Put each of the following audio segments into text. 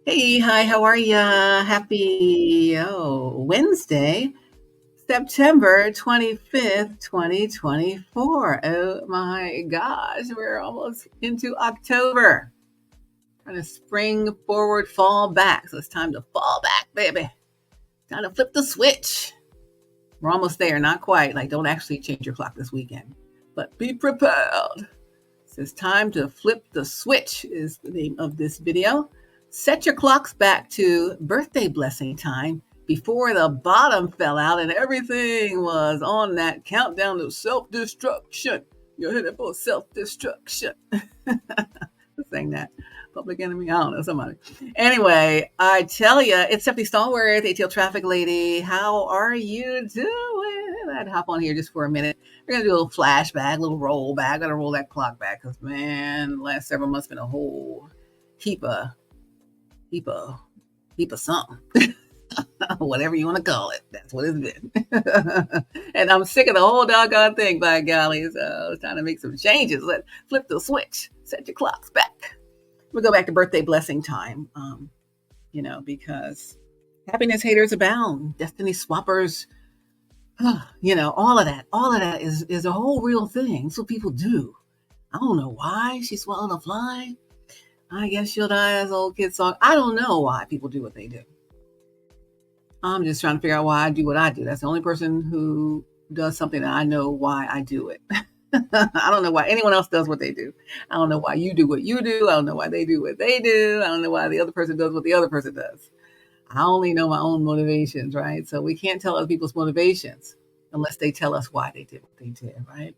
Hey, hi, how are ya? Happy Wednesday, September 25th, 2024. Oh my gosh, we're almost into October. Trying to spring forward, fall back. So it's time to fall back, baby. Time to flip the switch. We're almost there, not quite. Like, don't actually change your clock this weekend, but be prepared. It's time to flip the switch is the name of this video. Set your clocks back to birthday blessing time before the bottom fell out and everything was on that countdown to self-destruction. You're headed for self-destruction. Saying that. Public Enemy, I don't know, somebody. Anyway, I tell you, it's Stephanie Stallworth, ATL Traffic Lady. How are you doing? I'd hop on here just for a minute. We're going to do a little flashback, a little rollback. I'm going to roll that clock back because, man, the last several months been a whole heap of something. Whatever you want to call it. That's what it's been. And I'm sick of the whole doggone thing, by golly. So it's time to make some changes. Let's flip the switch. Set your clocks back. We'll go back to birthday blessing time, because happiness haters abound, destiny swappers, all of that is a whole real thing. That's what people do. I don't know why she swallowed a fly. I guess she'll die, as old kids song. I don't know why people do what they do. I'm just trying to figure out why I do what I do. That's the only person who does something that I know why I do it. I don't know why anyone else does what they do. I don't know why you do what you do. I don't know why they do what they do. I don't know why the other person does what the other person does. I only know my own motivations, right? So we can't tell other people's motivations unless they tell us why they did what they did, right?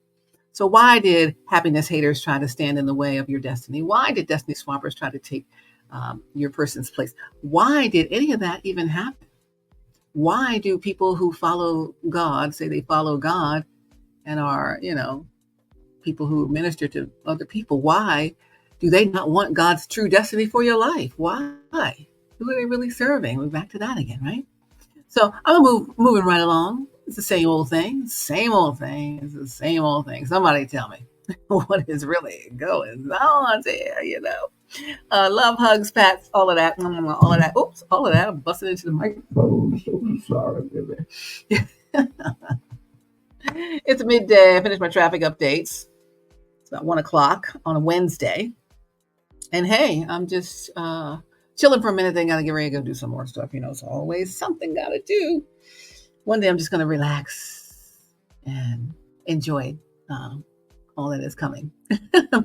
So why did happiness haters try to stand in the way of your destiny? Why did destiny swappers try to take your person's place? Why did any of that even happen? Why do people who follow God say they follow God and are, people who minister to other people? Why do they not want God's true destiny for your life? Why? Who are they really serving? We're back to that again, right? So I'm moving right along. It's the same old thing, same old thing. It's the same old thing. Somebody tell me what is really going on here, love, hugs, pats, all of that. Oops, all of that. I'm busting into the microphone. So sorry, baby. It's midday. I finished my traffic updates. It's about 1:00 on a Wednesday. And hey, I'm just chilling for a minute. Then got to get ready to go do some more stuff. It's always something got to do. One day I'm just going to relax and enjoy all that is coming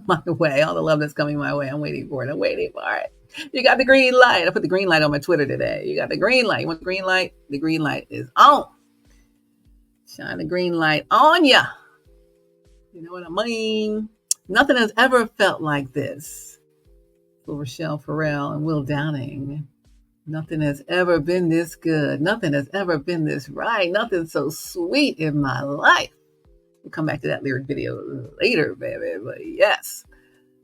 my way, all the love that's coming my way. I'm waiting for it. You got the green light. I put the green light on my Twitter today. You got the green light. You want the green light? The green light is on. Shine the green light on ya. You know what I mean? Nothing has ever felt like this. For Rochelle Farrell and Will Downing. Nothing has ever been this good. Nothing has ever been this right. Nothing so sweet in my life. We'll come back to that lyric video later, baby. But yes,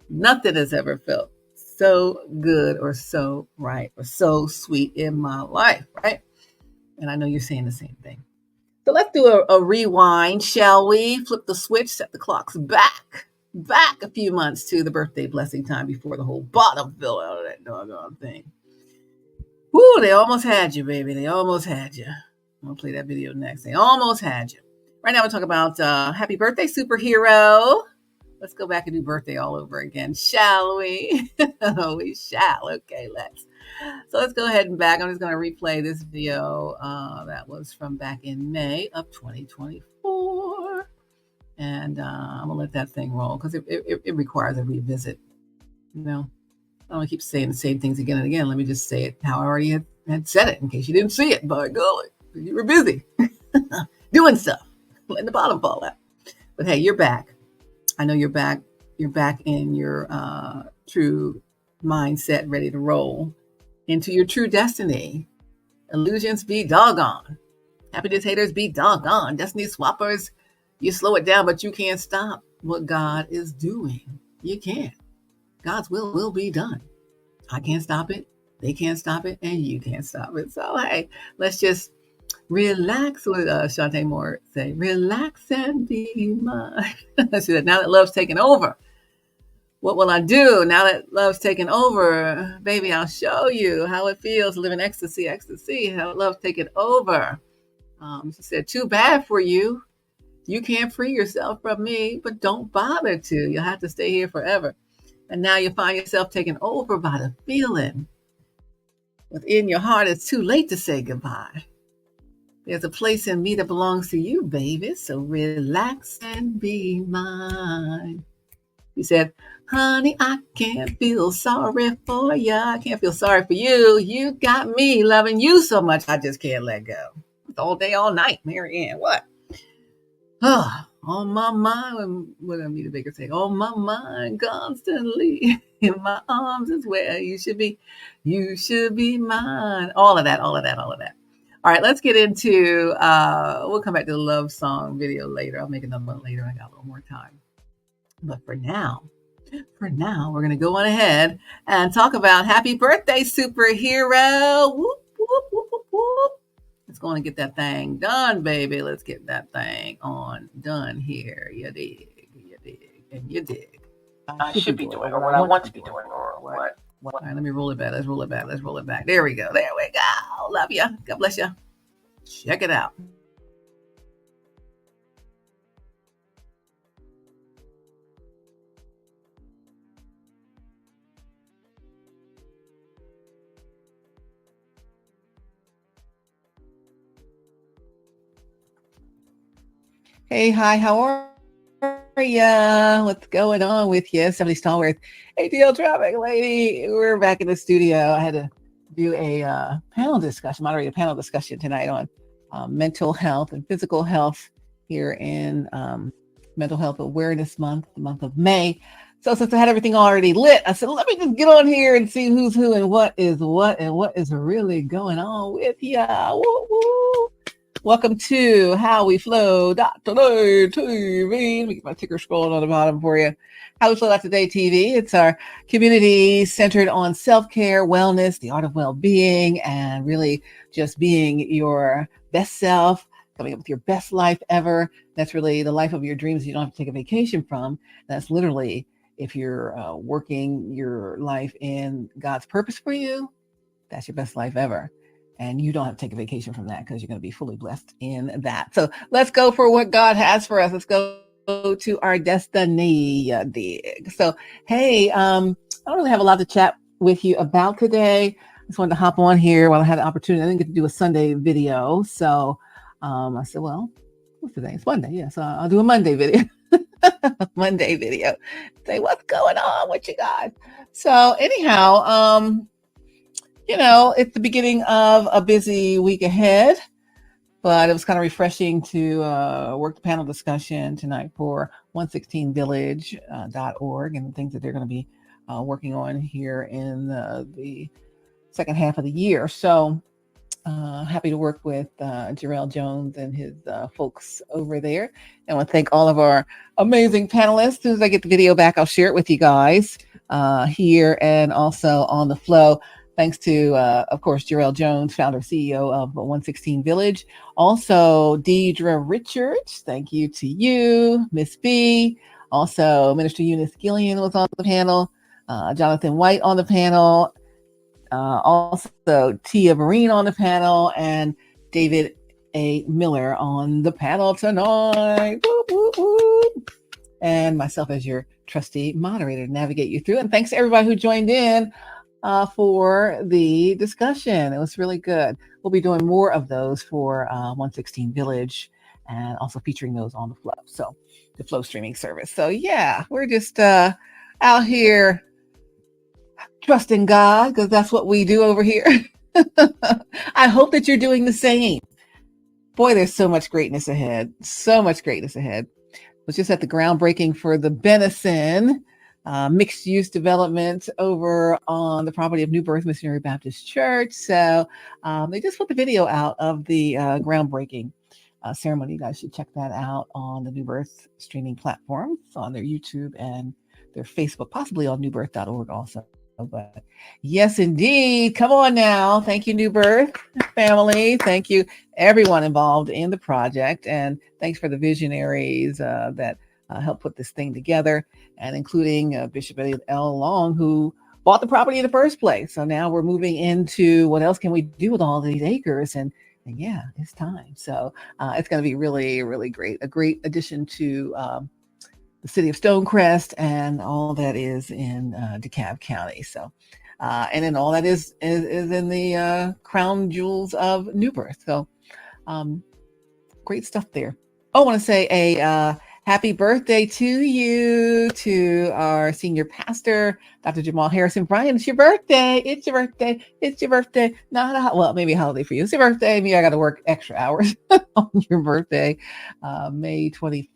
nothing has ever felt so good or so right or so sweet in my life, right? And I know you're saying the same thing. So let's do a rewind, shall we? Flip the switch, set the clocks back a few months to the birthday blessing time before the whole bottom fell out of that doggone thing. Woo, they almost had you, baby. They almost had you. I'm going to play that video next. They almost had you. Right now, we'll talk about happy birthday, superhero. Let's go back and do birthday all over again, shall we? We shall. Okay, let's. So let's go ahead and back. I'm just going to replay this video that was from back in May of 2024. And I'm going to let that thing roll because it requires a revisit. I don't want to keep saying the same things again and again. Let me just say it how I already had said it in case you didn't see it. By golly, you were busy doing stuff, letting the bottom fall out. But hey, you're back. I know you're back. You're back in your true mindset, ready to roll into your true destiny. Illusions be doggone. Happiness haters be doggone. Destiny swappers, you slow it down, but you can't stop what God is doing. You can't. God's will be done. I can't stop it. They can't stop it. And you can't stop it. So, hey, let's just relax. What did Shantae Moore say? Relax and be mine. See that now that love's taken over. What will I do now that love's taken over? Baby, I'll show you how it feels to live in ecstasy, ecstasy, how love's taken over. She said, too bad for you. You can't free yourself from me, but don't bother to. You'll have to stay here forever. And now you find yourself taken over by the feeling. Within your heart, it's too late to say goodbye. There's a place in me that belongs to you, baby. So relax and be mine. He said, honey, I can't feel sorry for you. I can't feel sorry for you. You got me loving you so much, I just can't let go. It's all day, all night, Mary Ann. What? On my mind, what I mean to Baker say, on my mind constantly. In my arms is where you should be. You should be mine. All of that. All right, let's get into, we'll come back to the love song video later. I'll make another one later. I got a little more time. But for now, we're going to go on ahead and talk about happy birthday, superhero. Whoop, whoop, whoop, whoop, whoop. Let's go and get that thing done, baby. Let's get that thing on done here. You dig, and you dig. I should be doing, or what I want to be doing, or what. All right, let me roll it back. Let's roll it back. There we go. Love you. God bless you. Check it out. Hey, hi, how are ya? What's going on with you? Somebody Stallworth, AtlTrafficLady. We're back in the studio. I had to do a moderate a panel discussion tonight on mental health and physical health here in Mental Health Awareness Month, the month of May. So since I had everything already lit, I said, let me just get on here and see who's who and what is really going on with ya. Woo, woo. Welcome to HowWeFlow.Today-TV. Let me get my ticker scrolling on the bottom for you. HowWeFlow.Today-TV. It's our community centered on self-care, wellness, the art of well-being, and really just being your best self, coming up with your best life ever. That's really the life of your dreams you don't have to take a vacation from. That's literally if you're working your life in God's purpose for you, that's your best life ever. And you don't have to take a vacation from that because you're going to be fully blessed in that. So let's go for what God has for us. Let's go to our destiny. Dig. So, hey, I don't really have a lot to chat with you about today. I just wanted to hop on here while I had the opportunity. I didn't get to do a Sunday video. So I said, well, what's today? It's Monday. Yeah, so I'll do a Monday video. Say what's going on with you guys. So anyhow, it's the beginning of a busy week ahead, but it was kind of refreshing to work the panel discussion tonight for 116village.org and the things that they're going to be working on here in the second half of the year. So happy to work with Jarrell Jones and his folks over there. And I want to thank all of our amazing panelists. As soon as I get the video back, I'll share it with you guys here and also on the flow. Thanks to, of course, Jarrell Jones, founder, CEO of 116 Village. Also, Deidre Richards. Thank you to you, Miss B. Also, Minister Eunice Gillian was on the panel. Jonathan White on the panel. Also, Tia Marine on the panel. And David A. Miller on the panel tonight. Woo, woo, woo. And myself as your trusty moderator to navigate you through. And thanks to everybody who joined in for the discussion. It was really good. We'll be doing more of those for 116 Village and also featuring those on the Flow. So the Flow streaming service. So yeah, we're just out here trusting God because that's what we do over here. I hope that you're doing the same. Boy, there's so much greatness ahead. So much greatness ahead. Was just at the groundbreaking for the Benison mixed use development over on the property of New Birth Missionary Baptist Church. So they just put the video out of the groundbreaking ceremony. You guys should check that out on the New Birth streaming platforms, on their YouTube and their Facebook, possibly on newbirth.org also. But yes, indeed. Come on now. Thank you, New Birth family. Thank you, everyone involved in the project. And thanks for the visionaries that helped put this thing together, and including Bishop L. Long, who bought the property in the first place. So now we're moving into what else can we do with all these acres? And yeah, it's time. So it's going to be really, really great. A great addition to the city of Stonecrest and all that is in DeKalb County. So, and then all that is in the crown jewels of New Birth. So, great stuff there. Oh, I want to say a happy birthday to you, to our senior pastor, Dr. Jamal Harrison. Brian, it's your birthday. It's your birthday. It's your birthday. Well, maybe a holiday for you. It's your birthday. Maybe I got to work extra hours on your birthday, May 21st.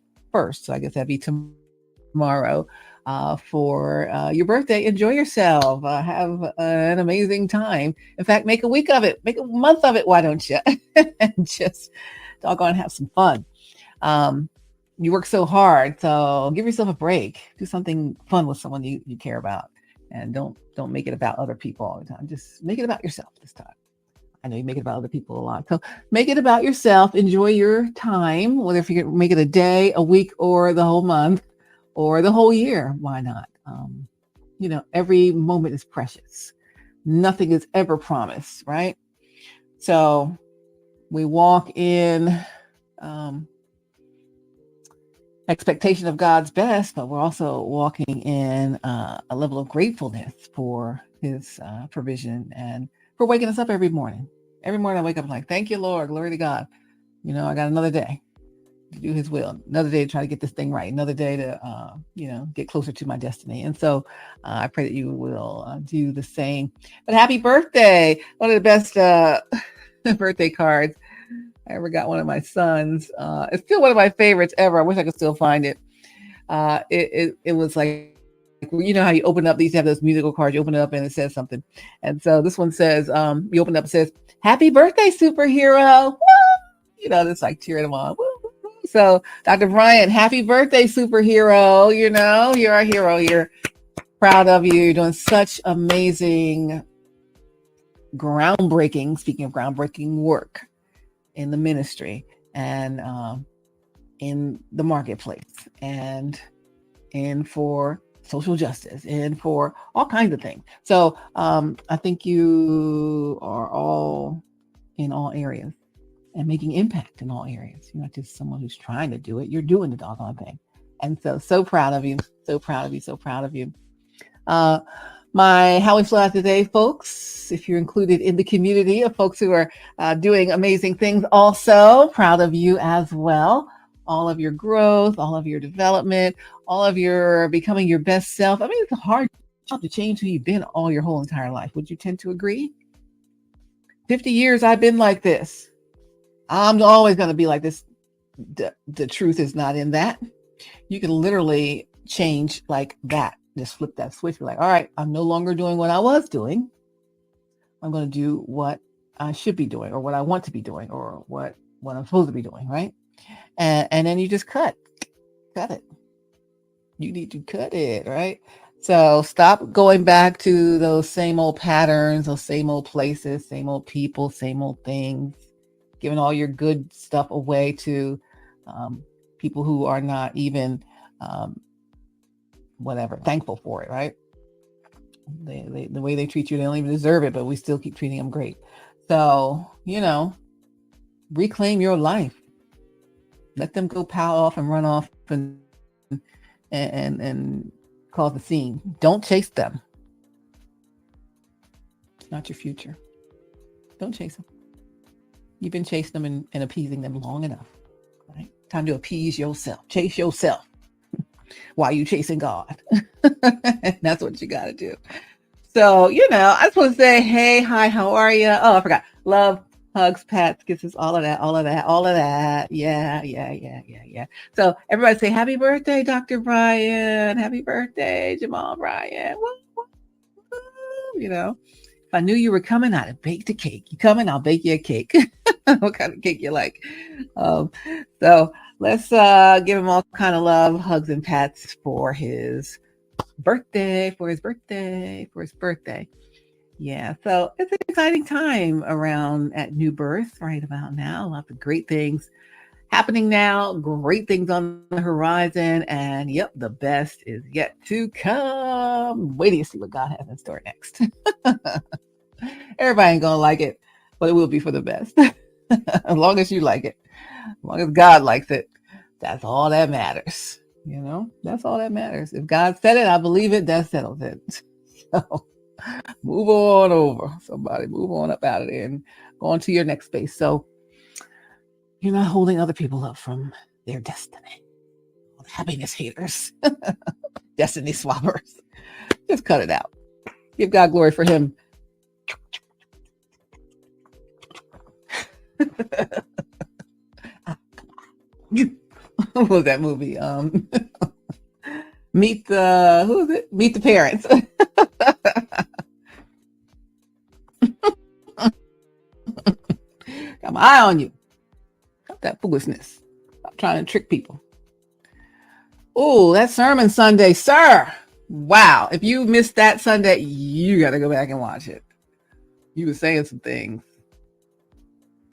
So I guess that'd be tomorrow for your birthday. Enjoy yourself. Have an amazing time. In fact, make a week of it. Make a month of it. Why don't you? And just doggone have some fun. You work so hard, so give yourself a break. Do something fun with someone you care about, and don't make it about other people all the time. Just make it about yourself this time. I know you make it about other people a lot, so make it about yourself. Enjoy your time, whether if you can make it a day, a week, or the whole month, or the whole year. Why not? Every moment is precious. Nothing is ever promised, right? So we walk in expectation of God's best, but we're also walking in a level of gratefulness for his provision and for waking us up every morning. Every morning I wake up like, thank you, Lord, glory to God. I got another day to do his will, another day to try to get this thing right, another day to, get closer to my destiny. And so I pray that you will do the same. But happy birthday. One of the best birthday cards I ever got one of my sons. It's still one of my favorites ever. I wish I could still find it. It was like, you know how you open up these, have those musical cards, you open it up and it says something. And so this one says, you open it up, it says, happy birthday, superhero. Woo! It's like cheering them on. Woo! So Dr. Bryant, happy birthday, superhero. You're our hero here. Proud of you. You're doing such amazing, groundbreaking, speaking of groundbreaking work in the ministry and in the marketplace and for social justice and for all kinds of things. So I think you are all in all areas and making impact in all areas. You're not just someone who's trying to do it. You're doing the doggone thing. And so proud of you. So proud of you. So proud of you. My How We Flow Out Today folks, if you're included in the community of folks who are doing amazing things, also proud of you as well. All of your growth, all of your development, all of your becoming your best self. I mean, it's a hard job to change who you've been all your whole entire life. Would you tend to agree? 50 years I've been like this. I'm always going to be like this. The truth is not in that. You can literally change like that. Just flip that switch. Be like, all right, I'm no longer doing what I was doing. I'm going to do what I should be doing or what I want to be doing or what I'm supposed to be doing, right? And then you just cut it. You need to cut it, right? So stop going back to those same old patterns, those same old places, same old people, same old things, giving all your good stuff away to people who are not even thankful for it, right? The way they treat you, they don't even deserve it, but we still keep treating them great. So, reclaim your life. Let them go power off and run off and cause the scene. Don't chase them. It's not your future. Don't chase them. You've been chasing them and appeasing them long enough. Right? Time to appease yourself. Chase yourself. While you chasing God. That's what you got to do. So, I just want to say, hey, hi, how are you? Oh, I forgot. Love, hugs, pats, kisses, all of that. Yeah. So everybody say, happy birthday, Dr. Brian. Happy birthday, Jamal Brian. Woo. If I knew you were coming, I'd have baked a cake. You coming, I'll bake you a cake. What kind of cake you like? So let's give him all kind of love, hugs, and pats for his birthday. Yeah, so it's an exciting time around at New Birth right about now. Lots of great things happening now. Great things on the horizon. And yep, the best is yet to come. Wait till you see what God has in store next. Everybody ain't gonna like it, but it will be for the best. As long as you like it, as long as God likes it, that's all that matters. You know, that's all that matters. If God said it, I believe it, that settles it. So move on over. Somebody move on up out of there and go on to your next space. So you're not holding other people up from their destiny. Happiness haters, destiny swappers. Just cut it out. Give God glory for him. What was that movie? Meet the, who is it? Meet the Parents. Got my eye on you. Got that foolishness. Stop trying to trick people. Oh, that sermon Sunday, sir. Wow. If you missed that Sunday, you got to go back and watch it. You were saying some things.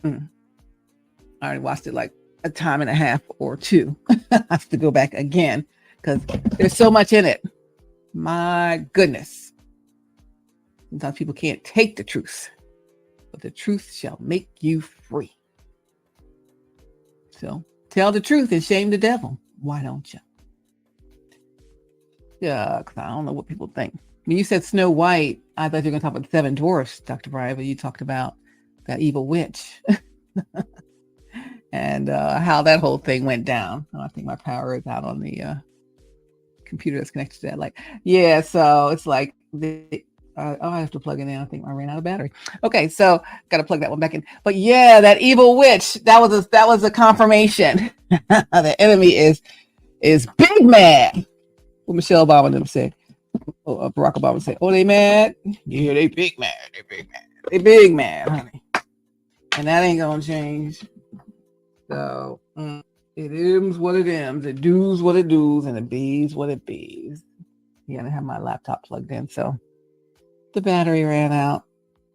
I already watched it like a time and a half or two. I have to go back again because there's so much in it. My goodness. Sometimes people can't take the truth, but the truth shall make you free. So tell the truth and shame the devil. Why don't you? Yeah, because I don't know what people think. When you said Snow White, I thought you were going to talk about the Seven Dwarfs, Dr. Brian, but you talked about that evil witch and how that whole thing went down. I think my power is out on the computer that's connected to that. Like, yeah, so it's like I have to plug it in. I think I ran out of battery. Okay, so got to plug that one back in. But yeah, that evil witch. That was a confirmation. The enemy is big mad. What Michelle Obama and them said. Barack Obama said, "Oh, they mad? Yeah, they big mad. They big mad. They big mad, honey." And that ain't gonna change. So it is what it is. It does what it does, and it bees what it bees. You gotta have my laptop plugged in, so the battery ran out.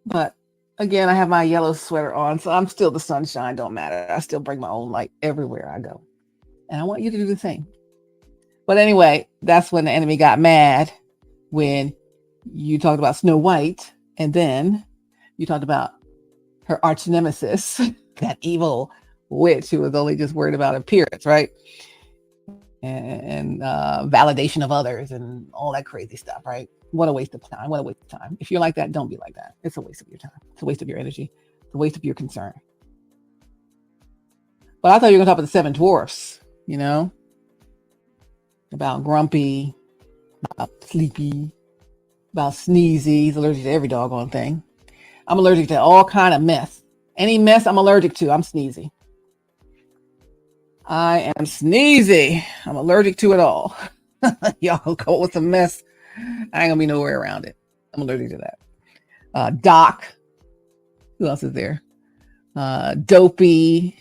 But again, I have my yellow sweater on, so I'm still the sunshine. Don't matter. I still bring my own light everywhere I go, and I want you to do the same. But anyway, that's when the enemy got mad when you talked about Snow White, and then you talked about her arch nemesis, that evil witch who was only just worried about appearance, right? And validation of others and all that crazy stuff, right? What a waste of time. What a waste of time. If you're like that, don't be like that. It's a waste of your time. It's a waste of your energy. It's a waste of your concern. But I thought you were going to talk about the Seven Dwarfs, you know? About Grumpy, about Sleepy, about Sneezy. He's allergic to every doggone thing. I'm allergic to all kind of mess. Any mess I'm allergic to, I'm Sneezy. I am Sneezy. I'm allergic to it all. Y'all go with the mess. I ain't gonna be nowhere around it. I'm allergic to that. Doc. Who else is there? Dopey.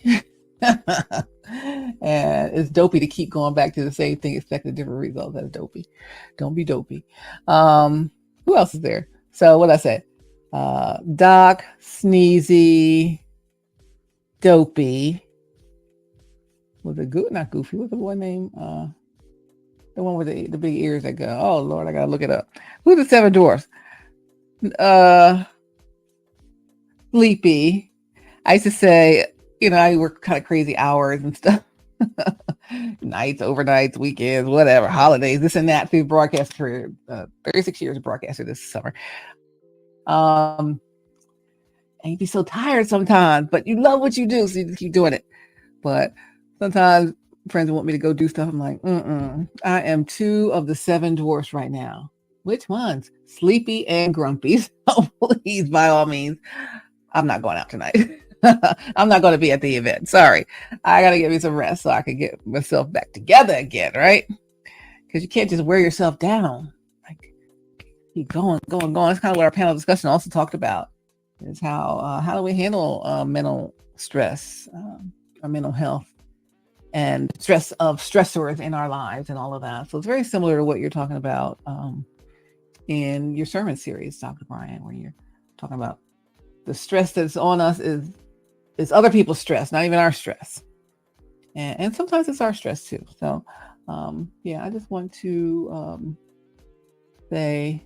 And it's dopey to keep going back to the same thing, expecting different results. That's dopey. Don't be dopey. Who else is there? So what I said, Doc, Sneezy, Dopey. Was it good? Not Goofy. What's the boy name? The one with the big ears that go. Oh Lord, I gotta look it up. Who's the Seven Dwarfs? Sleepy. I used to say, you know, I work kind of crazy hours and stuff. Nights, overnights, weekends, whatever, holidays, this and that through broadcast career. 36 years of broadcaster this summer. And you'd be so tired sometimes, but you love what you do, so you just keep doing it. But sometimes friends want me to go do stuff. I'm like, I am two of the Seven Dwarfs right now. Which ones? Sleepy and Grumpy. So please, by all means, I'm not going out tonight. I'm not going to be at the event. Sorry. I got to give me some rest so I can get myself back together again, right? Because you can't just wear yourself down. Like, keep going. It's kind of what our panel discussion also talked about, is how do we handle mental stress, our mental health, and stress of stressors in our lives and all of that. So it's very similar to what you're talking about in your sermon series, Dr. Brian, where you're talking about the stress that's on us is other people's stress, not even our stress. And sometimes it's our stress too. So, yeah, I just want to say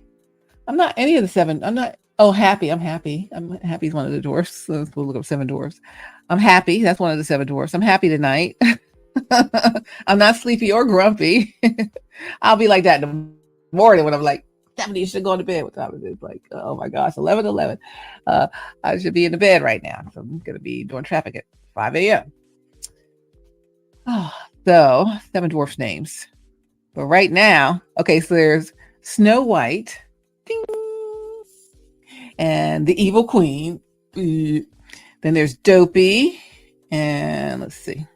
I'm not any of the seven. I'm not. Oh, happy. I'm happy. I'm happy is one of the dwarfs. So let's go look up seven dwarfs. I'm happy. That's one of the seven dwarfs. I'm happy tonight. I'm not sleepy or grumpy. I'll be like that in the morning when I'm like, 70, you should go to bed. What time is it? It's like, oh my gosh, 11:11. I should be in the bed right now. So I'm going to be doing traffic at 5 a.m. So, seven dwarfs names. But right now, okay, so there's Snow White, ding, and the Evil Queen. Then there's Dopey, and let's see,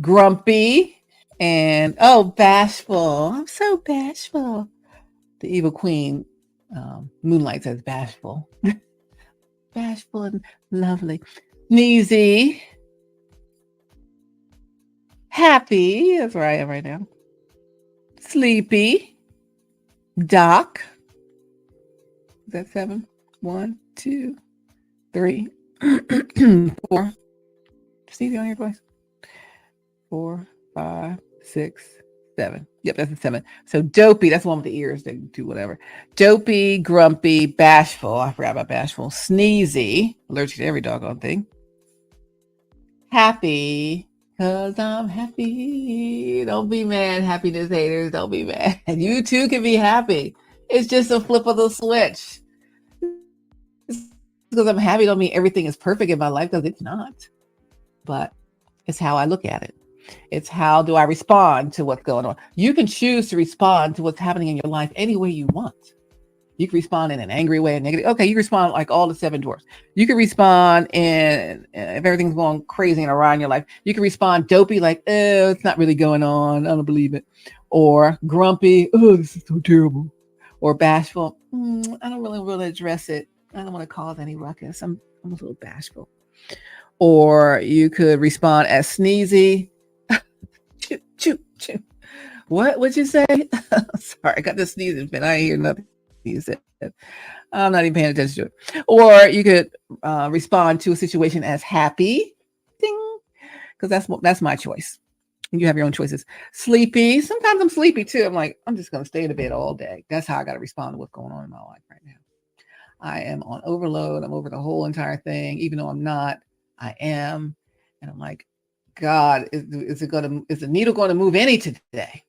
Grumpy, and Bashful. I'm so bashful. The Evil Queen, Moonlight says bashful. Bashful and lovely. Sneezy. Happy. That's where I am right now. Sleepy. Doc. Is that 7? 1, 2, 3, 4. Sneezy on your voice. 4, 5, 6, 7. Yep, that's a 7. So Dopey, that's the one with the ears that do whatever. Dopey, Grumpy, Bashful. I forgot about Bashful. Sneezy, allergic to every doggone thing. Happy, because I'm happy. Don't be mad, happiness haters. Don't be mad. You too can be happy. It's just a flip of the switch. Because I'm happy don't mean everything is perfect in my life, because it's not. But it's how I look at it. It's how do I respond to what's going on. You can choose to respond to what's happening in your life any way you want. You can respond in an angry way, a negative. Okay, you respond like all the seven dwarfs. You can respond in if everything's going crazy and around your life. You can respond dopey, like, oh, it's not really going on. I don't believe it. Or grumpy, oh, this is so terrible. Or bashful, I don't really want to address it. I don't want to cause any ruckus. I'm a little bashful. Or you could respond as sneezy. Choo, choo, choo. What would you say? Sorry, I got the sneezing fit. I ain't hear nothing you said. I'm not even paying attention to it. Or you could respond to a situation as happy, ding, because that's my choice. You have your own choices. Sleepy. Sometimes I'm sleepy too. I'm like, I'm just going to stay in the bed all day. That's how I got to respond to what's going on in my life right now. I am on overload. I'm over the whole entire thing, even though I'm not. I am, and I'm like, God, is the needle going to move any today?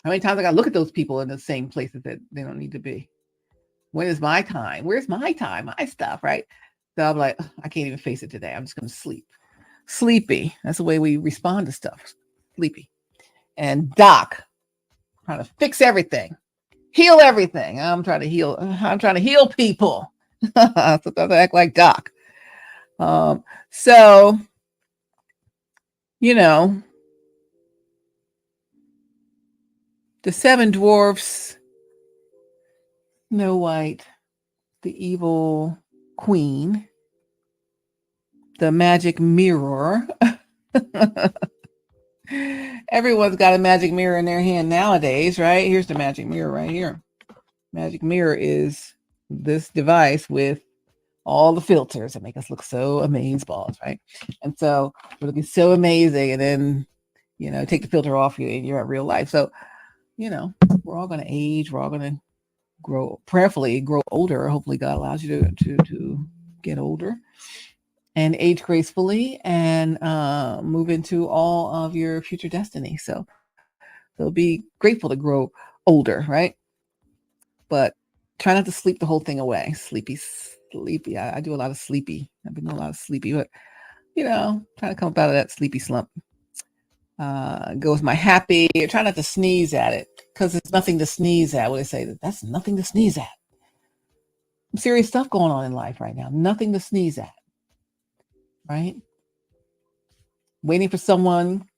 How many times I got to look at those people in the same places that they don't need to be? When is my time? Where's my time? My stuff, right? So I'm like, I can't even face it today. I'm just going to sleep. Sleepy. That's the way we respond to stuff. Sleepy. And Doc, trying to fix everything, heal everything. I'm trying to heal people. Sometimes I act like Doc. So, the seven dwarfs, Snow White, the Evil Queen, the magic mirror. Everyone's got a magic mirror in their hand nowadays, right? Here's the magic mirror right here. Magic mirror is this device with all the filters that make us look so amazing balls, right? And so we're looking so amazing, and then take the filter off you and you're at real life. So we're all going to age, we're all going to grow, prayerfully grow older. Hopefully God allows you to get older and age gracefully and move into all of your future destiny. So be grateful to grow older, right? But try not to sleep the whole thing away. Sleepy. I do a lot of sleepy. I've been doing a lot of sleepy, but trying to come up out of that sleepy slump. Go with my happy. Try not to sneeze at it, because it's nothing to sneeze at. What they say, that's nothing to sneeze at. Serious stuff going on in life right now. Nothing to sneeze at. Right? Waiting for someone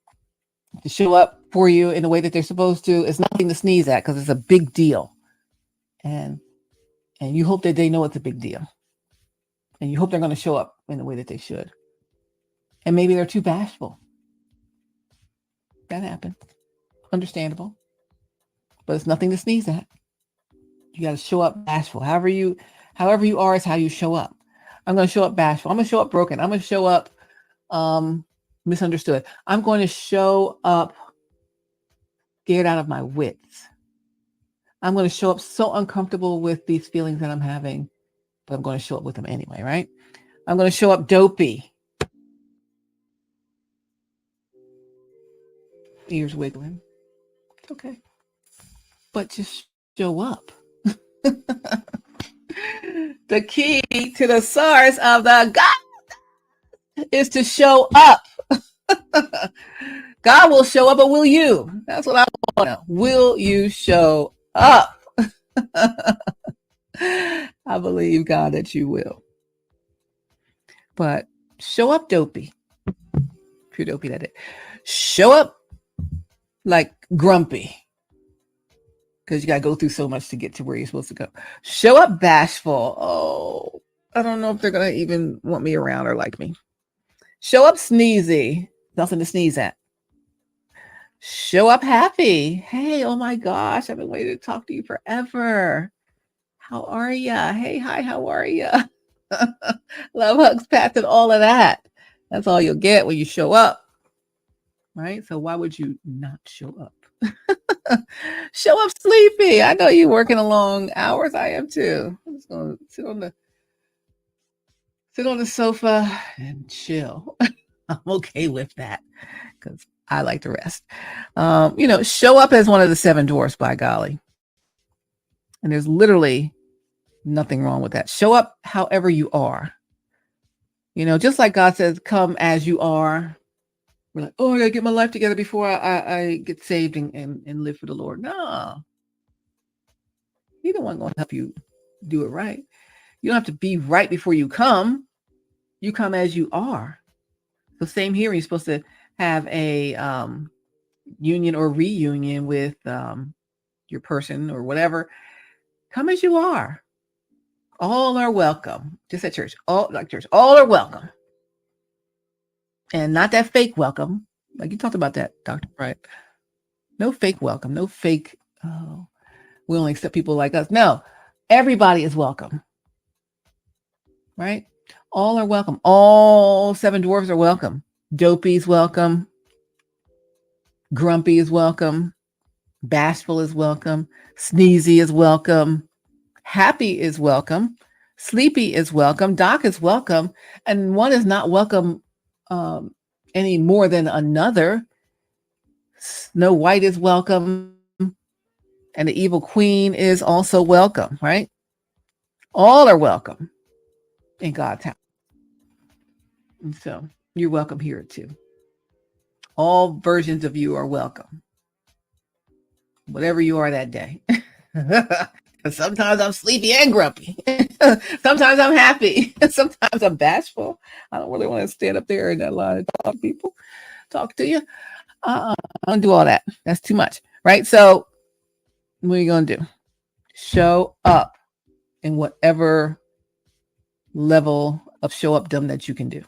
to show up for you in the way that they're supposed to is nothing to sneeze at, because it's a big deal. And you hope that they know it's a big deal. And you hope they're going to show up in the way that they should. And maybe they're too bashful. That happens. Understandable. But it's nothing to sneeze at. You got to show up bashful. However you are is how you show up. I'm going to show up bashful. I'm going to show up broken. I'm going to show up Misunderstood. I'm going to show up scared out of my wits. I'm going to show up so uncomfortable with these feelings that I'm having, but I'm going to show up with them anyway, right? I'm going to show up dopey. Ears wiggling. It's okay. But just show up. The key to the source of the God is to show up. God will show up, but will you? That's what I want to know. Will you show up? I believe, God, that you will. But show up dopey. Pure dopey, that is. Show up like grumpy. Because you got to go through so much to get to where you're supposed to go. Show up bashful. Oh, I don't know if they're going to even want me around or like me. Show up sneezy. Nothing to sneeze at. Show up happy. Hey, oh my gosh, I've been waiting to talk to you forever. How are ya? Hey, hi, how are ya? Love, hugs, pats, and all of that. That's all you'll get when you show up. Right? So why would you not show up? Show up sleepy. I know you're working long hours. I am too. I'm just gonna sit on the sofa and chill. I'm okay with that because I like to rest. Show up as one of the 7 dwarfs, by golly. And there's literally nothing wrong with that. Show up however you are. Just like God says, come as you are. We're like, oh, I gotta get my life together before I get saved and live for the Lord. No. He's the one going to help you do it right. You don't have to be right before you come. You come as you are. So same here, you're supposed to have a union or reunion with your person or whatever. Come as you are. All are welcome. Just at church. All are welcome. And not that fake welcome. Like you talked about that, Dr. Bright. No fake welcome. No fake, we only accept people like us. No, everybody is welcome. Right? All are welcome. All 7 dwarves are welcome. Dopey's welcome. Grumpy is welcome. Bashful is welcome. Sneezy is welcome. Happy is welcome. Sleepy is welcome. Doc is welcome. And one is not welcome any more than another. Snow White is welcome. And the evil queen is also welcome, right? All are welcome in God's house. And so you're welcome here too. All versions of you are welcome. Whatever you are that day. Sometimes I'm sleepy and grumpy. Sometimes I'm happy. Sometimes I'm bashful. I don't really want to stand up there in that line and talk to people. Talk to you. I don't do all that. That's too much. Right? So what are you going to do? Show up in whatever level of show up dumb that you can do.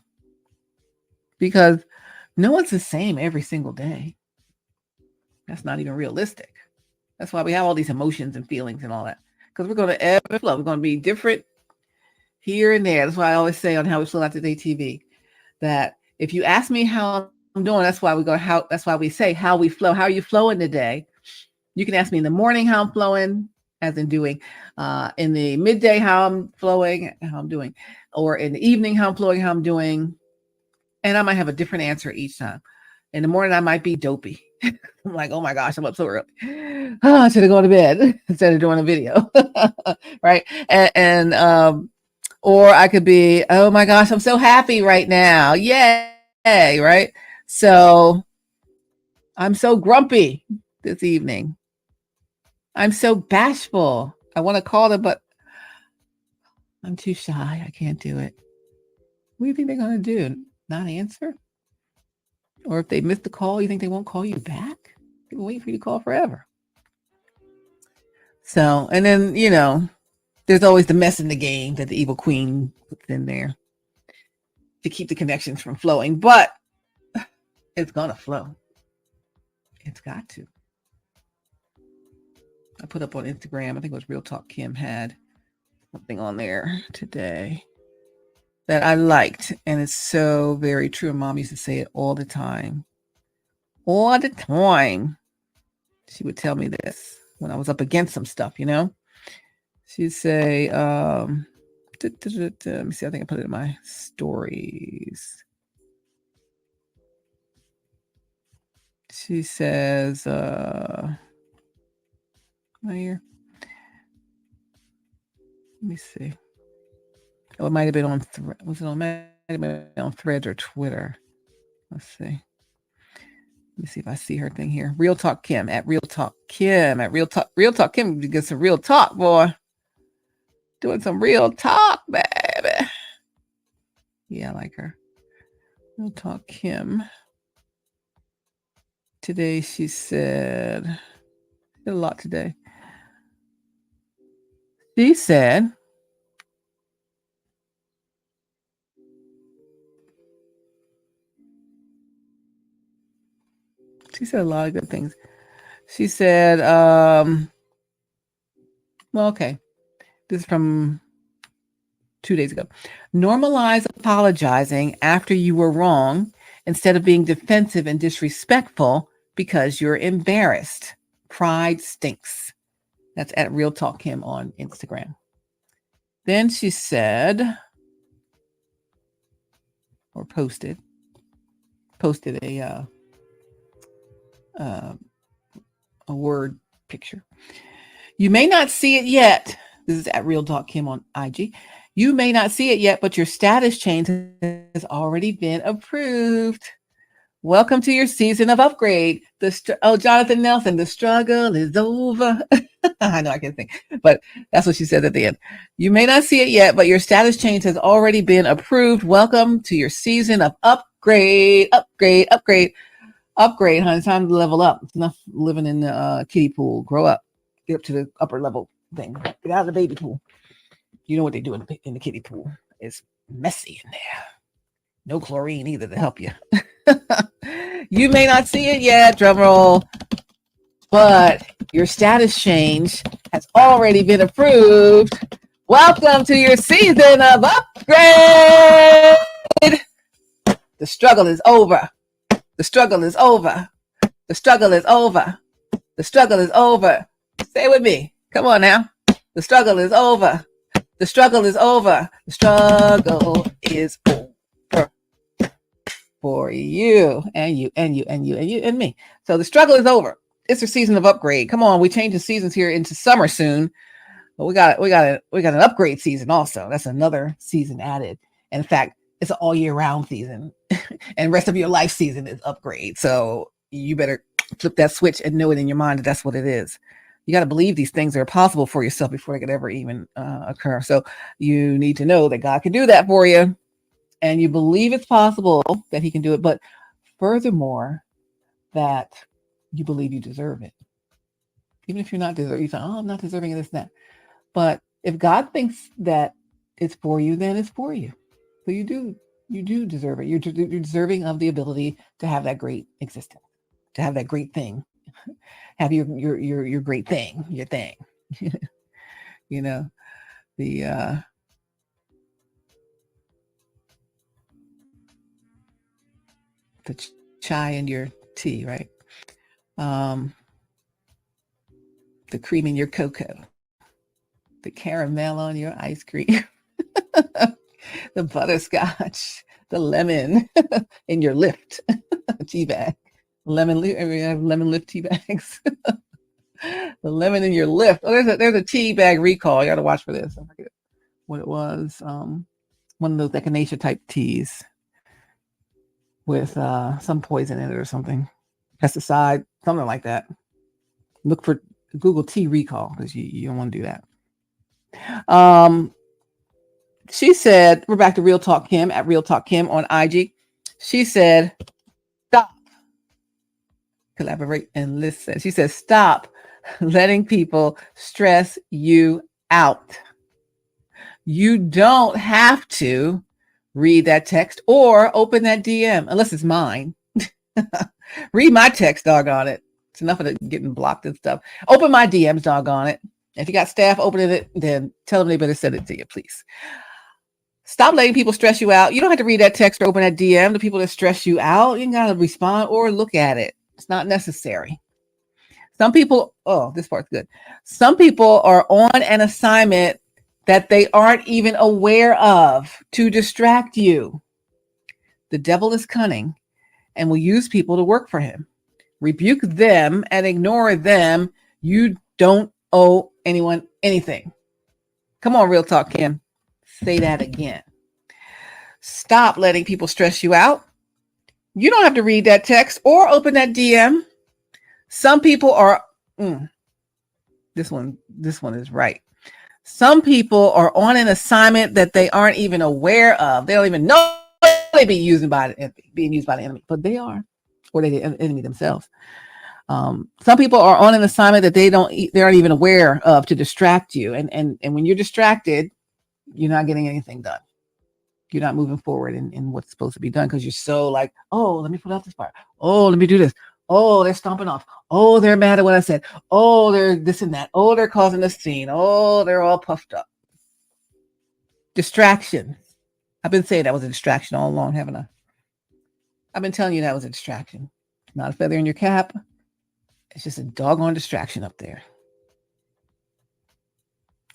Because no one's the same every single day. That's not even realistic. That's why we have all these emotions and feelings and all that. Because we're going to ebb and flow. We're going to be different here and there. That's why I always say on HowWeFlow.Today-TV that if you ask me how I'm doing, that's why we say how we flow. How are you flowing today? You can ask me in the morning how I'm flowing, as in doing, in the midday how I'm flowing, how I'm doing, or in the evening how I'm flowing, how I'm doing. And I might have a different answer each time. In the morning, I might be dopey. I'm like, oh my gosh, I'm up so early. Oh, I should have gone to bed instead of doing a video. Right. Or I could be, oh my gosh, I'm so happy right now. Yay. Right. So I'm so grumpy this evening. I'm so bashful. I want to call them, but I'm too shy. I can't do it. What do you think they're going to do? Not answer? Or if they miss the call, you think they won't call you back? They'll wait for you to call forever. So, and then, there's always the mess in the game that the evil queen puts in there to keep the connections from flowing. But it's going to flow. It's got to. I put up on Instagram, I think it was Real Talk Kim had something on there today. that I liked, and it's so very true. Mom used to say it all the time. All the time. She would tell me this when I was up against some stuff, you know? She'd say, let me see, I think I put it in my stories. She says, right here. Let me see. Oh, it might have been on Threads or Twitter. Let's see. Let me see if I see her thing here. Real Talk Kim at Real Talk Kim at Real Talk Kim. You get some real talk, boy. Doing some real talk, baby. Yeah, I like her. Real Talk Kim. Today she said a lot today. She said, a lot of good things. She said, well, okay. This is from 2 days ago. Normalize apologizing after you were wrong instead of being defensive and disrespectful because you're embarrassed. Pride stinks. That's at Real Talk Kim on Instagram. Then she said, or posted a word picture. You may not see it yet. This is at Real Talk Kim on IG. You may not see it yet, but your status change has already been approved. Welcome to your season of upgrade. Jonathan Nelson, the struggle is over. I know I can't sing, but that's what she said at the end. You may not see it yet, but your status change has already been approved. Welcome to your season of upgrade, upgrade, upgrade, upgrade, honey. It's time to level up. It's enough living in the kiddie pool. Grow up. Get up to the upper level thing. Get out of the baby pool. You know what they do in the kiddie pool. It's messy in there. No chlorine either to help you. You may not see it yet, drum roll, but your status change has already been approved. Welcome to your season of upgrade. The struggle is over. The struggle is over. The struggle is over. The struggle is over. Say it with me. Come on now. The struggle is over. The struggle is over. The struggle is over for you and you and you and you and you and me. So the struggle is over. It's a season of upgrade. Come on, we change the seasons here into summer soon, but we got an upgrade season also. That's another season added. And in fact, it's an all year round season, and rest of your life season is upgrade. So you better flip that switch and know it in your mind that that's what it is. You got to believe these things are possible for yourself before they could ever even occur. So you need to know that God can do that for you, and you believe it's possible that he can do it. But furthermore, that you believe you deserve it. Even if you're not deserving, you say, oh, I'm not deserving of this and that. But if God thinks that it's for you, then it's for you. So you do deserve it. You're deserving of the ability to have that great existence, to have that great thing, have your great thing, your thing. You know, the chai in your tea, right? The cream in your cocoa, the caramel on your ice cream, the butterscotch, the lemon in your lift tea bag. Lemon lift tea bags. The lemon in your lift. Oh, there's a tea bag recall. You got to watch for this. I forget what it was. One of those echinacea type teas with some poison in it or something, pesticide, something like that. Look for Google tea recall because you don't want to do that. She said, we're back to Real Talk Kim at Real Talk Kim on IG. She said, stop, collaborate, and listen. She said, stop letting people stress you out. You don't have to read that text or open that DM unless it's mine. Read my text, doggone it. It's enough of it getting blocked and stuff. Open my DMs, doggone it. If you got staff opening it, then tell them they better send it to you, please. Stop letting people stress you out. You don't have to read that text or open that DM. The people that stress you out, you got to respond or look at it. It's not necessary. Some people, oh, this part's good. Some people are on an assignment that they aren't even aware of to distract you. The devil is cunning and will use people to work for him. Rebuke them and ignore them. You don't owe anyone anything. Come on, Real Talk Kim. Say that again. Stop letting people stress you out. You don't have to read that text or open that DM. Some people are, this one is right. Some people are on an assignment that they aren't even aware of. They don't even know they're being used by the enemy, but they are, or they're the enemy themselves. Some people are on an assignment that they aren't even aware of to distract you. And when you're distracted, you're not getting anything done. You're not moving forward in what's supposed to be done because you're so like, oh, let me put out this fire. Oh, let me do this. Oh, they're stomping off. Oh, they're mad at what I said. Oh, they're this and that. Oh, they're causing a scene. Oh, they're all puffed up. Distraction. I've been saying that was a distraction all along, haven't I? I've been telling you that was a distraction. Not a feather in your cap. It's just a doggone distraction up there.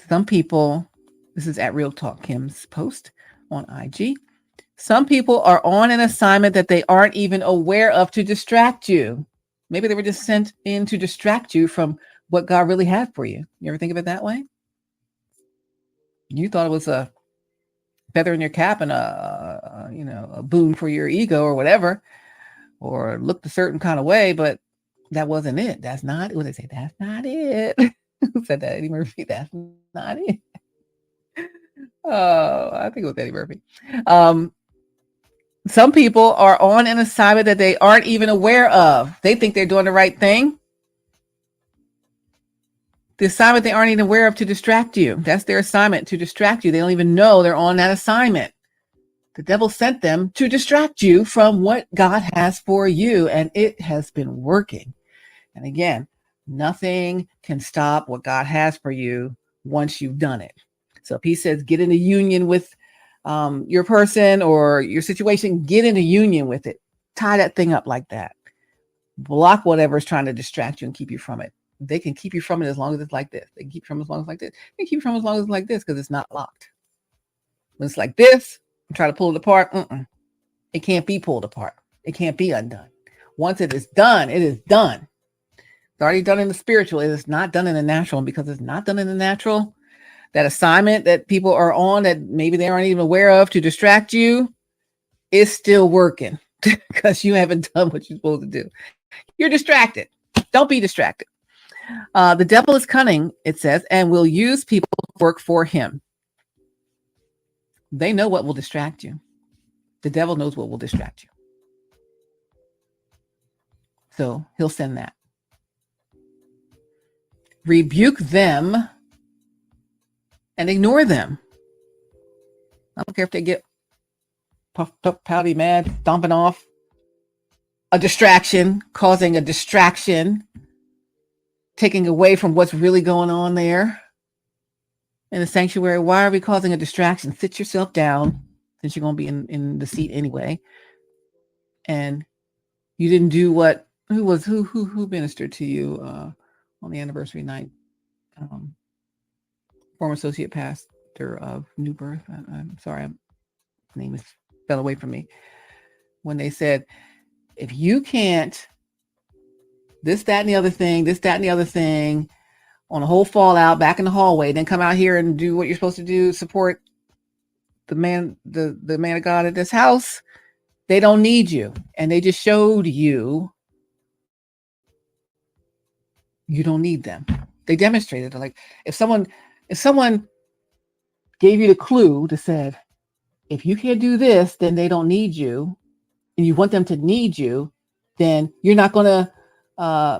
Some people, this is at Real Talk Kim's post on IG. Some people are on an assignment that they aren't even aware of to distract you. Maybe they were just sent in to distract you from what God really had for you. You ever think of it that way? You thought it was a feather in your cap and a boon for your ego or whatever, or looked a certain kind of way, but that wasn't it. That's not what they say. That's not it. Who said that? Eddie Murphy. That's not it. Oh, I think it was Eddie Murphy. Some people are on an assignment that they aren't even aware of. They think they're doing the right thing. The assignment they aren't even aware of to distract you. That's their assignment, to distract you. They don't even know they're on that assignment. The devil sent them to distract you from what God has for you, and it has been working. And again, nothing can stop what God has for you once you've done it. So if he says, get into union with your person or your situation, get into union with it. Tie that thing up like that. Block whatever is trying to distract you and keep you from it. They can keep you from it as long as it's like this. They can keep you from it as long as it's like this. They can keep you from it as long as it's like this because it's not locked. When it's like this, try to pull it apart. It can't be pulled apart. It can't be undone. Once it is done, it is done. It's already done in the spiritual. It is not done in the natural. And because it's not done in the natural, that assignment that people are on that maybe they aren't even aware of to distract you is still working because you haven't done what you're supposed to do. You're distracted. Don't be distracted. The devil is cunning, it says, and will use people to work for him. They know what will distract you. The devil knows what will distract you. So he'll send that. Rebuke them and ignore them. I don't care if they get puffed up, pouty, mad, stomping off. A distraction, causing a distraction, taking away from what's really going on there in the sanctuary. Why are we causing a distraction? Sit yourself down, since you're going to be in the seat anyway. And you didn't do what, who ministered to you on the anniversary night? Former associate pastor of New Birth. I'm sorry, his name fell away from me. When they said, if you can't this, that, and the other thing on a whole fallout back in the hallway, then come out here and do what you're supposed to do, support the man of God at this house, they don't need you. And they just showed you don't need them. They demonstrated, like, if someone gave you the clue that said, if you can't do this, then they don't need you, and you want them to need you, then you're not going to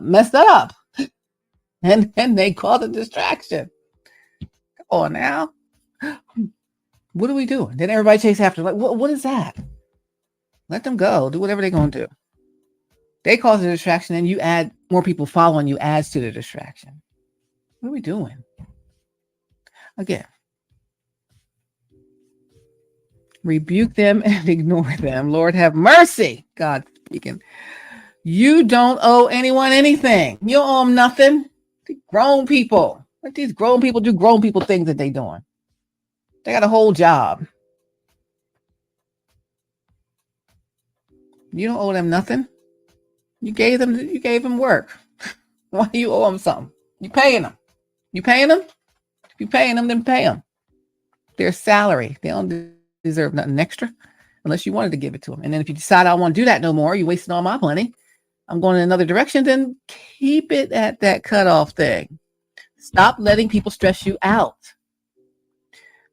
mess that up. And they cause a distraction. Come on now. What are we doing? Then everybody chase after. Like, what is that? Let them go. Do whatever they're going to do. They cause a distraction, and you add more people following you adds to the distraction. What are we doing? Again, Rebuke them and ignore them. Lord have mercy. God speaking. You don't owe anyone anything. You don't owe them nothing. Grown people. Let these grown people do grown people things that they doing. They got a whole job. You don't owe them nothing. You gave them work. Why do you owe them something? You paying them. You paying them? If you paying them, then pay them. Their salary. They don't deserve nothing extra unless you wanted to give it to them. And then if you decide I don't want to do that no more, you're wasting all my money, I'm going in another direction, then keep it at that cutoff thing. Stop letting people stress you out.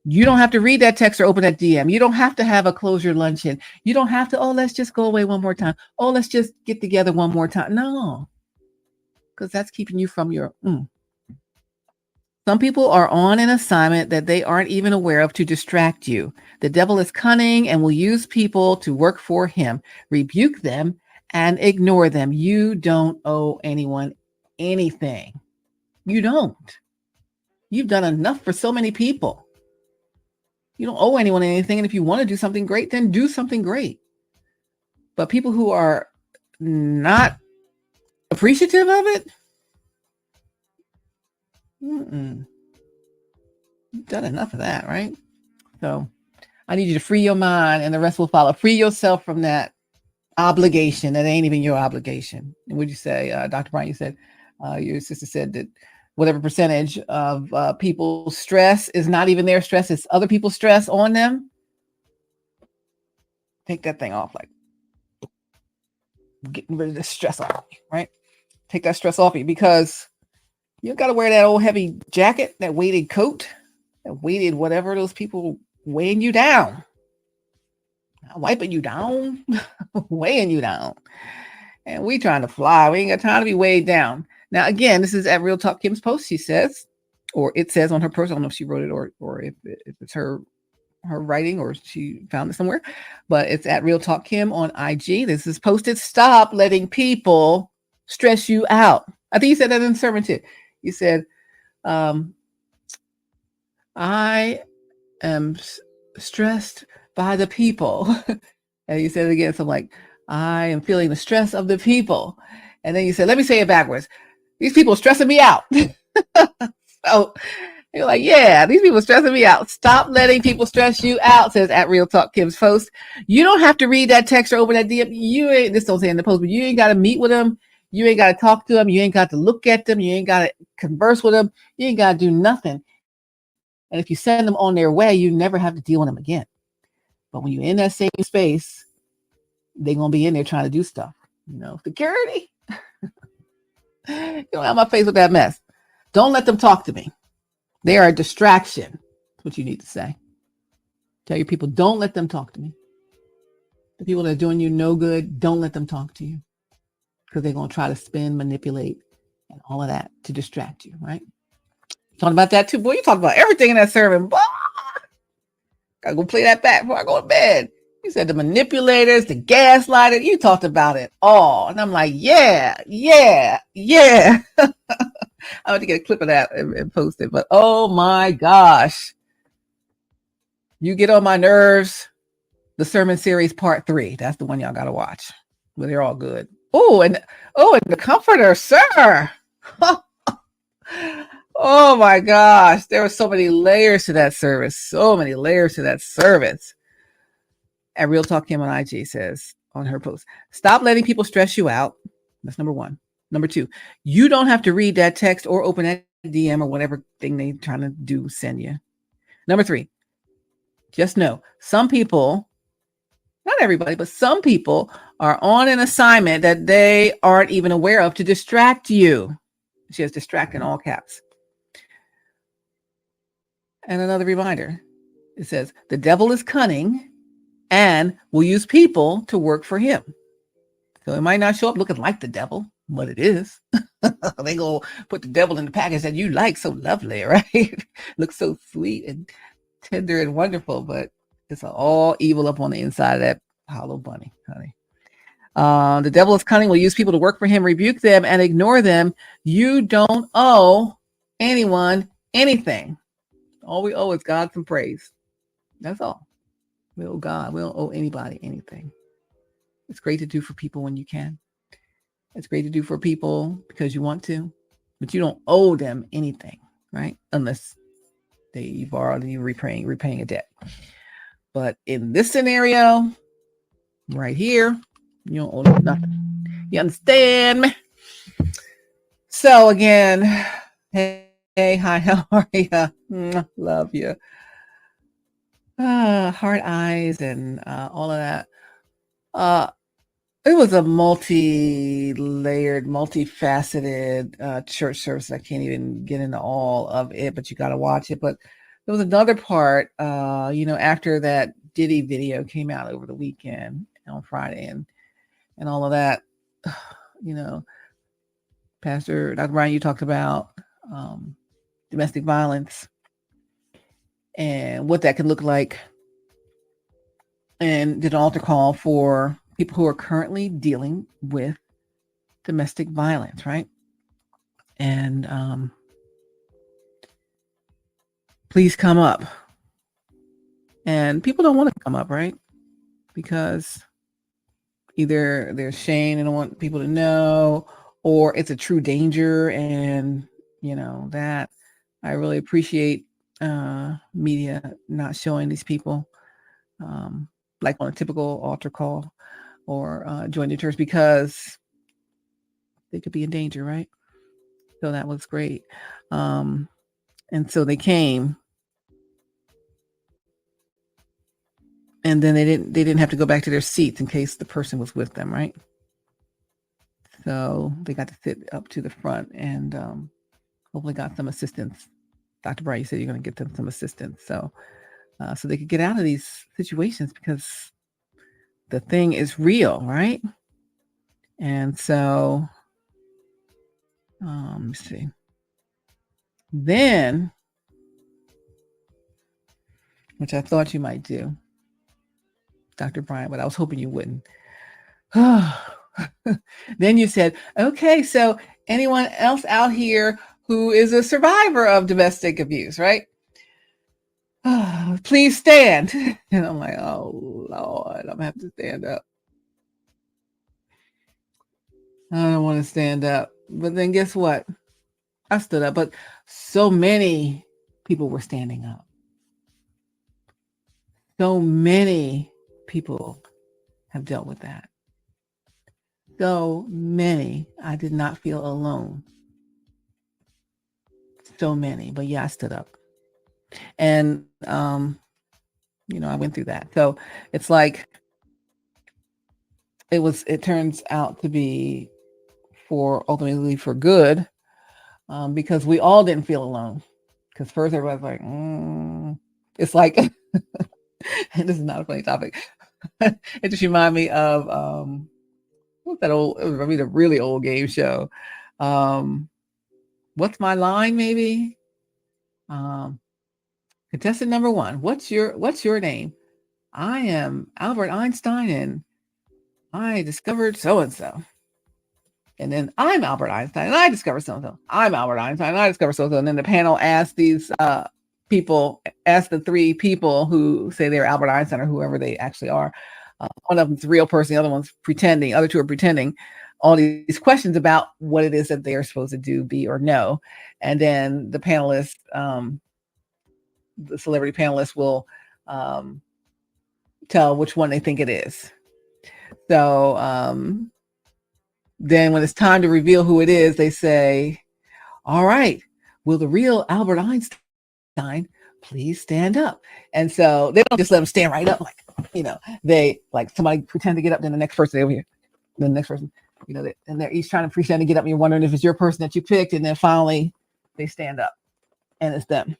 You don't have to read that text or open that DM. You don't have to have a close your luncheon. You don't have to, let's just go away one more time. Let's just get together one more time. No, because that's keeping you from your Some people are on an assignment that they aren't even aware of to distract you. The devil is cunning and will use people to work for him. Rebuke them and ignore them. You don't owe anyone anything. You don't. You've done enough for so many people. You don't owe anyone anything. And if you want to do something great, then do something great. But people who are not appreciative of it, you've done enough of that, right? So I need you to free your mind and the rest will follow. Free yourself from that obligation that ain't even your obligation. And would you say, Dr. Brian, you said, your sister said that whatever percentage of people's stress is not even their stress, it's other people's stress on them. Take that thing off, like getting rid of the stress off, right? Take that stress off you, because you got to wear that old heavy jacket, that weighted coat, that weighted whatever, those people weighing you down. Not wiping you down, weighing you down. And we trying to fly. We ain't got time to be weighed down. Now, again, this is at Real Talk Kim's post. She says, or it says on her post, I don't know if she wrote it or if it's her writing or she found it somewhere, but it's at Real Talk Kim on IG. This is posted. Stop letting people stress you out. I think you said that in the sermon too. You said, I am stressed by the people. And you said it again, something like, I am feeling the stress of the people. And then you said, let me say it backwards. These people are stressing me out. So you're like, yeah, these people are stressing me out. Stop letting people stress you out, says at Real Talk Kim's post. You don't have to read that text or open that DM. You ain't, this don't say in the post, but you ain't got to meet with them. You ain't got to talk to them. You ain't got to look at them. You ain't got to converse with them. You ain't got to do nothing. And if you send them on their way, you never have to deal with them again. But when you're in that same space, they're going to be in there trying to do stuff. You know, security. You don't have my face with that mess. Don't let them talk to me. They are a distraction. That's what you need to say. Tell your people, don't let them talk to me. The people that are doing you no good, don't let them talk to you. Because they're going to try to spin, manipulate, and all of that to distract you, right? Talking about that too. Boy, you talk about everything in that sermon. Gotta go play that back before I go to bed. You said the manipulators, the gaslighters, you talked about it all. And I'm like, yeah. I want to get a clip of that and post it. But oh my gosh. You get on my nerves. The sermon series part 3. That's the one y'all got to watch. But they're all good. And the comforter, sir. Oh my gosh. There were so many layers to that service. At Real Talk Kim on IG says on her post, stop letting people stress you out. That's number 1. Number 2, you don't have to read that text or open that DM or whatever thing they're trying to do, send you. Number 3, just know some people, not everybody, but some people are on an assignment that they aren't even aware of to distract you. She has distract in all caps. And another reminder, it says, the devil is cunning and will use people to work for him. So it might not show up looking like the devil, but it is. They go put the devil in the package that you like so lovely, right? Looks so sweet and tender and wonderful, but it's all evil up on the inside of that hollow bunny, honey. The devil is cunning, will use people to work for him, rebuke them and ignore them. You don't owe anyone anything. All we owe is God some praise. That's all. We owe God. We don't owe anybody anything. It's great to do for people when you can. It's great to do for people because you want to, but you don't owe them anything, right? Unless you borrowed and you're repaying a debt. But in this scenario, right here, you don't owe them nothing. You understand me? So again, hey, hi, how are you? Love you. Heart eyes and all of that. It was a multi-layered, multifaceted church service. I can't even get into all of it, but you got to watch it. But there was another part, after that Diddy video came out over the weekend on Friday and all of that, Pastor Dr. Brian, you talked about domestic violence and what that could look like, and did an altar call for people who are currently dealing with domestic violence, right? And please come up. And people don't want to come up, right? Because either they're ashamed and don't want people to know, or it's a true danger. And, that I really appreciate media not showing these people like on a typical altar call or join the church, because they could be in danger, right? So that was great. And so they came, and then they didn't have to go back to their seats in case the person was with them, right? So they got to sit up to the front and hopefully got some assistance. Dr. Bright, you said you're going to get them some assistance, so they could get out of these situations, because the thing is real, right? And so, let's see. Then, which I thought you might do, Dr. Bryant, but I was hoping you wouldn't. Then you said, okay, so anyone else out here who is a survivor of domestic abuse, right? Please stand. And I'm like, oh, Lord, I'm going to have to stand up. I don't want to stand up. But then guess what? I stood up, but so many people were standing up. So many people have dealt with that. So many. I did not feel alone. So many. But yeah, I stood up. And, I went through that. So it's like, it turns out to be ultimately for good, because we all didn't feel alone. Because first everybody's like, it's like, and this is not a funny topic. It just reminded me of, what's that old, it was a really old game show. What's my line, maybe? Contestant number 1, what's your name? I am Albert Einstein, and I discovered so-and-so. And then I'm Albert Einstein, and I discovered so-and-so. I'm Albert Einstein, and I discovered so-and-so. And then the panel asked these the 3 people who say they're Albert Einstein or whoever they actually are. One of them's a real person, the other one's pretending. Other 2 are pretending. All these questions about what it is that they are supposed to do, be, or know. And then the panelists, the celebrity panelists, will tell which one they think it is. So then when it's time to reveal who it is, they say, all right, will the real Albert Einstein please stand up? And so they don't just let them stand right up, they like somebody pretend to get up, then the next person over here, then the next person, and they're each trying to pretend to get up, and you're wondering if it's your person that you picked, and then finally they stand up and it's them.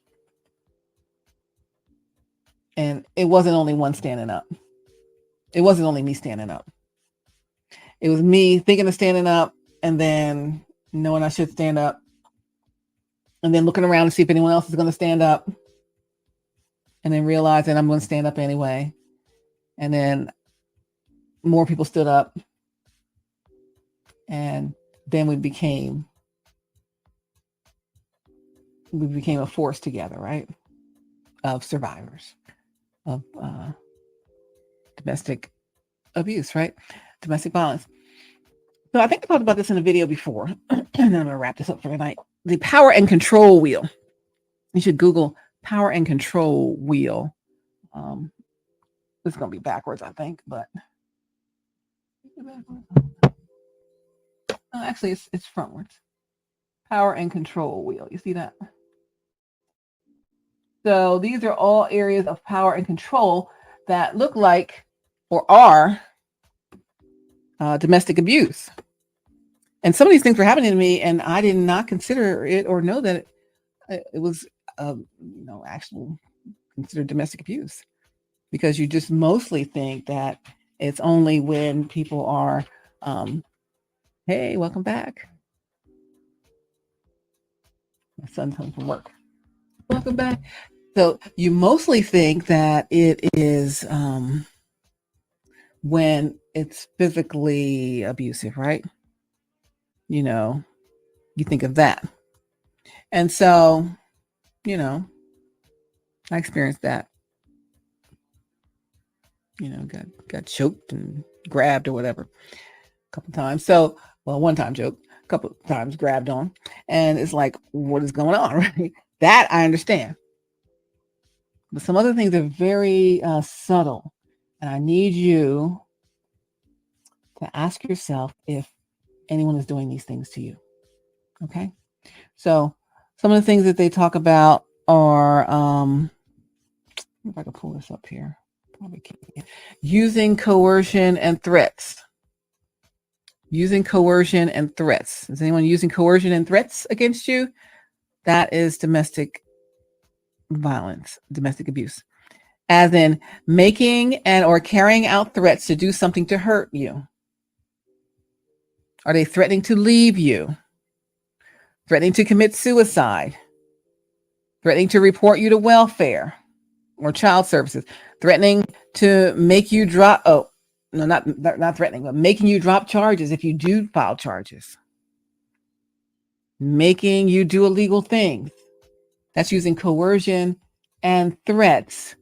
And it wasn't only one standing up. It wasn't only me standing up. It was me thinking of standing up, and then knowing I should stand up, and then looking around to see if anyone else is going to stand up, and then realizing I'm going to stand up anyway. And then more people stood up, and then we became a force together, right? Of survivors of domestic abuse, right? Domestic violence. So I think I talked about this in a video before, and then I'm going to wrap this up for tonight. The power and control wheel. You should Google power and control wheel. This is going to be backwards, I think, but actually it's frontwards. Power and control wheel. You see that? So these are all areas of power and control that look like or are domestic abuse. And some of these things were happening to me, and I did not consider it or know that it was, actual considered domestic abuse, because you just mostly think that it's only when people are, hey, welcome back. My son's home from work. Welcome back. So you mostly think that it is when it's physically abusive, right? You think of that. And so, I experienced that. Got choked and grabbed or whatever a couple times. So, one time choked, a couple of times grabbed on. And it's like, what is going on, right? That I understand. But some other things are very subtle. And I need you to ask yourself if anyone is doing these things to you. Okay? So some of the things that they talk about are, if I can pull this up here, probably can't. Using coercion and threats. Using coercion and threats. Is anyone using coercion and threats against you? That is domestic violence, domestic abuse. As in making and or carrying out threats to do something to hurt you. Are they threatening to leave you? Threatening to commit suicide? Threatening to report you to welfare or child services? Threatening to make you drop, not threatening, but making you drop charges if you do file charges. Making you do illegal things. That's using coercion and threats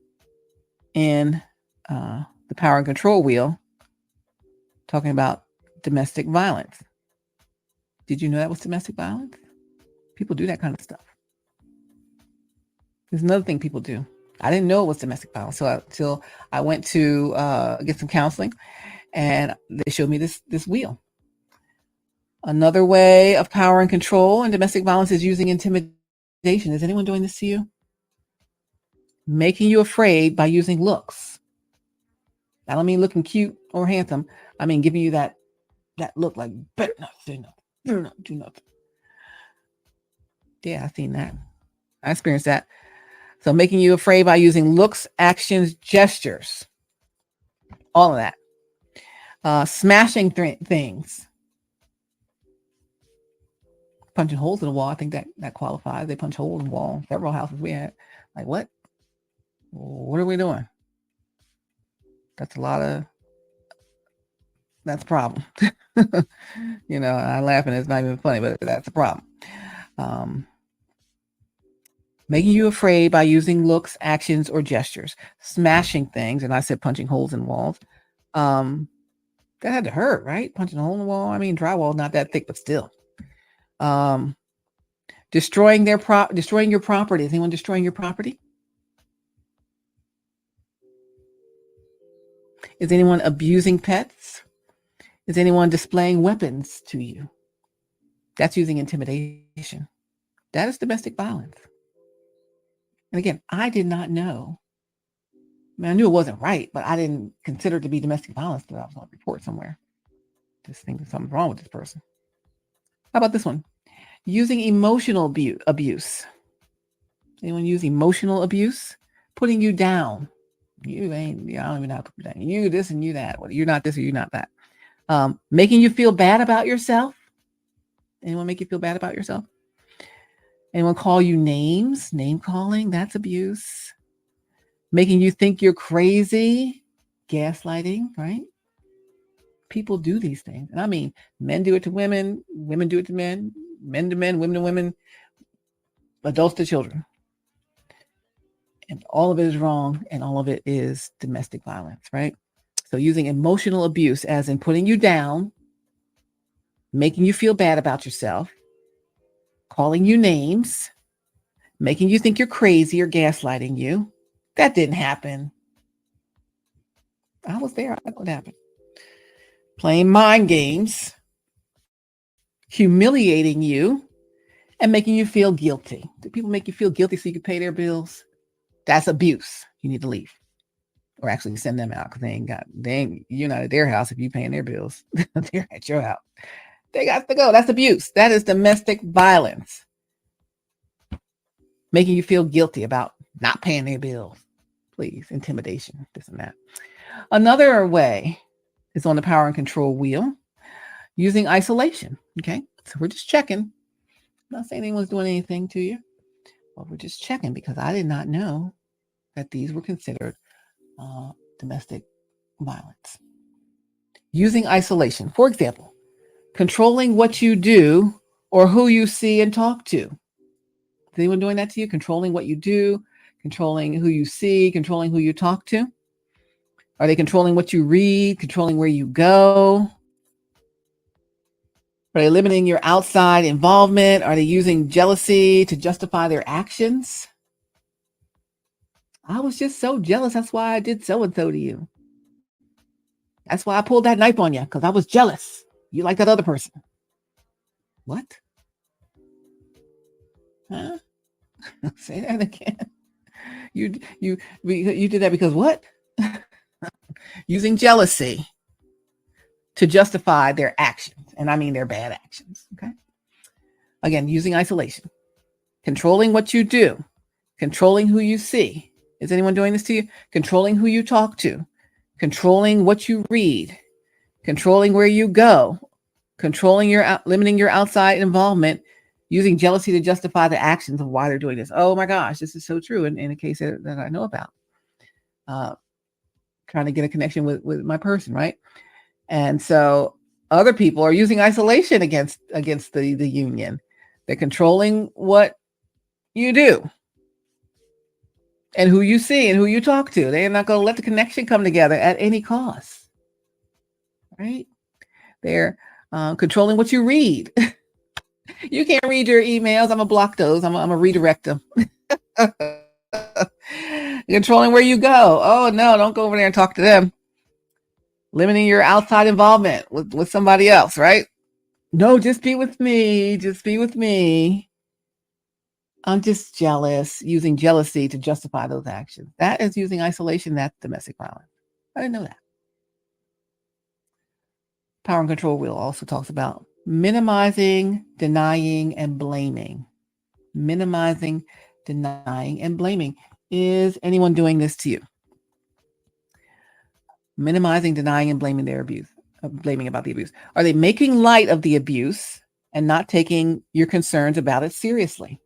in the power and control wheel, talking about domestic violence. Did you know that was domestic violence? People do that kind of stuff. There's another thing people do. I didn't know it was domestic violence until I went to get some counseling, and they showed me this wheel. Another way of power and control and domestic violence is using intimidation. Is anyone doing this to you? Making you afraid by using looks. I don't mean looking cute or handsome. I mean giving you that look like, better not say nothing, better not do nothing. Yeah, I've seen that. I experienced that. So making you afraid by using looks, actions, gestures, all of that. Smashing things. Punching holes in the wall. I think that qualifies. They punch holes in the wall. Several houses we had. Like, what? What are we doing? That's a problem. I laugh and it's not even funny, but that's a problem. Making you afraid by using looks, actions, or gestures. Smashing things, and I said punching holes in walls. That had to hurt, right? Punching a hole in the wall. I mean, drywall not that thick, but still. Destroying your property. Is anyone destroying your property? Is anyone abusing pets? Is anyone displaying weapons to you? That's using intimidation. That is domestic violence. And again, I did not know. I mean, I knew it wasn't right, but I didn't consider it to be domestic violence until I was on a report somewhere. Just thinking something's wrong with this person. How about this one? Using emotional abuse. Anyone use emotional abuse? Putting you down. I don't even know how to put you down. You this and you that. You're not this or you're not that. Making you feel bad about yourself. Anyone make you feel bad about yourself? Anyone call you names? Name calling, that's abuse. Making you think you're crazy. Gaslighting, right? People do these things. And I mean, men do it to women, women do it to men, men to men, women to women, adults to children. And all of it is wrong, and all of it is domestic violence, right? So using emotional abuse as in putting you down, making you feel bad about yourself, calling you names, making you think you're crazy or gaslighting you. That didn't happen. I was there. I know what happened. Playing mind games, humiliating you, and making you feel guilty. Do people make you feel guilty so you can pay their bills? That's abuse. You need to leave. Or actually send them out because you're not at their house if you're paying their bills. They're at your house. They got to go. That's abuse. That is domestic violence. Making you feel guilty about not paying their bills. Please, intimidation, this and that. Another way is on the power and control wheel, using isolation. Okay, so we're just checking. I'm not saying anyone's doing anything to you, but we're just checking because I did not know that these were considered domestic violence. Using isolation. For example, controlling what you do or who you see and talk to. Is anyone doing that to you? Controlling what you do, controlling who you see, controlling who you talk to? Are they controlling what you read, controlling where you go? Are they limiting your outside involvement? Are they using jealousy to justify their actions? I was just so jealous. That's why I did so-and-so to you. That's why I pulled that knife on you, because I was jealous. You like that other person. What? Huh? Say that again. You did that because what? Using jealousy to justify their actions. And I mean their bad actions. Okay. Again, using isolation. Controlling what you do. Controlling who you see. Is anyone doing this to you? Controlling who you talk to. Controlling what you read. Controlling where you go. Controlling limiting your outside involvement. Using jealousy to justify the actions of why they're doing this. Oh my gosh, this is so true in a case that I know about. Trying to get a connection with my person, right? And so other people are using isolation against the union. They're controlling what you do and who you see and who you talk to. They're not going to let the connection come together at any cost, right? They're controlling what you read. You can't read your emails. I'm going to block those. I'm going to redirect them. Controlling where you go. Oh, no, don't go over there and talk to them. Limiting your outside involvement with somebody else, right? No, just be with me. Just be with me. I'm just jealous. Using jealousy to justify those actions. That is using isolation. That's domestic violence. I didn't know that. Power and control wheel also talks about minimizing, denying, and blaming. Minimizing, denying, and blaming. Is anyone doing this to you? Minimizing, denying, and blaming their abuse, blaming about the abuse. Are they making light of the abuse and not taking your concerns about it seriously?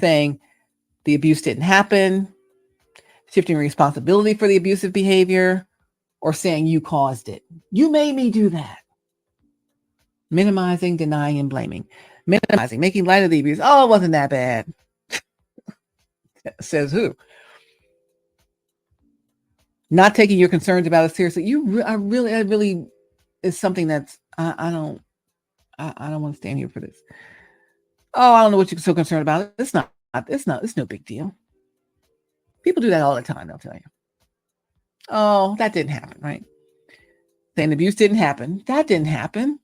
Saying the abuse didn't happen, shifting responsibility for the abusive behavior, or saying you caused it. You made me do that. Minimizing, denying, and blaming. Minimizing, making light of the abuse. Oh, it wasn't that bad. Says who? Not taking your concerns about it seriously. I really is something that's I don't want to stand here for this. Oh, I don't know what you're so concerned about. It's no big deal. People do that all the time, they'll tell you. Oh, that didn't happen, right? Saying abuse didn't happen. That didn't happen.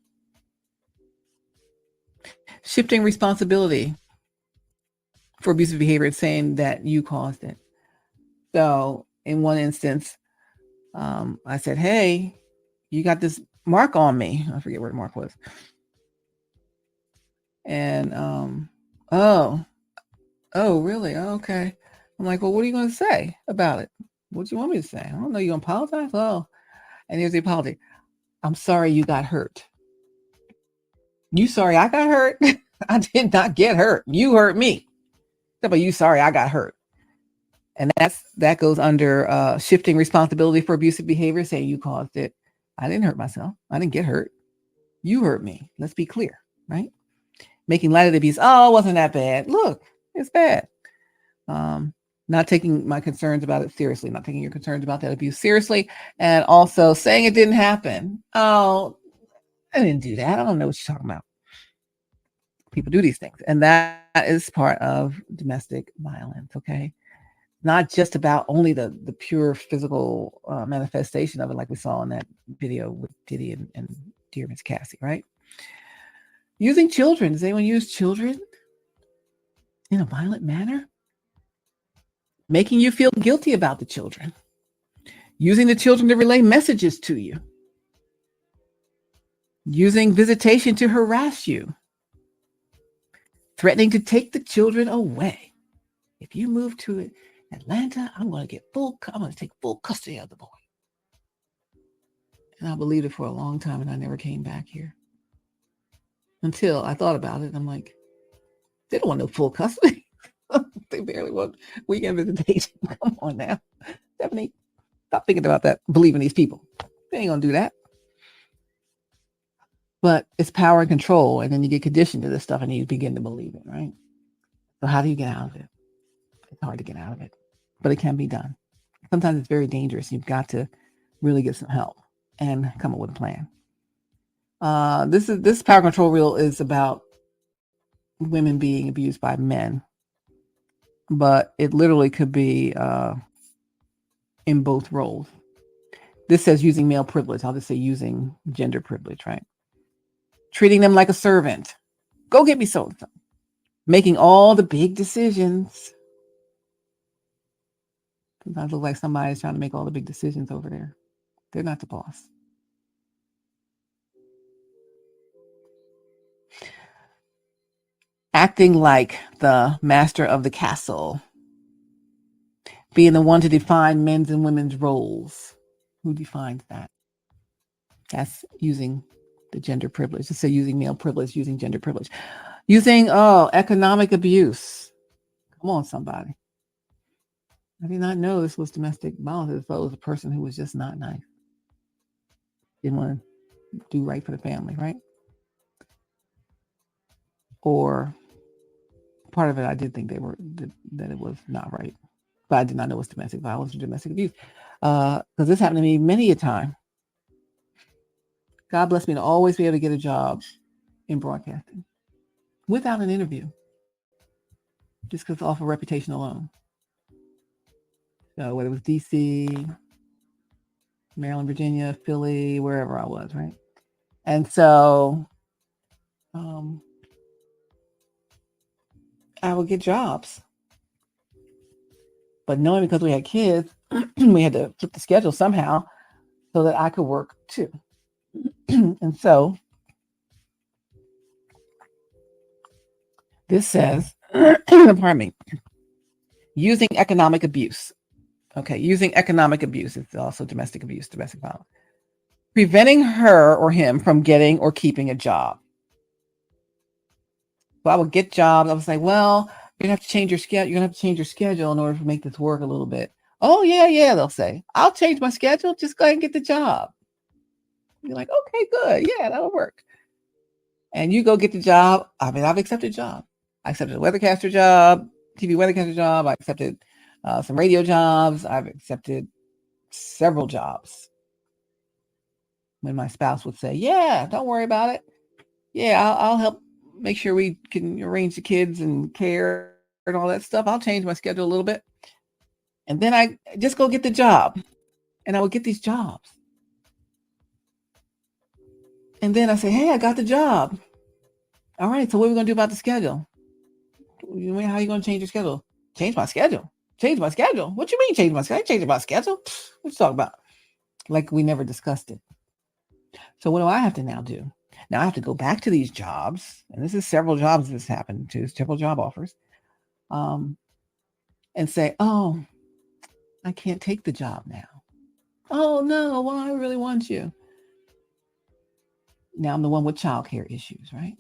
Shifting responsibility for abusive behavior and saying that you caused it. So in one instance, I said, hey, you got this mark on me. I forget where the mark was. And, oh, really? Oh, okay. I'm like, well, what are you going to say about it? What do you want me to say? I don't know. You going to apologize? Oh, and here's the apology. I'm sorry you got hurt. You sorry I got hurt? I did not get hurt. You hurt me. But you sorry I got hurt. And that goes under shifting responsibility for abusive behavior, saying you caused it. I didn't hurt myself. I didn't get hurt. You hurt me. Let's be clear, right? Making light of the abuse. Oh, it wasn't that bad. Look, it's bad. not taking my concerns about it seriously, not taking your concerns about that abuse seriously, and also saying it didn't happen. Oh, I didn't do that. I don't know what you're talking about. People do these things, and that is part of domestic violence. Okay, not just about only the pure physical manifestation of it, like we saw in that video with Diddy and Dear Miss Cassie, right? Using children. Does anyone use children in a violent manner? Making you feel guilty about the children. Using the children to relay messages to you. Using visitation to harass you. Threatening to take the children away. If you move to Atlanta, I'm going to take full custody of the boy. And I believed it for a long time, and I never came back here. Until I thought about it, I'm like, they don't want no full custody. They barely want weekend visitation. Come on now. Stephanie, stop thinking about that, believing these people. They ain't going to do that. But it's power and control, and then you get conditioned to this stuff, and you begin to believe it, right? So how do you get out of it? It's hard to get out of it, but it can be done. Sometimes it's very dangerous. You've got to really get some help and come up with a plan. This power control reel is about women being abused by men, but it literally could be in both roles. This says using male privilege. I'll just say using gender privilege, right? Treating them like a servant. Go get me so-and-so. Making all the big decisions. Sometimes it looks like somebody's trying to make all the big decisions over there. They're not the boss. Acting like the master of the castle. Being the one to define men's and women's roles. Who defines that? That's using the gender privilege. Let's say using male privilege, using gender privilege. Using, economic abuse. Come on, somebody. I did not know this was domestic violence. I thought it was a person who was just not nice. Didn't want to do right for the family, right? Or part of it, I did think that it was not right. But I did not know it was domestic violence or domestic abuse. Because this happened to me many a time. God bless me to always be able to get a job in broadcasting without an interview, just because off of reputation alone. So whether it was DC, Maryland, Virginia, Philly, wherever I was, right? And so I would get jobs. But knowing because we had kids, we had to flip the schedule somehow so that I could work too. And so this says, pardon me, using economic abuse. Okay, using economic abuse. It's also domestic abuse, domestic violence. Preventing her or him from getting or keeping a job. So I would get jobs. I was like, well, you're going to have to change your schedule. You're going to have to change your schedule in order to make this work a little bit. Oh, yeah, they'll say. I'll change my schedule. Just go ahead and get the job. You're like, okay, good. Yeah, that'll work. And you go get the job. I mean, I've accepted a job. I accepted a weathercaster job, TV weathercaster job. I accepted some radio jobs. I've accepted several jobs. When my spouse would say, yeah, don't worry about it. Yeah, I'll help make sure we can arrange the kids and care and all that stuff. I'll change my schedule a little bit. And then I just go get the job. And I would get these jobs. And then I say, hey, I got the job. All right, so what are we going to do about the schedule? How are you going to change your schedule? Change my schedule? Change my schedule? What you mean change my schedule? I change my schedule? What you talking about? Like we never discussed it. So what do I have to now do? Now I have to go back to these jobs. And this is several jobs this happened to, several job offers. And say, oh, I can't take the job now. Oh, no, well, I really want you. Now I'm the one with childcare issues, right?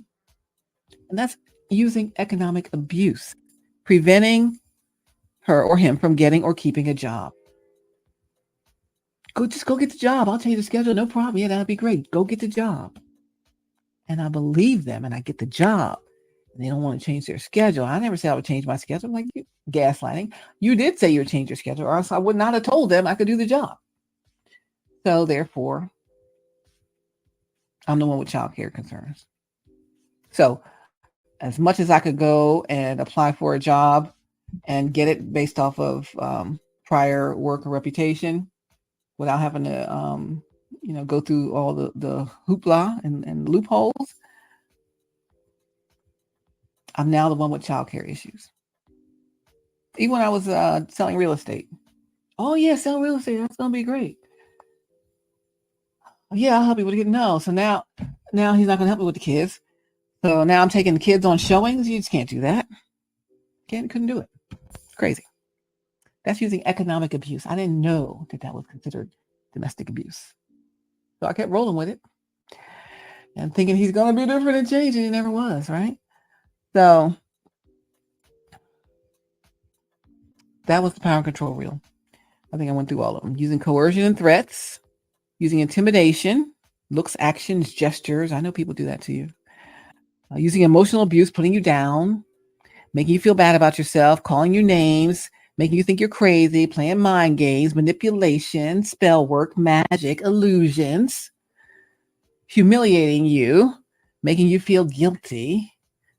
And that's using economic abuse, preventing her or him from getting or keeping a job. Just go get the job. I'll change the schedule. No problem. Yeah, that'd be great. Go get the job. And I believe them and I get the job. They don't want to change their schedule. I never said I would change my schedule. I'm like, you gaslighting. You did say you would change your schedule, or else I would not have told them I could do the job. So therefore, I'm the one with child care concerns. So as much as I could go and apply for a job and get it based off of prior work or reputation without having to, go through all the hoopla and loopholes, I'm now the one with childcare issues. Even when I was selling real estate. Oh, yeah, sell real estate. That's going to be great. Yeah, I'll help you with it. No. So now he's not going to help me with the kids. So now I'm taking the kids on showings. You just can't do that. Couldn't do it. It's crazy. That's using economic abuse. I didn't know that was considered domestic abuse. So I kept rolling with it and thinking he's going to be different and change, and he never was, right? So that was the power and control reel. I think I went through all of them. Using coercion and threats, using intimidation, looks, actions, gestures. I know people do that to you. Using emotional abuse, putting you down, making you feel bad about yourself, calling you names, making you think you're crazy, playing mind games, manipulation, spell work, magic, illusions, humiliating you, making you feel guilty.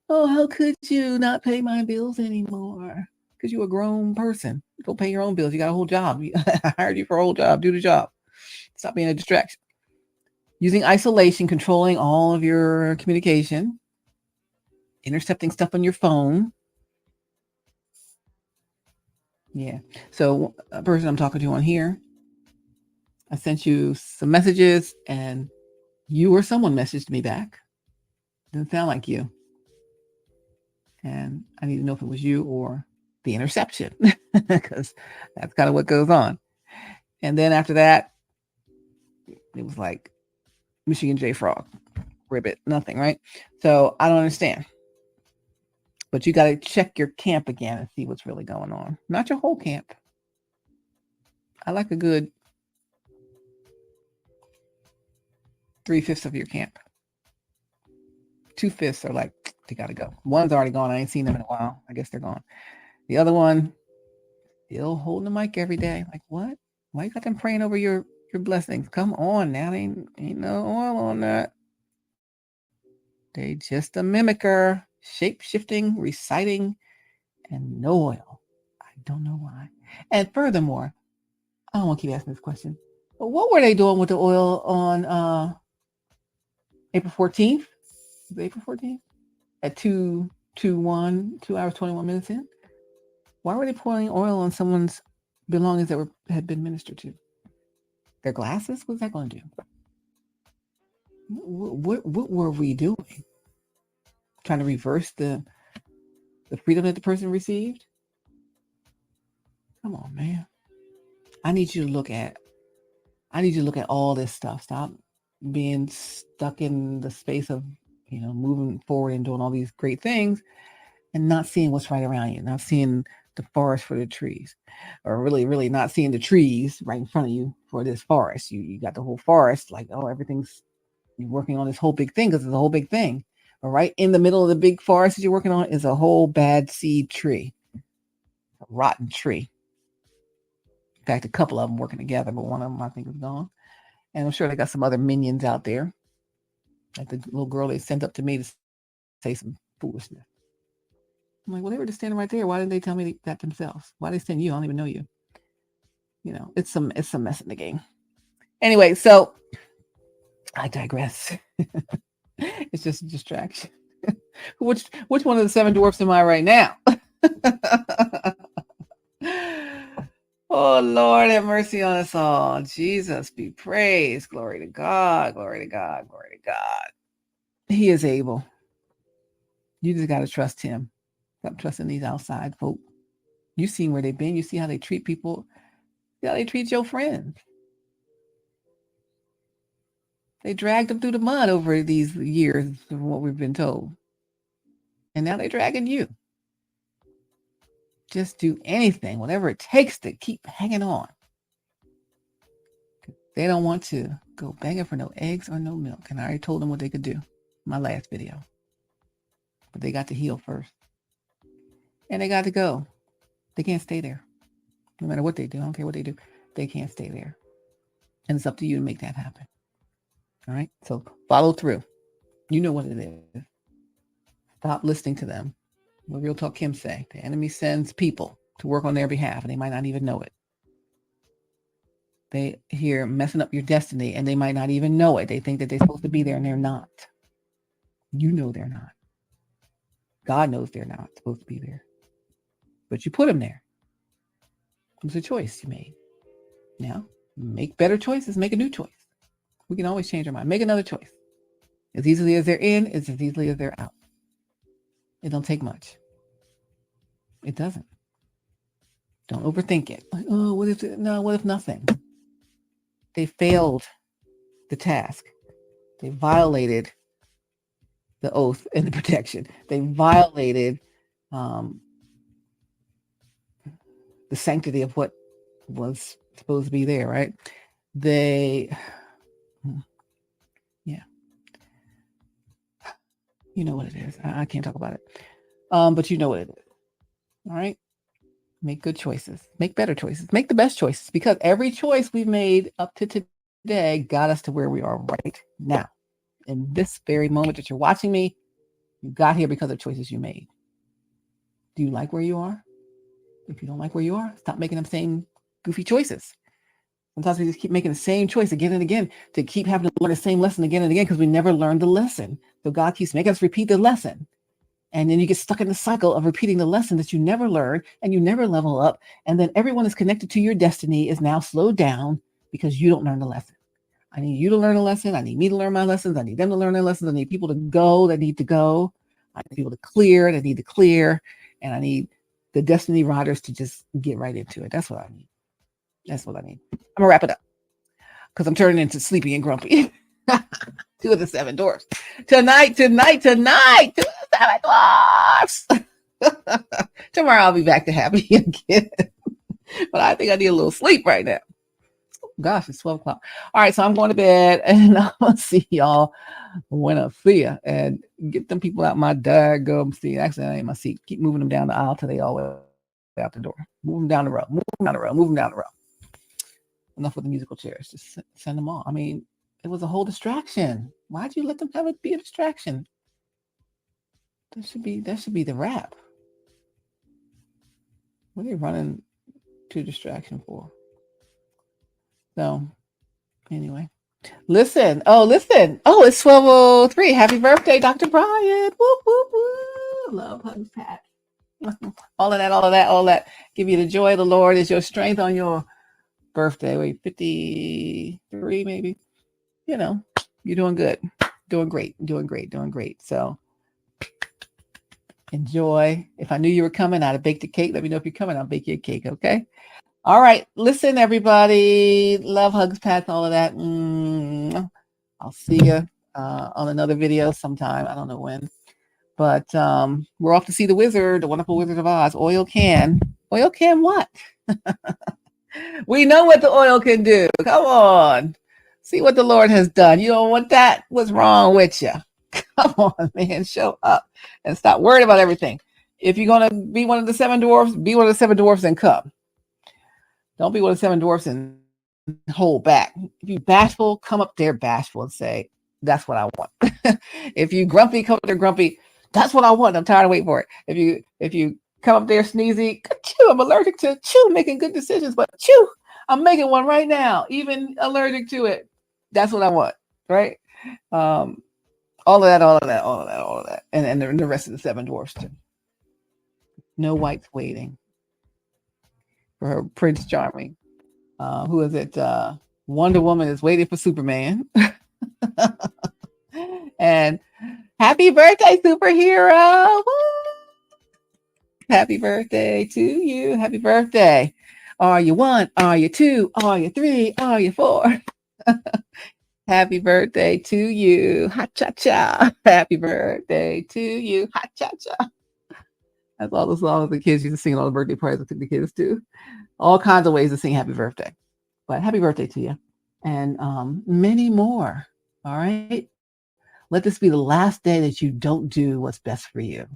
Oh, how could you not pay my bills anymore? Because you're a grown person. Go pay your own bills. You got a whole job. I hired you for a whole job. Do the job. Stop being a distraction. Using isolation, controlling all of your communication, intercepting stuff on your phone. Yeah. So a person I'm talking to on here, I sent you some messages and you or someone messaged me back. Doesn't sound like you. And I need to know if it was you or the interception, because that's kind of what goes on. And then after that, it was like Michigan J Frog, ribbit, nothing, right? So I don't understand. But you got to check your camp again and see what's really going on. Not your whole camp. I like a good 3/5 of your camp. 2/5 are like, they got to go. One's already gone. I ain't seen them in a while. I guess they're gone. The other one, still holding the mic every day. Like, what? Why you got them praying over your blessings? Come on now. Ain't no oil on that. They just a mimicker, shape-shifting, reciting, and no oil. I don't know why. And furthermore, I don't want to keep asking this question, but what were they doing with the oil on April 14th? Was it April 14th? At 2 hours, 21 minutes in? Why were they pouring oil on someone's belongings that had been ministered to? Their glasses? What's that going to do? What were we doing? Trying to reverse the freedom that the person received? Come on, man. I need you to look at all this stuff. Stop being stuck in the space of, moving forward and doing all these great things and not seeing what's right around you, not seeing the forest for the trees, or really, really not seeing the trees right in front of you for this forest. You got the whole forest, like, oh, everything's, you're working on this whole big thing because it's a whole big thing. But right in the middle of the big forest that you're working on is a whole bad seed tree, a rotten tree. In fact, a couple of them working together, but one of them I think is gone. And I'm sure they got some other minions out there, like the little girl they sent up to me to say some foolishness. I'm like, well, they were just standing right there. Why didn't they tell me that themselves? Why did they send you? I don't even know you. It's some mess in the game. Anyway, so I digress. It's just a distraction. Which one of the 7 dwarfs am I right now? Oh, Lord, have mercy on us all. Jesus be praised. Glory to God. Glory to God. Glory to God. He is able. You just got to trust him. Stop trusting these outside folk. You see where they've been. You see how they treat people. See how they treat your friends. They dragged them through the mud over these years of what we've been told. And now they're dragging you. Just do anything, whatever it takes to keep hanging on. They don't want to go begging for no eggs or no milk. And I already told them what they could do in my last video. but they got to heal first. And they got to go. They can't stay there. No matter what they do, I don't care what they do, they can't stay there. And it's up to you to make that happen. All right? So follow through. You know what it is. Stop listening to them. What Real Talk Kim say? The enemy sends people to work on their behalf, and they might not even know it. They here messing up your destiny, and they might not even know it. They think that they're supposed to be there, and they're not. You know they're not. God knows they're not supposed to be there. But you put them there. It was a choice you made. Now, make better choices. Make a new choice. We can always change our mind. Make another choice. As easily as they're in, it's as easily as they're out. It don't take much. It doesn't. Don't overthink it. Like, oh, what if nothing? They failed the task. They violated the oath and the protection. They violated the sanctity of what was supposed to be there, right? You know what it is. I can't talk about it. But you know what it is. All right? Make good choices. Make better choices. Make the best choices, because every choice we've made up to today got us to where we are right now. In this very moment that you're watching me, you got here because of choices you made. Do you like where you are? If you don't like where you are, stop making the same goofy choices. Sometimes we just keep making the same choice again and again to keep having to learn the same lesson again and again because we never learned the lesson. So God keeps making us repeat the lesson. And then you get stuck in the cycle of repeating the lesson that you never learn and you never level up. And then everyone is connected to your destiny is now slowed down because you don't learn the lesson. I need you to learn a lesson. I need me to learn my lessons. I need them to learn their lessons. I need people to go that need to go. I need people to clear that need to clear. And I need the destiny riders to just get right into it. That's what I need. That's what I need. I'm going to wrap it up because I'm turning into Sleepy and Grumpy. 2 of the 7 dwarfs. Tonight, 2 of the 7 dwarfs. Tomorrow I'll be back to happy again. But I think I need a little sleep right now. Gosh, it's 12 o'clock. All right, so I'm going to bed, and I'll see y'all when I see ya. And get them people out my daggum seat. Actually, that ain't my seat. Keep moving them down the aisle till they all the way out the door. Move them down the row. Move them down the row. Move them down the row. Enough with the musical chairs. Just send them all. I mean, it was a whole distraction. Why'd you let them have it be a distraction? That should be the wrap. What are you running to distraction for? So, anyway. Listen. Oh, it's 12:03. Happy birthday, Dr. Brian. Whoop, whoop, whoop. Love, hugs, pat. All of that. Give you the joy of the Lord is your strength on your birthday. Wait, 53 maybe. You know, you're doing good. Doing great. So, enjoy. If I knew you were coming, I'd have baked a cake. Let me know if you're coming. I'll bake you a cake, okay? All right. Listen, everybody. Love, hugs, pats, all of that. I'll see you on another video sometime. I don't know when. But we're off to see the wizard, the wonderful Wizard of Oz. Oil can. Oil can what? We know what the oil can do. Come on. See what the Lord has done. You don't want that? What's wrong with you? Come on, man. Show up and stop worrying about everything. If you're going to be one of the 7 dwarfs, be one of the 7 dwarfs and come. Don't be one of the 7 dwarfs and hold back. If you're bashful, come up there bashful and say, that's what I want. If you grumpy, come up there grumpy. That's what I want. I'm tired of waiting for it. If you come up there sneezy, chew, I'm allergic to making good decisions, but I'm making one right now, even allergic to it. That's what I want, right? All of that. And the rest of the 7 dwarfs too. No whites waiting for her Prince Charming. Who is it? Wonder Woman is waiting for Superman. And happy birthday, superhero! Woo! Happy birthday to you. Happy birthday. Are you 1? Are you 2? Are you 3? Are you 4? Happy birthday to you. Ha-cha-cha. Happy birthday to you. Ha-cha-cha. That's all the songs the kids used to sing at all the birthday parties I took the kids to. All kinds of ways to sing happy birthday. But happy birthday to you. And many more. All right. Let this be the last day that you don't do what's best for you.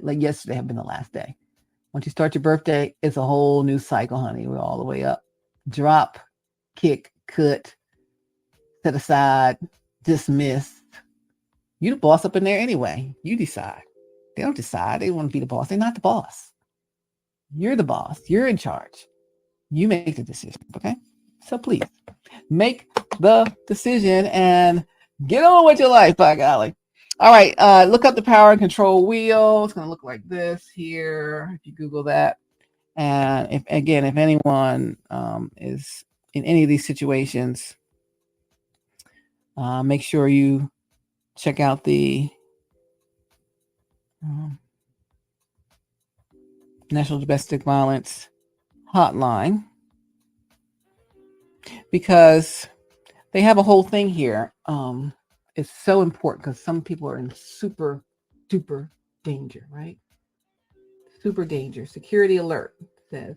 Like yesterday have been the last day. Once you start your birthday, it's a whole new cycle, honey. We're all the way up. Drop, kick, cut, set aside, dismiss. You the boss up in there anyway. You decide. They don't decide. They want to be the boss. They're not the boss. You're the boss. You're in charge. You make the decision, okay? So please, make the decision and get on with your life, by golly. All right, look up the power and control wheel. It's going to look like this here, if you Google that. And if anyone is in any of these situations, make sure you check out the National Domestic Violence Hotline, because they have a whole thing here. It's so important because some people are in super duper danger, right? Super danger. Security alert says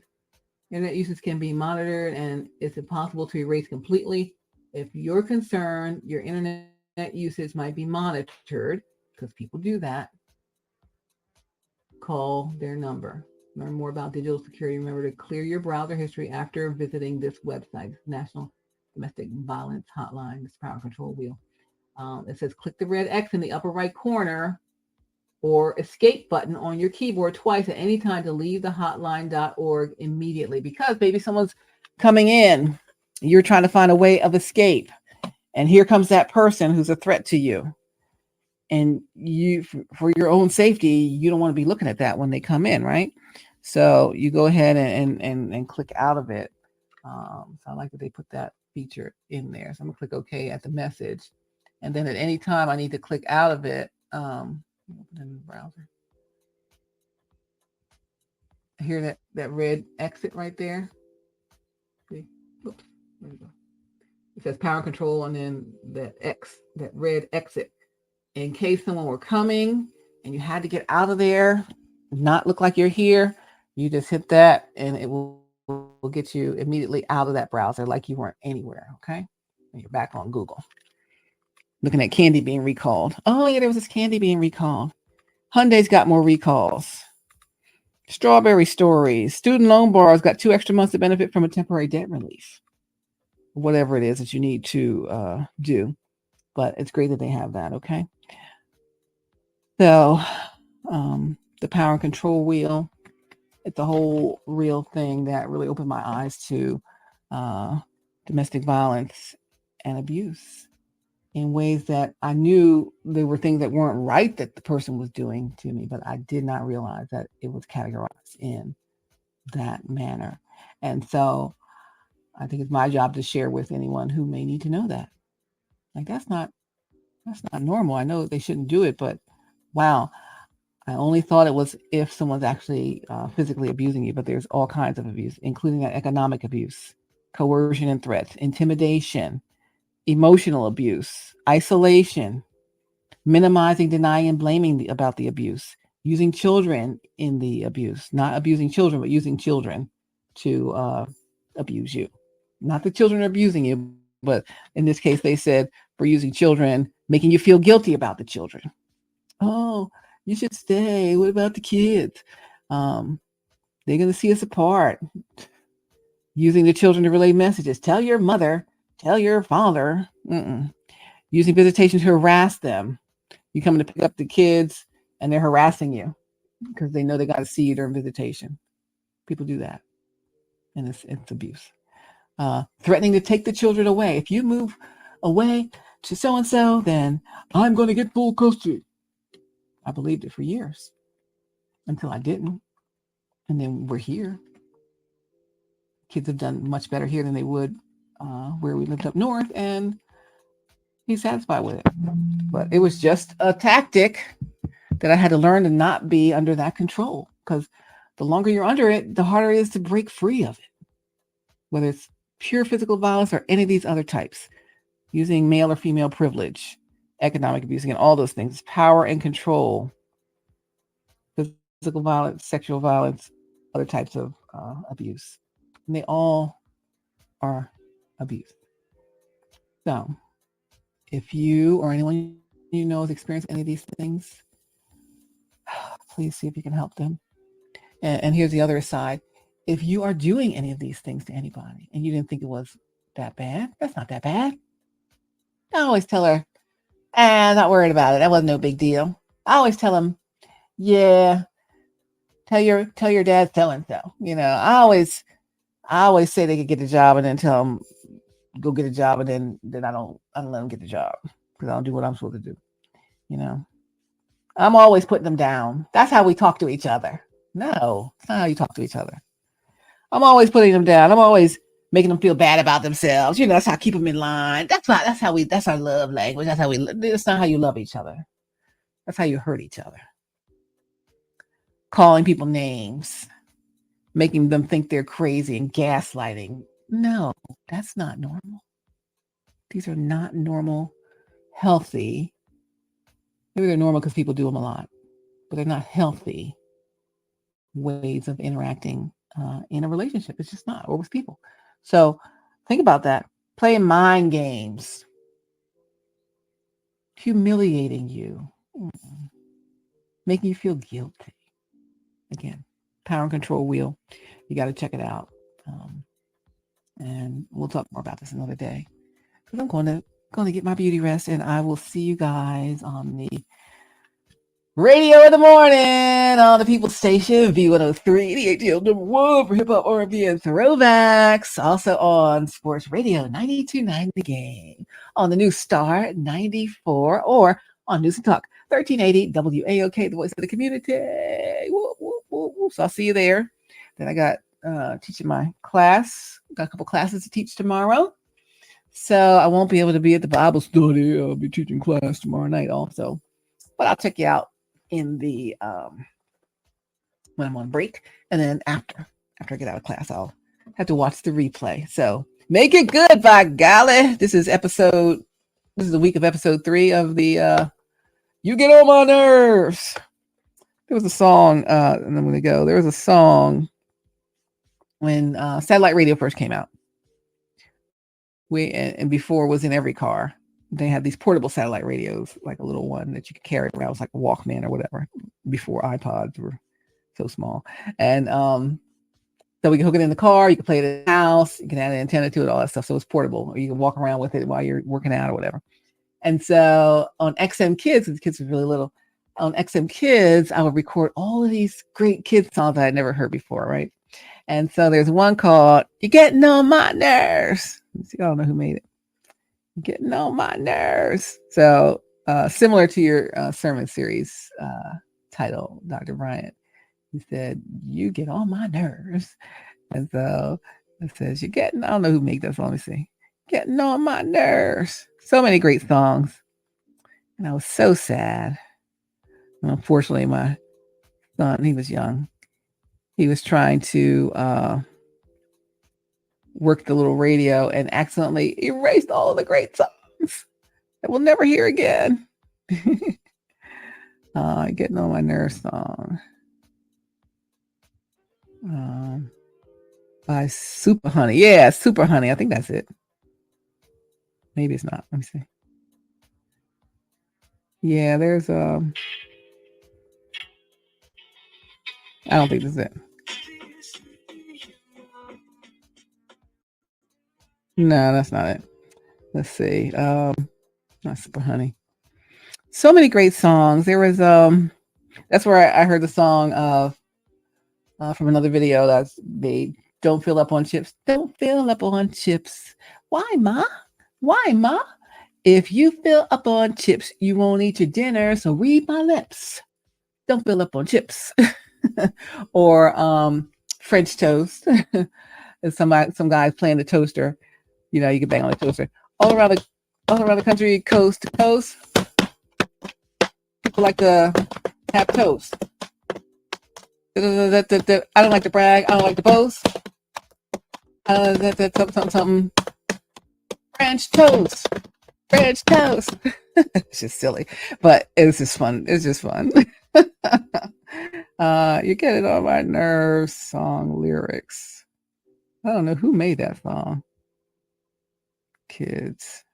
internet uses can be monitored and it's impossible to erase completely. If you're concerned your internet usage might be monitored, because people do that, call their number. Learn more about digital security. Remember to clear your browser history after visiting this website, National Domestic Violence Hotline, this power control wheel. It says click the red X in the upper right corner or escape button on your keyboard twice at any time to leave the hotline.org immediately, because maybe someone's coming in. You're trying to find a way of escape. And here comes that person who's a threat to you. And you, for your own safety, you don't want to be looking at that when they come in, right? So you go ahead and click out of it. So I like that they put that feature in there. So I'm gonna click OK at the message. And then at any time I need to click out of it, open in the browser. Hear that red exit right there? See? Oops, there we go. It says power control and then that X, that red exit. In case someone were coming and you had to get out of there, not look like you're here, you just hit that and it will get you immediately out of that browser like you weren't anywhere, okay? And you're back on Google. Looking at candy being recalled. Oh, yeah, there was this candy being recalled. Hyundai's got more recalls. Strawberry stories. Student loan borrowers got 2 extra months to benefit from a temporary debt relief. Whatever it is that you need to do. But it's great that they have that, okay? So the power and control wheel, it's a whole real thing that really opened my eyes to domestic violence and abuse in ways that I knew there were things that weren't right that the person was doing to me, but I did not realize that it was categorized in that manner. And so I think it's my job to share with anyone who may need to know that. Like, that's not normal. I know they shouldn't do it, but wow, I only thought it was if someone's actually physically abusing you, but there's all kinds of abuse, including economic abuse, coercion and threats, intimidation, emotional abuse, isolation, minimizing, denying, and blaming about the abuse, using children in the abuse, not abusing children, but using children to abuse you. Not the children are abusing you, but in this case, they said for using children, making you feel guilty about the children. Oh, you should stay. What about the kids? They're going to see us apart. Using the children to relay messages. Tell your mother. Tell your father. Using visitation to harass them. You come to pick up the kids and they're harassing you because they know they got to see you during visitation. People do that. And it's abuse. Threatening to take the children away. If you move away to so-and-so, then I'm going to get full custody. I believed it for years until I didn't. And then we're here. Kids have done much better here than they would where we lived up north, and he's satisfied with it. But it was just a tactic that I had to learn to not be under that control, because the longer you're under it, the harder it is to break free of it, whether it's pure physical violence or any of these other types, using male or female privilege, economic abuse, and all those things, power and control, physical violence, sexual violence, other types of abuse. And they all are abuse. So if you or anyone you know is experiencing any of these things, please see if you can help them. And here's the other side. If you are doing any of these things to anybody and you didn't think it was that bad, that's not that bad. I always tell her, not worried about it. That wasn't no big deal. I always tell them, yeah, tell your dad so and so. You know, I always say they could get a job and then tell them go get a job, and then I don't let them get the job because I don't do what I'm supposed to do. You know, I'm always putting them down. That's how we talk to each other. No, it's not how you talk to each other. I'm always putting them down. I'm always making them feel bad about themselves. You know, that's how I keep them in line. That's our love language. That's not how you love each other. That's how you hurt each other. Calling people names, making them think they're crazy and gaslighting. No, that's not normal. These are not normal, healthy. Maybe they're normal because people do them a lot, but they're not healthy ways of interacting in a relationship. It's just not, or with people. So think about that. Playing mind games, humiliating you, making you feel guilty. Again, power and control wheel. You got to check it out. And we'll talk more about this another day. Because I'm going to get my beauty rest, and I will see you guys on the radio in the morning on the People Station, V103, the ATL #1 for hip hop, R&B, and throwbacks. Also on Sports Radio 92.9 The Game, on the new Star 94, or on News and Talk 1380 WAOK, the voice of the community. Woo, woo, woo, woo. So I'll see you there. Then I got teaching my class. Got a couple classes to teach tomorrow. So I won't be able to be at the Bible study. I'll be teaching class tomorrow night also. But I'll check you out in the when I'm on break, and then after I get out of class, I'll have to watch the replay. So make it good, by golly. This is the week of episode 3 of the You Get On My Nerves. There was a song, and I'm gonna go. There was a song when satellite radio first came out. And before it was in every car. They had these portable satellite radios, like a little one that you could carry around. It was like a Walkman or whatever, before iPods were so small. And so we can hook it in the car. You can play it in the house. You can add an antenna to it, all that stuff. So it's portable. Or you can walk around with it while you're working out or whatever. And so on XM Kids, the kids were really little, on XM Kids, I would record all of these great kids songs that I'd never heard before, right? And so there's one called You're Getting On My Nerves. I don't know who made it. Getting on my nerves. So similar to your sermon series title, Dr. Bryant, he said, you get on my nerves. And so it says, you're getting, I don't know who made that song. Let me see. Getting on my nerves. So many great songs. And I was so sad. And unfortunately, my son, he was young. He was trying to work the little radio and accidentally erased all of the great songs that we'll never hear again. Getting on my nerves song by Super Honey. Yeah, Super Honey. I think that's it. Maybe it's not. Let me see. Yeah, there's I don't think this is it. No, that's not it. Let's see. Not Super Honey. So many great songs. There was that's where I heard the song from another video that's made. Don't fill up on chips. Don't fill up on chips. Why, Ma? Why, Ma? If you fill up on chips, you won't eat your dinner. So read my lips. Don't fill up on chips. Or French toast. Some guys playing the toaster. You know, you can bang on the toaster. All around the country, coast to coast. People like to have toast. I don't like to brag. I don't like to boast. Something. French toast. French toast. It's just silly, but it's just fun. It's just fun. You get it on my nerves. Song lyrics. I don't know who made that song. Kids.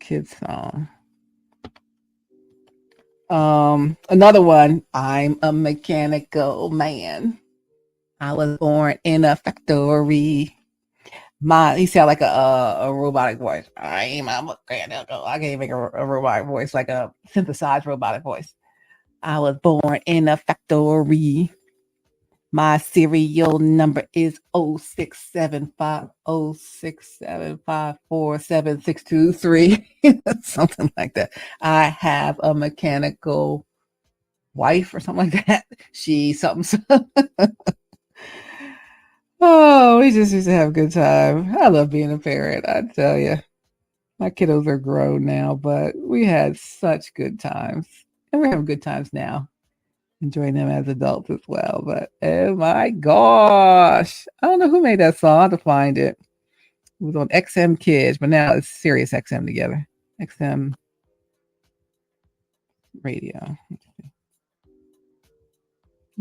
Kids song. Another one. I'm a mechanical man. I was born in a factory. He sound like a robotic voice. I'm a mechanical. I can't make a robotic voice, like a synthesized robotic voice. I was born in a factory. My serial number is 067506754763. Something like that. I have a mechanical wife or something like that. She something. Oh, we just used to have a good time. I love being a parent, I tell you. My kiddos are grown now, but we had such good times. And we're having good times now. Enjoying them as adults as well. But oh my gosh. I don't know who made that song. I have to find it. It was on XM Kids, but now it's Sirius XM together. XM Radio.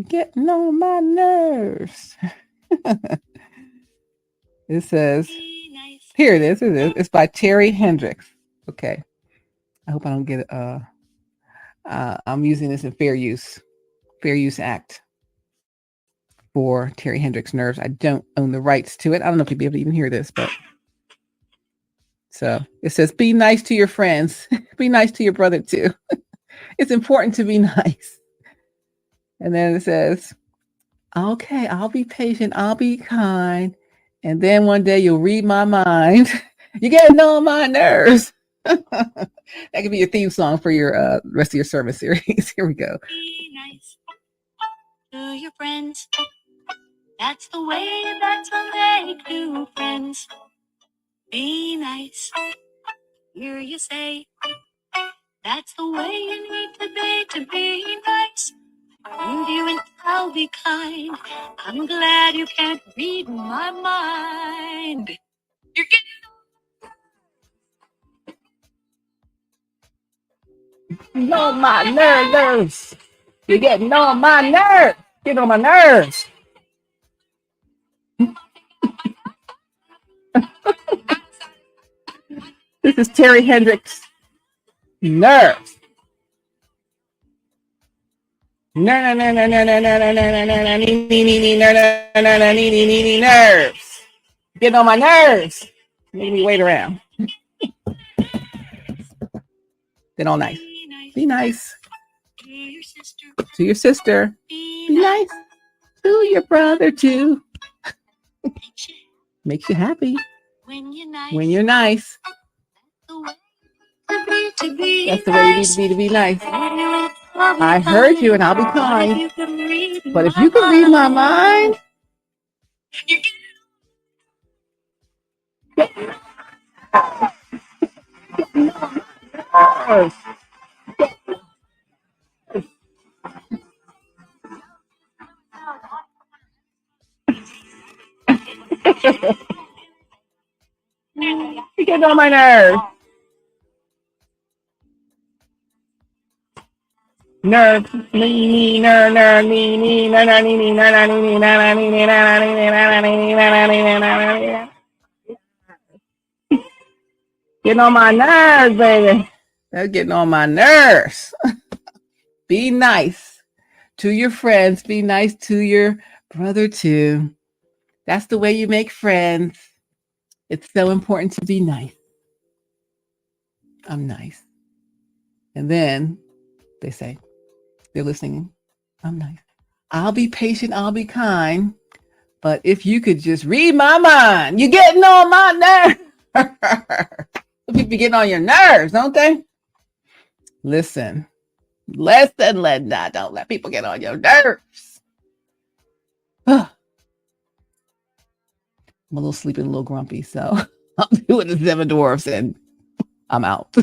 Getting on my nerves. It says, here it is. It's by Terry Hendricks. Okay. I hope I don't get it. I'm using this in Fair Use Act for Terry Hendricks' Nerves. I don't own the rights to it. I don't know if you'll be able to even hear this, but so it says, be nice to your friends. Be nice to your brother too. It's important to be nice. And then it says, okay, I'll be patient. I'll be kind. And then one day you'll read my mind. You're getting on my nerves. That could be your theme song for your rest of your sermon series. Here we go. Be nice to your friends. That's the way that's how they do friends. Be nice. Hear you say. That's the way you need to be nice. With you and I'll be kind. I'm glad you can't read my mind. You're getting on my nerves. You're getting on my nerves. Get on my nerves. This is Terry Hendricks' Nerves. Nerves. Getting on my nerves. Make me wait around. Then all nice. Be nice to your sister. Be nice to your brother too. Makes you happy when you're nice. That's the way you need to be nice. I heard you and I'll be kind. But if you can read my mind, you get on my nerves. Nerves. Getting on my nerves, baby. That's getting on my nerves. Be nice to your friends. Be nice to your brother too. That's the way you make friends. It's so important to be nice. I'm nice. And then they say, they're listening. I'm nice. I'll be patient. I'll be kind. But if you could just read my mind, you're getting on my nerves. People getting on your nerves, don't they? Listen, Linda. Don't let people get on your nerves. I'm a little sleepy, a little grumpy, so I'm doing the 7 dwarfs and I'm out.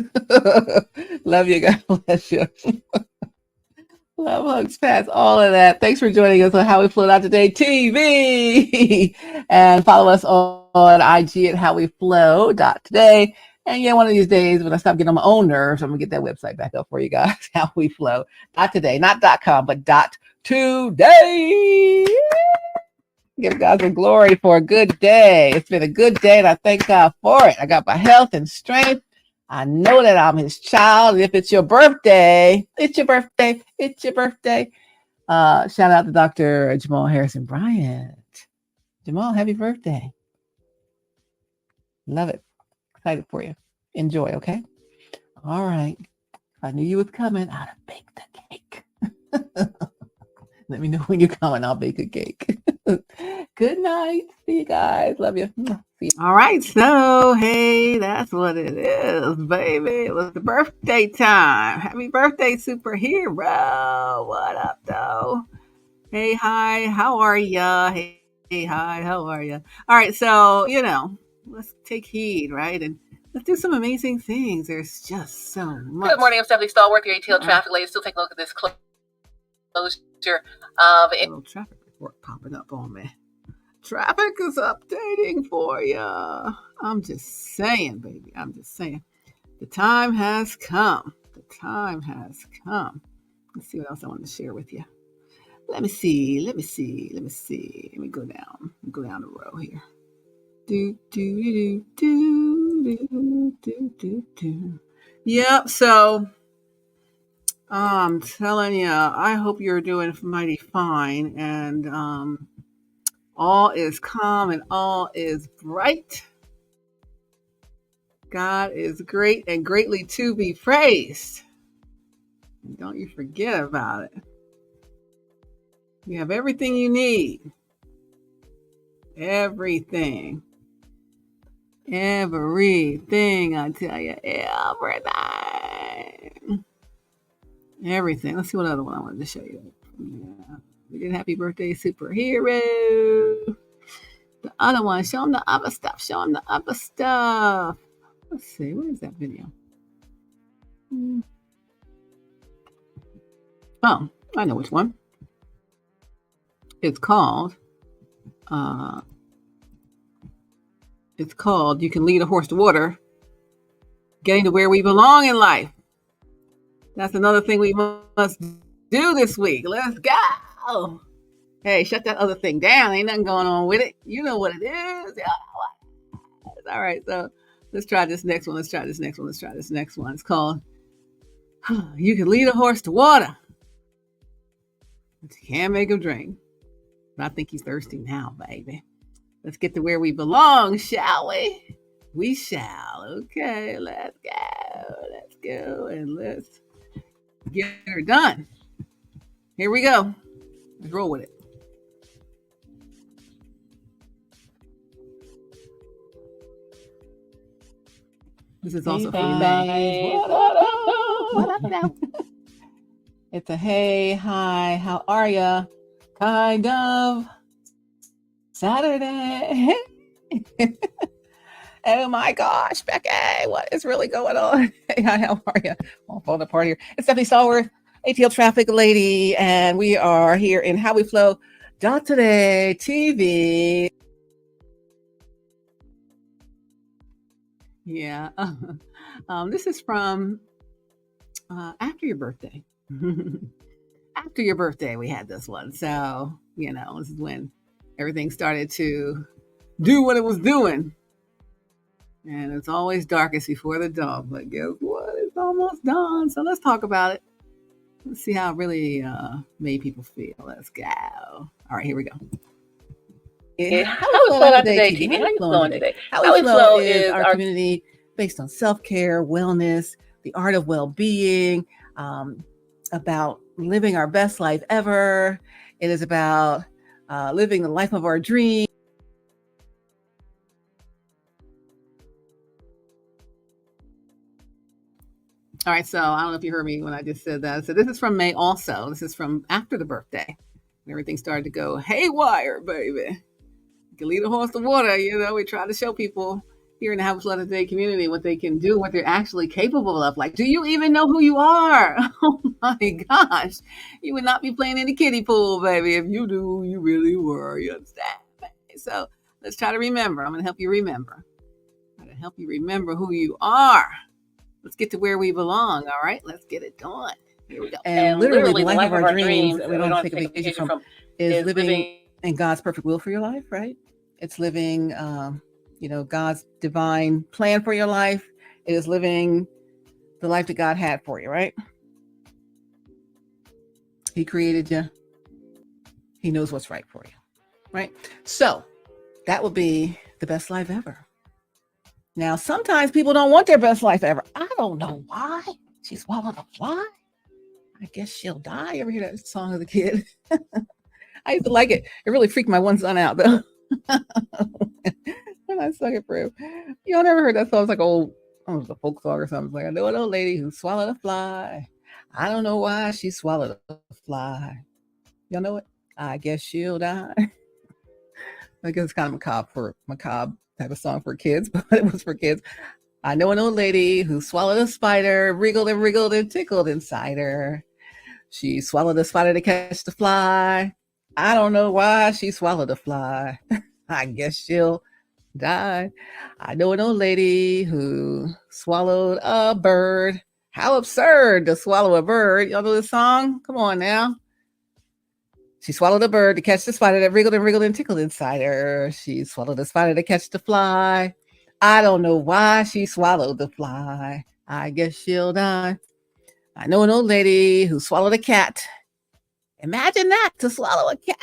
Love you, God bless you. Love hugs past all of that. Thanks for joining us on HowWeFlow.Today-TV. And follow us on IG at HowWeFlow.Today. And yeah, one of these days when I stop getting on my own nerves, I'm going to get that website back up for you guys. HowWeFlow.Today. Not .com, but .today. Give God the glory for a good day. It's been a good day, and I thank God for it. I got my health and strength. I know that I'm his child. If it's your birthday, it's your birthday. It's your birthday. Shout out to Dr. Jamal Harrison Bryant. Jamal, happy birthday. Love it. Excited for you. Enjoy, okay? All right. If I knew you was coming, I'd have baked the cake. Let me know when you're coming. I'll bake a cake. Good night. See you guys. Love you. See you. All right. So, hey, that's what it is, baby. It was the birthday time. Happy birthday, superhero. What up, though? Hey, hi. How are ya? Hey, hi. How are ya? All right. So, let's take heed, right? And let's do some amazing things. There's just so much. Good morning. I'm Stephanie Stallworth, your ATL traffic lady. Still taking a look at this closure of it. Little traffic report popping up on me. Traffic is updating for ya. I'm just saying, baby. I'm just saying. The time has come. The time has come. Let's see what else I want to share with you. Let me see. Let me go down. Go down the row here. Yep. So I'm telling you, I hope you're doing mighty fine, and all is calm and all is bright. God is great and greatly to be praised. And don't you forget about it. You have everything you need. Everything. Everything, I tell you. Everything. Let's see what other one I wanted to show you. Yeah. We did happy birthday, superhero. The other one, show them the other stuff. Let's see, where is that video? Oh, I know which one. It's called You Can Lead a Horse to Water, Getting to Where We Belong in Life. That's another thing we must do this week. Let's go. Hey, shut that other thing down. Ain't nothing going on with it. You know what it is. All right, so let's try this next one. It's called You Can Lead a Horse to Water, but you can't make him drink. But I think he's thirsty now, baby. Let's get to where we belong, shall we? We shall. Okay, let's go. And let's get her done. Here we go. Let's roll with it. This is also for May. What up now? It's a hey, hi, how are ya? Kind of Saturday. Oh my gosh, Becky, what is really going on? Hey, hi, how are you? I'll fall apart here. It's Stephanie Stallworth, ATL Traffic Lady, and we are here in HowWeFlow.Today-TV. Yeah, this is from after your birthday. After your birthday, we had this one. So, this is when everything started to do what it was doing. And it's always darkest before the dawn. But guess what? It's almost dawn. So let's talk about it. Let's see how it really made people feel. Let's go. All right, here we go. How we flow on Today-TV. How you flowing today? How we flow is our community based on self-care, wellness, the art of well-being, about living our best life ever. It is about living the life of our dreams. All right, so I don't know if you heard me when I just said that. So this is from May also. This is from after the birthday. Everything started to go haywire, baby. You can lead a horse to water. We try to show people here in the HowWeFlow.Today community what they can do, what they're actually capable of. Like, do you even know who you are? Oh my gosh. You would not be playing in the kiddie pool, baby. If you do, you really were. You understand? So let's try to remember. I'm going to help you remember. Who you are. Let's get to where we belong. All right, let's get it done. Here we go. And literally the life of our dreams that we don't take a vacation from is living in God's perfect will for your life, right? It's living, God's divine plan for your life. It is living the life that God had for you, right? He created you. He knows what's right for you, right? So that would be the best life ever. Now, sometimes people don't want their best life ever. I don't know why. She swallowed a fly. I guess she'll die. You ever hear that song as a kid? I used to like it. It really freaked my one son out, though. When I sung it for him. Y'all never heard that song? It's like old, I don't know, it was a folk song or something. It's like, I know an old lady who swallowed a fly. I don't know why she swallowed a fly. Y'all know it? I guess she'll die. I guess it's kind of macabre type of song for kids, but it was for kids. I know an old lady who swallowed a spider, wriggled and tickled inside her. She swallowed a spider to catch the fly. I don't know why she swallowed a fly. I guess she'll die. I know an old lady who swallowed a bird. How absurd to swallow a bird. Y'all know this song? Come on now. She swallowed a bird to catch the spider that wriggled and tickled inside her. She swallowed a spider to catch the fly. I don't know why she swallowed the fly. I guess she'll die. I know an old lady who swallowed a cat. Imagine that, to swallow a cat.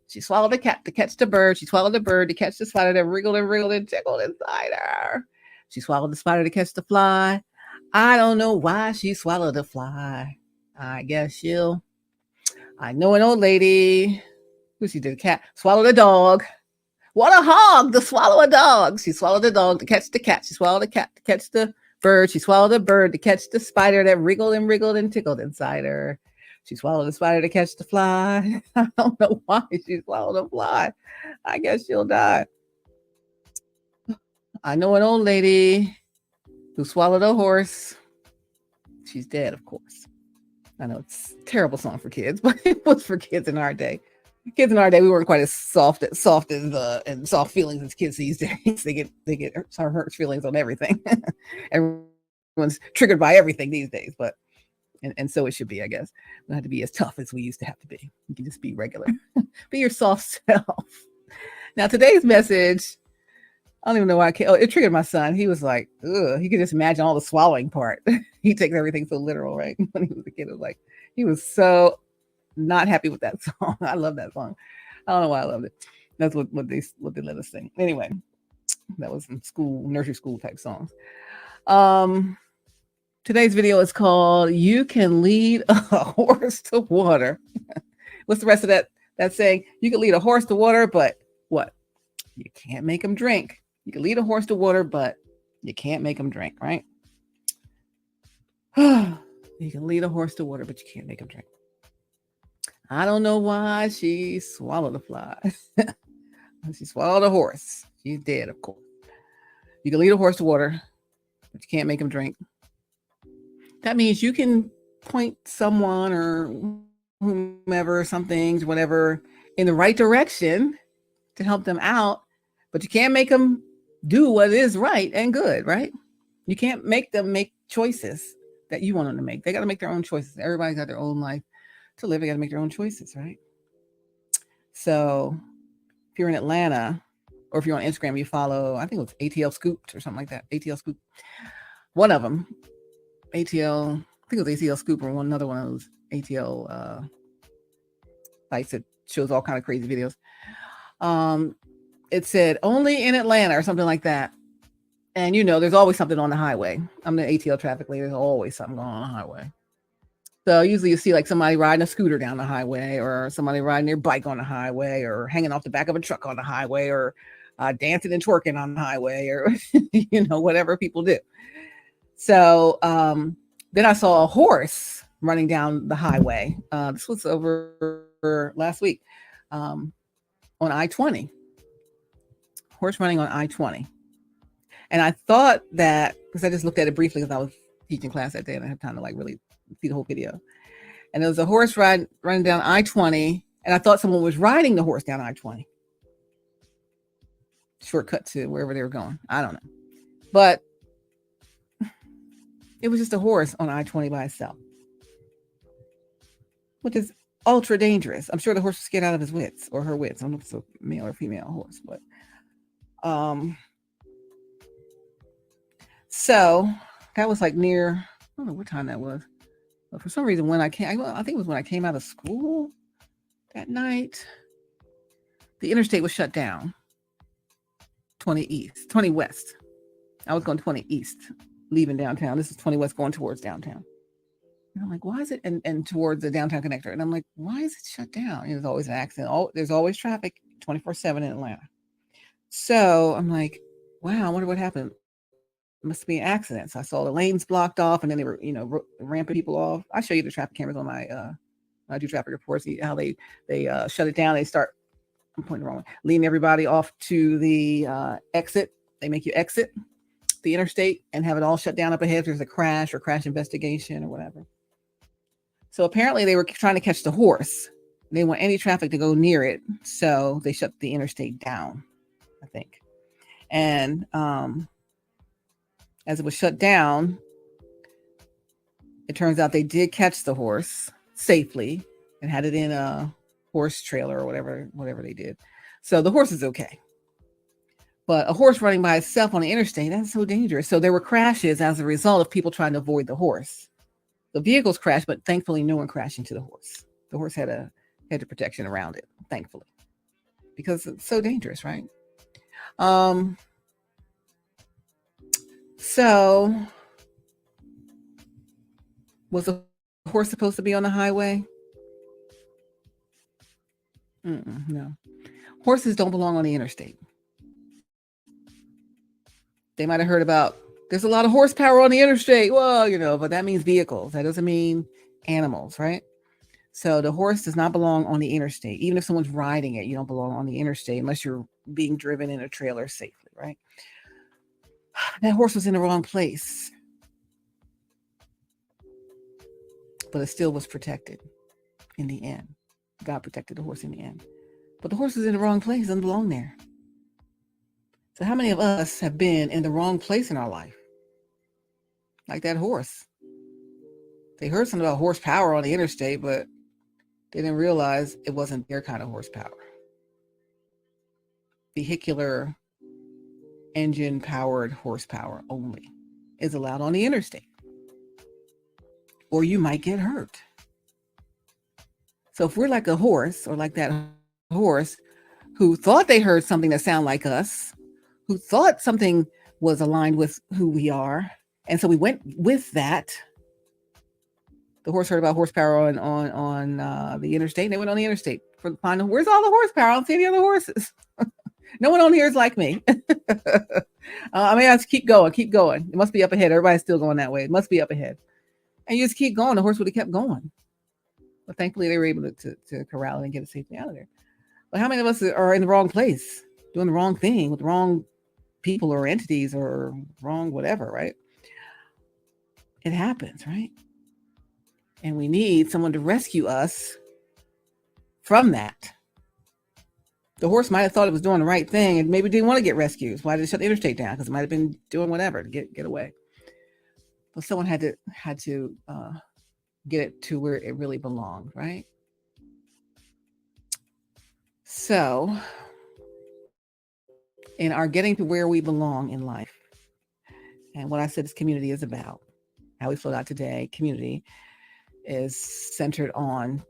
She swallowed a cat to catch the bird. She swallowed the bird to catch the spider that wriggled and tickled inside her. She swallowed the spider to catch the fly. I don't know why she swallowed the fly. I guess she'll. I know an old lady who she did a cat, swallowed a dog. What a hog to swallow a dog. She swallowed the dog to catch the cat. She swallowed the cat to catch the bird. She swallowed the bird to catch the spider that wriggled and tickled inside her. She swallowed the spider to catch the fly. I don't know why she swallowed a fly. I guess she'll die. I know an old lady who swallowed a horse. She's dead, of course. I know it's a terrible song for kids, but it was for kids in our day. Kids in our day, we weren't quite as soft and soft feelings as kids these days. They get hurt feelings on everything. Everyone's triggered by everything these days, but and so it should be, I guess. We don't have to be as tough as we used to have to be. You can just be regular. Be your soft self. Now, today's message, I don't even know why it triggered my son. He was like, ugh, he could just imagine all the swallowing part. He takes everything so literal, right? When he was a kid, it was like, he was so not happy with that song. I love that song. I don't know why I loved it. That's what they let us sing. Anyway, that was some nursery school type songs. Today's video is called "You Can Lead a Horse to Water." What's the rest of that saying? You can lead a horse to water, but what? You can't make him drink. You can lead a horse to water, but you can't make him drink, right? You can lead a horse to water, but you can't make him drink. I don't know why she swallowed a fly. She swallowed a horse. She's dead, of course. You can lead a horse to water, but you can't make him drink. That means you can point someone or whomever, some things, whatever, in the right direction to help them out, but you can't make them do what is right and good, right? You can't make them make choices that you want them to make. They got to make their own choices. Everybody's got their own life to live. They got to make their own choices, right? So if you're in Atlanta, or if you're on Instagram, you follow, I think it was ATL Scooped or something like that. ATL Scoop. One of them. ATL, I think it was ATL Scoop or another one of those ATL sites that shows all kind of crazy videos. It said only in Atlanta or something like that. And there's always something on the highway. I'm the ATL traffic lady. There's always something going on the highway. So usually you see like somebody riding a scooter down the highway, or somebody riding their bike on the highway, or hanging off the back of a truck on the highway, or dancing and twerking on the highway, or whatever people do. So then I saw a horse running down the highway. This was over last week on I-20. Horse running on I-20. And I thought that, because I just looked at it briefly because I was teaching class that day and I had time to like really see the whole video. And there was a horse running down I-20, and I thought someone was riding the horse down I-20. Shortcut to wherever they were going. I don't know. But it was just a horse on I-20 by itself, which is ultra dangerous. I'm sure the horse was scared out of his wits, or her wits. I don't know if it's a male or female horse, but so That was like near, I don't know what time that was. But for some reason, when I think it was when I came out of school that night, the interstate was shut down. 20 west. I was going 20 east, leaving downtown. This is 20 west going towards downtown. And I'm like, why is it? And towards the downtown connector. And I'm like, why is it shut down? There's always an accident. There's always traffic 24/7 in Atlanta. So I'm like, wow, I wonder what happened. It must be an accident. So I saw the lanes blocked off, and then they were, ramping people off. I show you the traffic cameras on my, I do traffic reports, see how they shut it down. They start, I'm pointing the wrong way, leading everybody off to the exit. They make you exit the interstate and have it all shut down up ahead if there's a crash or crash investigation or whatever. So apparently they were trying to catch the horse. They didn't want any traffic to go near it. So they shut the interstate down, I think. And as it was shut down, it turns out they did catch the horse safely and had it in a horse trailer or whatever they did. So the horse is okay. But a horse running by itself on the interstate, that's so dangerous. So there were crashes as a result of people trying to avoid the horse. The vehicles crashed, but thankfully no one crashed into the horse. The horse had a protection around it, thankfully, because it's so dangerous, right? So was the horse supposed to be on the highway? No. Horses don't belong on the interstate. They might have heard about, there's a lot of horsepower on the interstate. Well, but that means vehicles. That doesn't mean animals, right? So the horse does not belong on the interstate. Even if someone's riding it, you don't belong on the interstate unless you're being driven in a trailer safely, right? That horse was in the wrong place. But it still was protected in the end. God protected the horse in the end. But the horse was in the wrong place, doesn't belong there. So how many of us have been in the wrong place in our life? Like that horse. They heard something about horsepower on the interstate, but they didn't realize it wasn't their kind of horsepower. Vehicular engine powered horsepower only is allowed on the interstate. Or you might get hurt. So if we're like a horse, or like that horse who thought they heard something that sounded like us, who thought something was aligned with who we are, and so we went with that. The horse heard about horsepower on the interstate, and they went on the interstate for find where's all the horsepower? I don't see any other horses. No one on here is like me. I mean, I just keep going. It must be up ahead. Everybody's still going that way. It must be up ahead. And you just keep going. The horse would have kept going. But thankfully, they were able to corral it and get it safely out of there. But how many of us are in the wrong place, doing the wrong thing with the wrong people or entities or wrong whatever, right? It happens, right? And we need someone to rescue us from that. The horse might have thought it was doing the right thing and maybe didn't want to get rescued. Why did it shut the interstate down? Because it might have been doing whatever to get away. But someone had to get it to where it really belonged, right? So, in our getting to where we belong in life, and what I said this community is about, How We Flow Out Today community is centered on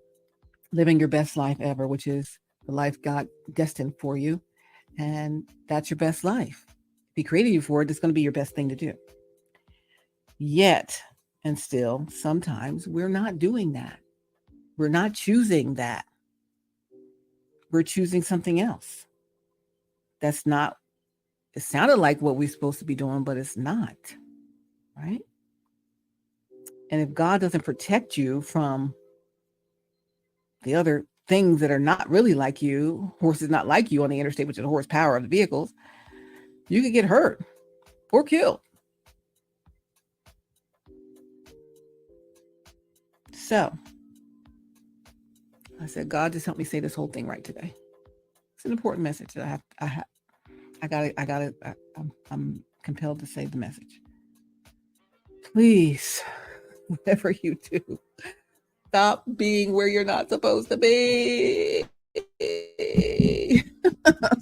living your best life ever, which is the life God destined for you. And that's your best life. If He created you for it, it's going to be your best thing to do. Yet, and still, sometimes we're not doing that. We're not choosing that. We're choosing something else. That's not, it sounded like what we're supposed to be doing, but it's not, right? And if God doesn't protect you from the other things that are not really like you, horses not like you on the interstate, which is the horsepower of the vehicles, you could get hurt or killed. So I said, God, just help me say this whole thing right today. It's an important message that I'm compelled to say the message. Please, whatever you do, stop being where you're not supposed to be.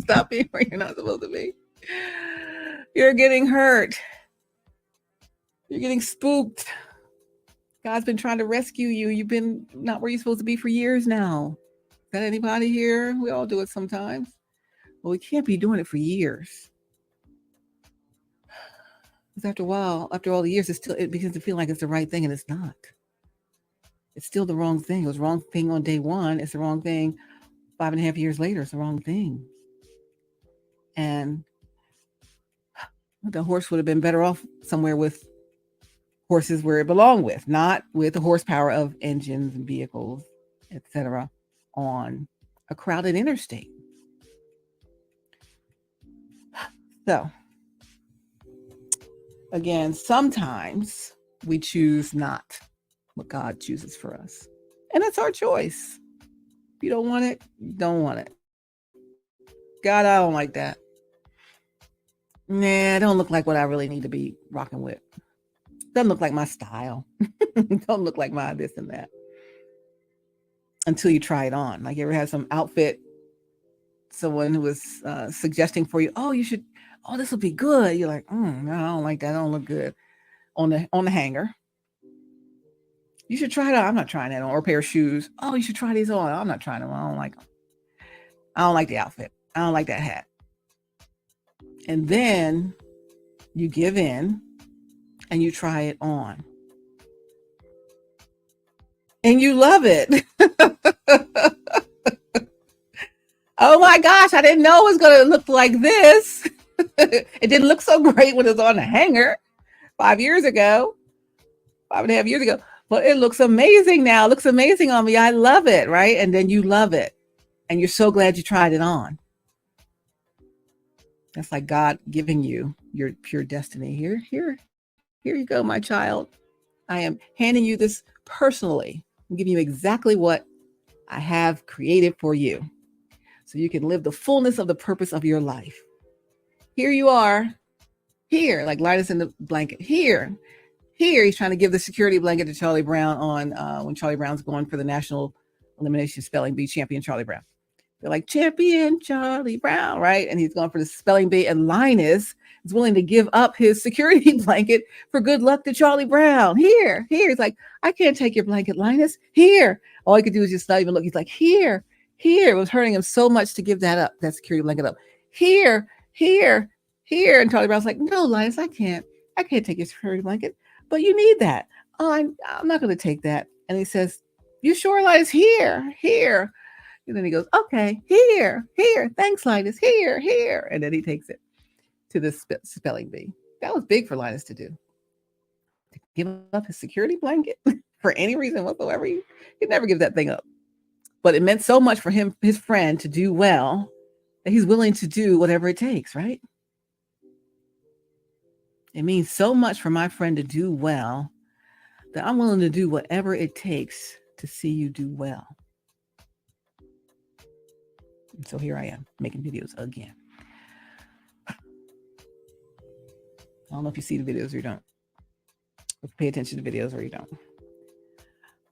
Stop being where you're not supposed to be. You're getting hurt. You're getting spooked. God's been trying to rescue you. You've been not where you're supposed to be for years now. Is that anybody here? We all do it sometimes. Well, we can't be doing it for years. Because after a while, after all the years, it begins to feel like it's the right thing, and it's not. It's still the wrong thing. It was the wrong thing on day one. It's the wrong thing 5.5 years later. It's the wrong thing. And the horse would have been better off somewhere with horses where it belonged with, not with the horsepower of engines and vehicles, etc., on a crowded interstate. So, again, sometimes we choose not what God chooses for us. And that's our choice. If you don't want it, you don't want it. God, I don't like that. Nah, it don't look like what I really need to be rocking with. Doesn't look like my style. Don't look like my this and that. Until you try it on. Like you ever had some outfit, someone who was suggesting for you, this will be good. You're like, no, I don't like that. I don't look good on the hanger. You should try it on. I'm not trying that on. Or a pair of shoes. Oh, you should try these on. I'm not trying them on. I don't like them. I don't like the outfit. I don't like that hat. And then you give in and you try it on. And you love it. Oh my gosh, I didn't know it was going to look like this. It didn't look so great when it was on the hanger 5.5 years ago. But it looks amazing now. It looks amazing on me. I love it, right? And then you love it. And you're so glad you tried it on. That's like God giving you your pure destiny. Here you go, my child. I am handing you this personally. I'm giving you exactly what I have created for you, so you can live the fullness of the purpose of your life. Here you are. Here, like Linus in the blanket. Here, he's trying to give the security blanket to Charlie Brown on when Charlie Brown's going for the National Elimination Spelling Bee champion, Charlie Brown. They're like, champion Charlie Brown, right? And he's going for the spelling bee, and Linus is willing to give up his security blanket for good luck to Charlie Brown. Here. He's like, I can't take your blanket, Linus. Here. All he could do is just not even look. He's like, here. It was hurting him so much to give that security blanket up. Here. And Charlie Brown's like, no, Linus, I can't take your security blanket, but you need that. Oh, I'm not going to take that. And he says, you sure, Linus? Here. And then he goes, okay, here, thanks, Linus, here. And then he takes it to the spelling bee. That was big for Linus to do. To give up his security blanket for any reason whatsoever. He'd never give that thing up. But it meant so much for him, his friend, to do well, that he's willing to do whatever it takes, right? It means so much for my friend to do well that I'm willing to do whatever it takes to see you do well. And so here I am making videos again. I don't know if you see the videos or you don't. Or pay attention to videos or you don't.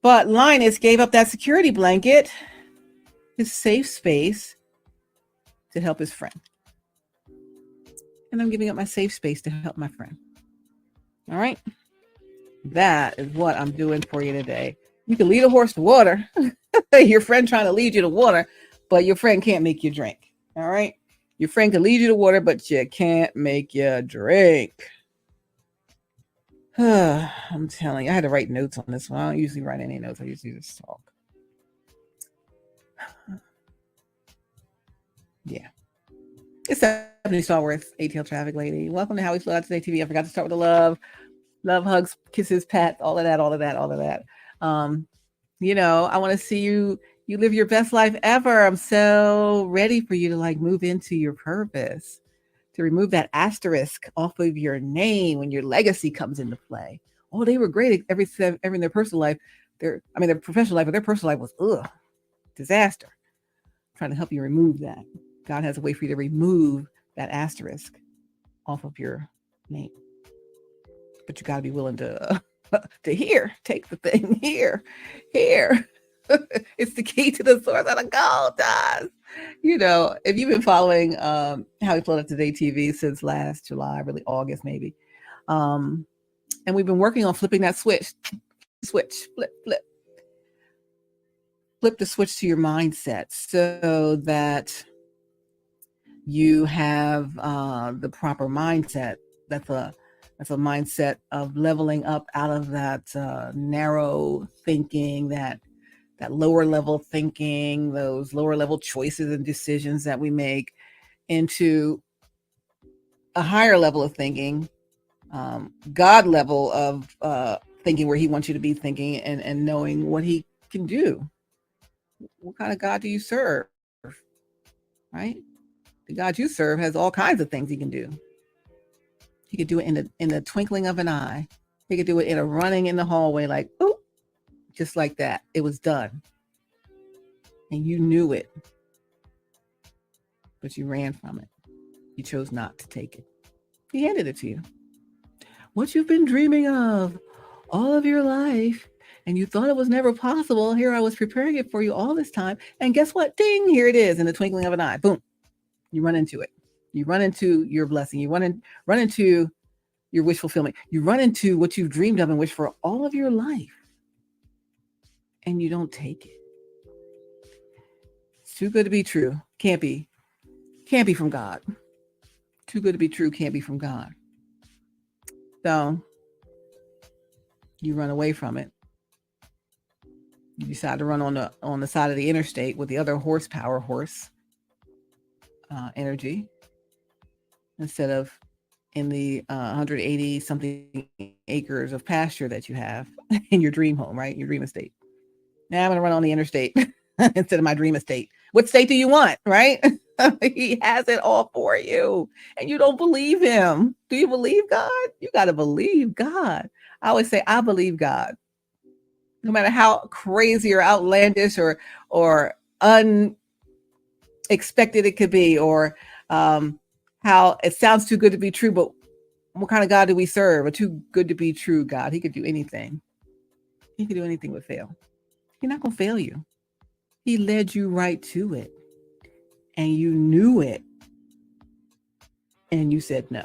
But Linus gave up that security blanket, his safe space, to help his friend. And I'm giving up my safe space to help my friend. All right. That is what I'm doing for you today. You can lead a horse to water. Your friend trying to lead you to water, but your friend can't make you drink. All right. Your friend can lead you to water, but you can't make you drink. I'm telling you, I had to write notes on this one. I don't usually write any notes. I usually just talk. Yeah. It's Stephanie Stallworth, AtlTrafficLady. Welcome to HowWeFlow.Today-TV. I forgot to start with the love, hugs, kisses, pats, all of that. I want to see you live your best life ever. I'm so ready for you to move into your purpose, to remove that asterisk off of your name when your legacy comes into play. Oh, they were great every in their personal life. Their professional life, but their personal life was disaster. I'm trying to help you remove that. God has a way for you to remove that asterisk off of your name. But you got to be willing to take the thing here. It's the key to the source of the gold, does. If you've been following How We Flow Today-TV since last July, really August maybe, And we've been working on flipping that switch. Switch, flip. Flip the switch to your mindset so that you have the proper mindset. That's a mindset of leveling up out of that narrow thinking, that lower level thinking, those lower level choices and decisions that we make, into a higher level of thinking, God level of thinking, where he wants you to be thinking and knowing what he can do. What kind of God do you serve? Right? The God you serve has all kinds of things he can do. He could do it in the twinkling of an eye. He could do it in a running in the hallway, like, oh, just like that. It was done. And you knew it. But you ran from it. You chose not to take it. He handed it to you. What you've been dreaming of all of your life, and you thought it was never possible. Here I was preparing it for you all this time. And guess what? Ding, here it is in the twinkling of an eye. Boom. You run into it. You run into your blessing. You run into your wish fulfillment. You run into what you've dreamed of and wished for all of your life. And you don't take it. It's too good to be true. Can't be from God. Too good to be true. Can't be from God. So you run away from it. You decide to run on the side of the interstate with the other horsepower energy, instead of in the 180 something acres of pasture that you have in your dream home, right? Your dream estate. Now I'm going to run on the interstate instead of my dream estate. What state do you want, right? He has it all for you, and you don't believe him. Do you believe God? You got to believe God. I always say, I believe God. No matter how crazy or outlandish or unexpected it could be, or how it sounds too good to be true, but what kind of God do we serve? A too good to be true God. He could do anything. He could do anything but fail. He's not going to fail you. He led you right to it. And you knew it. And you said no.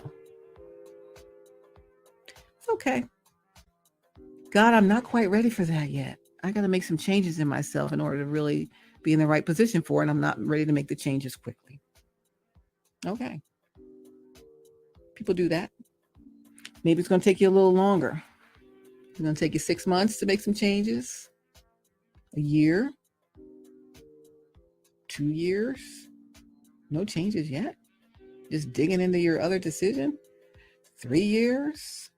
It's okay. God, I'm not quite ready for that yet. I got to make some changes in myself in order to really be in the right position for it. And I'm not ready to make the changes quickly. Okay. People do that. Maybe it's going to take you a little longer. It's going to take you 6 months to make some changes. A year. 2 years. No changes yet. Just digging into your other decision. 3 years.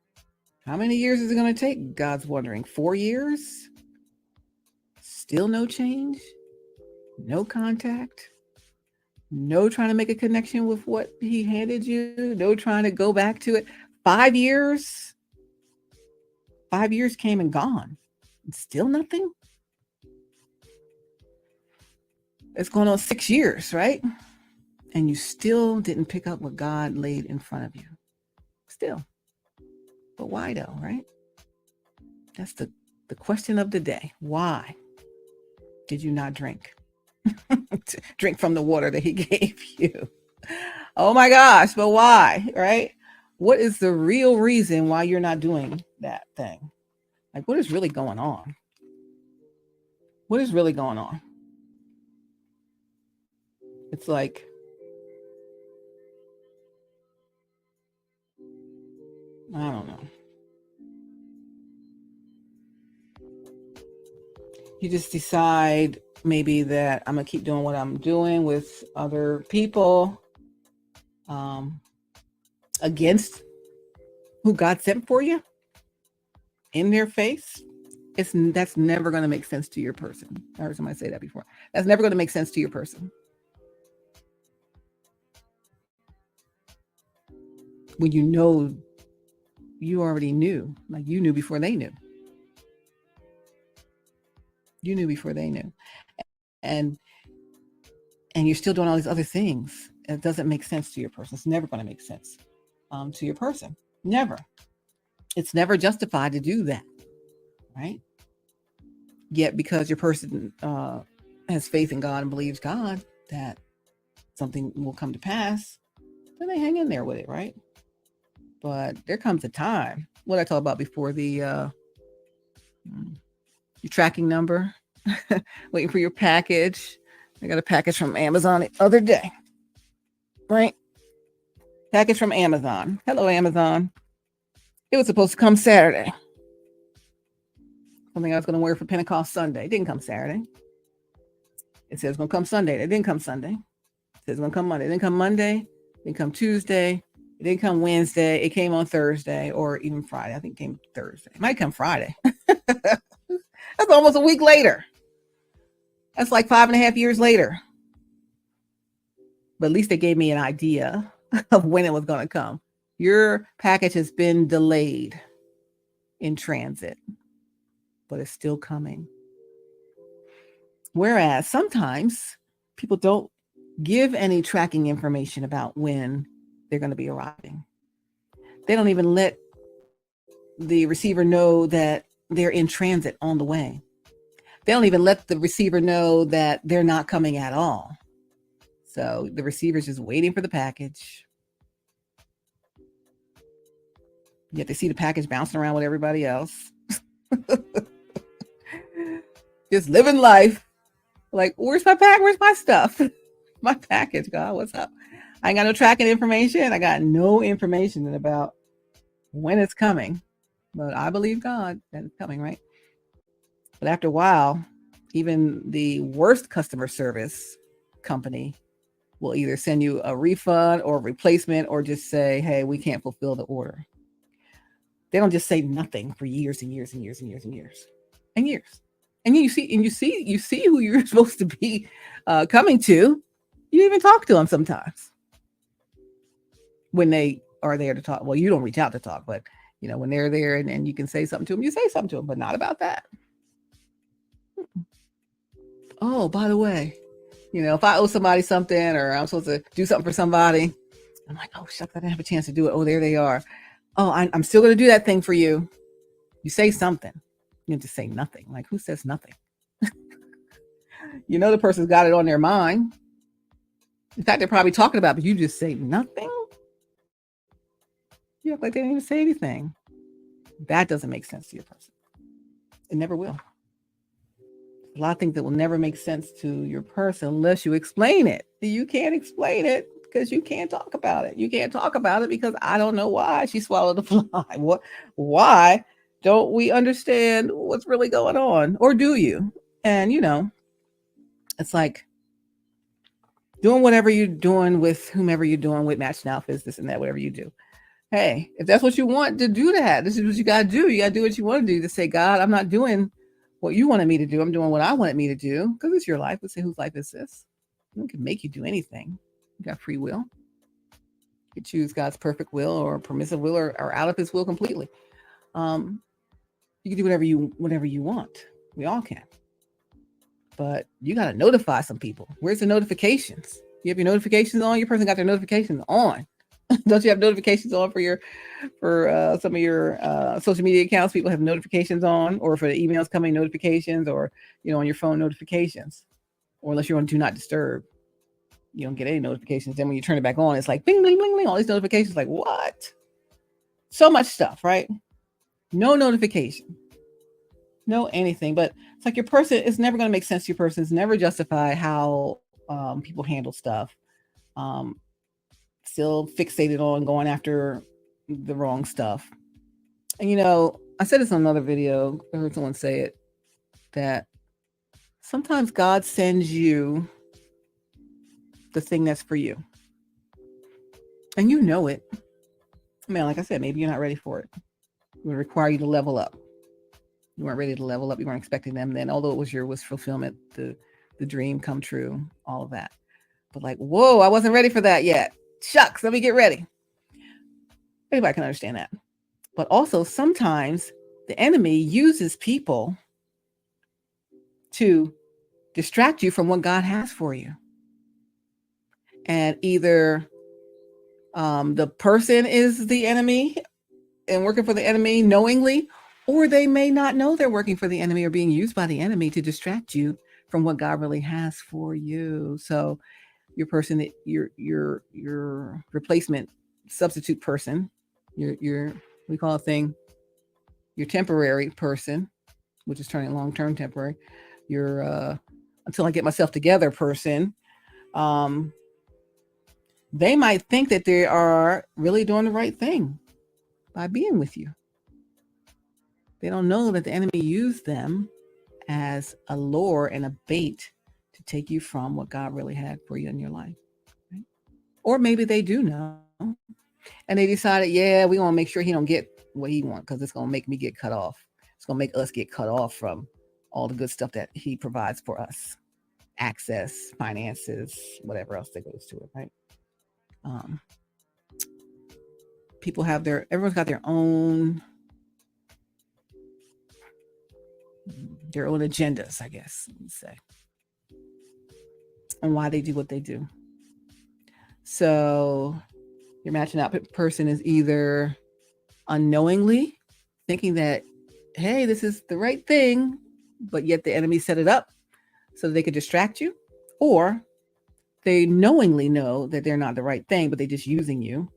How many years is it going to take? God's wondering. 4 years? Still no change? No contact? No trying to make a connection with what he handed you? No trying to go back to it? 5 years? 5 years came and gone. And still nothing? It's going on 6 years, right? And you still didn't pick up what God laid in front of you. Still. But why though, right? That's the question of the day. Why did you not drink? Drink from the water that he gave you. Oh my gosh, but why, right? What is the real reason why you're not doing that thing? Like, what is really going on? What is really going on? It's like, I don't know. You just decide maybe that I'm going to keep doing what I'm doing with other people against who God sent for you in their face. That's never going to make sense to your person. I heard somebody say that before. That's never going to make sense to your person. When you know, you already knew, like you knew before they knew. You knew before they knew. And you're still doing all these other things. It doesn't make sense to your person. It's never going to make sense to your person. Never. It's never justified to do that, right? Yet because your person has faith in God and believes God that something will come to pass, then they hang in there with it, right? But there comes a time, what I talked about before, your tracking number, waiting for your package. I got a package from Amazon the other day, right? Package from Amazon. Hello, Amazon. It was supposed to come Saturday. Something I was going to wear for Pentecost Sunday. It didn't come Saturday. It says it's going to come Sunday. It didn't come Sunday. It says it's going to come Monday. It didn't come Monday. It didn't come Tuesday. It didn't come Wednesday. It came on Thursday or even Friday. I think it came Thursday. It might come Friday. That's almost a week later. That's like 5.5 years later. But at least they gave me an idea of when it was going to come. Your package has been delayed in transit, but it's still coming. Whereas sometimes people don't give any tracking information about when they're going to be arriving. They don't even let the receiver know that they're in transit on the way. They don't even let the receiver know that they're not coming at all. So the receiver's just waiting for the package. Yet they see the package bouncing around with everybody else. Just living life. Like, where's my pack? Where's my stuff? My package, God, what's up? I ain't got no tracking information. I got no information about when it's coming. But I believe God that it's coming, right? But after a while, even the worst customer service company will either send you a refund or a replacement or just say, hey, we can't fulfill the order. They don't just say nothing for years and years and years and years and years and years. And you see who you're supposed to be coming to. You even talk to them sometimes when they are there to talk. Well, you don't reach out to talk, but when they're there and you can say something to them, you say something to them, but not about that. Oh, by the way, if I owe somebody something or I'm supposed to do something for somebody, I'm like, oh, shucks, I didn't have a chance to do it. Oh, there they are. Oh, I'm still going to do that thing for you. You say something. You have to say nothing. Like, who says nothing? The person's got it on their mind. In fact, they're probably talking about it, but you just say nothing. You act like they didn't even say anything. That doesn't make sense to your person. It never will. A lot of things that will never make sense to your person unless you explain it. You can't explain it because you can't talk about it. You can't talk about it because I don't know why she swallowed a fly. Why don't we understand what's really going on? Or do you? And, it's like doing whatever you're doing with whomever you're doing with, matching outfits, this and that, whatever you do. Hey, if that's what you want to do, this is what you got to do. You got to do what you want to do. To say, God, I'm not doing what you wanted me to do. I'm doing what I wanted me to do because it's your life. Let's say, whose life is this? We can make you do anything. You got free will. You choose God's perfect will or permissive will or out of his will completely. You can do whatever you want. We all can. But you got to notify some people. Where's the notifications? You have your notifications on? Your person got their notifications on. Don't you have notifications on for some of your social media accounts? People have notifications on, or for the emails coming, notifications, or on your phone notifications. Or unless you're on Do Not Disturb, you don't get any notifications. Then when you turn it back on, it's like bing, bling, bling, bling. All these notifications, like what? So much stuff, right? No notification, no anything. But it's like your person. It's never going to make sense to your person. It's never justify how people handle stuff. Still fixated on going after the wrong stuff. And I said this on another video. I heard someone say it, that sometimes God sends you the thing that's for you. And you know it. I mean, like I said, maybe you're not ready for it. It would require you to level up. You weren't ready to level up. You weren't expecting them then, although it was your wish fulfillment, the dream come true, all of that. But like, whoa, I wasn't ready for that yet. Shucks, let me get ready. Everybody can understand that. But also sometimes the enemy uses people to distract you from what God has for you. And either the person is the enemy and working for the enemy knowingly, or they may not know they're working for the enemy or being used by the enemy to distract you from what God really has for you. So your person, your replacement substitute person your we call a thing your temporary person, which is turning long-term temporary. Your until I get myself together person. They might think that they are really doing the right thing by being with you. They don't know that the enemy used them as a lure and a bait to take you from what God really had for you in your life. Right? Or maybe they do know. And they decided, yeah, we want to make sure he don't get what he wants because it's going to make me get cut off. It's going to make us get cut off from all the good stuff that he provides for us. Access, finances, whatever else that goes to it, right? People have everyone's got their own agendas, I guess you'd say, and why they do what they do. So your matching out person is either unknowingly thinking that, hey, this is the right thing, but yet the enemy set it up so that they could distract you, or they knowingly know that they're not the right thing, but they're just using you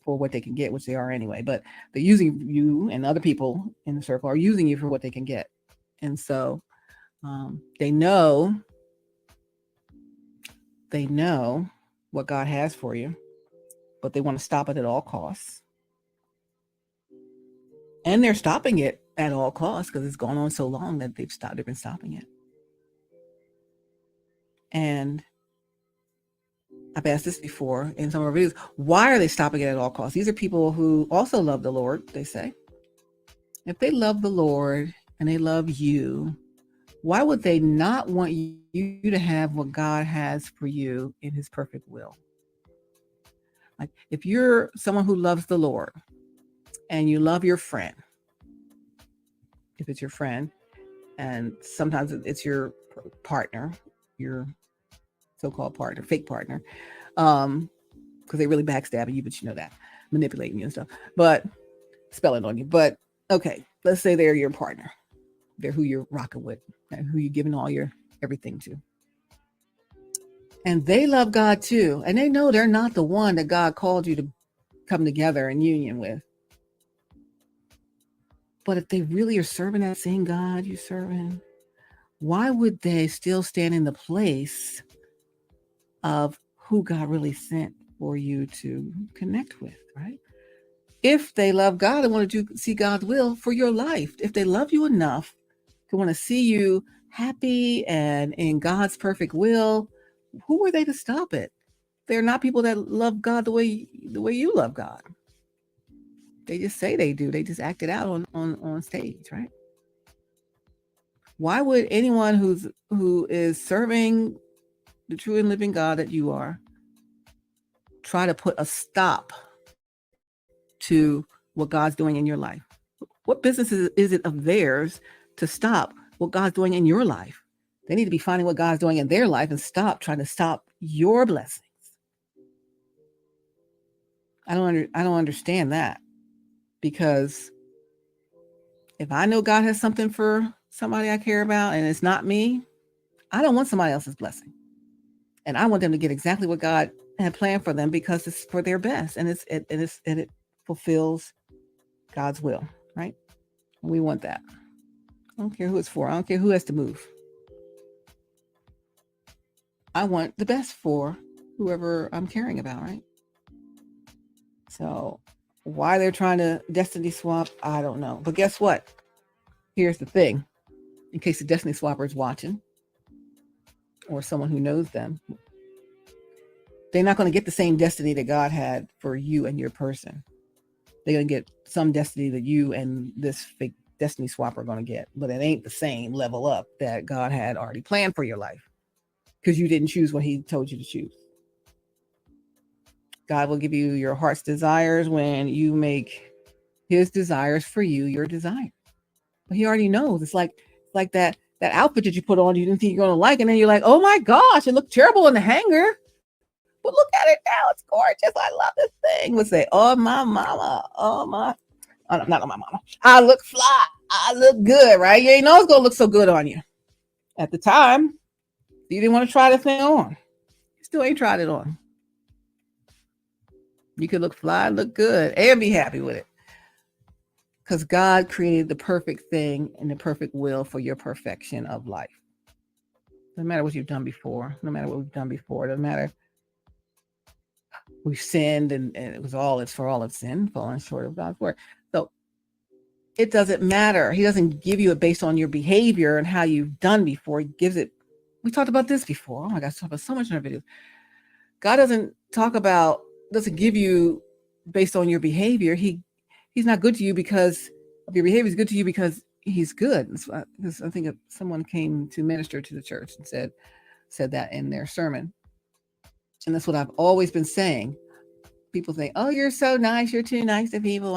for what they can get, which they are anyway. But they're using you, and other people in the circle are using you for what they can get. And so they know what God has for you, but they want to stop it at all costs. And they're stopping it at all costs because it's gone on so long that they've been stopping it. And I've asked this before in some of our videos. Why are they stopping it at all costs? These are people who also love the Lord, they say. If they love the Lord and they love you, why would they not want you to have what God has for you in his perfect will? Like if you're someone who loves the Lord and you love your friend, if it's your friend, and sometimes it's your partner, your so-called partner, fake partner, because they really backstabbing you, but you know that, manipulating you and stuff, but spelling on you. But okay, let's say they're your partner. They're who you're rocking with, and who you're giving all your everything to. And they love God too. And they know they're not the one that God called you to come together in union with. But if they really are serving that same God you're serving, why would they still stand in the place of who God really sent for you to connect with, right? If they love God and want to see God's will for your life, if they love you enough to want to see you happy and in God's perfect will, who are they to stop it? They're not people that love God the way you love God. They just say they do. They just act it out on stage, right? Why would anyone who is serving the true and living God that you are try to put a stop to what God's doing in your life? What business is it of theirs to stop what God's doing in your life? They need to be finding what God's doing in their life and stop trying to stop your blessings. I don't understand that, because if I know God has something for somebody I care about and it's not me, I don't want somebody else's blessing. And I want them to get exactly what God had planned for them, because it's for their best, and it fulfills God's will, right? And we want that. I don't care who it's for. I don't care who has to move. I want the best for whoever I'm caring about, right? So why they're trying to destiny swap, I don't know. But guess what? Here's the thing. In case the destiny swapper is watching, or someone who knows them, they're not going to get the same destiny that God had for you and your person. They're going to get some destiny that you and this fake destiny swapper are going to get, but it ain't the same level up that God had already planned for your life, because you didn't choose what he told you to choose. God will give you your heart's desires when you make his desires for you your desire. But he already knows. It's like that outfit that you put on you didn't think you're going to like, and then you're like, oh my gosh, it looked terrible in the hanger, but look at it now, it's gorgeous, I love this thing. Would say, oh my mama, not on my mama, I look fly, I look good, right? You ain't know it's going to look so good on you. At the time, you didn't want to try the thing on. You still ain't tried it on. You could look fly, look good, and be happy with it. Because God created the perfect thing and the perfect will for your perfection of life. No matter what you've done before, no matter what we've done before, no matter we've sinned and it's for all of sin, falling short of God's word. So it doesn't matter. He doesn't give you it based on your behavior and how you've done before. He gives it. We talked about this before. Oh my gosh, talked about so much in our videos. God doesn't give you based on your behavior. He's not good to you because of your behavior. He's good to you because he's good. I think someone came to minister to the church and said that in their sermon. And that's what I've always been saying. People think, oh, you're so nice. You're too nice to people.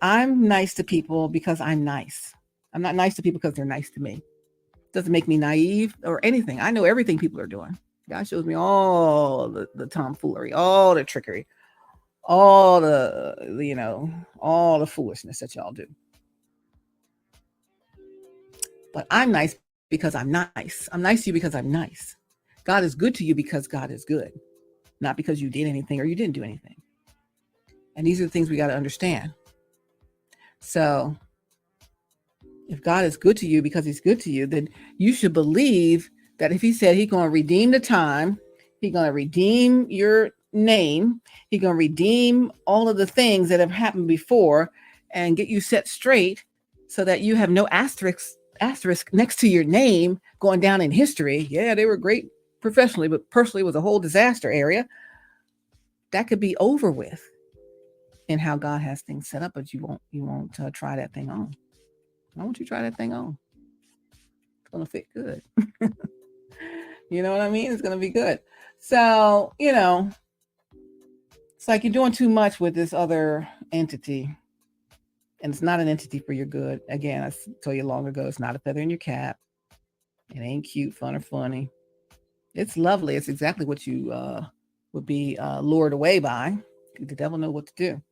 I'm nice to people because I'm nice. I'm not nice to people because they're nice to me. It doesn't make me naive or anything. I know everything people are doing. God shows me all the tomfoolery, all the trickery, all all the foolishness that y'all do. But I'm nice because I'm nice. I'm nice to you because I'm nice. God is good to you because God is good, not because you did anything or you didn't do anything. And these are the things we got to understand. So if God is good to you because he's good to you, then you should believe that if he said he's going to redeem the time, he's going to redeem your name, he's going to redeem all of the things that have happened before and get you set straight so that you have no asterisk next to your name going down in history. Yeah, they were great professionally, but personally it was a whole disaster area. That could be over with in how God has things set up, but you won't try that thing on. Why won't you try that thing on? It's going to fit good. You know what I mean? It's going to be good. So, it's like you're doing too much with this other entity. And it's not an entity for your good. Again, I told you long ago, it's not a feather in your cap. It ain't cute, fun, or funny. It's lovely. It's exactly what you would be lured away by. The devil know what to do.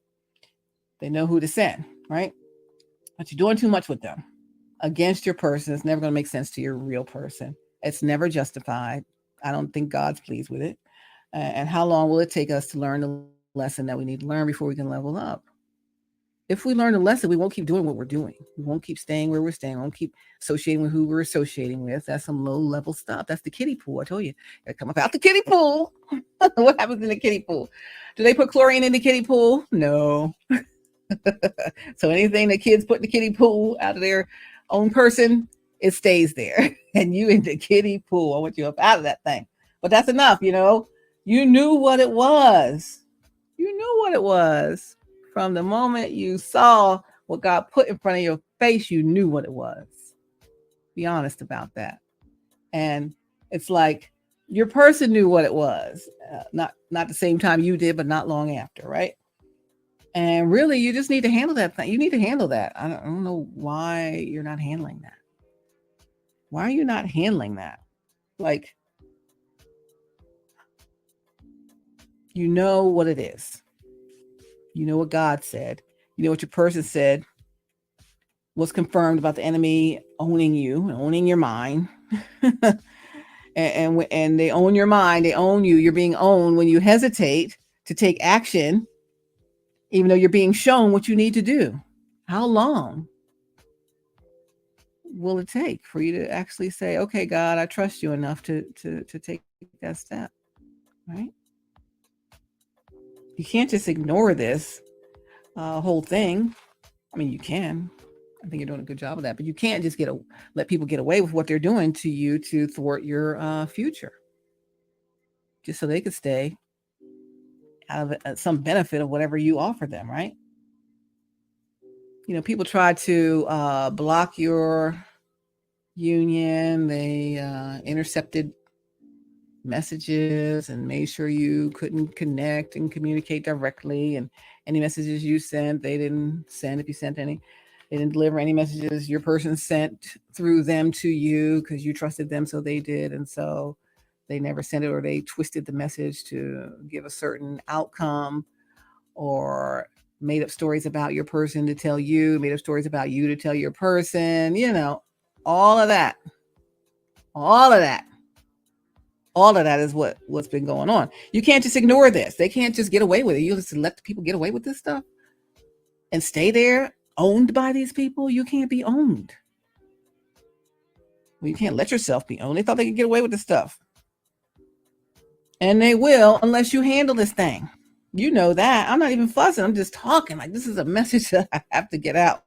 They know who to send, right? But you're doing too much with them against your person. It's never going to make sense to your real person. It's never justified. I don't think God's pleased with it. And how long will it take us to learn the lesson that we need to learn before we can level up? If we learn the lesson, we won't keep doing what we're doing. We won't keep staying where we're staying. We won't keep associating with who we're associating with. That's some low-level stuff. That's the kiddie pool. I told you. Gotta come up out the kiddie pool. What happens in the kiddie pool? Do they put chlorine in the kiddie pool? No. So anything the kids put in the kiddie pool out of their own person, it stays there. And you in the kiddie pool. I want you up out of that thing. But that's enough, You knew what it was. You knew what it was. From the moment you saw what God put in front of your face, you knew what it was. Be honest about that. And it's like your person knew what it was. Not the same time you did, but not long after, right? And really, you just need to handle that thing. You need to handle that. I don't know why you're not handling that. Why are you not handling that? Like, you know what it is. You know what God said. You know what your person said was confirmed about the enemy owning you, owning your mind. and they own your mind. They own you. You're being owned when you hesitate to take action, even though you're being shown what you need to do. How long will it take for you to actually say, okay, God, I trust you enough to take that step, right? You can't just ignore this whole thing. I mean, you can. I think you're doing a good job of that, but you can't just let people get away with what they're doing to you to thwart your future, just so they could stay out of some benefit of whatever you offer them, right? People try to block your union. They intercepted messages and made sure you couldn't connect and communicate directly, and any messages you sent, they didn't send. If you sent any, they didn't deliver any messages your person sent through them to you because you trusted them, so they did. And so they never sent it, or they twisted the message to give a certain outcome, or made up stories about your person to tell you, made up stories about you to tell your person, all of that. All of that is what's been going on. You can't just ignore this. They can't just get away with it. You just let the people get away with this stuff and stay there owned by these people. You can't be owned. Well, you can't let yourself be owned. They thought they could get away with this stuff. And they will unless you handle this thing. You know that. I'm not even fussing. I'm just talking. Like, this is a message that I have to get out.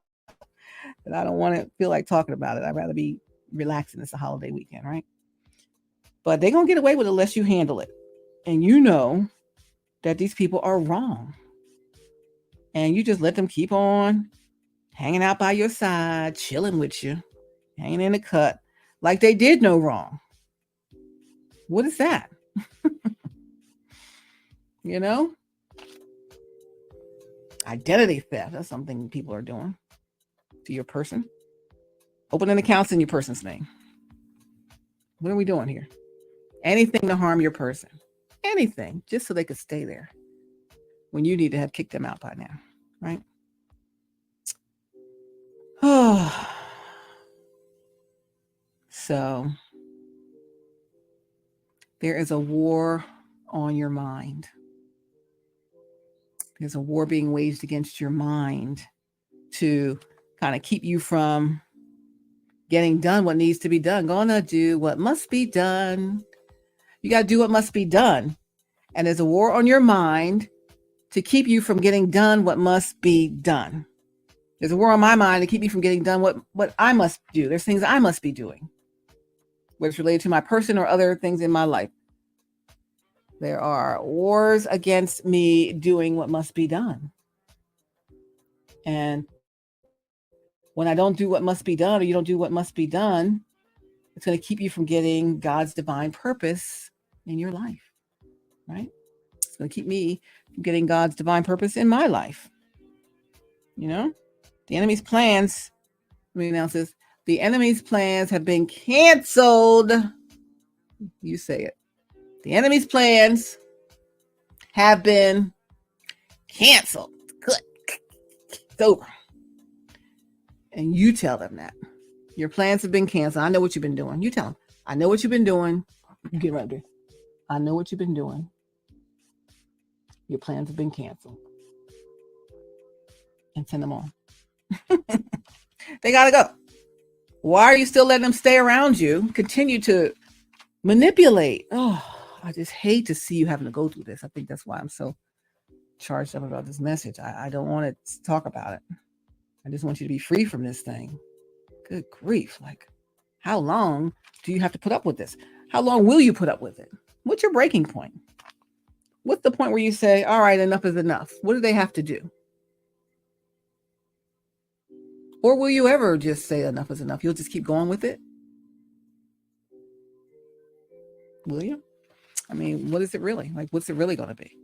And I don't want to feel like talking about it. I'd rather be relaxing. It's a holiday weekend, right? But they're going to get away with it unless you handle it. And you know that these people are wrong. And you just let them keep on hanging out by your side, chilling with you, hanging in the cut, like they did no wrong. What is that? You know? Identity theft. That's something people are doing to your person. Opening accounts in your person's name. What are we doing here? Anything to harm your person. Anything, just so they could stay there when you need to have kicked them out by now, right? Oh, so there is a war on your mind. There's a war being waged against your mind to kind of keep you from getting done what needs to be done. Gonna do what must be done. You got to do what must be done. And there's a war on your mind to keep you from getting done what must be done. There's a war on my mind to keep me from getting done what I must do. There's things I must be doing, whether it's related to my person or other things in my life. There are wars against me doing what must be done. And when I don't do what must be done, or you don't do what must be done, it's going to keep you from getting God's divine purpose in your life, right? It's going to keep me from getting God's divine purpose in my life. You know, the enemy's plans, let me announce this, the enemy's plans have been canceled. You say it. The enemy's plans have been canceled. Good. It's over. And you tell them that. Your plans have been canceled. I know what you've been doing. You tell them. I know what you've been doing. You get right there. I know what you've been doing. Your plans have been canceled. And send them on. They got to go. Why are you still letting them stay around you? Continue to manipulate. Oh, I just hate to see you having to go through this. I think that's why I'm so charged up about this message. I don't want to talk about it. I just want you to be free from this thing. Good grief. Like, how long do you have to put up with this? How long will you put up with it? What's your breaking point? What's the point where you say, all right, enough is enough? What do they have to do? Or will you ever just say enough is enough? You'll just keep going with it? Will you? I mean, what is it really? Like, what's it really going to be?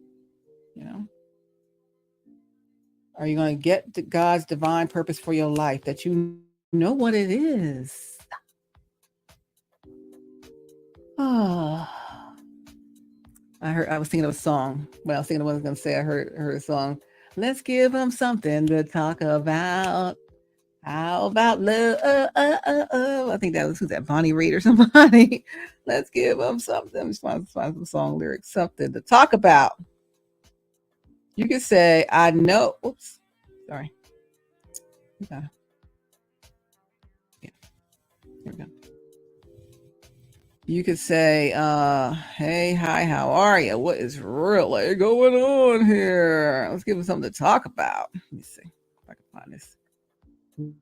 You know? Are you going to get to God's divine purpose for your life, that you know what it is? Oh, I was thinking of a song. Well, I was thinking of what I was going to say. I heard a song. Let's give them something to talk about. How about love? I think that was, who's that? Bonnie Raitt or somebody. Let's give them something. Find some song lyrics, something to talk about. You could say, I know. Oops. Sorry. Yeah. Here we go. You could say, hey, hi, how are you? What is really going on here? Let's give them something to talk about. Let me see if I can find this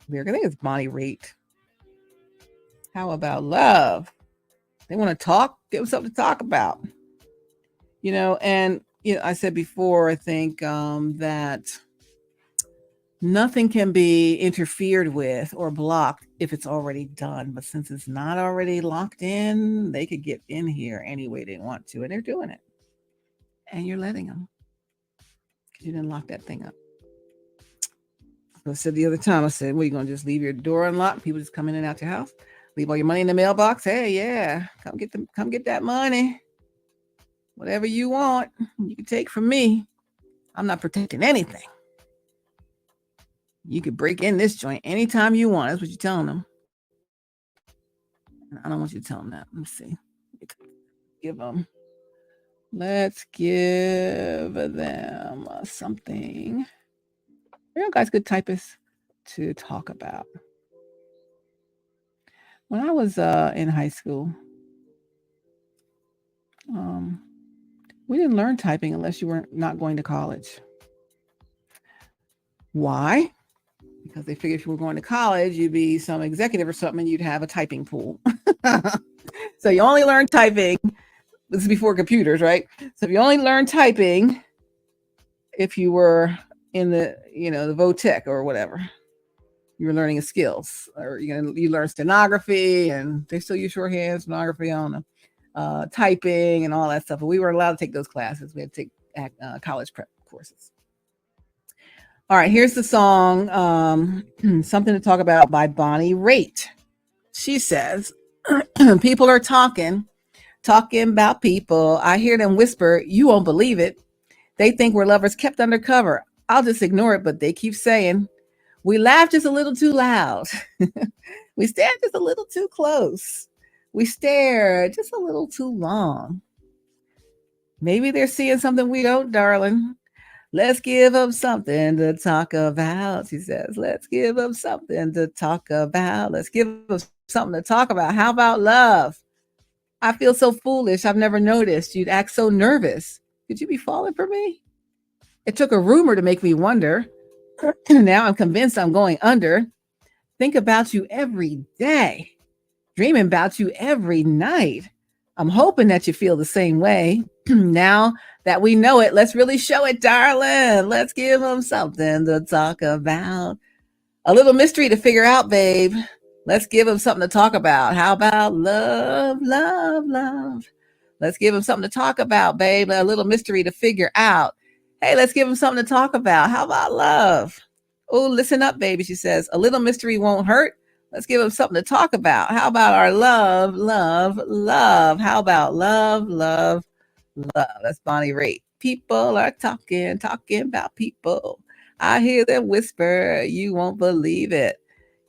lyric. I think it's Bonnie Raitt. How about love? They want to talk? Give them something to talk about. You know, and you know, I said before, I think that nothing can be interfered with or blocked if it's already done. But since it's not already locked in, they could get in here any way they want to, and they're doing it. And you're letting them, because you didn't lock that thing up. So I said the other time, I said, what, are you going to just leave your door unlocked? People just come in and out your house? Leave all your money in the mailbox? Hey, yeah, come get that money. Whatever you want, you can take from me. I'm not protecting anything. You could break in this joint anytime you want. That's what you're telling them. I don't want you to tell them that. Let me see. give them something. You guys, good typists to talk about. When I was in high school, we didn't learn typing unless you were not going to college. Why? Because they figured if you were going to college, you'd be some executive or something, and you'd have a typing pool. So you only learn typing. This is before computers, right? So if you only learn typing if you were in the, the VOTEC or whatever, you were learning skills, or you learn stenography, and they still use shorthand, stenography, I don't know, typing and all that stuff. But we were allowed to take those classes. We had to take college prep courses. All right, here's the song, Something to Talk About by Bonnie Raitt. She says, people are talking about people. I hear them whisper, you won't believe it. They think we're lovers kept undercover. I'll just ignore it, but they keep saying, we laugh just a little too loud. We stand just a little too close. We stare just a little too long. Maybe they're seeing something we don't, darling. Let's give them something to talk about, she says. Let's give them something to talk about. Let's give them something to talk about. How about love? I feel so foolish. I've never noticed you'd act so nervous. Could you be falling for me? It took a rumor to make me wonder. Now I'm convinced I'm going under. Think about you every day. Dreaming about you every night. I'm hoping that you feel the same way. Now that we know it, let's really show it, darling. Let's give them something to talk about. A little mystery to figure out, babe. Let's give them something to talk about. How about love, love, love? Let's give them something to talk about, babe. A little mystery to figure out. Hey, let's give them something to talk about. How about love? Oh, listen up, baby, she says. A little mystery won't hurt. Let's give them something to talk about. How about our love, love, love? How about love, love, love? That's Bonnie Raitt. People are talking about people. I hear them whisper, you won't believe it.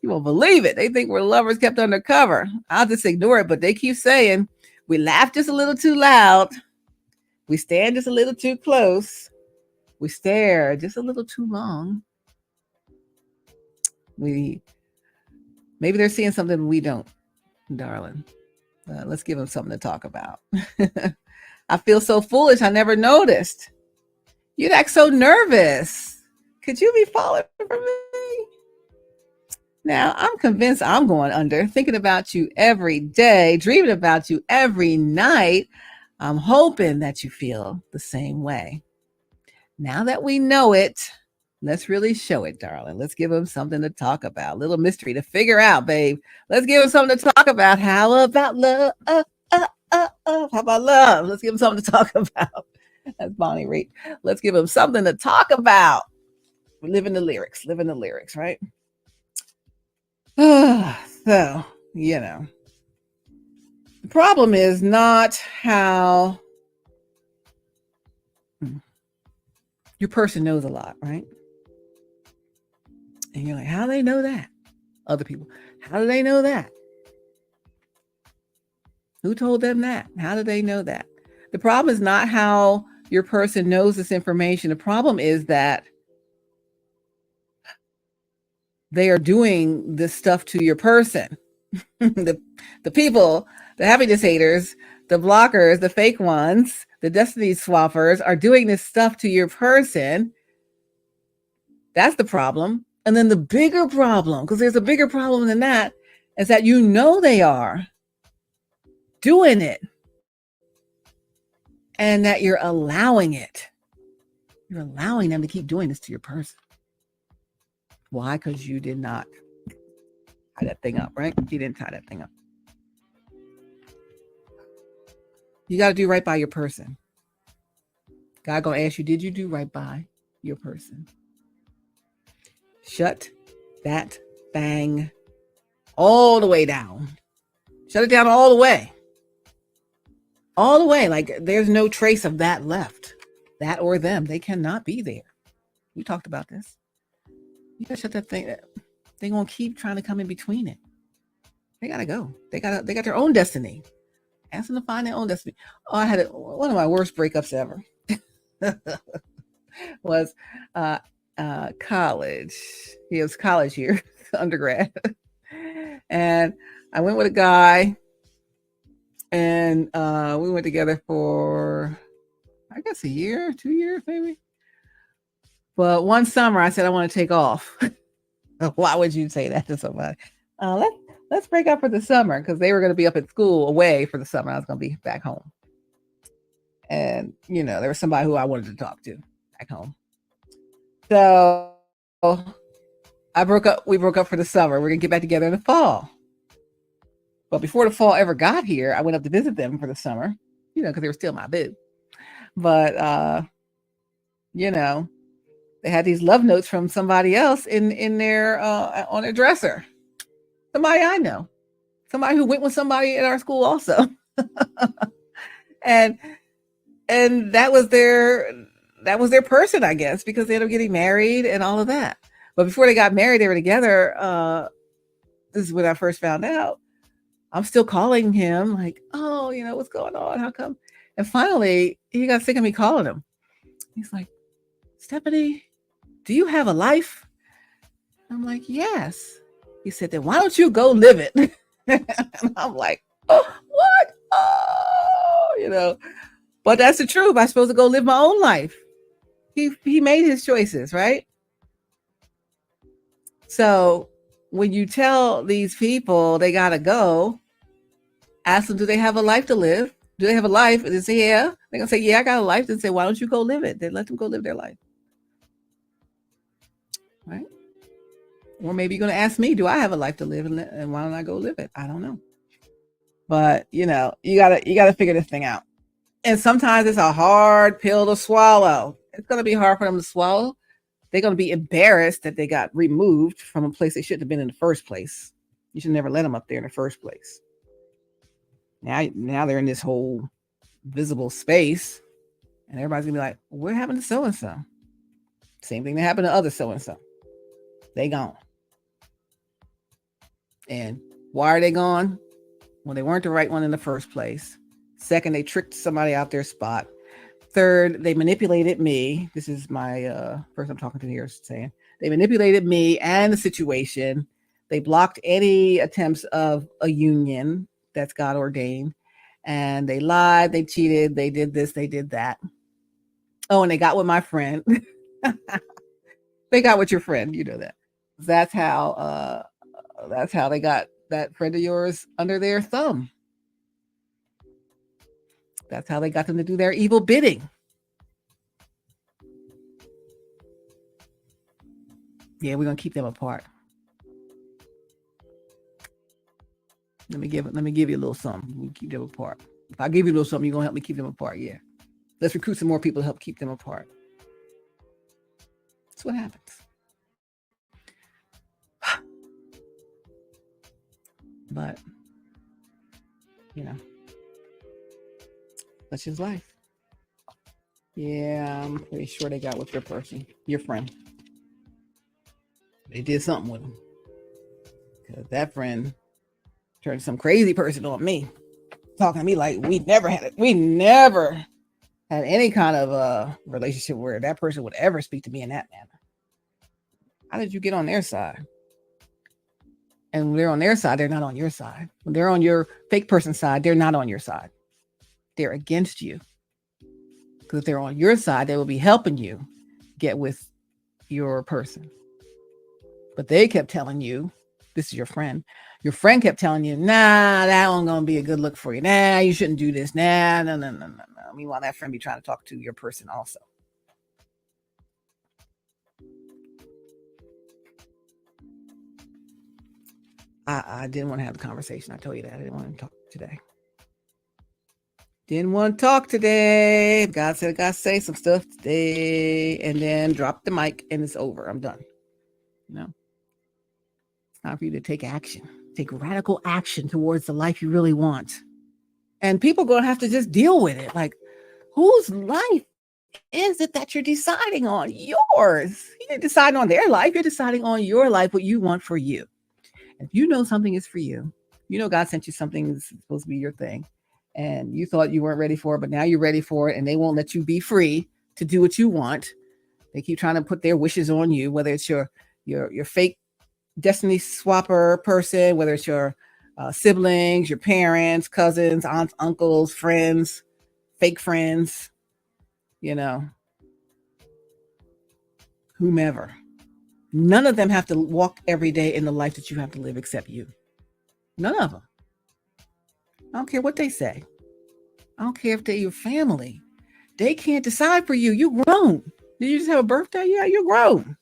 You won't believe it. They think we're lovers kept undercover. I'll just ignore it, but they keep saying, we laugh just a little too loud. We stand just a little too close. We stare just a little too long. Maybe they're seeing something we don't, darling. Let's give them something to talk about. I feel so foolish. I never noticed. You'd act so nervous. Could you be falling for me? Now, I'm convinced I'm going under, thinking about you every day, dreaming about you every night. I'm hoping that you feel the same way. Now that we know it, let's really show it, darling. Let's give them something to talk about. A little mystery to figure out, babe. Let's give them something to talk about. How about love? How about love? Let's give them something to talk about. That's Bonnie Raitt. Let's give them something to talk about. Live in the lyrics, right? So, the problem is not how your person knows a lot, right? And you're like, how do they know that? Other people, how do they know that? Who told them that? How do they know that? The problem is not how your person knows this information. The problem is that they are doing this stuff to your person. The people, the happiness haters, the blockers, the fake ones, the destiny swappers are doing this stuff to your person. That's the problem. And then the bigger problem, because there's a bigger problem than that, is that they are doing it and that you're allowing it. You're allowing them to keep doing this to your person. Why? Because you did not tie that thing up, right? You didn't tie that thing up. You got to do right by your person. God gonna ask you, did you do right by your person? Shut that thing all the way down. Shut it down all the way. All the way. Like there's no trace of that left. That or them. They cannot be there. We talked about this. You gotta shut that thing. They're gonna keep trying to come in between it. They gotta go. They got their own destiny. Ask them to find their own destiny. Oh, I had one of my worst breakups ever. Was college. It was college year, undergrad. And I went with a guy, and we went together for, I guess, a year, 2 years, maybe. But one summer, I said, I want to take off. Why would you say that to somebody? Let's break up for the summer, because they were going to be up at school away for the summer. I was going to be back home. And, there was somebody who I wanted to talk to back home. So we broke up for the summer. We're going to get back together in the fall. But before the fall ever got here, I went up to visit them for the summer, because they were still my boo. But, they had these love notes from somebody else in their, on their dresser. Somebody I know. Somebody who went with somebody at our school also. and that was their person, I guess, because they ended up getting married and all of that. But before they got married, they were together. This is when I first found out. I'm still calling him like, oh, what's going on? How come? And finally, he got sick of me calling him. He's like, Stephanie, do you have a life? I'm like, yes. He said, then why don't you go live it? And I'm like, oh, what? Oh, But that's the truth. I'm supposed to go live my own life. He made his choices, right? So when you tell these people they gotta go, ask them, do they have a life to live? Do they have a life? And they say, yeah. They're gonna say, yeah, I got a life. Then say, why don't you go live it? Then let them go live their life. Right? Or maybe you're gonna ask me, do I have a life to live, and why don't I go live it? I don't know. But you gotta figure this thing out. And sometimes it's a hard pill to swallow. It's gonna be hard for them to swallow. They're gonna be embarrassed that they got removed from a place they shouldn't have been in the first place. You should never let them up there in the first place. Now they're in this whole visible space, and everybody's gonna be like, what happened to so-and-so? Same thing that happened to other so-and-so. They gone. And why are they gone? Well, they weren't the right one in the first place. Second, they tricked somebody out their spot. Third, they manipulated me. This is my person I'm talking to here saying. They manipulated me and the situation. They blocked any attempts of a union that's God ordained. And they lied, they cheated, they did this, they did that. Oh, and they got with my friend. They got with your friend, you know that. That's how they got that friend of yours under their thumb. That's how they got them to do their evil bidding. Yeah, we're gonna keep them apart. Let me give you a little something. We keep them apart. If I give you a little something, you're gonna help me keep them apart. Yeah. Let's recruit some more people to help keep them apart. That's what happens. But that's just life. Yeah, I'm pretty sure they got with your person, your friend. They did something with him. Because that friend turned some crazy person on me. Talking to me like we never had any kind of a relationship where that person would ever speak to me in that manner. How did you get on their side? And when they're on their side, they're not on your side. When they're on your fake person's side, they're not on your side. They're against you. Because if they're on your side, they will be helping you get with your person. But they kept telling you, this is your friend. Your friend kept telling you, nah, that one's going to be a good look for you. Nah, you shouldn't do this. Nah, no. Meanwhile, that friend be trying to talk to your person also. I didn't want to have the conversation. I told you that. I didn't want to talk today. Didn't want to talk today. God said I got to say some stuff today. And then drop the mic and it's over. I'm done. It's time for you to take action. Take radical action towards the life you really want. And people are going to have to just deal with it. Like, whose life is it that you're deciding on? Yours. You're deciding on their life. You're deciding on your life, what you want for you. If you know something is for you, God sent you something that's supposed to be your thing, and you thought you weren't ready for it, but now you're ready for it, and they won't let you be free to do what you want. They keep trying to put their wishes on you, whether it's your fake destiny swapper person, whether it's your siblings, your parents, cousins, aunts, uncles, friends, fake friends, whomever. None of them have to walk every day in the life that you have to live except you. None of them. I don't care what they say. I don't care if they're your family. They can't decide for you. You're grown. Did you just have a birthday? Yeah, you're grown.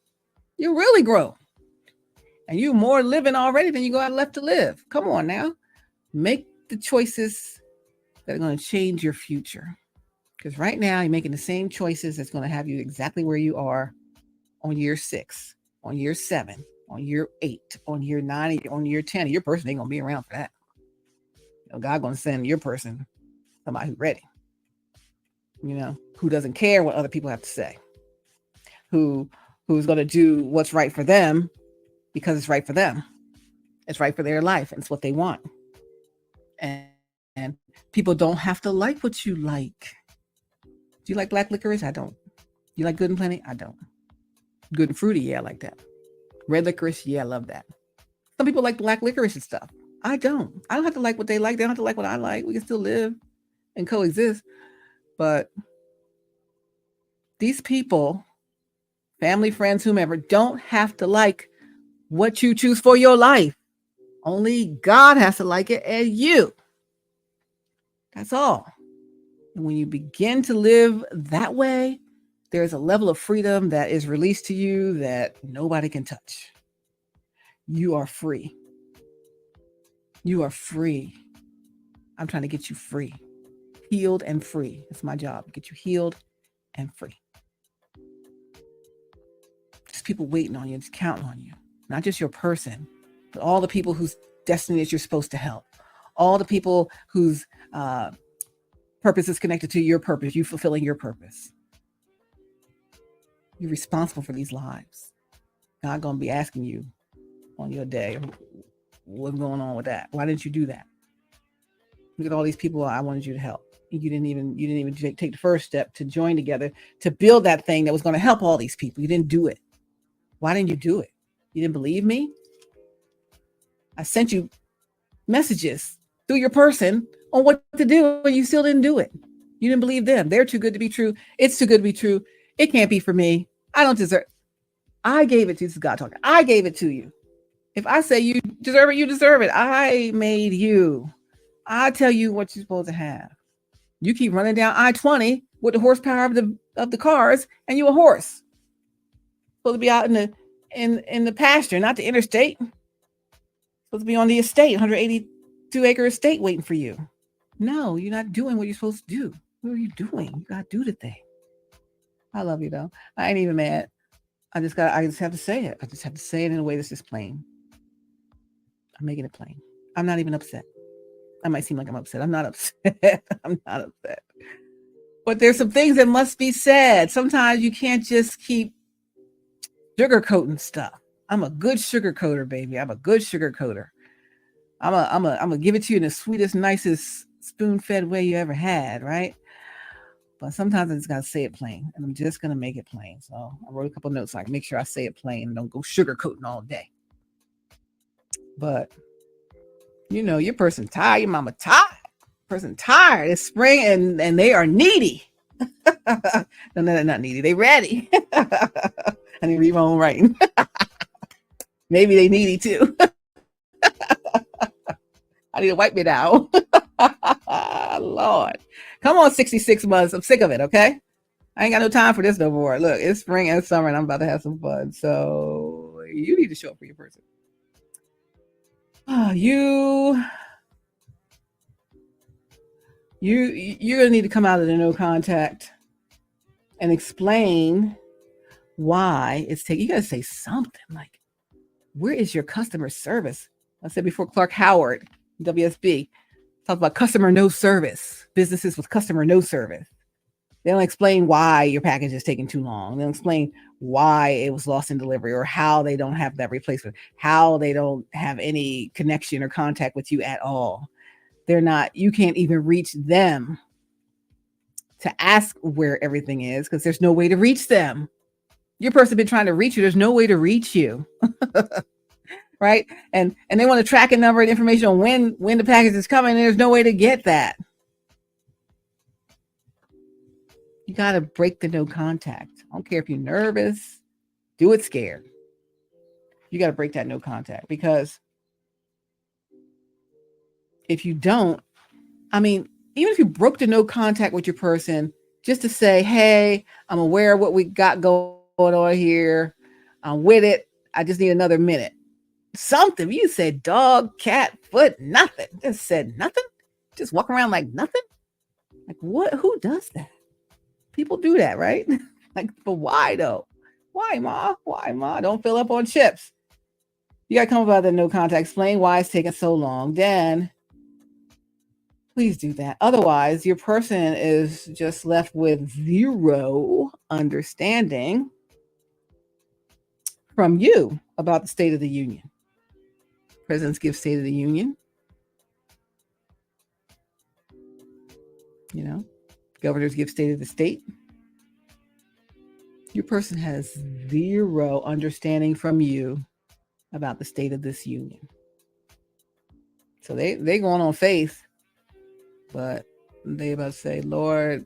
You're really grown. And you're more living already than you got left to live. Come on now. Make the choices that are going to change your future. Because right now, you're making the same choices that's going to have you exactly where you are on year 6, on year 7, on year 8, on year 9, on year 10. Your person ain't going to be around for that. God going to send your person somebody who's ready. Who doesn't care what other people have to say. Who's going to do what's right for them because it's right for them. It's right for their life. And it's what they want. And people don't have to like what you like. Do you like black licorice? I don't. You like Good and Plenty? I don't. Good and Fruity? Yeah, I like that. Red licorice? Yeah, I love that. Some people like black licorice and stuff. I don't. I don't have to like what they like. They don't have to like what I like. We can still live and coexist. But these people, family, friends, whomever, don't have to like what you choose for your life. Only God has to like it and you. That's all. And when you begin to live that way, there's a level of freedom that is released to you that nobody can touch. You are free. You are free. I'm trying to get you free. Healed and free. That's my job. Get you healed and free. Just people waiting on you, just counting on you. Not just your person, but all the people whose destiny that you're supposed to help. All the people whose purpose is connected to your purpose, you fulfilling your purpose. You're responsible for these lives. God gonna be asking you on your day, what's going on with that? Why didn't you do that? Look at all these people I wanted you to help. You didn't even take the first step to join together to build that thing that was going to help all these people. You didn't do it. Why didn't you do it? You didn't believe me? I sent you messages through your person on what to do, and you still didn't do it. You didn't believe them. They're too good to be true. It's too good to be true. It can't be for me. I don't deserve. I gave it to you. This is God talking. I gave it to you. If I say you deserve it, you deserve it. I made you. I tell you what you're supposed to have. You keep running down I-20 with the horsepower of the cars, and you're a horse. Supposed to be out in the pasture, not the interstate. Supposed to be on the estate, 182-acre estate waiting for you. No, you're not doing what you're supposed to do. What are you doing? You gotta do the thing. I love you though. I ain't even mad. I just have to say it. I just have to say it in a way that's just plain. I'm making it plain. I'm not even upset. I might seem like I'm upset. I'm not upset. I'm not upset. But there's some things that must be said. Sometimes you can't just keep sugarcoating stuff. I'm a good sugarcoater, baby. I'm a good sugarcoater. I'm gonna give it to you in the sweetest, nicest, spoon-fed way you ever had, right? But sometimes I just gotta say it plain, and I'm just gonna make it plain. So I wrote a couple notes so I can make sure I say it plain and don't go sugarcoating all day. But your person tired, your mama tired. Person tired. It's spring and they are needy. No, they're not needy. They ready. I need to read my own writing. Maybe they needy too. I need to wipe it out. Lord. Come on, 66 months. I'm sick of it, okay? I ain't got no time for this no more. Look, it's spring and summer and I'm about to have some fun. So you need to show up for your person. You're gonna need to come out of the no contact and explain why it's taking. You gotta say something like, where is your customer service? I said before, Clark Howard, WSB, talked about customer no service, businesses with customer no service. They don't explain why your package is taking too long. They don't explain why it was lost in delivery or how they don't have that replacement, how they don't have any connection or contact with you at all. You can't even reach them to ask where everything is because there's no way to reach them. Your person been trying to reach you. There's no way to reach you. Right? And they want to track a number and information on when the package is coming, and there's no way to get that. You got to break the no contact. I don't care if you're nervous, do it scared. You got to break that no contact, because if you don't, I mean, even if you broke the no contact with your person just to say, hey, I'm aware of what we got going on here. I'm with it. I just need another minute. Something. You said dog, cat, foot, nothing. Just said nothing. Just walk around like nothing. Like what? Who does that? People do that, right? Like, but why though? Why, Ma? Why, Ma? Don't fill up on chips. You got to come about the no contact. Explain why it's taking so long. Then please do that. Otherwise, your person is just left with zero understanding from you about the State of the Union. Presidents give State of the Union. You know, governors give State of the State. Your person has zero understanding from you about the state of this union. So they going on faith, but they about to say, Lord,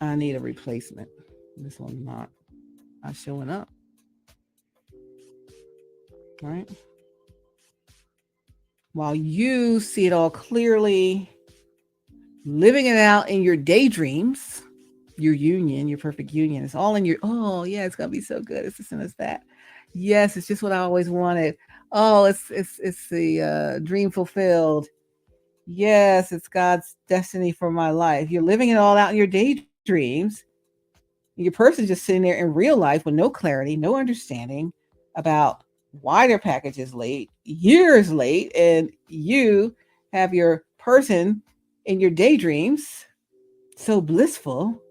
I need a replacement. This one's not showing up. Right? While you see it all clearly, living it out in your daydreams, your union, your perfect union, it's all in your, oh yeah, it's gonna be so good. It's this and it's that. Yes, it's just what I always wanted. Oh, it's the dream fulfilled. Yes, it's God's destiny for my life. You're living it all out in your daydreams. Your person's just sitting there in real life with no clarity, no understanding about why their package is late, years late, and you have your person in your daydreams so blissful.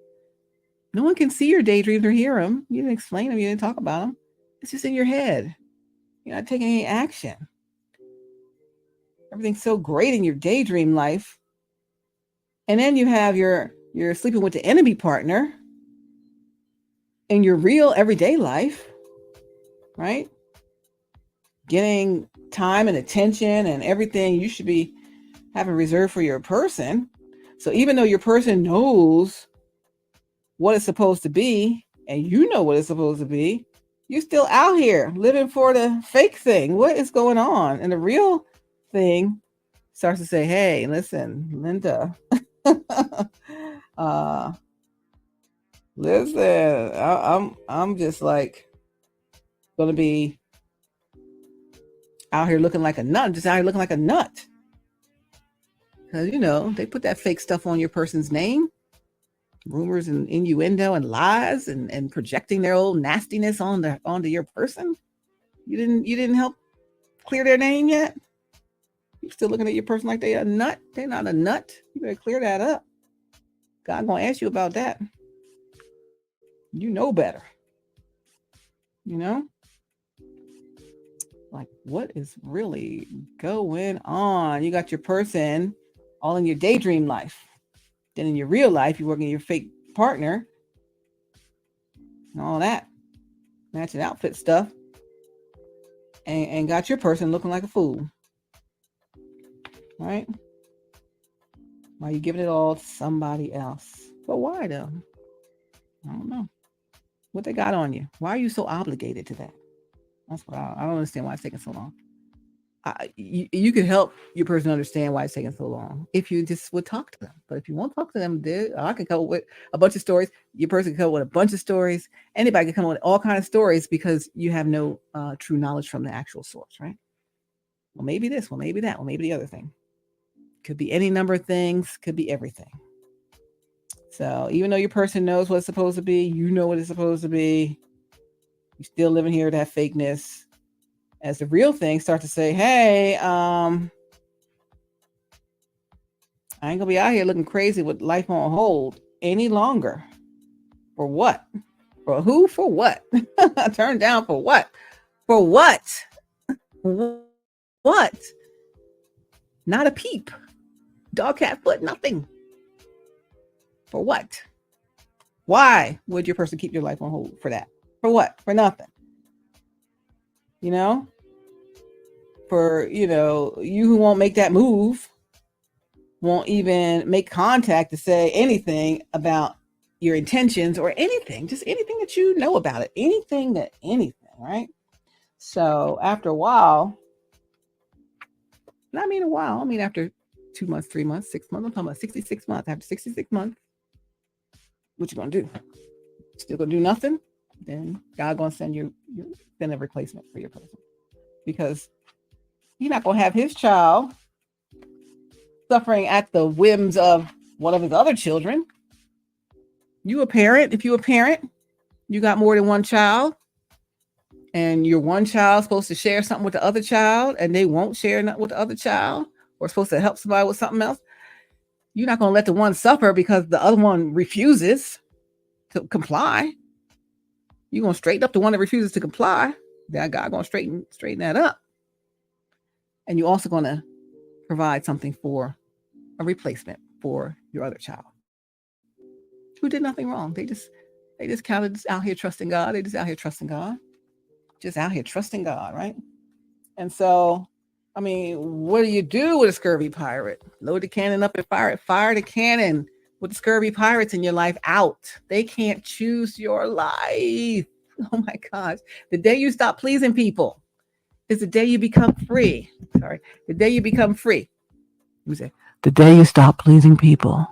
No one can see your daydreams or hear them. You didn't explain them. You didn't talk about them. It's just in your head. You're not taking any action. Everything's so great in your daydream life. And then you have you're sleeping with the enemy partner in your real everyday life, right? Getting time and attention and everything you should be having reserved for your person. So even though your person knows what it's supposed to be, and you know what it's supposed to be, you're still out here living for the fake thing. What is going on? And the real thing starts to say, hey, listen, Linda, listen, I'm just like going to be out here looking like a nut. I'm just out here looking like a nut. Because, you know, they put that fake stuff on your person's name. Rumors and innuendo and lies and projecting their old nastiness onto your person. You didn't help clear their name yet. You're still looking at your person like they're a nut. They're not a nut. You better clear that up. God gonna ask you about that. You know better. You know? Like, what is really going on? You got your person all in your daydream life. Then in your real life, you're working your fake partner and all that matching outfit stuff, and got your person looking like a fool. Right? Why are you giving it all to somebody else? But why though? I don't know. What they got on you? Why are you so obligated to that? That's what I don't understand why it's taking so long. You could help your person understand why it's taking so long if you just would talk to them. But if you won't talk to them, I can come up with a bunch of stories. Your person can come up with a bunch of stories. Anybody can come up with all kinds of stories because you have no true knowledge from the actual source, right? Well, maybe this, well, maybe that, well, maybe the other thing. Could be any number of things, could be everything. So even though your person knows what it's supposed to be, you know what it's supposed to be, you're still living here with that fakeness. As the real thing starts to say, hey, I ain't gonna be out here looking crazy with life on hold any longer. For what? For who? For what? Turned down for what? For what? What? Not a peep. Dog, cat, foot, nothing. For what? Why would your person keep your life on hold for that? For what? For nothing. You know? For, you who won't make that move, won't even make contact to say anything about your intentions or anything, just anything that you know about it, anything, right? So after a while, and I mean a while, I mean after 2 months, 3 months, 6 months, I'm talking about 66 months. After 66 months, what you gonna do? Still gonna do nothing? Then God gonna send a replacement for your person, because He's not gonna have His child suffering at the whims of one of His other children. You a parent. If you a parent, you got more than one child, and your one child supposed to share something with the other child, and they won't share nothing with the other child, or supposed to help somebody with something else. You're not gonna let the one suffer because the other one refuses to comply. You're gonna straighten up the one that refuses to comply. That God gonna straighten that up. And you're also gonna provide something for a replacement for your other child who did nothing wrong. They just counted out here trusting God. They just out here trusting God. Just out here trusting God, right? And so, I mean, what do you do with a scurvy pirate? Load the cannon up and fire it. Fire the cannon with the scurvy pirates in your life out. They can't choose your life. Oh my gosh. The day you stop pleasing people is the day you become free. Sorry. The day you become free. You say, the day you stop pleasing people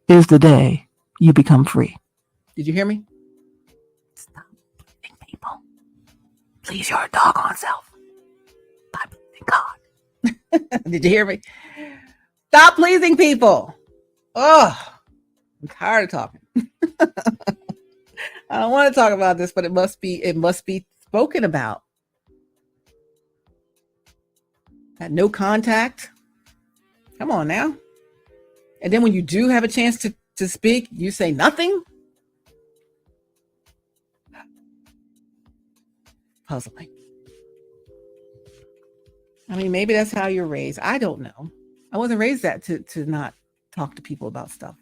is the day you become free. Did you hear me? Stop pleasing people. Please your doggone self by pleasing God. Did you hear me? Stop pleasing people. Oh, I'm tired of talking. I don't want to talk about this, but it must be spoken about. That no contact. Come on now. And then when you do have a chance to speak, you say nothing. Puzzling. I mean, maybe that's how you're raised. I don't know. I wasn't raised that to not talk to people about stuff,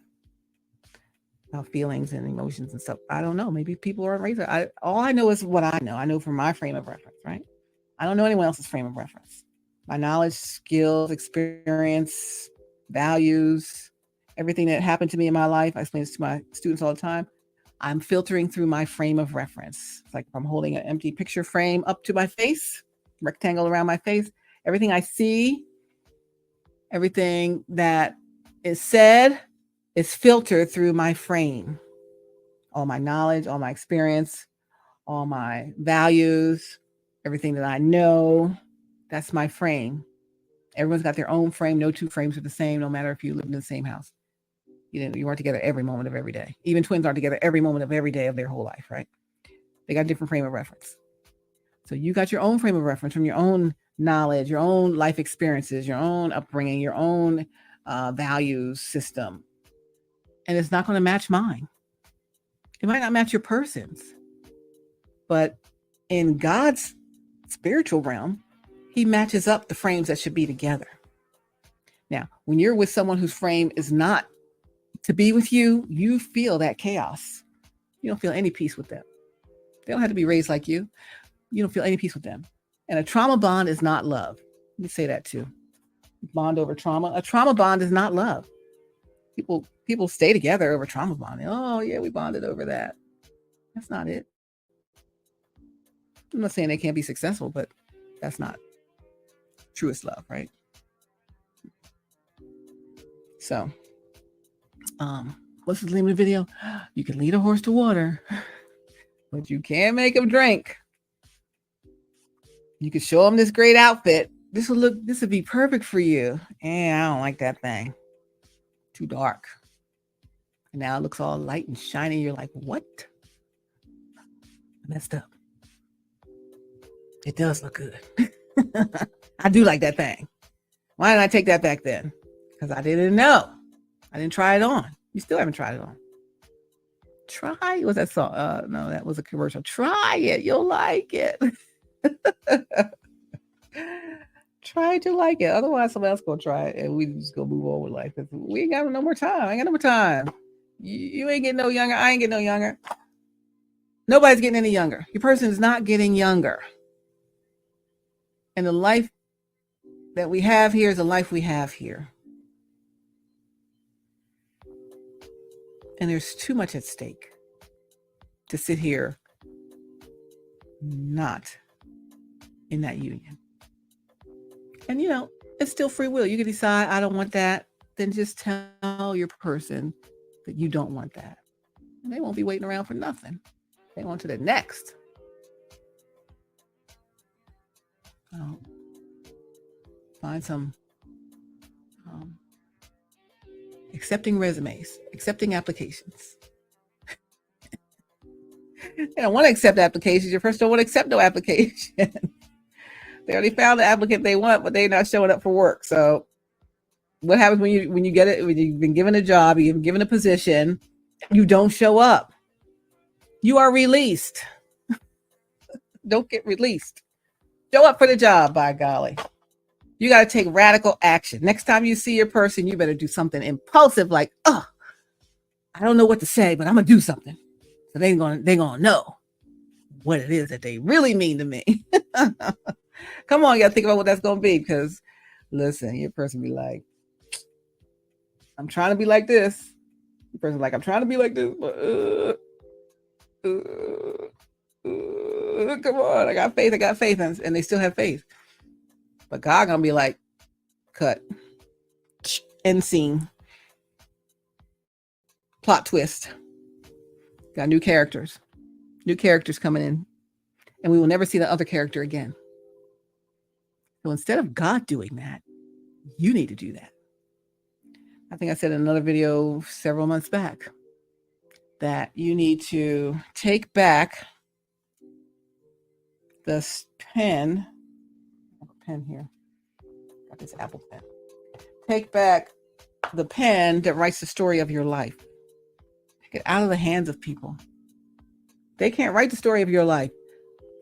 about feelings and emotions and stuff. I don't know. Maybe people aren't raised. All I know is what I know. I know from my frame of reference, right? I don't know anyone else's frame of reference. My knowledge, skills, experience, values, everything that happened to me in my life, I explain this to my students all the time. I'm filtering through my frame of reference. It's like if I'm holding an empty picture frame up to my face, rectangle around my face, everything I see, everything that is said is filtered through my frame. All my knowledge, all my experience, all my values, everything that I know, that's my frame. Everyone's got their own frame. No two frames are the same, no matter if you live in the same house. You weren't together every moment of every day. Even twins aren't together every moment of every day of their whole life, right? They got a different frame of reference. So you got your own frame of reference from your own knowledge, your own life experiences, your own upbringing, your own values system. And it's not going to match mine. It might not match your person's. But in God's spiritual realm, He matches up the frames that should be together. Now, when you're with someone whose frame is not to be with you, you feel that chaos. You don't feel any peace with them. They don't have to be raised like you. You don't feel any peace with them. And a trauma bond is not love. Let me say that too. Bond over trauma. A trauma bond is not love. People stay together over trauma bonding. Oh yeah, we bonded over that. That's not it. I'm not saying they can't be successful, but that's not truest love, right? So, what's the name of the video? You can lead a horse to water, but you can't make him drink. You could show him this great outfit. This would be perfect for you. And I don't like that thing. Too dark. And now it looks all light and shiny. You're like, what? I messed up. It does look good. I do like that thing. Why didn't I take that back then? Because I didn't know. I didn't try it on. You still haven't tried it on. Try. Was that song? No, that was a commercial. Try it. You'll like it. Try to like it. Otherwise, somebody else gonna try it, and we just gonna move on with life. Cause we ain't got no more time. I ain't got no more time. You ain't getting no younger. I ain't getting no younger. Nobody's getting any younger. Your person is not getting younger. And the life that we have here is the life we have here. And there's too much at stake to sit here not in that union. And it's still free will. You can decide, I don't want that. Then just tell your person that you don't want that. And they won't be waiting around for nothing. They go on to the next. Find some accepting resumes, accepting applications. They don't want to accept applications. Your person don't want to accept no application. They already found the applicant they want, but they're not showing up for work. So what happens when you get it, when you've been given a job, you've been given a position, you don't show up? You are released. Don't get released. Show up for the job, by golly. You got to take radical action. Next time you see your person, you better do something impulsive like, I don't know what to say, but I'm going to do something. So they're going to know what it is that they really mean to me. Come on, you got to think about what that's going to be, because listen, your person be like, I'm trying to be like this. The person like, I'm trying to be like this, but come on, I got faith, and they still have faith. But God gonna be like, cut, end scene, plot twist. Got new characters coming in, and we will never see the other character again. So instead of God doing that, you need to do that. I think I said in another video several months back that you need to take back this pen. I have a pen here. Got this Apple pen. Take back the pen that writes the story of your life. Take it out of the hands of people. They can't write the story of your life.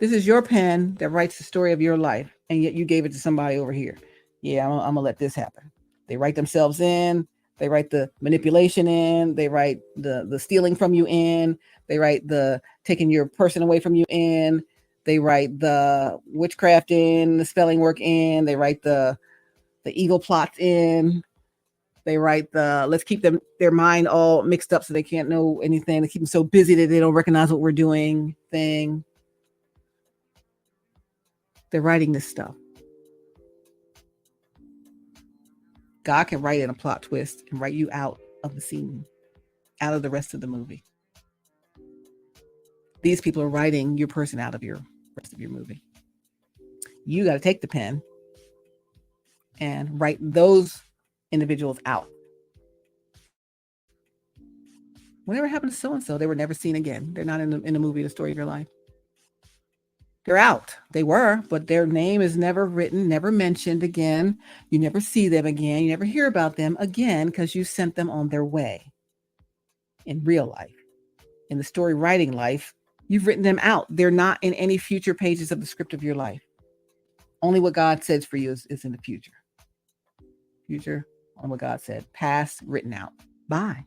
This is your pen that writes the story of your life, and yet you gave it to somebody over here. Yeah, I'm gonna let this happen. They write themselves in. They write the manipulation in. They write the stealing from you in. They write the taking your person away from you in. They write the witchcraft in, the spelling work in. They write the evil plots in. They write the let's keep their mind all mixed up so they can't know anything. They keep them so busy that they don't recognize what we're doing thing. They're writing this stuff. God can write in a plot twist and write you out of the scene, out of the rest of the movie. These people are writing your person out of your rest of your movie. You got to take the pen and write those individuals out. Whatever happened to so-and-so, they were never seen again. They're not in the movie, the story of your life. They're out. They were, but their name is never written, never mentioned again. You never see them again. You never hear about them again because you sent them on their way. In real life, in the story writing life, you've written them out. They're not in any future pages of the script of your life. Only what God says for you is in the future. Future, on what God said. Past, written out. Bye.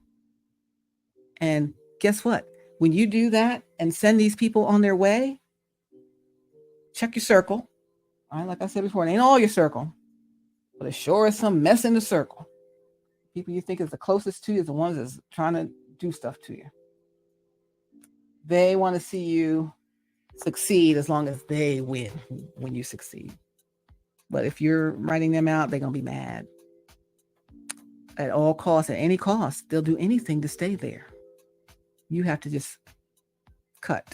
And guess what? When you do that and send these people on their way, check your circle. All right, like I said before, it ain't all your circle, but it sure is some mess in the circle. People you think is the closest to you is the ones that's trying to do stuff to you. They want to see you succeed as long as they win when you succeed. But if you're writing them out, they're going to be mad. At all costs, at any cost, they'll do anything to stay there. You have to just cut.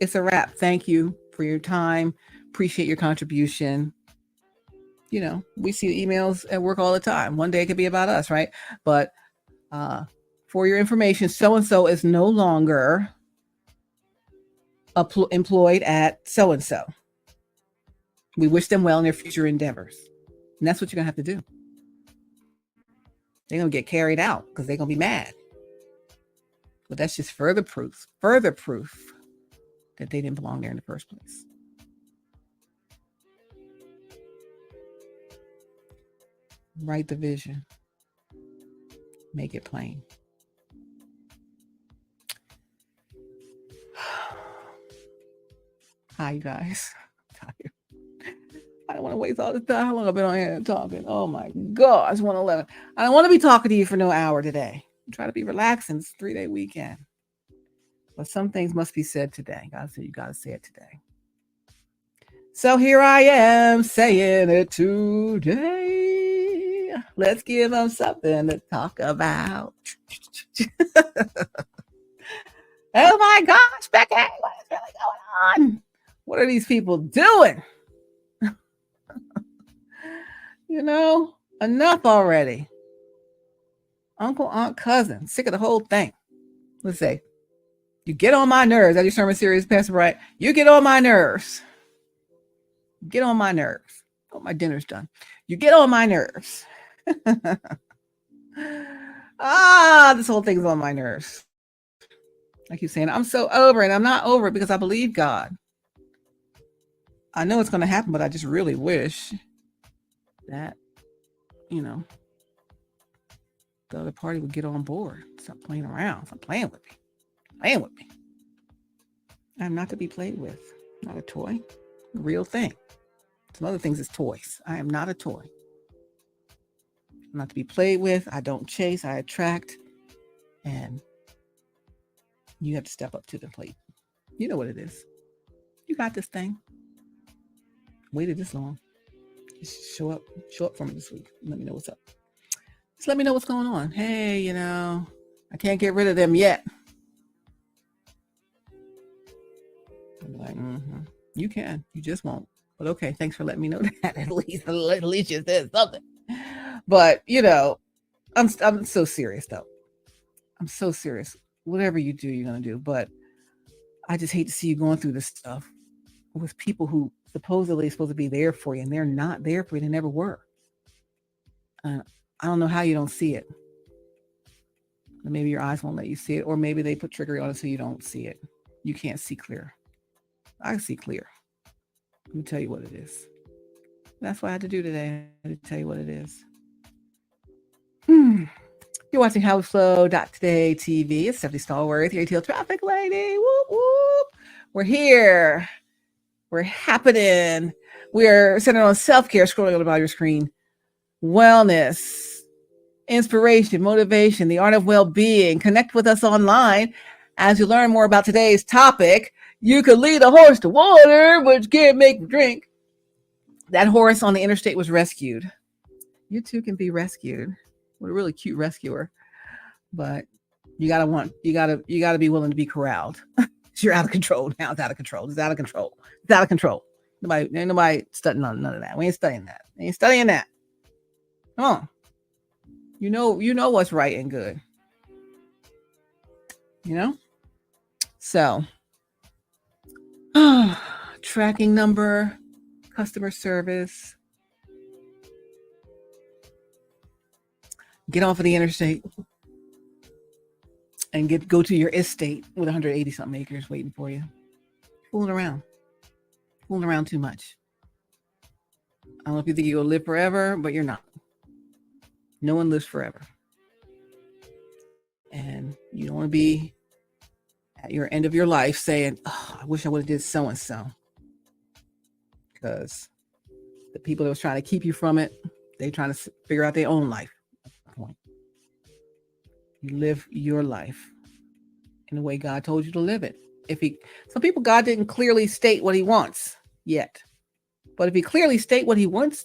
It's a wrap. Thank you for your time. Appreciate your contribution. You know, we see emails at work all the time. One day it could be about us, right? But for your information, so-and-so is no longer employed at so-and-so. We wish them well in their future endeavors. And that's what you're going to have to do. They're going to get carried out because they're going to be mad. But that's just further proof that they didn't belong there in the first place. Write the vision. Make it plain. Hi, you guys. I'm tired. I don't want to waste all this time. How long I've been on here talking? Oh my gosh, 1:11. I don't want to be talking to you for no hour today. Try to be relaxing. It's a 3-day weekend. But some things must be said today. You gotta say it today. So here I am saying it today. Let's give them something to talk about. Oh my gosh, Becky, what is really going on? What are these people doing? Enough already. Uncle, aunt, cousin, sick of the whole thing. Let's say, you get on my nerves. That's your sermon series, Pastor Bright. You get on my nerves. Get on my nerves. Oh, my dinner's done. You get on my nerves. This whole thing's on my nerves. I keep saying, I'm so over it. I'm not over it because I believe God. I know it's going to happen, but I just really wish that, the other party would get on board. Stop playing around. Stop playing with me. I'm not to be played with. Not a toy. A real thing. Some other things is toys. I am not a toy. I'm not to be played with. I don't chase. I attract. And you have to step up to the plate. You know what it is. You got this thing. Waited this long. Just show up for me this week. Let me know what's up. Just let me know what's going on. Hey, I can't get rid of them yet. I'm like, you can. You just won't. But okay, thanks for letting me know that. At least you said something. But I'm so serious though. I'm so serious. Whatever you do, you're gonna do. But I just hate to see you going through this stuff with people who supposedly supposed to be there for you, and they're not there for you. They never were. I don't know how you don't see it. Maybe your eyes won't let you see it, or maybe they put trickery on it so you don't see it. You can't see clear. I see clear. Let me tell you what it is. That's what I had to do today. I had to tell you what it is. You're watching HowWeFlow.Today-TV. It's Stephanie Stallworth, your AtlTrafficLady. Whoop, whoop. We're here. We're happening. We're centered on self-care, scrolling on the bottom of your screen. Wellness, inspiration, motivation, the art of well-being. Connect with us online as you learn more about today's topic. You could lead a horse to water, but you can't make him drink. That horse on the interstate was rescued. You too can be rescued with a really cute rescuer, but you gotta be willing to be corralled. You're out of control now. It's out of control. It's out of control. It's out of control. Ain't nobody studying none of that. We ain't studying that. We ain't studying that. Come on. You know what's right and good. So tracking number, customer service. Get off of the interstate and go to your estate with 180 something acres waiting for you. Fooling around too much. I don't know if you think you'll live forever, but you're not. No one lives forever. And you don't want to be at your end of your life saying, I wish I would have did so-and-so. Because the people that was trying to keep you from it, they're trying to figure out their own life. Point. You live your life in the way God told you to live it. Some people, God didn't clearly state what he wants yet. But if he clearly state what he wants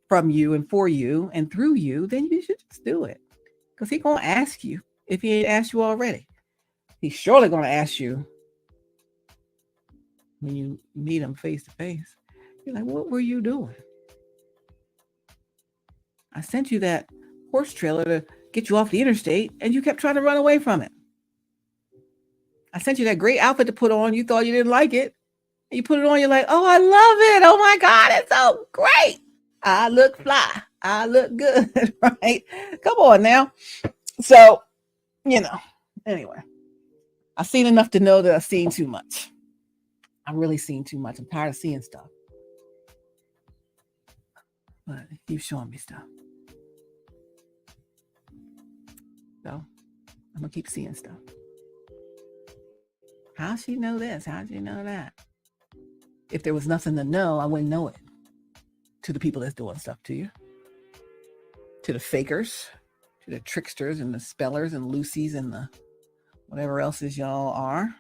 from you and for you and through you, then you should just do it. Because he's going to ask you if he ain't asked you already. He's surely going to ask you when you meet him face to face. You're like, what were you doing? I sent you that horse trailer to get you off the interstate and you kept trying to run away from it. I sent you that great outfit to put on. You thought you didn't like it. And you put it on. You're like, oh, I love it. Oh my God, it's so great. I look fly. I look good. Right? Come on now. So, anyway, I've seen enough to know that I've seen too much. I've really seen too much. I'm tired of seeing stuff. But keep showing me stuff. So I'm gonna keep seeing stuff. How she know this? How she know that? If there was nothing to know, I wouldn't know it. To the people that's doing stuff to you, to the fakers, to the tricksters and the spellers and Lucy's and the whatever else is y'all are.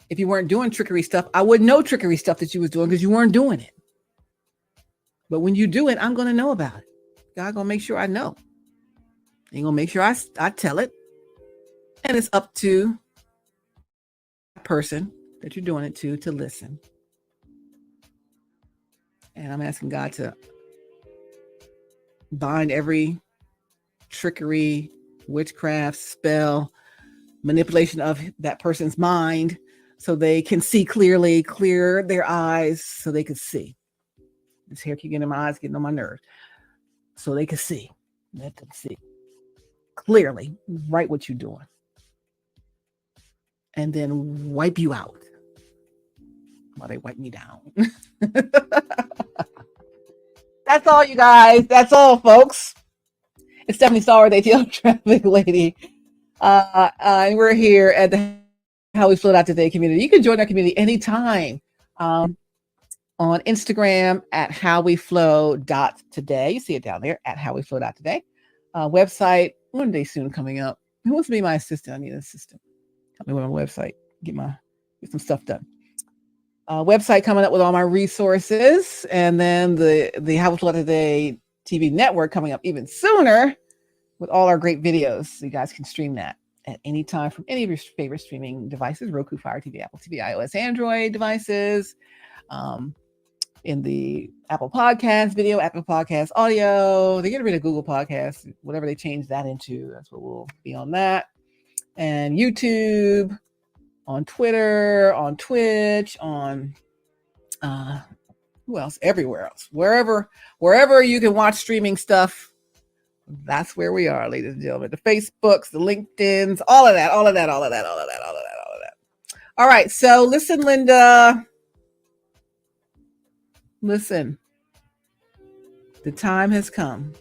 If you weren't doing trickery stuff, I wouldn't know trickery stuff that you was doing because you weren't doing it. But when you do it, I'm going to know about it. God going to make sure I know. He going to make sure I tell it. And it's up to the person that you're doing it to listen. And I'm asking God to bind every trickery, witchcraft, spell, manipulation of that person's mind so they can see clearly, clear their eyes so they can see. This hair keep getting in my eyes, getting on my nerves. So they can see. Let them see clearly right what you're doing. And then wipe you out while they wipe me down. That's all, you guys. That's all, folks. It's Stephanie Stallworth, AtlTrafficLady. And we're here at the HowWeFlow.Today community. You can join our community anytime on Instagram at HowWeFlow.Today. You see it down there at HowWeFlow.Today. Website, one day soon coming up. Who wants to be my assistant? I need an assistant. Help me with my website. Get some stuff done. Website coming up with all my resources, and then the HowWeFlow.Today-TV network coming up even sooner with all our great videos. So you guys can stream that at any time from any of your favorite streaming devices: Roku, Fire TV, Apple TV, iOS, Android devices. In the Apple Podcast video, Apple Podcast audio. They get rid of Google Podcasts, whatever they change that into. That's what we'll be on that. And YouTube, on Twitter, on Twitch, on who else? Everywhere else. Wherever you can watch streaming stuff, that's where we are, ladies and gentlemen. The Facebooks, the LinkedIns, all of that. All right, so listen, Linda. Listen. The time has come.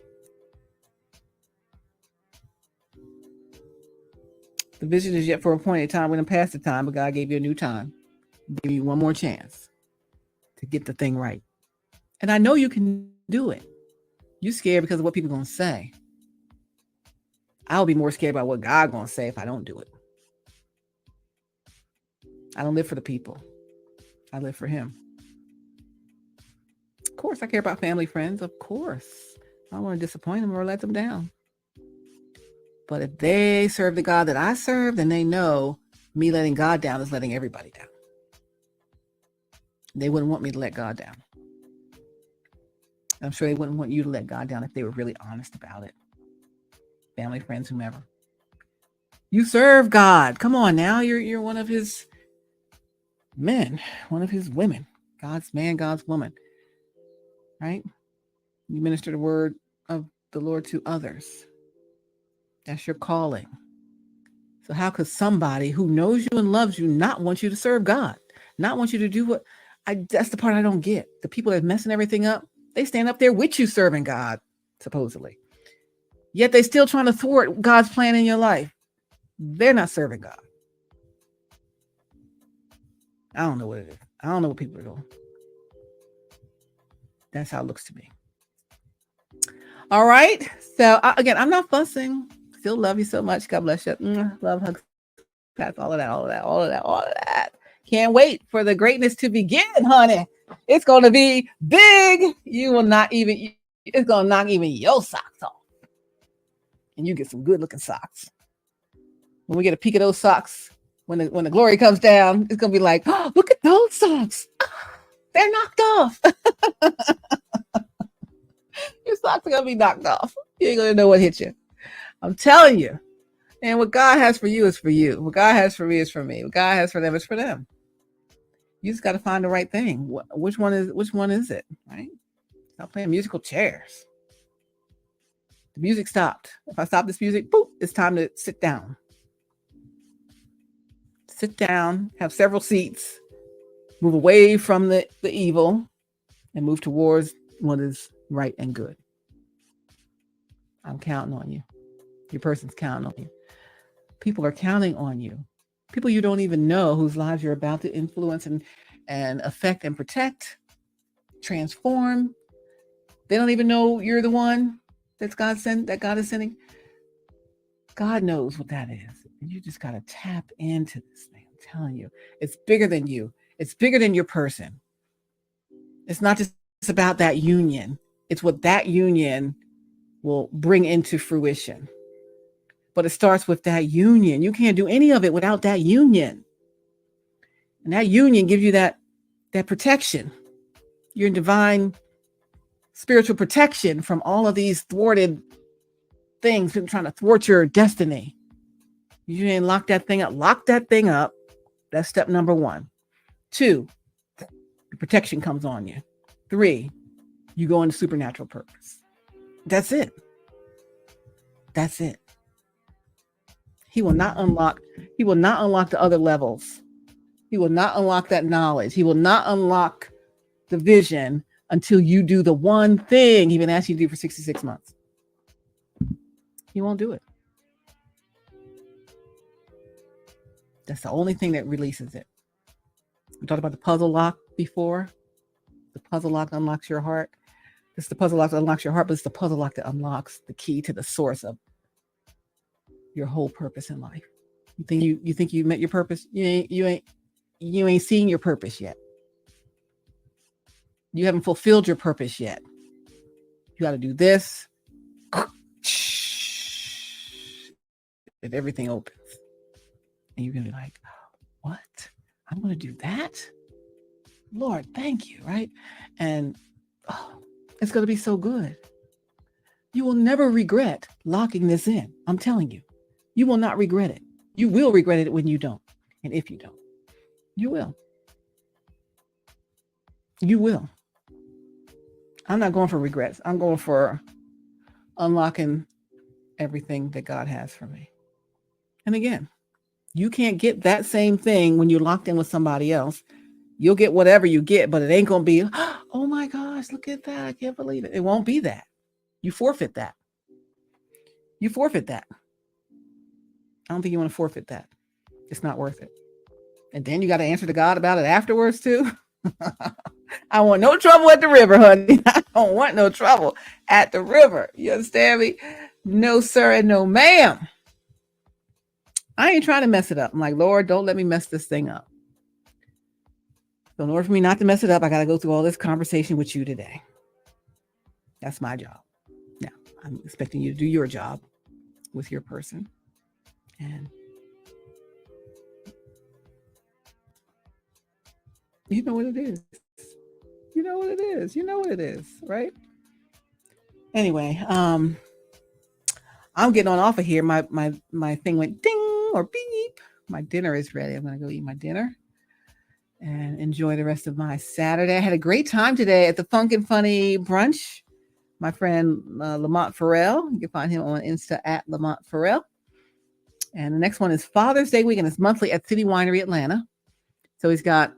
The vision is yet for a appointed time. We're going to pass the time, but God gave you a new time. Give you one more chance to get the thing right. And I know you can do it. You're scared because of what people are going to say. I'll be more scared about what God's going to say if I don't do it. I don't live for the people. I live for Him. Of course, I care about family, friends. Of course. I don't want to disappoint them or let them down. But if they serve the God that I serve, then they know me letting God down is letting everybody down. They wouldn't want me to let God down. I'm sure they wouldn't want you to let God down if they were really honest about it. Family, friends, whomever. You serve God. Come on now. You're one of His men, one of His women. God's man, God's woman. Right? You minister the word of the Lord to others. That's your calling. So how could somebody who knows you and loves you not want you to serve God? Not want you to do that's the part I don't get. The people that are messing everything up, they stand up there with you serving God, supposedly. Yet they still trying to thwart God's plan in your life. They're not serving God. I don't know what it is. I don't know what people are doing. That's how it looks to me. All right. So again, I'm not fussing. Still love you so much. God bless you. Love, hugs, pats, all of that. Can't wait for the greatness to begin, honey. It's going to be big. It's going to knock even your socks off. And you get some good looking socks. When we get a peek of those socks, when the glory comes down, it's going to be like, oh, look at those socks. They're knocked off. Your socks are going to be knocked off. You ain't going to know what hit you. I'm telling you. And what God has for you is for you. What God has for me is for me. What God has for them is for them. You just got to find the right thing. Which one is it? Right? Stop playing musical chairs. The music stopped. If I stop this music, boop, it's time to sit down. Sit down, have several seats, move away from the evil, and move towards what is right and good. I'm counting on you. Your person's counting on you. People are counting on you. People you don't even know, whose lives you're about to influence and affect and protect, transform. They don't even know you're the one that God is sending. God knows what that is. And you just got to tap into this thing. I'm telling you, it's bigger than you. It's bigger than your person. It's not just about that union. It's what that union will bring into fruition. But it starts with that union. You can't do any of it without that union. And that union gives you that protection. You're in divine spiritual protection from all of these thwarted things, people trying to thwart your destiny. You ain't lock that thing up. Lock that thing up. That's step number 1. 2, the protection comes on you. 3, you go into supernatural purpose. That's it. That's it. He will not unlock the other levels. He will not unlock that knowledge. He will not unlock the vision until you do the one thing he's been asking you to do for 66 months. He won't do it. That's the only thing that releases it. We talked about the puzzle lock before. The puzzle lock unlocks your heart. It's the puzzle lock that unlocks your heart, but it's the puzzle lock that unlocks the key to the source of your whole purpose in life. You think you met your purpose? You ain't seen your purpose yet. You haven't fulfilled your purpose yet. You got to do this, and everything opens. And you're going to be like, what? I'm going to do that? Lord, thank you, right? And it's going to be so good. You will never regret locking this in. I'm telling you. You will not regret it. You will regret it when you don't. And if you don't, you will. You will. I'm not going for regrets. I'm going for unlocking everything that God has for me. And again, you can't get that same thing when you're locked in with somebody else. You'll get whatever you get, but it ain't going to be, oh my gosh, look at that. I can't believe it. It won't be that. You forfeit that. You forfeit that. I don't think you want to forfeit that. It's not worth it. And then you got to answer to God about it afterwards too. I want no trouble at the river, honey. I don't want no trouble at the river. You understand me? No, sir, and no, ma'am. I ain't trying to mess it up. I'm like, Lord, don't let me mess this thing up. So in order for me not to mess it up, I got to go through all this conversation with you today. That's my job. Now, I'm expecting you to do your job with your person. And you know what it is. You know what it is. You know what it is, right? Anyway, I'm getting on off of here. My thing went ding or beep. My dinner is ready. I'm going to go eat my dinner and enjoy the rest of my Saturday. I had a great time today at the Funk and Funny brunch. My friend Lamont Farrell. You can find him on Insta at Lamont Farrell. And the next one is Father's Day weekend. It's monthly at City Winery Atlanta. So he's got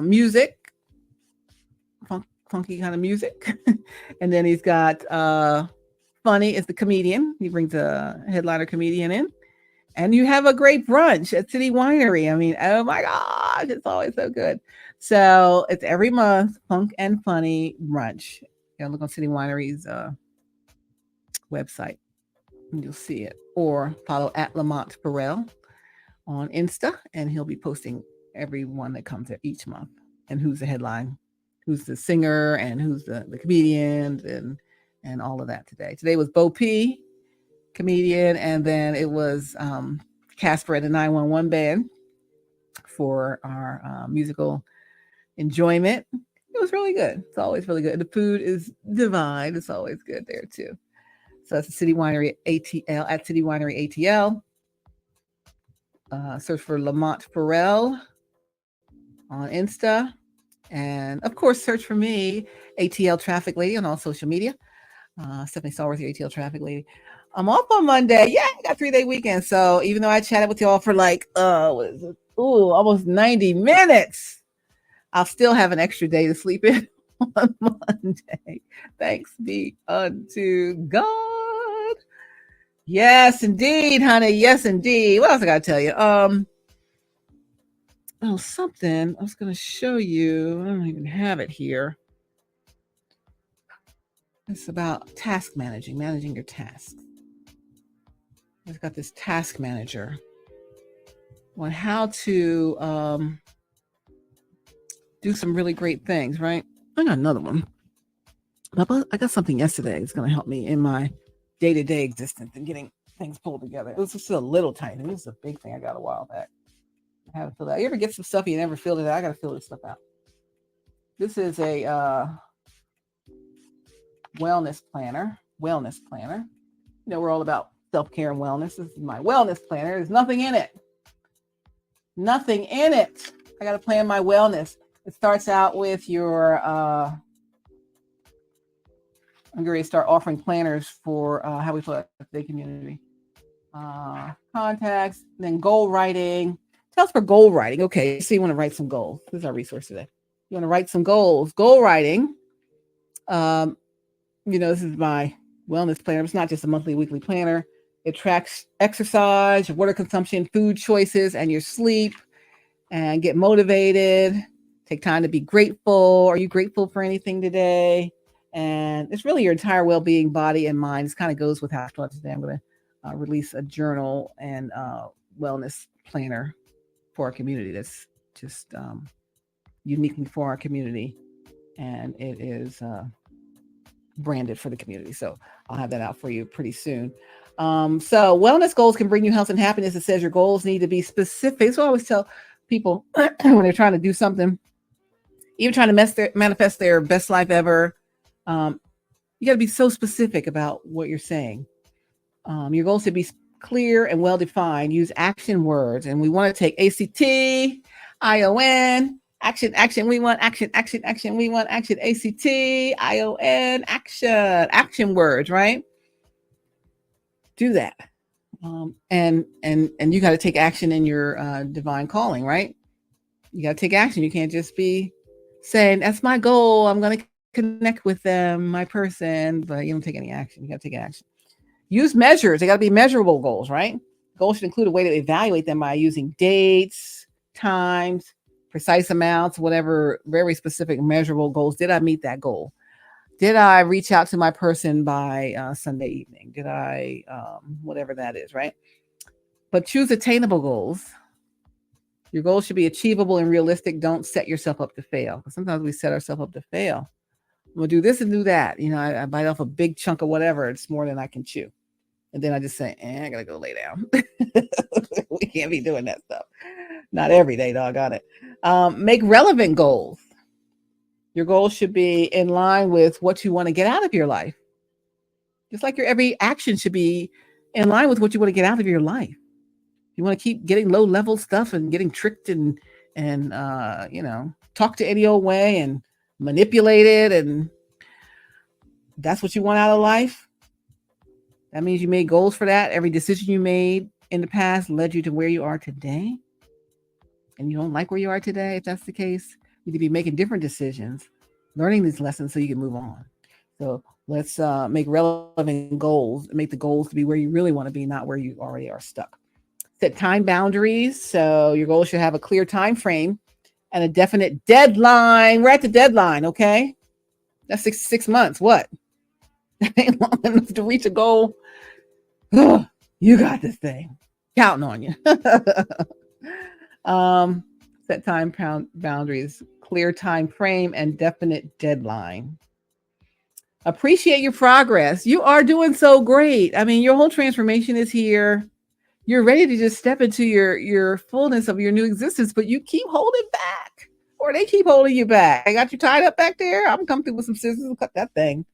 music, funky kind of music. And then he's got Funny is the comedian. He brings a headliner comedian in. And you have a great brunch at City Winery. I mean, oh my gosh, it's always so good. So it's every month, Funk and Funny brunch. You know, look on City Winery's website and you'll see it. Or follow at Lamont Farrell on Insta, and he'll be posting everyone that comes there each month and who's the headline, who's the singer, and who's the comedian, and all of that today. Today was Bo P, comedian, and then it was Casper at the 911 band for our musical enjoyment. It was really good. It's always really good. The food is divine. It's always good there too. So that's the City Winery ATL at City Winery ATL. Search for Lamont Farrell on Insta. And of course, search for me, ATL Traffic Lady, on all social media. Stephanie Stallworth, your ATL Traffic Lady. I'm off on Monday. Yeah, I got 3-day weekend. So even though I chatted with y'all for like, almost 90 minutes, I'll still have an extra day to sleep in on Monday. Thanks be unto God. Yes, indeed, honey. Yes, indeed. What else I gotta tell you? Something I was gonna show you. I don't even have it here. It's about task managing your tasks. I've got this task manager on how to do some really great things, right? I got another one. I got something yesterday. It's going to help me in my day-to-day existence and getting things pulled together. It was just a little tiny. This is a big thing I got a while back. I haven't filled out. You ever get some stuff you never filled it out? I got to fill this stuff out. This is a wellness planner. You know, we're all about self-care and wellness. This is my wellness planner. There's nothing in it. Nothing in it. I got to plan my wellness. It starts out with your, I'm going to start offering planners for How We Flow Today community. Contacts, then goal writing. Tells for goal writing. Okay, so you want to write some goals. This is our resource today. You want to write some goals. Goal writing. You know, this is my wellness planner. It's not just a monthly, weekly planner. It tracks exercise, your water consumption, food choices, and your sleep. And get motivated. Take time to be grateful. Are you grateful for anything today? And it's really your entire well-being, body and mind. This kind of goes with how I thought today. I'm going to release a journal and wellness planner for our community. That's just uniquely for our community. And it is branded for the community. So I'll have that out for you pretty soon. So wellness goals can bring you health and happiness. It says your goals need to be specific. So I always tell people when they're trying to do something, even trying to manifest their best life ever, you got to be so specific about what you're saying. Your goals should be clear and well-defined. Use action words. And we want to take ACT, ION, action. We want action. We want action. ACT, ION, action words, right? Do that. And you got to take action in your divine calling, right? You got to take action. You can't just be saying, that's my goal. I'm going to connect with them, my person, but you don't take any action. You got to take action. Use measures. They got to be measurable goals, right? Goals should include a way to evaluate them by using dates, times, precise amounts, whatever, very specific measurable goals. Did I meet that goal? Did I reach out to my person by Sunday evening? Did I, whatever that is, right? But choose attainable goals. Your goals should be achievable and realistic. Don't set yourself up to fail. Sometimes we set ourselves up to fail. We'll do this and do that. You know, I bite off a big chunk of whatever. It's more than I can chew. And then I just say, I got to go lay down. We can't be doing that stuff. Not every day, doggone it. Make relevant goals. Your goals should be in line with what you want to get out of your life. Just like your every action should be in line with what you want to get out of your life. You want to keep getting low level stuff and getting tricked and you know, talk to any old way and manipulated, and that's what you want out of life. That means you made goals for that. Every decision you made in the past led you to where you are today. And you don't like where you are today. If that's the case, you need to be making different decisions, learning these lessons so you can move on. So let's make relevant goals, make the goals to be where you really want to be, not where you already are stuck. Set time boundaries. So your goals should have a clear time frame and a definite deadline. We're at the deadline, okay? That's six months. What? That ain't long enough to reach a goal. You got this thing. Counting on you. Set time boundaries, clear time frame, and definite deadline. Appreciate your progress. You are doing so great. I mean, your whole transformation is here. You're ready to just step into your fullness of your new existence, but you keep holding back, or they keep holding you back. I got you tied up back there. I'm coming through with some scissors and cut that thing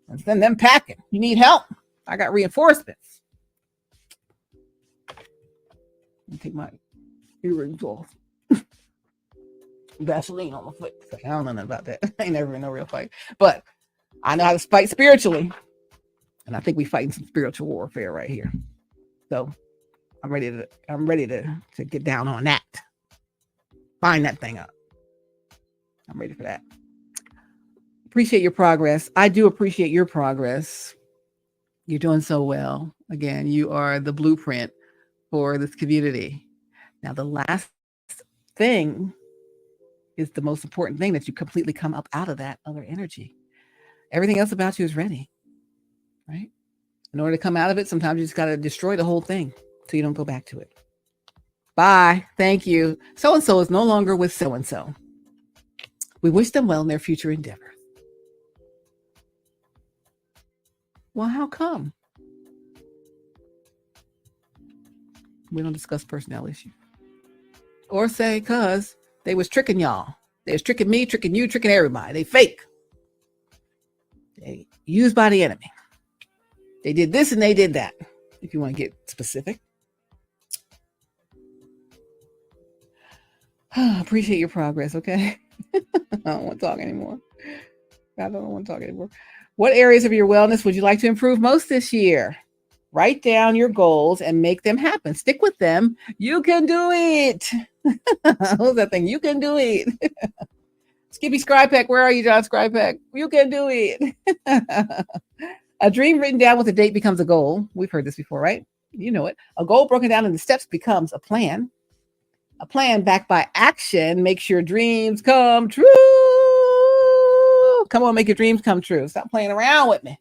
and send them packing. You need help? I got reinforcements. Let me take my earrings off. Vaseline on my foot. I don't know nothing about that. I ain't never been no real fight, but I know how to fight spiritually, and I think we fighting some spiritual warfare right here. So I'm ready to get down on that. Find that thing up. I'm ready for that. Appreciate your progress. I do appreciate your progress. You're doing so well. Again, you are the blueprint for this community. Now, the last thing is the most important thing, that you completely come up out of that other energy. Everything else about you is ready, right? In order to come out of it, sometimes you just got to destroy the whole thing so you don't go back to it. Bye. Thank you. So and so is no longer with so and so. We wish them well in their future endeavors. Well, how come? We don't discuss personnel issues. Or say, cause they was tricking y'all. They was tricking me, tricking you, tricking everybody. They fake. They used by the enemy. They did this and they did that. If you want to get specific. Appreciate your progress, okay? I don't want to talk anymore. I don't want to talk anymore. What areas of your wellness would you like to improve most this year? Write down your goals and make them happen. Stick with them. You can do it. What's that thing? You can do it. Skippy Scripeck, where are you, John Scripeck? You can do it. A dream written down with a date becomes a goal. We've heard this before, right? You know it. A goal broken down into steps becomes a plan. A plan backed by action makes your dreams come true. Come on, make your dreams come true. Stop playing around with me.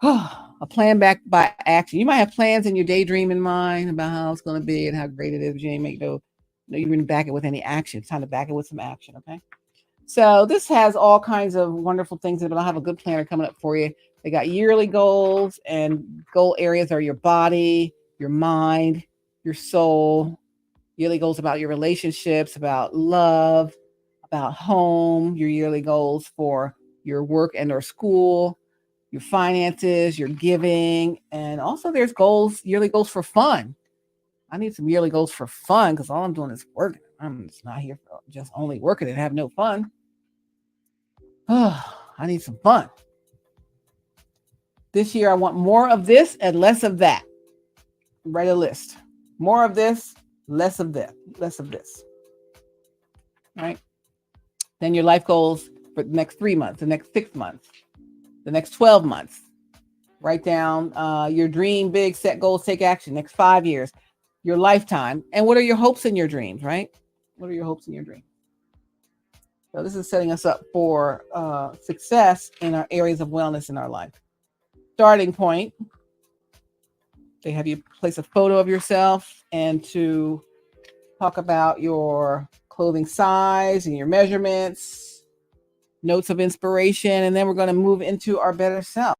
A plan backed by action. You might have plans in your daydream in mind about how it's going to be and how great it is, but you ain't make you didn't back it with any action. It's time to back it with some action, okay? So this has all kinds of wonderful things, but I'll have a good planner coming up for you. They got yearly goals, and goal areas are your body, your mind, your soul. Yearly goals about your relationships, about love, about home, your yearly goals for your work and or school, your finances, your giving, and also there's goals, yearly goals for fun. I need some yearly goals for fun because all I'm doing is working. I'm just not here for just only working and have no fun. I need some fun. This year, I want more of this and less of that. Write a list. More of this, less of that, less of this. Right? Then your life goals for the next 3 months, the next 6 months, the next 12 months. Write down your dream, big, set goals, take action, next 5 years, your lifetime. And what are your hopes and your dreams, right? What are your hopes and your dreams? So this is setting us up for success in our areas of wellness in our life. Starting point, they have you place a photo of yourself and to talk about your clothing size and your measurements, notes of inspiration, and then we're going to move into our better self.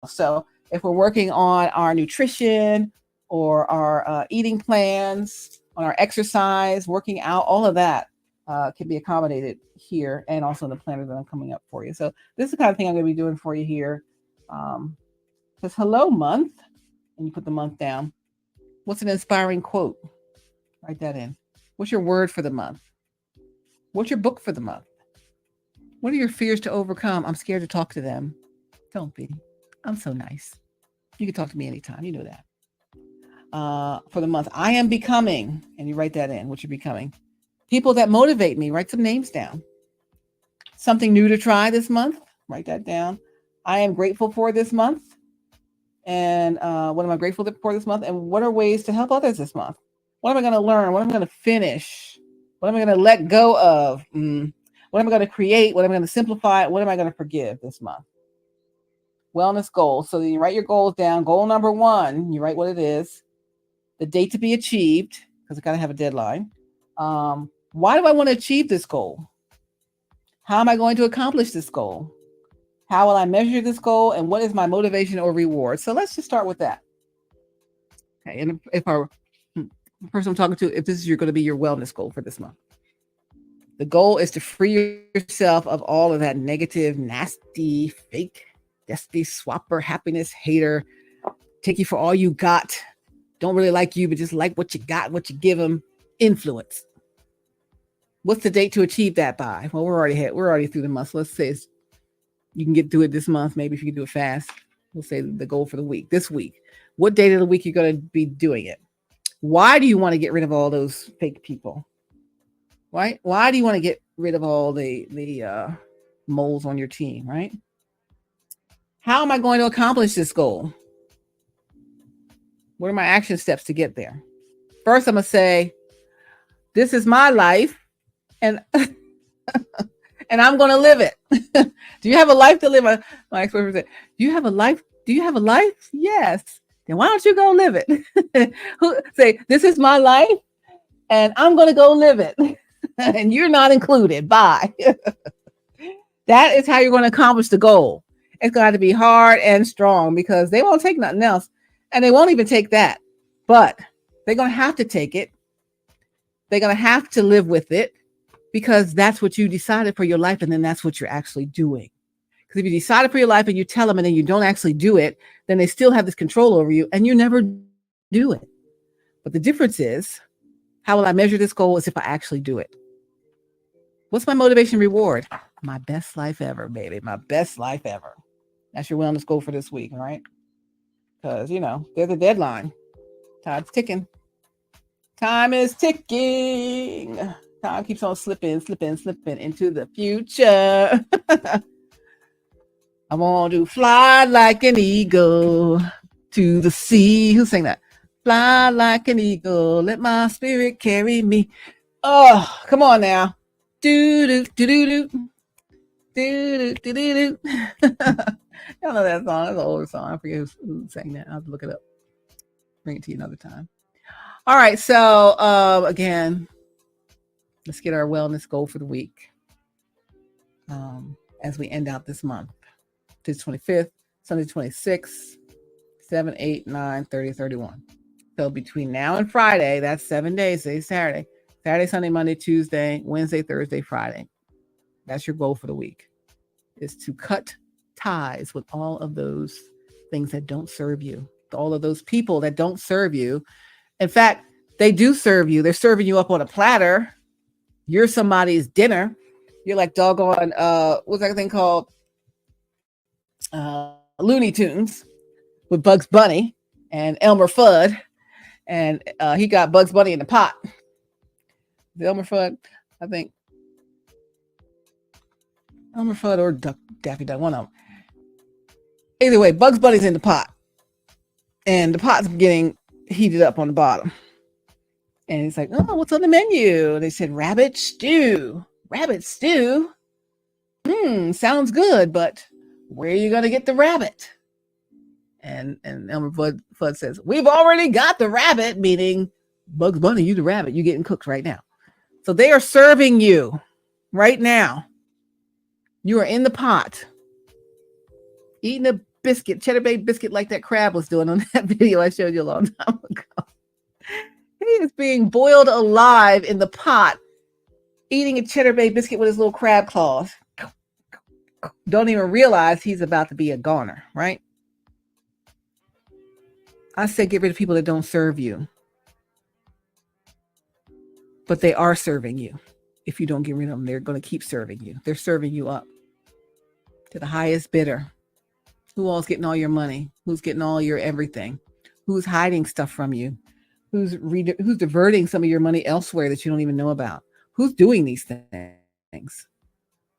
So if we're working on our nutrition or our eating plans, on our exercise, working out, all of that can be accommodated here and also in the planner that I'm coming up for you. So this is the kind of thing I'm going to be doing for you here. Says hello month, and you put the month down. What's an inspiring quote? Write that in. What's your word for the month? What's your book for the month? What are your fears to overcome? I'm scared to talk to them. Don't be. I'm so nice. You can talk to me anytime. You know that. For the month, I am becoming, and you write that in, what you're becoming. People that motivate me, write some names down. Something new to try this month, write that down. I am grateful for this month. And what am I grateful for this month? And what are ways to help others this month? What am I going to learn? What am I going to finish? What am I going to let go of? What am I going to create? What am I going to simplify? What am I going to forgive this month? Wellness goals. So you write your goals down. Goal number 1, you write what it is. The date to be achieved, because it's got to have a deadline. Why do I want to achieve this goal? How am I going to accomplish this goal? How will I measure this goal? And what is my motivation or reward? So let's just start with that. Okay. And if our person I'm talking to, if this is going to be your wellness goal for this month, the goal is to free yourself of all of that negative, nasty, fake, destiny swapper, happiness hater, take you for all you got, don't really like you, but just like what you got, what you give them, influence. What's the date to achieve that by? Well, we're already through the month. So let's say you can get through it this month. Maybe if you can do it fast, we'll say the goal for the week, this week. What date of the week you're going to be doing it? Why do you want to get rid of all those fake people? Right? Why do you want to get rid of all the moles on your team, right? How am I going to accomplish this goal? What are my action steps to get there? First, I'm going to say, this is my life, and and I'm going to live it. Do you have a life to live? My ex-boyfriend said, do you have a life? Do you have a life? Yes. Then why don't you go live it? Say, this is my life, and I'm going to go live it. And you're not included. Bye. That is how you're going to accomplish the goal. It's got to be hard and strong, because they won't take nothing else. And they won't even take that. But they're going to have to take it. They're going to have to live with it, because that's what you decided for your life. And then that's what you're actually doing. Because if you decided for your life and you tell them and then you don't actually do it, then they still have this control over you and you never do it. But the difference is, how will I measure this goal is if I actually do it. What's my motivation reward? My best life ever, baby. My best life ever. That's your wellness goal for this week, right? Because, there's a deadline. Time's ticking. Time is ticking. Time keeps on slipping into the future. I want to fly like an eagle to the sea. Who sang that? Fly like an eagle. Let my spirit carry me. Oh, come on now. Do do do do do. Do do do do. Y'all know that song. That's an older song. I forget who sang that. I'll have to look it up. Bring it to you another time. All right. So again, let's get our wellness goal for the week. As we end out this month. To the 25th, Sunday 26th, 7, 8, 9, 30, 31. So between now and Friday, that's 7 days. Today's Saturday. Saturday, Sunday, Monday, Tuesday, Wednesday, Thursday, Friday. That's your goal for the week. Is to cut ties with all of those things that don't serve you. All of those people that don't serve you. In fact, they do serve you. They're serving you up on a platter. You're somebody's dinner. You're like doggone, what's that thing called? Looney Tunes with Bugs Bunny and Elmer Fudd, and he got Bugs Bunny in the pot. Elmer Fudd, I think. Elmer Fudd or Daffy Duck, one of them. Either way, Bugs Bunny's in the pot, and the pot's getting heated up on the bottom. And he's like, "Oh, what's on the menu?" They said, "Rabbit stew." Rabbit stew. Sounds good, but where are you going to get the rabbit? And Elmer Fudd says, "We've already got the rabbit," meaning Bugs Bunny, you the rabbit. You're getting cooked right now. So they are serving you right now. You are in the pot, eating a biscuit, cheddar bay biscuit like that crab was doing on that video I showed you a long time ago. He is being boiled alive in the pot, eating a cheddar bay biscuit with his little crab claws. Don't even realize he's about to be a goner, right? I say get rid of people that don't serve you. But they are serving you. If you don't get rid of them, they're going to keep serving you. They're serving you up to the highest bidder. Who all's getting all your money? Who's getting all your everything? Who's hiding stuff from you? Who's diverting some of your money elsewhere that you don't even know about? Who's doing these things?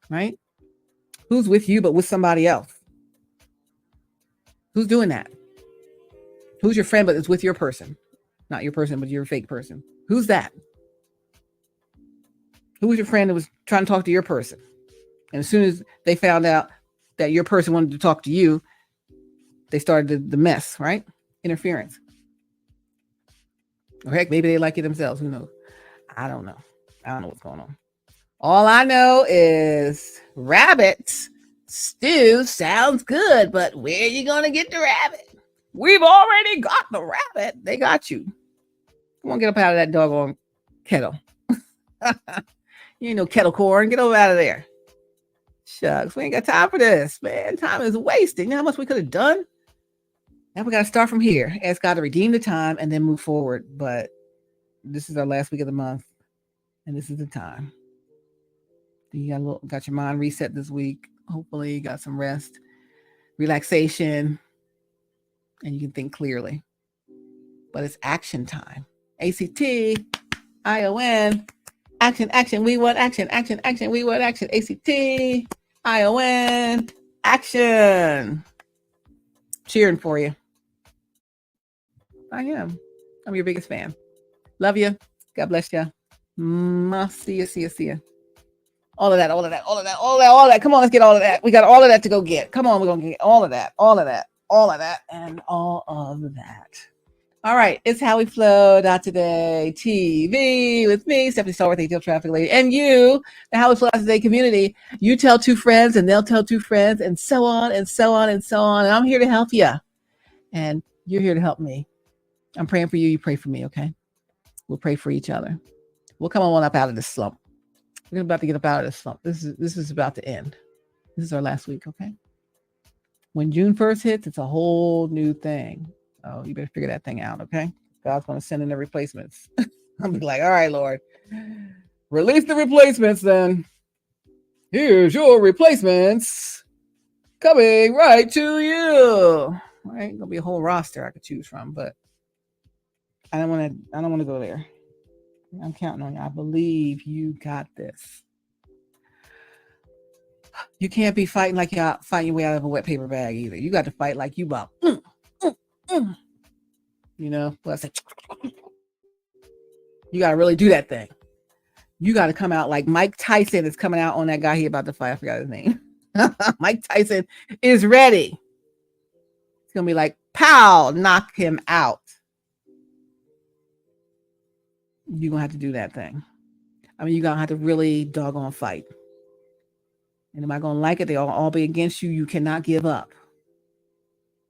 Right? Who's with you but with somebody else? Who's doing that? Who's your friend but is with your person? Not your person, but your fake person. Who's that? Who was your friend that was trying to talk to your person? And as soon as they found out that your person wanted to talk to you, they started the mess, right? Interference. Or heck, maybe they like it themselves. Who knows? I don't know. I don't know what's going on. All I know is rabbit stew sounds good, but where are you going to get the rabbit? We've already got the rabbit. They got you. Come on, get up out of that doggone kettle. You ain't no kettle corn. Get over out of there. Shucks, we ain't got time for this, man. Time is wasting. You know how much we could have done? Now we got to start from here. Ask God to redeem the time and then move forward. But this is our last week of the month, and this is the time. You got your mind reset this week. Hopefully you got some rest, relaxation, and you can think clearly. But it's action time. ACTION. Action. We want action. We want action. ACTION. Action. cheering for you. I am. I'm your biggest fan. Love you. God bless you. See you. All of that. Come on, let's get all of that. We got all of that to go get. Come on, we're going to get all of that, and all of that. All right, it's HowWeFlow.Today-TV with me, Stephanie Stallworth, AtlTrafficLady, and you, the HowWeFlow.Today community. You tell 2 friends, and they'll tell 2 friends, and so on. And I'm here to help you, and you're here to help me. I'm praying for you. You pray for me, okay? We'll pray for each other. We'll come on up out of this slump. We're about to get up out of this slump. This is about to end. This is our last week, okay? When June 1st hits, it's a whole new thing. Oh, you better figure that thing out, okay? God's going to send in the replacements. I'll be like, all right, Lord, release the replacements then. Here's your replacements coming right to you. Right? There'll be a whole roster I could choose from, but I don't want to go there. I'm counting on you. I believe you got this. You can't be fighting like you're fighting your way out of a wet paper bag either. You got to fight like you about, you know, what I say. You got to really do that thing. You got to come out like Mike Tyson is coming out on that guy he about to fight. I forgot his name. Mike Tyson is ready. It's going to be like, pow, knock him out. You're going to have to do that thing. I mean, you're going to have to really doggone fight. And am I going to like it? They'll all be against you. You cannot give up.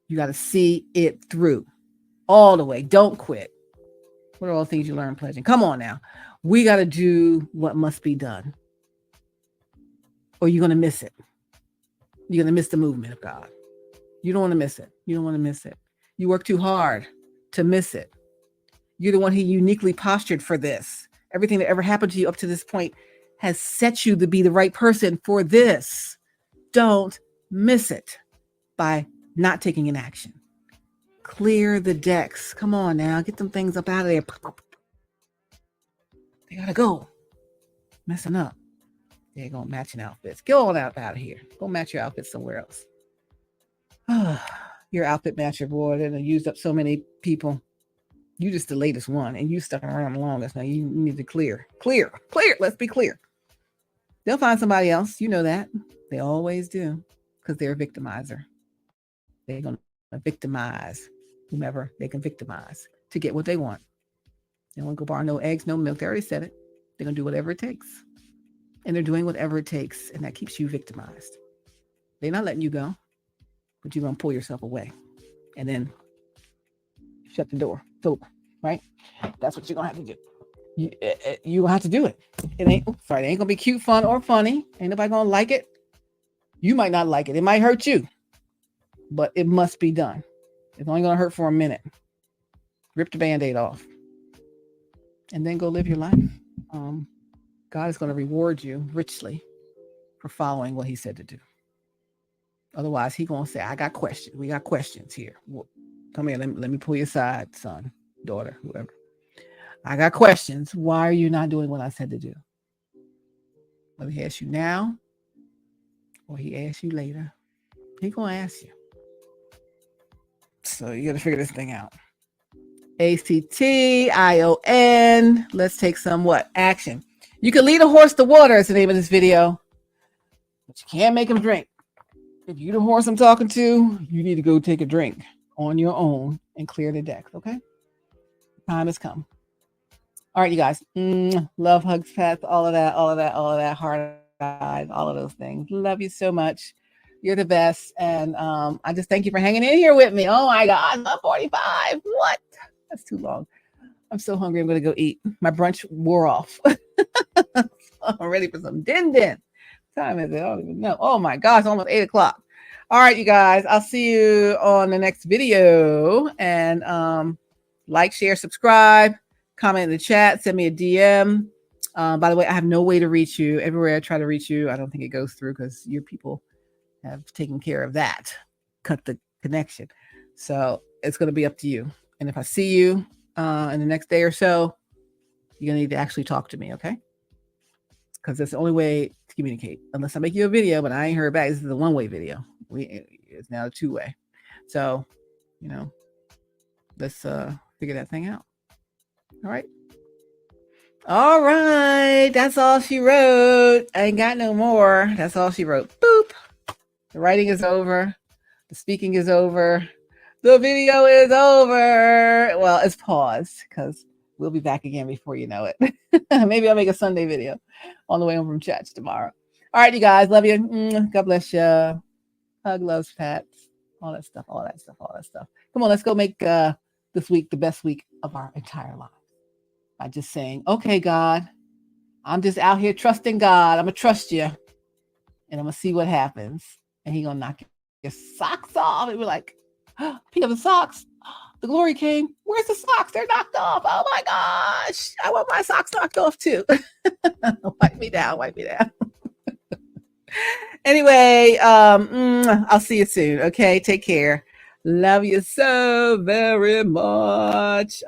You got to see it through all the way. Don't quit. What are all the things you learn pledging? Come on now. We got to do what must be done. Or you're going to miss it. You're going to miss the movement of God. You don't want to miss it. You don't want to miss it. You work too hard to miss it. You're the one who uniquely postured for this. Everything that ever happened to you up to this point has set you to be the right person for this. Don't miss it by not taking an action. Clear the decks. Come on now. Get them things up out of there. They gotta go. Messing up. They're going matching outfits. Get all that out of here. Go match your outfit somewhere else. Your outfit matcher, boy. They've used up so many people. You just the latest one, and you stuck around the longest. Now you need to clear. Let's be clear. They'll find somebody else. You know that. They always do, because they're a victimizer. They're going to victimize whomever they can victimize to get what they want. They don't want to go borrow no eggs, no milk. They already said it. They're going to do whatever it takes. And they're doing whatever it takes, and that keeps you victimized. They're not letting you go, but you're going to pull yourself away and then shut the door. It's over, right? That's what you're going to have to do. You going to have to do it. It ain't going to be cute, fun, or funny. Ain't nobody going to like it. You might not like it. It might hurt you, but it must be done. It's only going to hurt for a minute. Rip the Band-Aid off and then go live your life. God is going to reward you richly for following what he said to do. Otherwise, he's going to say, I got questions. We got questions here. Come here. Let me pull you aside, son, daughter, whoever. I got questions. Why are you not doing what I said to do? Whether he asks you now or he asks you later, he's going to ask you. So you got to figure this thing out. ACTION. Let's take some action. You can lead a horse to water is the name of this video, but you can't make him drink. If you're the horse I'm talking to, you need to go take a drink on your own and clear the decks, okay? Time has come. All right, you guys. Love, hugs, pats, all of that, heart eyes, all of those things. Love you so much. You're the best. And I just thank you for hanging in here with me. Oh my God, I'm 45. What? That's too long. I'm so hungry. I'm going to go eat. My brunch wore off. I'm ready for some din-din. Time is it? I don't even know. Oh my gosh, it's almost 8 o'clock. All right, you guys. I'll see you on the next video. And like, share, subscribe, comment in the chat, send me a DM. By the way, I have no way to reach you. Everywhere I try to reach you, I don't think it goes through because your people have taken care of that. Cut the connection. So it's going to be up to you. And if I see you in the next day or so, you're going to need to actually talk to me, okay? Because that's the only way to communicate. Unless I make you a video, but I ain't heard back. This is a one-way video. It's now a two-way. So, let's figure that thing out. All right. All right. That's all she wrote. I ain't got no more. That's all she wrote. Boop. The writing is over. The speaking is over. The video is over. Well, it's paused because we'll be back again before you know it. Maybe I'll make a Sunday video on the way home from church tomorrow. All right, you guys. Love you. God bless you. Hug, loves, pats. All that stuff. Come on, let's go make this week the best week of our entire lives. By just saying, okay, God, I'm just out here trusting God. I'm going to trust you. And I'm going to see what happens. And He's going to knock your socks off. And we're like, pick up the socks. The glory came. Where's the socks? They're knocked off. Oh my gosh. I want my socks knocked off too. Wipe me down. Anyway, I'll see you soon. Okay. Take care. Love you so very much.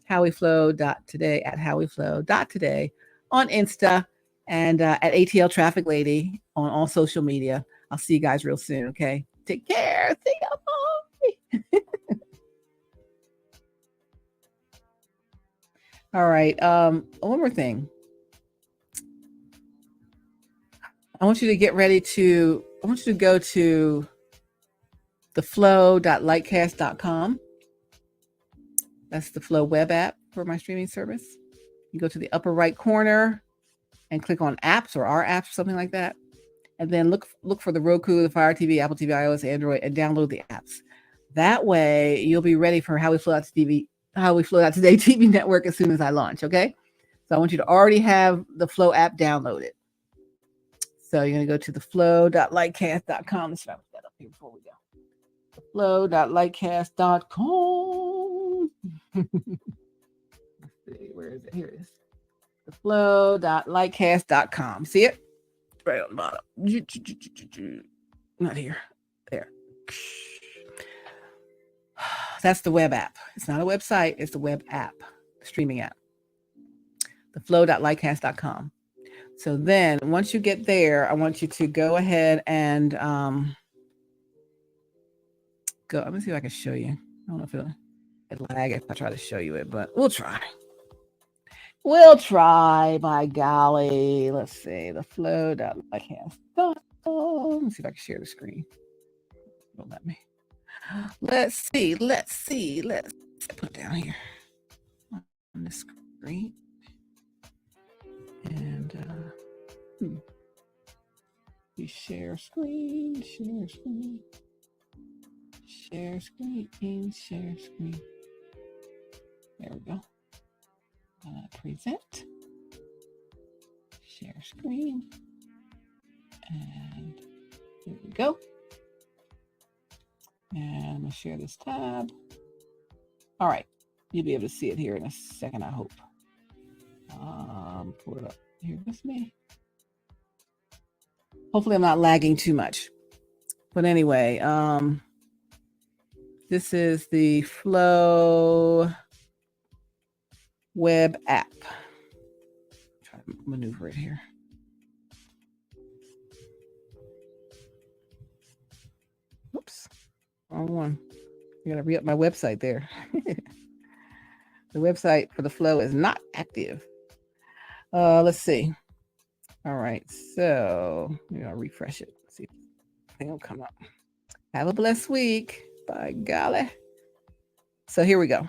HowWeFlow.Today at HowWeFlow.Today on Insta and at AtlTrafficLady on all social media. I'll see you guys real soon. Okay. Take care. See you. Bye. All right. One more thing. I want you to go to theflow.lightcast.com. That's the Flow web app for my streaming service. You go to the upper right corner and click on apps or our apps, something like that. And then look for the Roku, the Fire TV, Apple TV, iOS, Android, and download the apps. That way you'll be ready for HowWeFlow.Today-TV network as soon as I launch, okay? So I want you to already have the Flow app downloaded. So you're going to go to theflow.lightcast.com. Let's wrap that up here before we go. Theflow.lightcast.com. Let's see, where is it? Here it is. Theflow.lightcast.com. See it? Right on the bottom. Not here. There. That's the web app. It's not a website. It's the web app, the streaming app. Theflow.lightcast.com. So then once you get there, I want you to go ahead and go. Let me see if I can show you. I don't know if it'll lag if I try to show you it, but we'll try. By golly. Let's see. Theflow.lightcast.com. Let's see if I can share the screen. Don't let me. Let's see. Let's put it down here on the screen. And you share screen. There we go. Present. Share screen. And here we go. And I'm going to share this tab. All right. You'll be able to see it here in a second, I hope. Pull it up here with me. Hopefully I'm not lagging too much. But anyway, this is the Flow web app. Try to maneuver it here. Oops, wrong one. I gotta re-up my website there. The website for the Flow is not active. Let's see. All right, so I'll refresh it. Let's see if I think it'll come up. Have a blessed week. By golly. So here we go.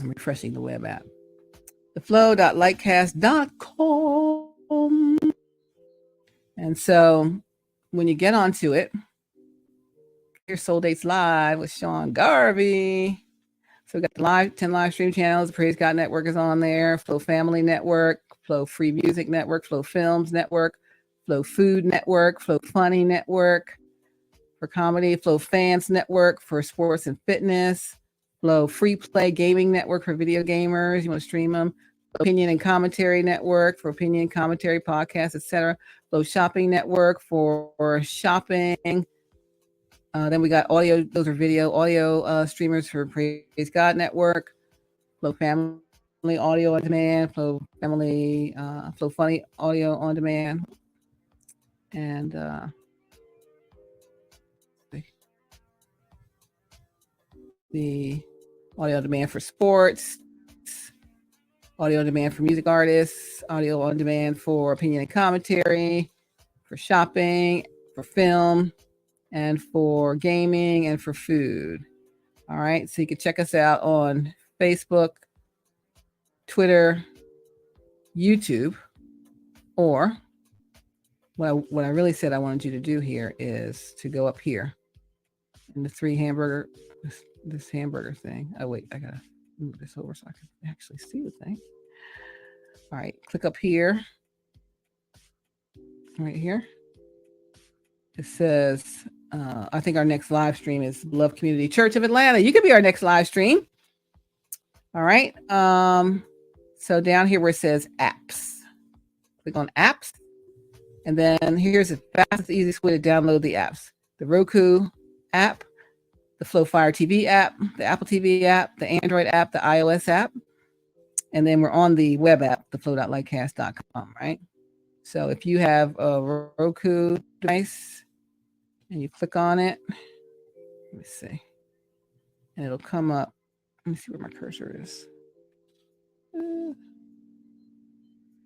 I'm refreshing the web app. Theflow.lightcast.com. And so when you get onto it, here's Soul Dates Live with Sean Garvey. So we've got 10 live stream channels. The Praise God Network is on there. Flow Family Network, Flow Free Music Network, Flow Films Network, Flow Food Network, Flow Funny Network for comedy, Flow Fans Network for sports and fitness, Flow Free Play Gaming Network for video gamers. You want to stream them. Opinion and Commentary Network for opinion, commentary, podcasts, etc. Flow Shopping Network for shopping. Then we got audio, those are audio streamers for Praise God Network, Flow Family Audio on Demand, Flow Family, Flow Funny Audio on Demand. And the audio on demand for sports, audio on demand for music artists, audio on demand for opinion and commentary, for shopping, for film, and for gaming, and for food. All right, so you can check us out on Facebook, Twitter, YouTube, or what I really said I wanted you to do here is to go up here in the this hamburger thing. Oh wait, I gotta move this over so I can actually see the thing. All right, click up here, right here. It says, I think our next live stream is Beloved Community Church of Atlanta. You could be our next live stream. All right. So down here where it says apps, click on apps. And then here's the fastest, easiest way to download the apps. The Roku app, the Flow Fire TV app, the Apple TV app, the Android app, the iOS app. And then we're on the web app, theflow.lightcast.com, right? So if you have a Roku device and you click on it, let me see, and it'll come up. Let me see where my cursor is.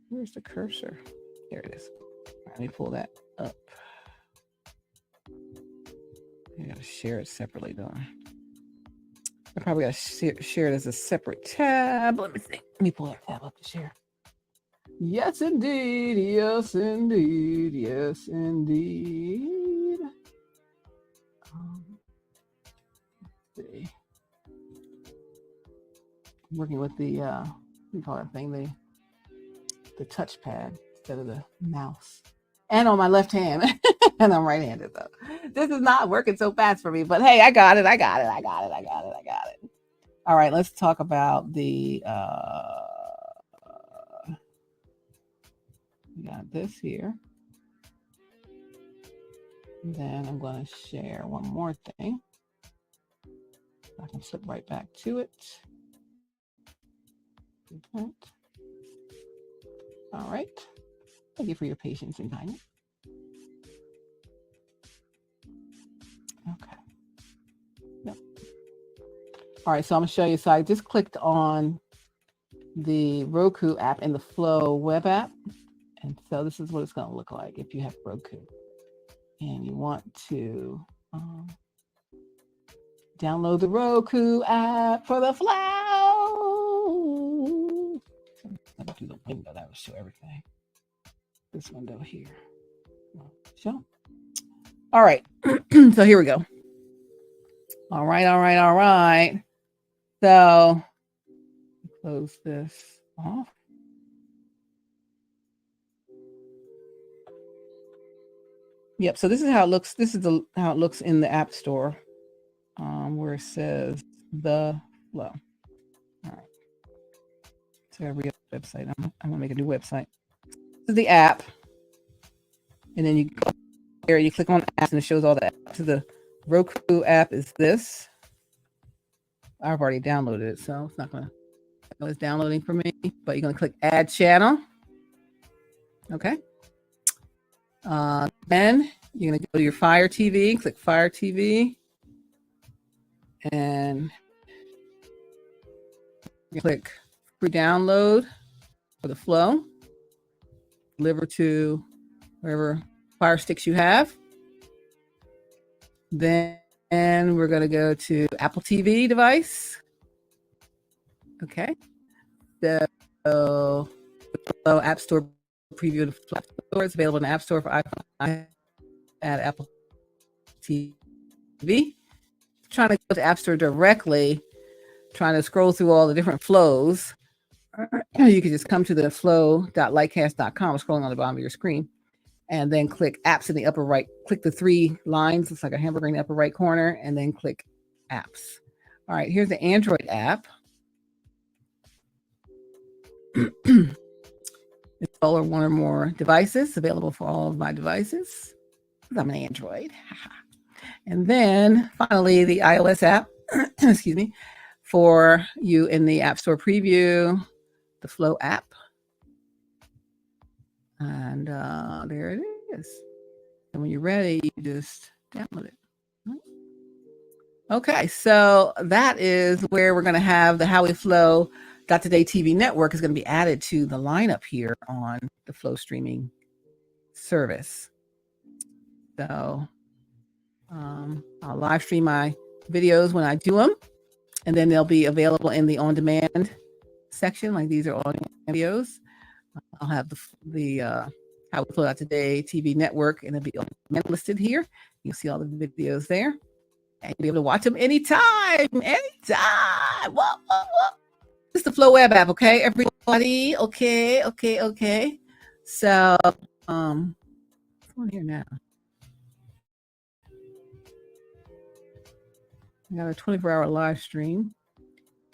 Where's the cursor? There it is. Let me pull that up. I gotta share it separately, though. I probably gotta share it as a separate tab. Let me see. Let me pull that tab up to share. Yes, indeed. Yes, indeed. Yes, indeed. Let's see. I'm working with the what do you call that thing? The touchpad instead of the mouse. And on my left hand. And I'm right-handed though. This is not working so fast for me, but hey, I got it. All right, let's talk about the we got this here. And then I'm going to share one more thing. I can flip right back to it. All right. Thank you for your patience and kindness. Okay. Yep. All right, so I'm going to show you. So I just clicked on the Roku app and the Flow web app. And so this is what it's going to look like if you have Roku. And you want to download the Roku app for the Flow. Let me do the window. That will show everything. This window here. Show. All right. So here we go. All right. So close this off. Yep. So this is how it looks. This is how it looks in the App Store, where it says the Flow. All right. So every website. I'm gonna make a new website. This is the app, and then you go here. You click on apps, and it shows all the apps. So the Roku app is this. I've already downloaded it, so it's not gonna. It's downloading for me. But you're gonna click Add Channel. Okay. Then you're going to go to your Fire TV, click Fire TV, and click free download for the Flow. Deliver to wherever Fire Sticks you have. Then we're going to go to Apple TV device. Okay. So Flow App Store preview of the App Store. It's available in the App Store for iPhone at Apple TV. Trying to go to App Store directly, trying to scroll through all the different flows. You can just come to the flow.lightcast.com, scrolling on the bottom of your screen, and then click apps in the upper right. Click the three lines. It's like a hamburger in the upper right corner, and then click apps. All right, here's the Android app. Install one or more devices, available for all of my devices. I'm an Android. And then finally, the iOS app, excuse me, for you in the App Store preview, the Flow app. And there it is. And when you're ready, you just download it. Okay, so that is where we're going to have the HowWeFlow.Today-TV network is going to be added to the lineup here on the Flow streaming service. So I'll live stream my videos when I do them, and then they'll be available in the on-demand section. Like these are all videos. I'll have the HowWeFlow.Today-TV network, and it'll be listed here. You'll see all the videos there. And you'll be able to watch them anytime. Whoa, whoa, whoa. This is the Flow web app, okay, everybody? Okay. So, what's on here now? I got a 24-hour live stream.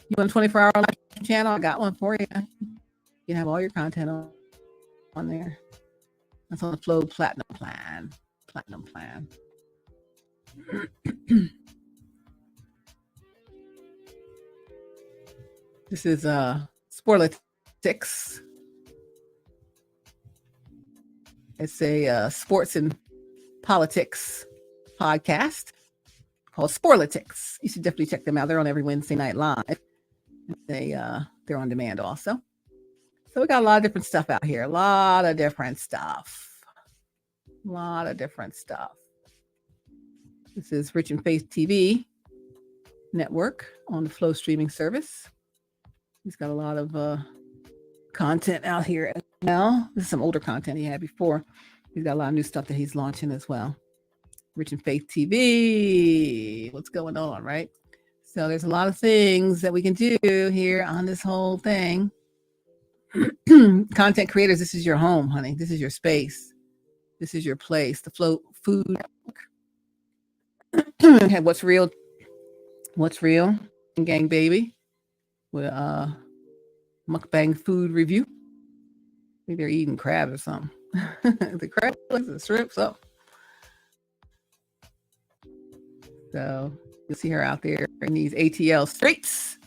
You want a 24-hour live channel? I got one for you. You can have all your content on there. That's on the Flow Platinum plan. This is Sporlitics. It's a sports and politics podcast called Sporlitics. You should definitely check them out. They're on every Wednesday night live. They're on demand also. So we got a lot of different stuff out here. A lot of different stuff. This is Rich and Faith TV network on the Flow streaming service. He's got a lot of content out here as well. This is some older content he had before. He's got a lot of new stuff that he's launching as well. Rich and Faith TV. What's going on, right? So there's a lot of things that we can do here on this whole thing. Content creators, this is your home, honey. This is your space. This is your place. The Flow Food Network. What's real? Gang baby. With mukbang food review. I think they're eating crab or something. The crab, the shrimp, so. So you'll see her out there in these ATL streets.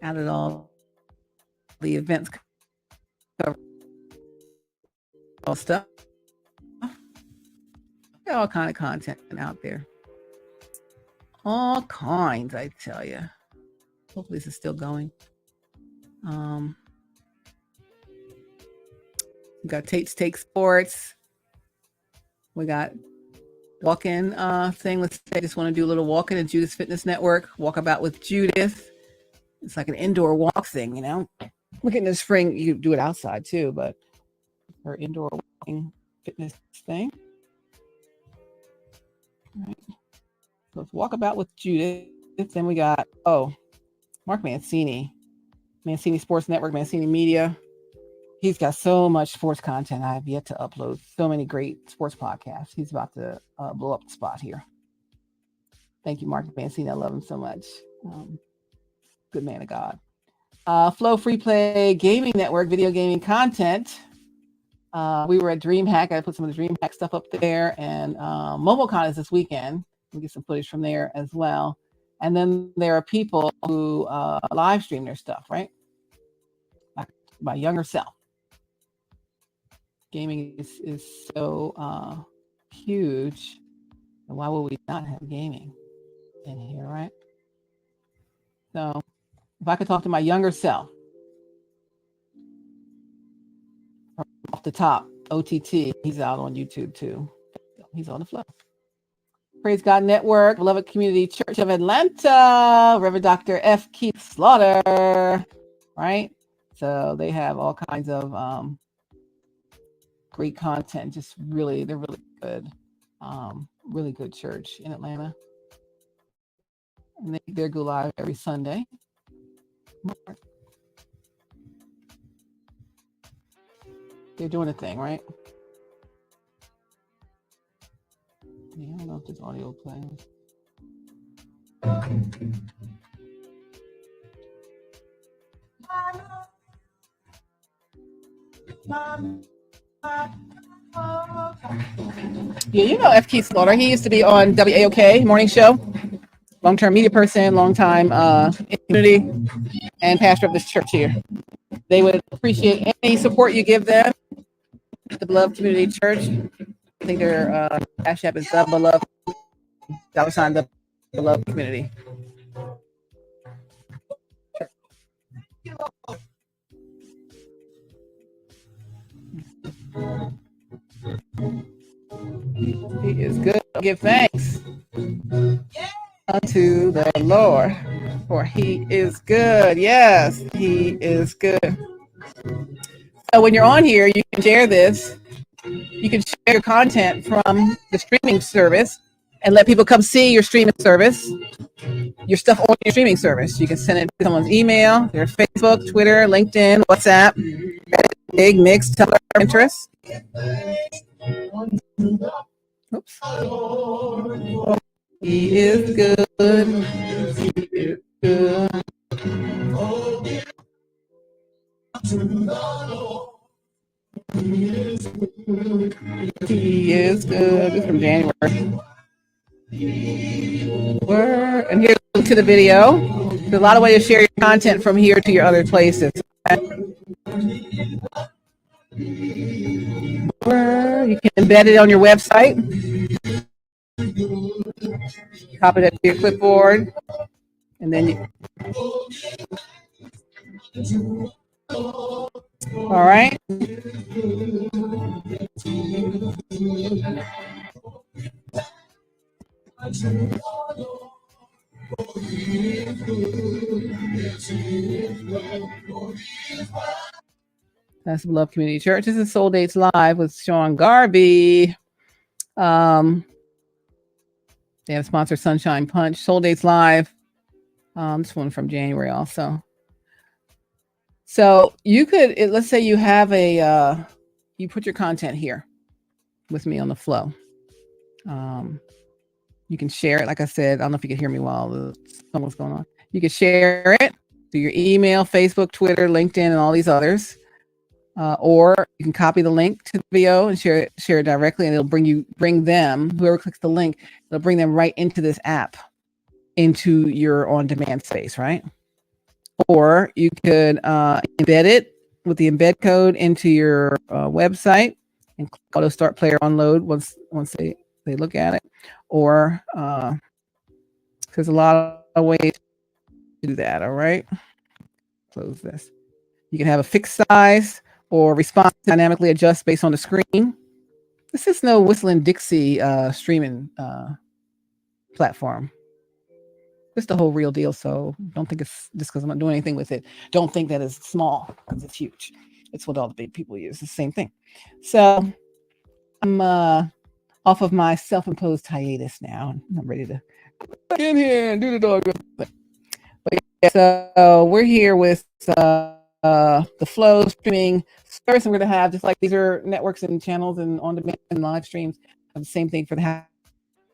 Out at all the events, all stuff. Got all kind of content out there. All kinds, I tell you. Hopefully this is still going. We got Tate's Take Sports. We got walk-in thing. Let's say I just want to do a little walk-in at Judith's Fitness Network. Walk about with Judith. It's like an indoor walk thing, you know. Look at the spring. You do it outside too, but her indoor walking fitness thing. All right. So let's walk about with Judith. Then we got Mark Mancini Sports Network, Mancini Media. He's got so much sports content. I have yet to upload so many great sports podcasts. He's about to blow up the spot here. Thank you, Mark Mancini. I love him so much. Good man of God. Flow Free Play Gaming Network, video gaming content. We were at DreamHack. I put some of the DreamHack stuff up there. And MomoCon is this weekend. We'll get some footage from there as well. And then there are people who live stream their stuff, right? Like my younger self. Gaming is so huge. And why would we not have gaming in here, right? So if I could talk to my younger self, off the top, OTT, he's out on YouTube too. He's on the Flow. Praise God Network, Beloved Community Church of Atlanta, Reverend Dr. F. Keith Slaughter, right? So they have all kinds of great content. Just really, they're really good. Really good church in Atlanta. And they go live every Sunday. They're doing a thing, right? Yeah, I don't know if this audio plays. Yeah, you know F. Keith Slaughter. He used to be on WAOK morning show. Long-term media person, long-time community, and pastor of this church here. They would appreciate any support you give them. The Beloved Community Church. I think their Cash App is Beloved $, the beloved community. He is good. Give thanks unto the Lord, for he is good. Yes, he is good. So when you're on here, you can share this. You can share your content from the streaming service and let people come see your streaming service, your stuff on your streaming service. You can send it to someone's email, their Facebook, Twitter, LinkedIn, WhatsApp, Big, Mix, Tumblr, Pinterest. Oops. He is good. He is good. He is good. This is from January. And here's a link to the video. There's a lot of ways to share your content from here to your other places. You can embed it on your website. Copy that to your clipboard. And then you... All right. That's Beloved Community Church. This is Soul Dates Live with Sean Garvey. They have sponsored Sunshine Punch. Soul Dates Live. This one from January also. So you could, let's say you have you put your content here with me on the flow. You can share it. Like I said, I don't know if you can hear me while what's going on. You can share it through your email, Facebook, Twitter, LinkedIn, and all these others. Or you can copy the link to the video and share it directly, and it'll bring them, whoever clicks the link, it'll bring them right into this app, into your on-demand space, right? Or you could embed it with the embed code into your website and auto start player on load once they look at it. Or there's a lot of ways to do that. All right, close this. You can have a fixed size or response dynamically adjust based on the screen. This is no Whistling Dixie streaming platform. It's the whole real deal. So don't think it's just because I'm not doing anything with it. Don't think that it's small, because it's huge. It's what all the big people use. It's the same thing. So I'm off of my self-imposed hiatus now. I'm ready to get in here and do the dog thing. But yeah, so we're here with the Flow streaming service, and we're going to have, just like these are networks and channels and on-demand and live streams, the same thing for the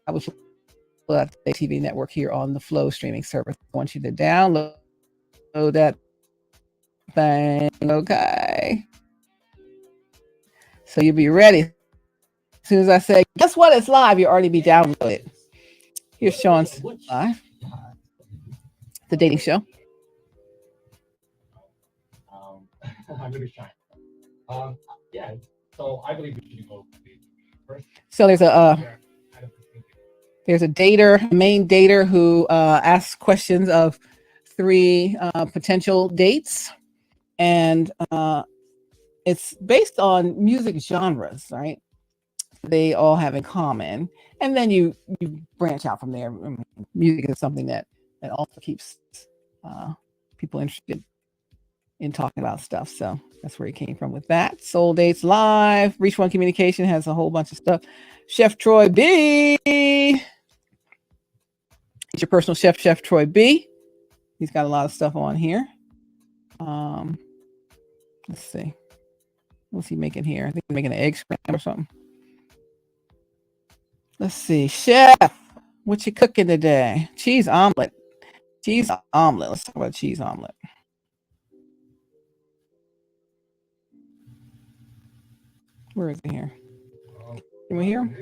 HowWeFlow.Today-TV network here on the Flow streaming service. I want you to download that thing, okay? So you'll be ready. As soon as I say, guess what, it's live, you'll already be downloaded. Here's Sean's live. The dating show. I'm going to shine. Yeah, so I believe we should go first. So there's a dater, a main dater who asks questions of 3 potential dates, and it's based on music genres, right? They all have in common, and then you branch out from there. I mean, music is something that also keeps people interested in talking about stuff. So that's where he came from with that. Soul Dates Live. Reach One Communication has a whole bunch of stuff. Chef Troy B. He's your personal chef, Chef Troy B. He's got a lot of stuff on here. Let's see. What's he making here? I think he's making an egg scramble or something. Let's see. Chef, what you cooking today? Cheese omelet. Cheese omelet. Let's talk about cheese omelet. Where is it here? Can we hear him?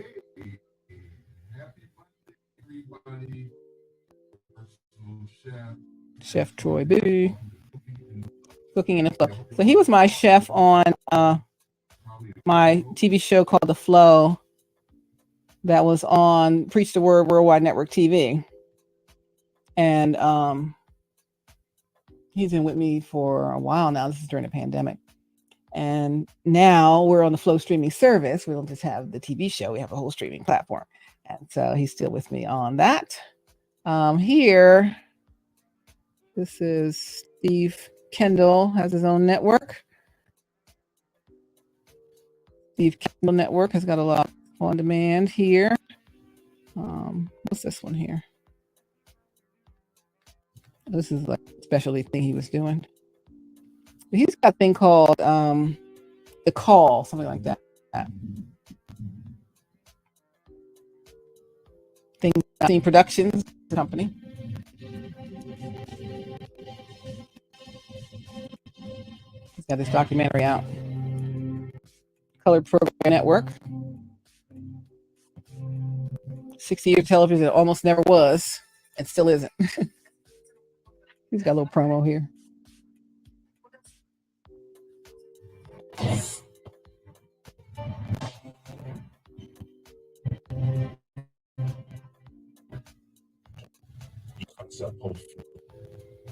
Chef Troy B. Cooking in the Flow. So he was my chef on my TV show called The Flow that was on Preach the Word Worldwide Network TV. And he's been with me for a while now. This is during the pandemic. And now we're on the Flow streaming service. We don't just have the TV show. We have a whole streaming platform. And so he's still with me on that. Here, this is Steve Kendall, has his own network. Steve Kendall Network has got a lot on demand here. What's this one here? This is like a specialty thing he was doing. He's got a thing called The Call, something like that. Thing Productions company. He's got this documentary out. Colored Program Network. 60 years of television, it almost never was, and still isn't. He's got a little promo here.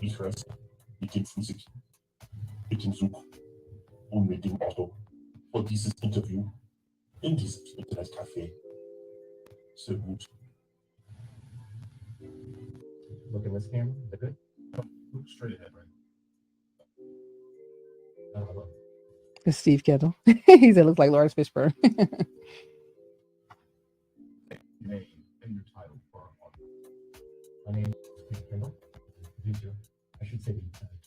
Ich höre mit dem Physik, mit dem Zug und mit dem Auto und dieses Interview in diesem Internetcafé. So gut. Look in this camera. Is that good? Look straight ahead, right? It's Steve Kendall. He said, looks like Lawrence Fishburne. Name and your title for our audience. My name is Steve Kendall, producer. I should say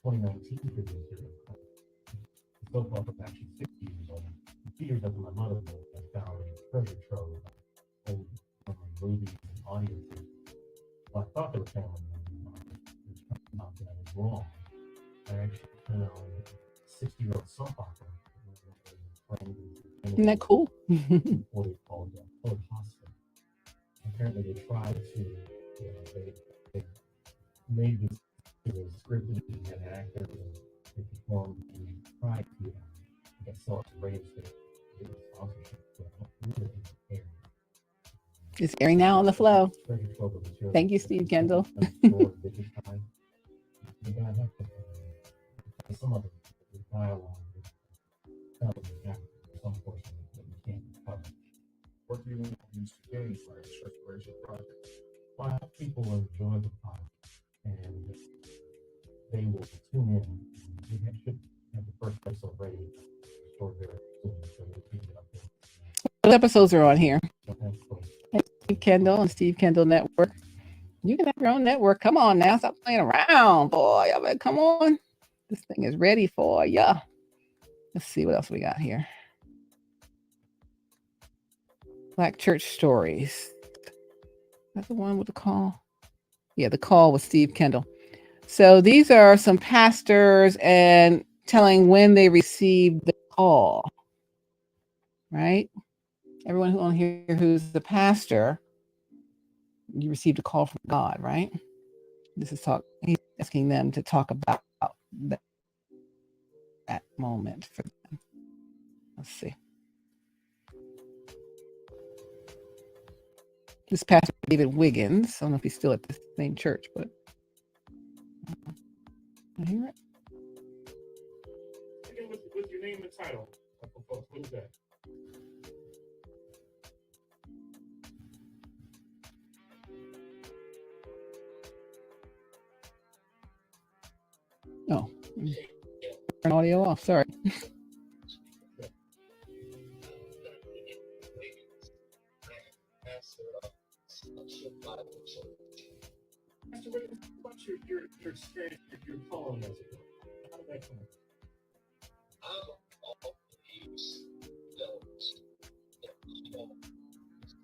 2019 producer. So far from actually 60 years old. 2 years after my mother I found a treasure trove of old movies and audio tapes. Well, I thought they were family members. It turned out that I was wrong. I actually found a 60-year-old soap opera. Isn't that cool? What they called Fuller Hospital. Apparently, they tried to, they made this, it was scripted and had actors and they performed and they tried to, I guess, sell it to radio stations, sponsorship, but really didn't care. It's airing now on the Flow. Thank you, Steve Kendall. Some of the dialogue some portion that we can't cover. What do you use to gain for this restoration project? Well, I hope people will enjoy the product and they will tune in. We should have the first episode ready for very soon, so we'll keep it up there. What episodes are on here? Okay, cool. Steve Kendall and Steve Kendall Network. You can have your own network. Come on now. Stop playing around, boy. I mean, come on. This thing is ready for ya. Let's see what else we got here. Black Church Stories. That's the one with the call. Yeah, the call with Steve Kendall. So these are some pastors and telling when they received the call. Right? Everyone who on here who's the pastor, you received a call from God, right? This is he's asking them to talk about that moment for them. Let's see. This pastor David Wiggins. I don't know if he's still at the same church, but I hear it. Again, what's your name and title? What is that? Oh, turn audio off. Sorry. What's your experience if you're calling as a girl? How did that come? I'm always those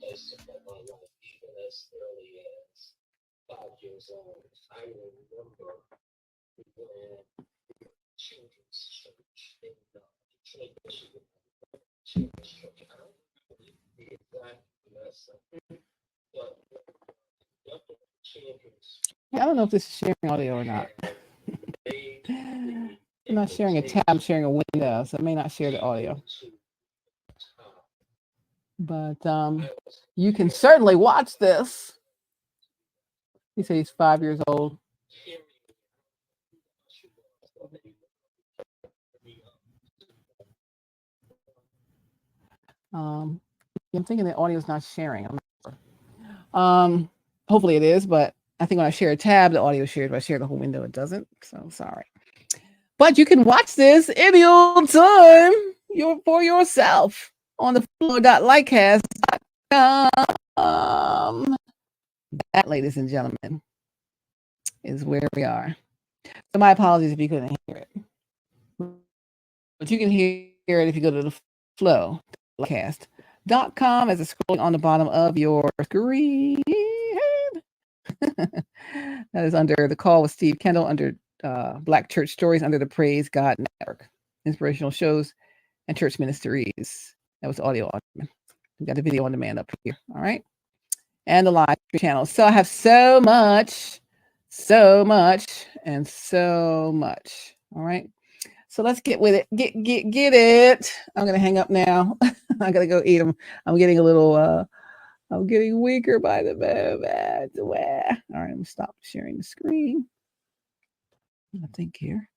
based upon my life, even as early as 5 years old. I remember when children's church in Detroit, Michigan, children's church. I don't believe the exact lesson, but I don't know if this is sharing audio or not. I'm not sharing a tab, I'm sharing a window, so it may not share the audio. But you can certainly watch this. He said he's 5 years old. I'm thinking the audio is not sharing. I'm not sure. Hopefully it is, but I think when I share a tab, the audio shares. If I share the whole window, it doesn't. So sorry. But you can watch this any old time for yourself on the flow.lightcast.com. That, ladies and gentlemen, is where we are. So my apologies if you couldn't hear it. But you can hear it if you go to the flow.lightcast.com as it's scrolling on the bottom of your screen. That is under the call with Steve Kendall, under Black Church Stories, under the Praise God Network, inspirational shows and church ministries. That was audio on demand. We got the video on demand up here. All right. And the live channel. So I have so much. All right. So let's get with it. Get it. I'm gonna hang up now. I gotta go eat them. I'm getting a little I'm getting weaker by the moment. All right, I'm gonna stop sharing the screen. I think here.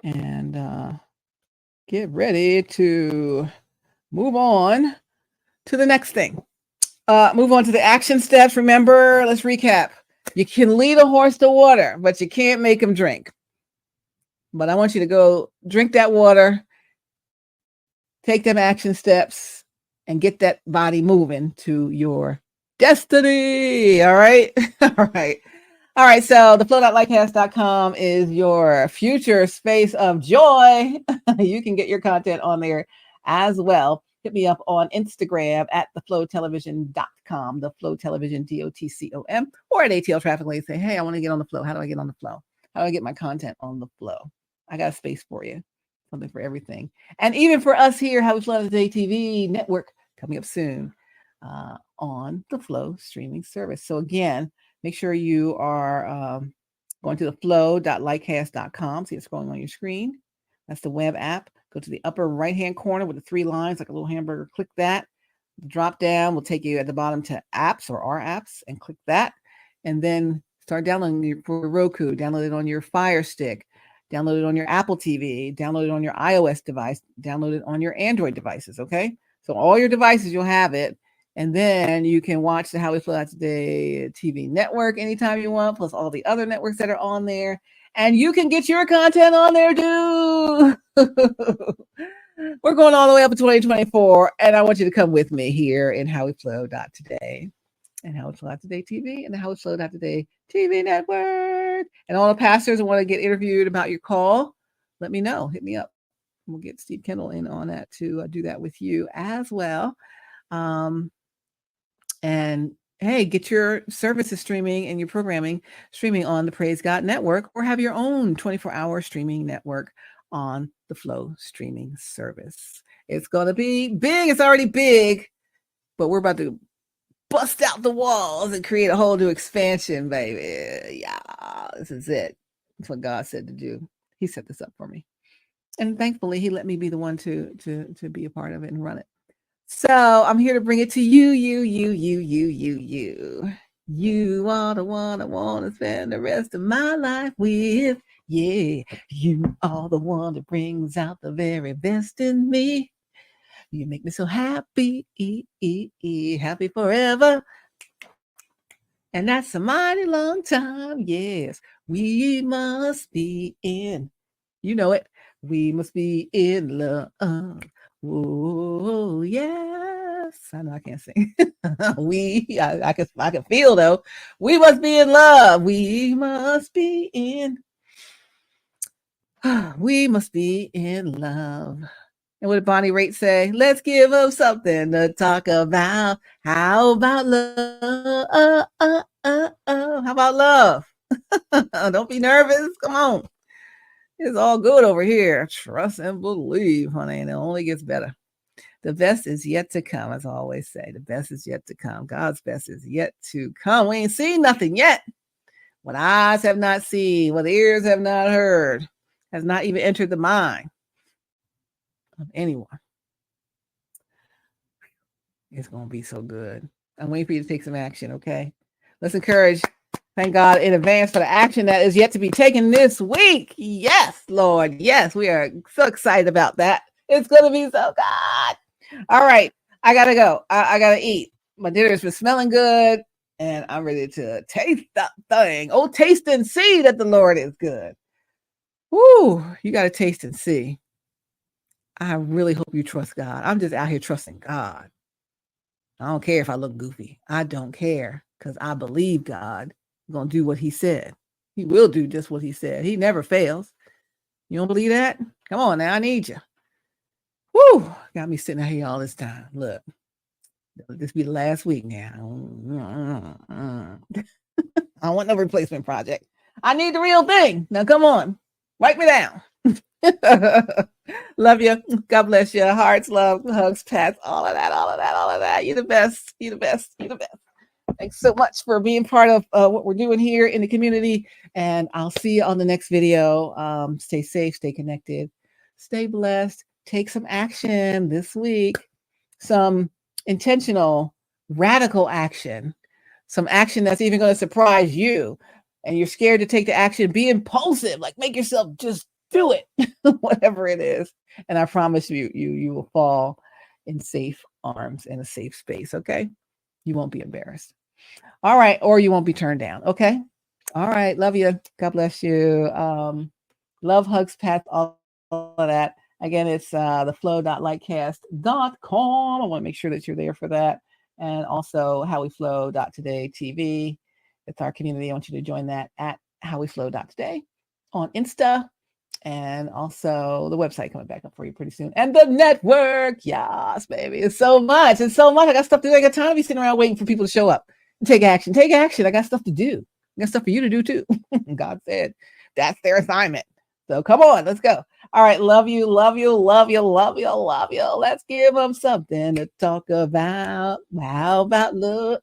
And get ready to move on to the next thing. Move on to the action steps. Remember, let's recap. You can lead a horse to water, but you can't make him drink. But I want you to go drink that water, take them action steps, and get that body moving to your destiny. All right. All right. So the flow.lightcast.com is your future space of joy. You can get your content on there as well. Hit me up on Instagram at theflowtelevision.com, the Flow Television, DOTCOM, or at AtlTrafficLady. Say, hey, I want to get on the flow. How do I get on the flow? How do I get my content on the flow? I got a space for you. Something for everything. And even for us here, HowWeFlow.Today-TV network coming up soon on the Flow streaming service. So again, make sure you are going to the flow.lightcast.com. See it's scrolling on your screen. That's the web app. Go to the upper right-hand corner with the 3 lines, like a little hamburger. Click that. The drop down will take you at the bottom to apps or our apps, and click that. And then start downloading it for Roku. Download it on your Fire Stick. Download it on your Apple TV. Download it on your iOS device. Download it on your Android devices, okay? So all your devices, you'll have it. And then you can watch the How We Flow Out Today TV network anytime you want, plus all the other networks that are on there. And you can get your content on there too. We're going all the way up to 2024. And I want you to come with me here in How We Flow.Today and How We Flow Out Today TV and the How We Flow.Today TV network. And all the pastors who want to get interviewed about your call, let me know. Hit me up. We'll get Steve Kendall in on that to do that with you as well. And hey, get your services streaming and your programming streaming on the Praise God Network, or have your own 24-hour streaming network on the Flow streaming service. It's going to be big. It's already big, but we're about to bust out the walls and create a whole new expansion, baby. Yeah, this is it. That's what God said to do. He set this up for me. And thankfully, he let me be the one to be a part of it and run it. So I'm here to bring it to you. You are the one I want to spend the rest of my life with. Yeah, you are the one that brings out the very best in me. You make me so happy, happy forever. And that's a mighty long time. Yes, we must be in. You know it. We must be in love. Oh, yes. I know I can't sing. I can feel though. We must be in love. We must be in. We must be in love. And what did Bonnie Raitt say? Let's give them something to talk about. How about love? How about love? Don't be nervous. Come on. It's all good over here. Trust and believe, honey, and it only gets better. The best is yet to come, as I always say. The best is yet to come. God's best is yet to come. We ain't seen nothing yet. What eyes have not seen, what ears have not heard, has not even entered the mind of anyone. It's going to be so good. I'm waiting for you to take some action, okay? Let's encourage, thank God in advance for the action that is yet to be taken this week. Yes, Lord. Yes, we are so excited about that. It's going to be so good. All right. I got to go. I got to eat. My dinner's been smelling good, and I'm ready to taste that thing. Oh, taste and see that the Lord is good. Woo, you got to taste and see. I really hope you trust God. I'm just out here trusting God. I don't care if I look goofy. I don't care because I believe God is going to do what he said. He will do just what he said. He never fails. You don't believe that? Come on now. I need you. Woo. Got me sitting out here all this time. Look, this be the last week now. I don't want no replacement project. I need the real thing. Now, come on. Write me down. Love you. God bless you. Hearts, love, hugs, pats, all of that. You're the best. You're the best. Thanks so much for being part of what we're doing here in the community. And I'll see you on the next video. Stay safe, stay connected, stay blessed. Take some action this week. Some intentional, radical action. Some action that's even going to surprise you. And you're scared to take the action. Be impulsive. Like make yourself just do it, whatever it is. And I promise you will fall in safe arms in a safe space. Okay. You won't be embarrassed. All right. Or you won't be turned down. Okay. All right. Love you. God bless you. Love, hugs, pats, all of that. Again, it's theflow.lightcast.com. I want to make sure that you're there for that. And also HowWeFlow.Today-TV. It's our community. I want you to join that at HowWeFlow.Today on Insta. And also the website coming back up for you pretty soon. And the network. Yes, baby. It's so much. I got stuff to do. I got time to be sitting around waiting for people to show up and take action. Take action. I got stuff to do. I got stuff for you to do too. God said that's their assignment. So come on, let's go. All right. Love you. Let's give them something to talk about. How about love?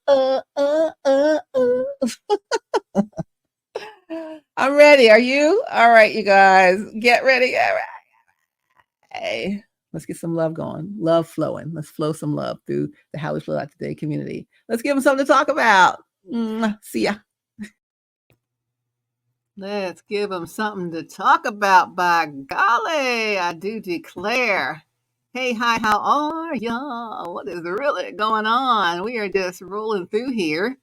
I'm ready. Are you? All right, you guys. Get ready. All right. Hey, let's get some love going. Love flowing. Let's flow some love through the How We Flow Out Today community. Let's give them something to talk about. See ya. Let's give them something to talk about. By golly, I do declare. Hey, hi, how are y'all? What is really going on? We are just rolling through here.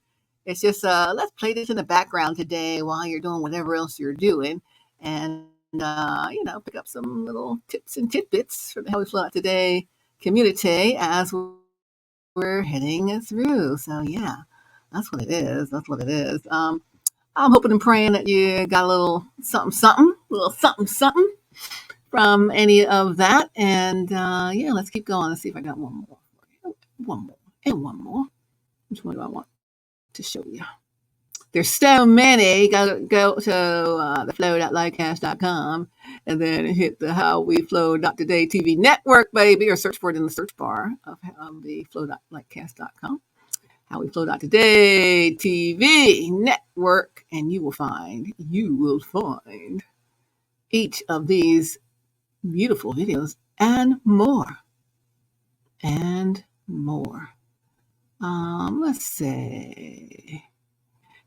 It's just let's play this in the background today while you're doing whatever else you're doing, and pick up some little tips and tidbits from the How We Flow Out Today community as we're heading through. So yeah, that's what it is. I'm hoping and praying that you got a little something from any of that. And let's keep going. Let's see if I got one more. One more. Which one do I want to show you? There's so many. You gotta go to theflow.lightcast.com and then hit the HowWeFlow.Today-TV network, baby, or search for it in the search bar of the flow.lightcast.com. HowWeFlow.Today-TV network, and you will find each of these beautiful videos and more. Let's say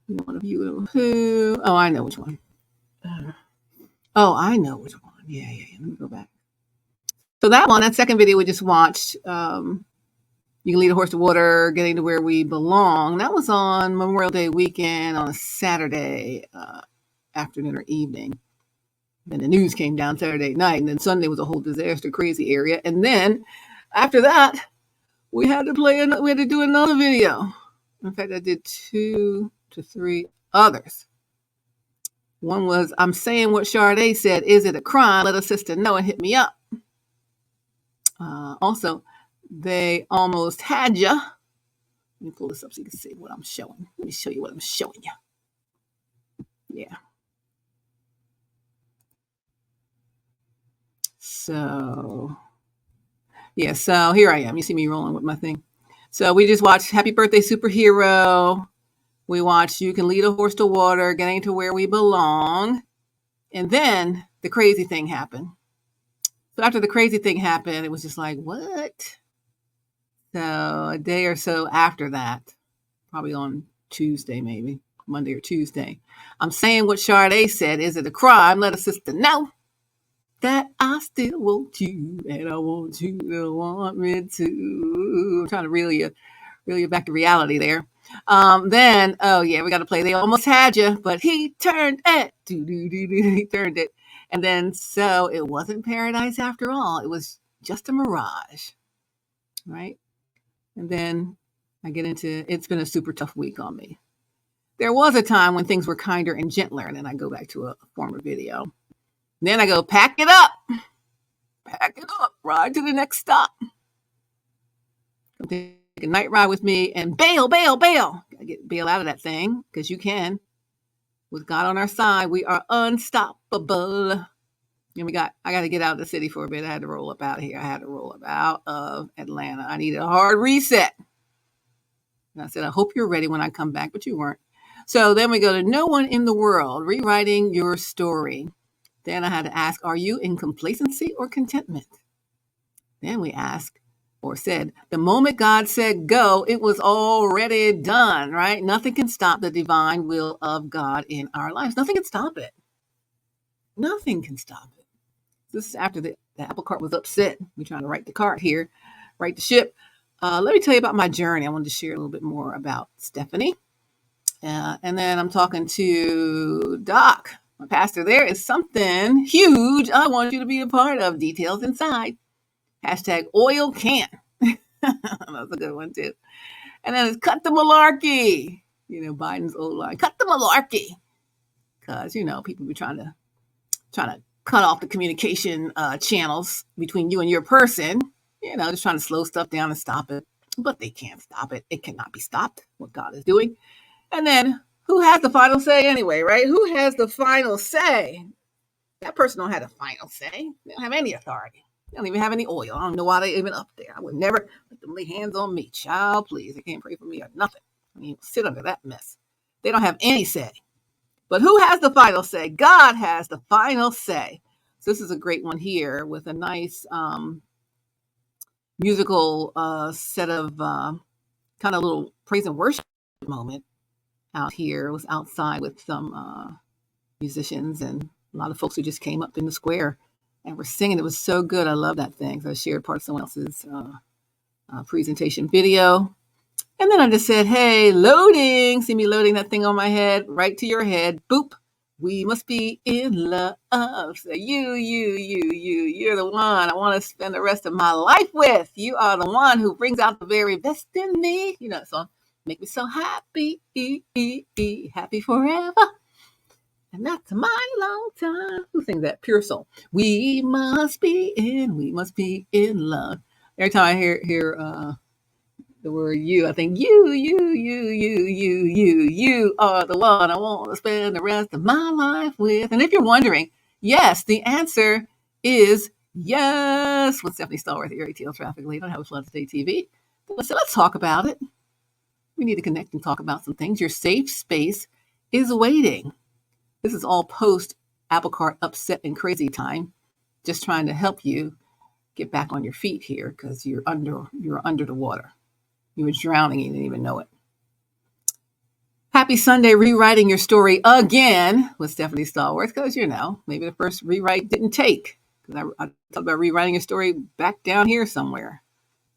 you want to view who? Oh, I know which one. I know which one. Yeah. Let me go back. So that second video we just watched. You can lead a horse to water, getting to where we belong. That was on Memorial Day weekend on a Saturday afternoon or evening. Then the news came down Saturday night, and then Sunday was a whole disaster, crazy area. And then after that, we had to do another video. In fact, I did 2 to 3 others. One was, I'm saying what Sade said, is it a crime? Let a sister know and hit me up. Also, they almost had ya. Let me pull this up so you can see what I'm showing. Let me show you what I'm showing you. Yeah. So here I am. You see me rolling with my thing. So we just watched Happy Birthday Superhero. We watched You Can Lead a Horse to Water, Getting to Where We Belong. And then the crazy thing happened. So after the crazy thing happened, it was just like, what? So a day or so after that, probably on Tuesday, maybe Monday or Tuesday, I'm saying what Sade said. Is it a crime? Let a sister know that I still want you and I want you to want me too. I'm trying to reel you back to reality there. Then, oh yeah, we got to play They Almost Had You, but he turned it. He turned it. And then, so it wasn't paradise after all. It was just a mirage, right? And then I get into, it's been a super tough week on me. There was a time when things were kinder and gentler, and then I go back to a former video. Then I go, pack it up, ride to the next stop. Come take a night ride with me and bail. Gotta bail out of that thing, because you can. With God on our side, we are unstoppable. And I got to get out of the city for a bit. I had to roll up out of here. I had to roll up out of Atlanta. I needed a hard reset. And I said, I hope you're ready when I come back, but you weren't. So then we go to No One in the World, rewriting your story. Then I had to ask, are you in complacency or contentment? Then we asked or said, the moment God said go, it was already done, right? Nothing can stop the divine will of God in our lives. Nothing can stop it. Nothing can stop it. This is after the apple cart was upset. We're trying to right the cart here, right the ship. Let me tell you about my journey. I wanted to share a little bit more about Stephanie. And then I'm talking to Doc, my pastor. There is something huge I want you to be a part of. Details inside. Hashtag oil can. That's a good one too. And then it's cut the malarkey. You know, Biden's old line. Cut the malarkey. Because, you know, people be trying to cut off the communication channels between you and your person. You know, just trying to slow stuff down and stop it. But they can't stop it. It cannot be stopped, what God is doing. And then, who has the final say anyway, right? Who has the final say? That person don't have the final say. They don't have any authority. They don't even have any oil. I don't know why they even up there. I would never let them lay hands on me. Child, please. They can't pray for me or nothing. I mean, sit under that mess. They don't have any say. But who has the final say? God has the final say. So this is a great one here with a nice musical set of kind of little praise and worship moment out here. It was outside with some musicians and a lot of folks who just came up in the square and were singing. It was so good. I love that thing. So I shared part of someone else's presentation video. And then I just said, hey, loading. See me loading that thing on my head, right to your head. Boop. We must be in love. So you're the one I want to spend the rest of my life with. You are the one who brings out the very best in me. You know that song. Make me so happy, happy forever. And that's my long time. Who sings that? Pure Soul. We must be in love. Every time I hear the word you, I think you are the one I want to spend the rest of my life with. And if you're wondering, yes, the answer is yes. With Stephanie Stallworth here at AtlTrafficLady On HowWeFlow.Today-TV. So let's talk about it. We need to connect and talk about some things. Your safe space is waiting. This is all post apple cart upset and crazy time. Just trying to help you get back on your feet here because you're under the water. You were drowning, you didn't even know it. Happy Sunday, rewriting your story again with Stephanie Stallworth, because, you know, maybe the first rewrite didn't take. Because I talked about rewriting your story back down here somewhere.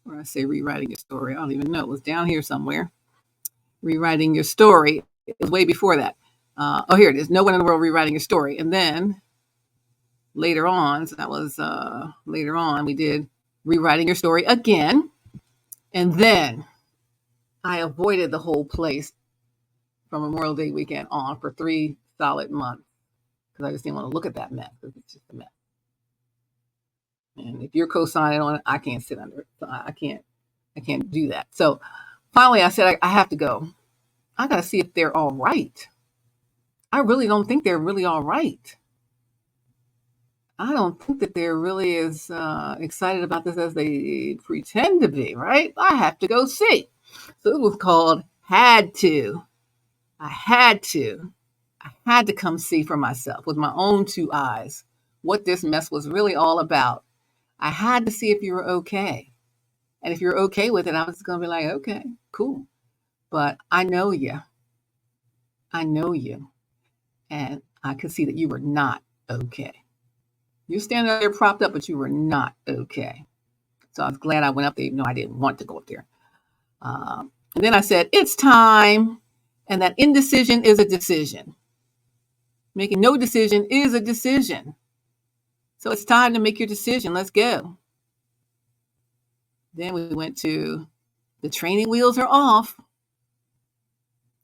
Or I say rewriting your story, I don't even know. It was down here somewhere. Rewriting your story. It was way before that. Here it is. No One in the World, rewriting your story. And then later on, so that was later on, we did rewriting your story again. And then I avoided the whole place from Memorial Day weekend on for 3 solid months because I just didn't want to look at that mess because it's just a mess. And if you're co-signing on it, I can't sit under it. So I can't do that. So finally I said, I have to go. I got to see if they're all right. I really don't think they're really all right. I don't think that they're really as excited about this as they pretend to be, right? I have to go see. So it was called Had To. I had to come see for myself with my own 2 eyes what this mess was really all about. I had to see if you were okay. And if you're okay with it, I was going to be like, okay, cool. But I know you. I know you. And I could see that you were not okay. You're standing there propped up, but you were not okay. So I was glad I went up there, even though I didn't want to go up there. And then I said, it's time. And that indecision is a decision. Making no decision is a decision. So it's time to make your decision. Let's go. Then we went to the training wheels are off.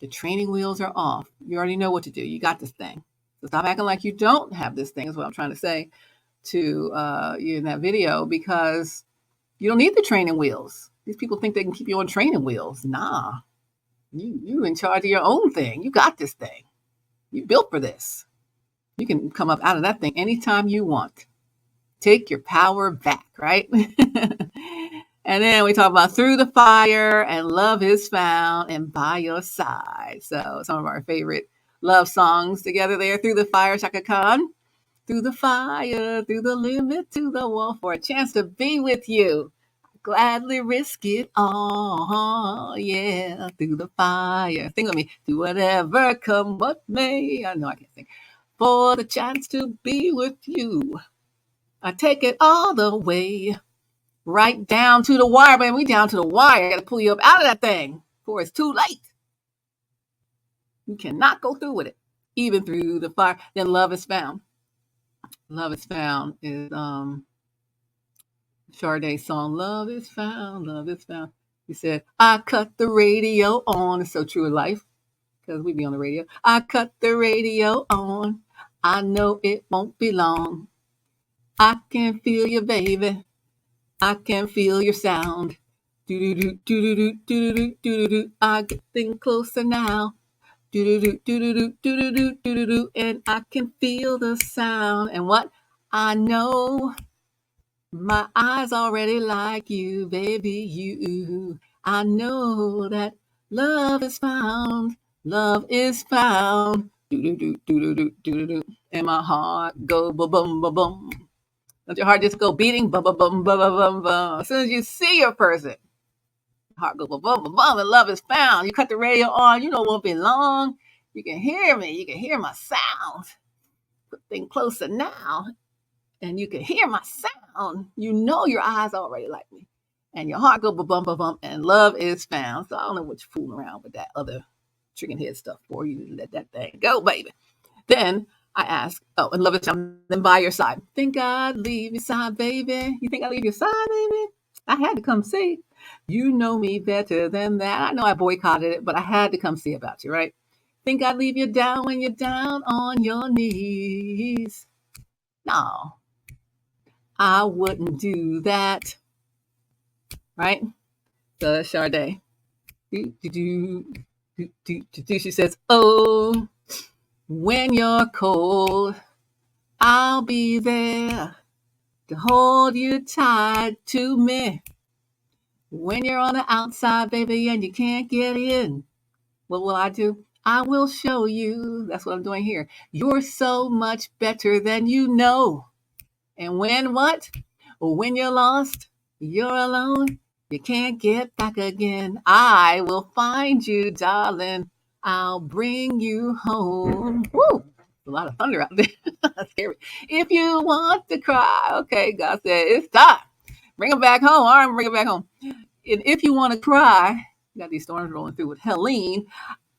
The training wheels are off. You already know what to do. You got this thing. So stop acting like you don't have this thing is what I'm trying to say to you in that video, because you don't need the training wheels. These people think they can keep you on training wheels. Nah. You in charge of your own thing. You got this thing. You built for this. You can come up out of that thing anytime you want. Take your power back, right? And then we talk about through the fire and love is found and by your side. So some of our favorite love songs together there. Through the fire, Chaka Khan. Through the fire, through the limit, to the wall for a chance to be with you. Gladly risk it all, yeah, through the fire. Sing with me. Do whatever, come what may. I know I can't sing. For the chance to be with you. I take it all the way. Right down to the wire, man. We down to the wire. I got to pull you up out of that thing before it's too late. You cannot go through with it. Even through the fire. Then love is found. Love is found is Sade's song. Love is found. Love is found. He said, I cut the radio on. It's so true in life because we be on the radio. I cut the radio on. I know it won't be long. I can feel you, baby. I can feel your sound. Do-do-do, do-do-do, do-do-do, do-do-do. I getting closer now. Do-do-do, do-do-do, do-do-do, do-do-do. And I can feel the sound. And what? I know my eyes already like you, baby, you. I know that love is found. Love is found. Do-do-do, do-do-do, do-do-do. And my heart go ba-bum, ba-bum. Let your heart just go beating, bum, bum, bum, bum, bum, bum. As soon as you see your person, heart go bum, bum, bum, bum, and love is found. You cut the radio on, you know it won't be long. You can hear me. You can hear my sound. Put things closer now, and you can hear my sound. You know your eyes already like me, and your heart go bum, bum, bum, bum, and love is found. So I don't know what you're fooling around with that other chicken head stuff for. You let that thing go, baby. Then I ask, oh, and love is found, then by your side. Think I'd leave your side, baby? You think I'd leave your side, baby? I had to come see. You know me better than that. I know I boycotted it, but I had to come see about you, right? Think I'd leave you down when you're down on your knees? No, I wouldn't do that, right? So that's Sade. She says, oh, when you're cold, I'll be there to hold you tight to me. When you're on the outside, baby, and you can't get in, what will I do? I will show you. That's what I'm doing here. You're so much better than you know. And when what? When you're lost, you're alone, you can't get back again. I will find you, darling. I'll bring you home. Woo! A lot of thunder out there. That's scary. If you want to cry, okay, God said, it's time. Bring them back home. All right, bring it back home. And if you want to cry, you got these storms rolling through with Helene.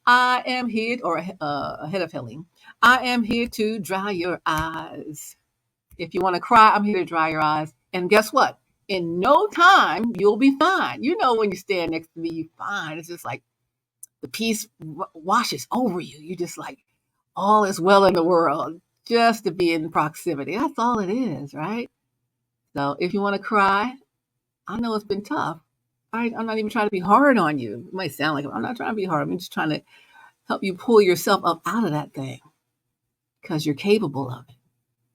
I am here, or ahead of Helene. I am here to dry your eyes. If you want to cry, I'm here to dry your eyes. And guess what? In no time, you'll be fine. You know, when you stand next to me, you're fine. It's just like the peace washes over you. You just like, all is well in the world just to be in proximity. That's all it is, right? So if you want to cry, I know it's been tough. I'm not even trying to be hard on you. It might sound like I'm not trying to be hard. I'm just trying to help you pull yourself up out of that thing because you're capable of it.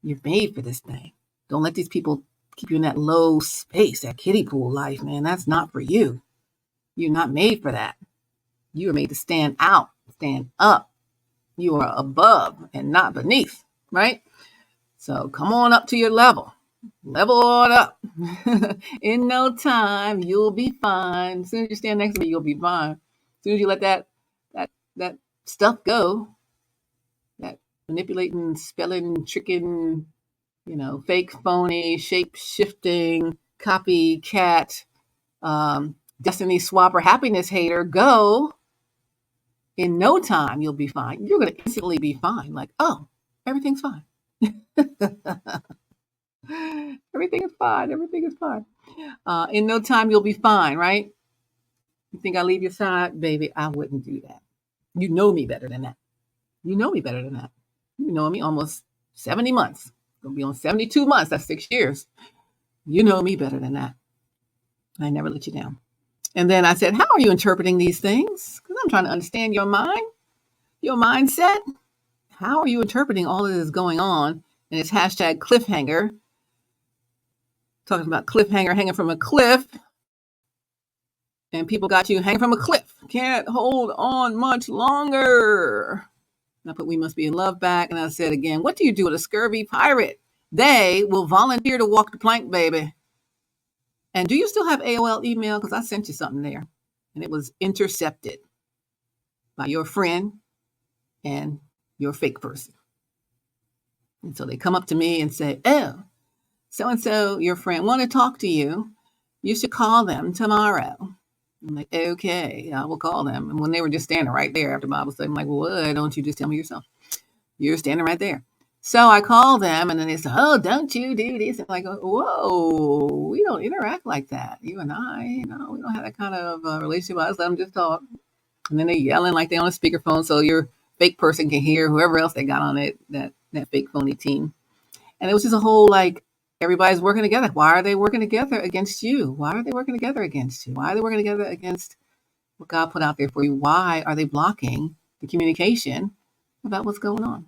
You're made for this thing. Don't let these people keep you in that low space, that kiddie pool life, man. That's not for you. You're not made for that. You are made to stand out, stand up. You are above and not beneath, right? So come on up to your level. Level on up. In no time, you'll be fine. As soon as you stand next to me, you'll be fine. As soon as you let that stuff go, that manipulating, spelling, tricking, fake, phony, shape shifting, copycat, destiny swapper, happiness hater, go. In no time, you'll be fine. You're going to instantly be fine. Like, oh, everything's fine. Everything is fine. Everything is fine. In no time, you'll be fine, right? You think I leave your side? Baby, I wouldn't do that. You know me better than that. You know me better than that. You know me almost 70 months. Gonna be on 72 months. That's 6 years. You know me better than that. I never let you down. And then I said, how are you interpreting these things? Because I'm trying to understand your mind, your mindset. How are you interpreting all of this going on? And it's hashtag cliffhanger. Talking about cliffhanger, hanging from a cliff. And people got you hanging from a cliff. Can't hold on much longer. And I put we must be in love back. And I said again, what do you do with a scurvy pirate? They will volunteer to walk the plank, baby. And do you still have AOL email? Because I sent you something there. And it was intercepted by your friend and your fake person. And so they come up to me and say, oh, so-and-so, your friend, want to talk to you. You should call them tomorrow. I'm like, okay, I will call them. And when they were just standing right there after Bible study, I'm like, well, why don't you just tell me yourself? You're standing right there. So I call them, and then they say, oh, don't you do this? I'm like, whoa, we don't interact like that. You and I, we don't have that kind of relationship. I just let them just talk. And then they're yelling like they're on a speakerphone so your fake person can hear whoever else they got on it, that fake phony team. And it was just a whole everybody's working together. Why are they working together against you? Why are they working together against you? Why are they working together against what God put out there for you? Why are they blocking the communication about what's going on?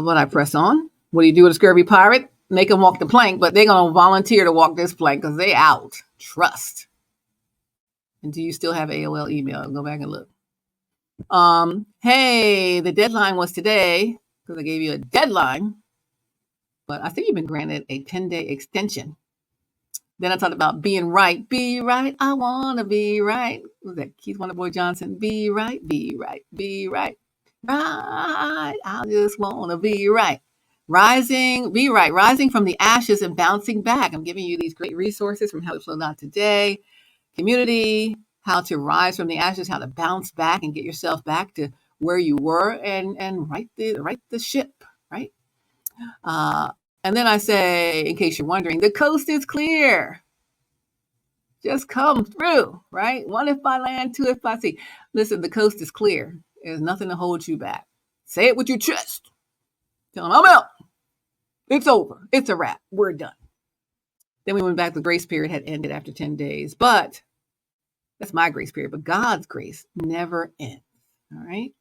But I press on. What do you do with a scurvy pirate? Make them walk the plank, but they're going to volunteer to walk this plank because they out. Trust. And do you still have AOL email? Go back and look. Hey, the deadline was today because I gave you a deadline, but I think you've been granted a 10-day extension. Then I talked about being right. Be right. I want to be right. What was that Keith Wonderboy Johnson? Be right, be right, be right. Right. I just want to be right. Be right. Rising from the ashes and bouncing back. I'm giving you these great resources from HowWeFlow.Today, community, how to rise from the ashes, how to bounce back and get yourself back to where you were and right the ship, right? And then I say, in case you're wondering, the coast is clear. Just come through, right? 1 if by land, 2 if by sea. Listen, the coast is clear. There's nothing to hold you back. Say it with your chest. Tell them, I'm out. It's over. It's a wrap. We're done. Then we went back. The grace period had ended after 10 days. But that's my grace period. But God's grace never ends. All right?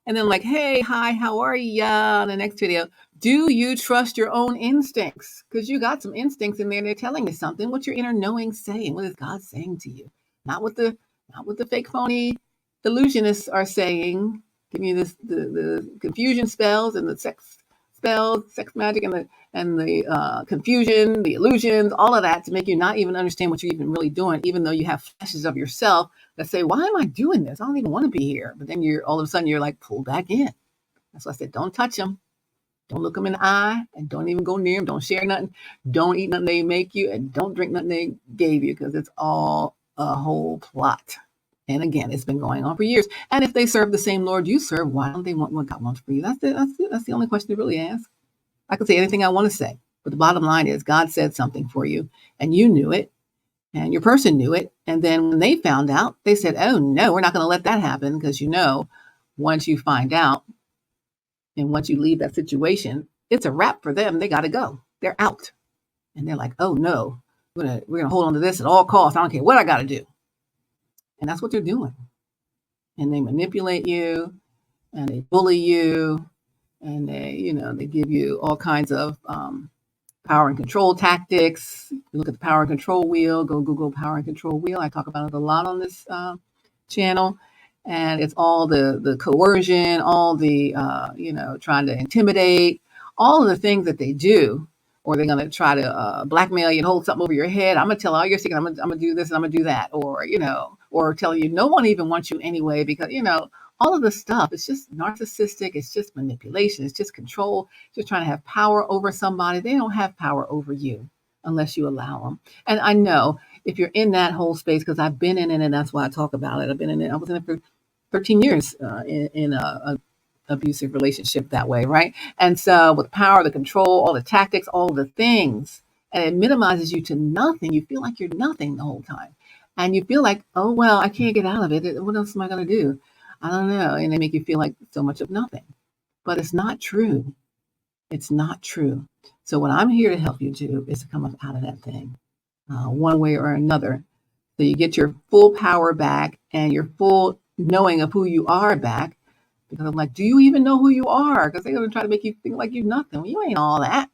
And then hey, hi, how are ya? In the next video, do you trust your own instincts? Because you got some instincts in there and they're telling you something. What's your inner knowing saying? What is God saying to you? Not what the fake phony illusionists are saying. Giving you the confusion spells and the sex spells, sex magic and the confusion, the illusions, all of that to make you not even understand what you're even really doing, even though you have flashes of yourself that say, why am I doing this? I don't even want to be here. But then all of a sudden you're pulled back in. That's why I said, don't touch them. Don't look them in the eye and don't even go near them. Don't share nothing. Don't eat nothing they make you and don't drink nothing they gave you because it's all a whole plot. And again, it's been going on for years. And if they serve the same Lord you serve, why don't they want what God wants for you? That's the only question to really ask. I could say anything I want to say, but the bottom line is God said something for you and you knew it and your person knew it. And then when they found out, they said, oh no, we're not going to let that happen because once you find out and once you leave that situation, it's a wrap for them. They got to go. They're out. And they're like, oh no, we're going to hold on to this at all costs. I don't care what I got to do. And that's what they're doing. And they manipulate you and they bully you and they give you all kinds of power and control tactics. You look at the power and control wheel. Go Google power and control wheel. I talk about it a lot on this channel. And it's all the coercion, all the, trying to intimidate, all of the things that they do, or they're going to try to blackmail you and hold something over your head. I'm going to tell all your secrets. I'm going to do this and I'm going to do that. Or tell you no one even wants you anyway, because, all of this stuff, it's just narcissistic. It's just manipulation. It's just control. Just trying to have power over somebody. They don't have power over you unless you allow them. And I know if you're in that whole space, because I've been in it, and that's why I talk about it. I've been in it. I was in it for 13 years in a abusive relationship that way, right? And so with power, the control, all the tactics, all the things, and it minimizes you to nothing. You feel like you're nothing the whole time. And you feel like, oh, well, I can't get out of it. What else am I going to do? I don't know. And they make you feel like so much of nothing. But it's not true. It's not true. So what I'm here to help you do is to come up out of that thing one way or another. So you get your full power back and your full knowing of who you are back. Because I'm like, do you even know who you are? Because they're going to try to make you think like you're nothing. Well, you ain't all that.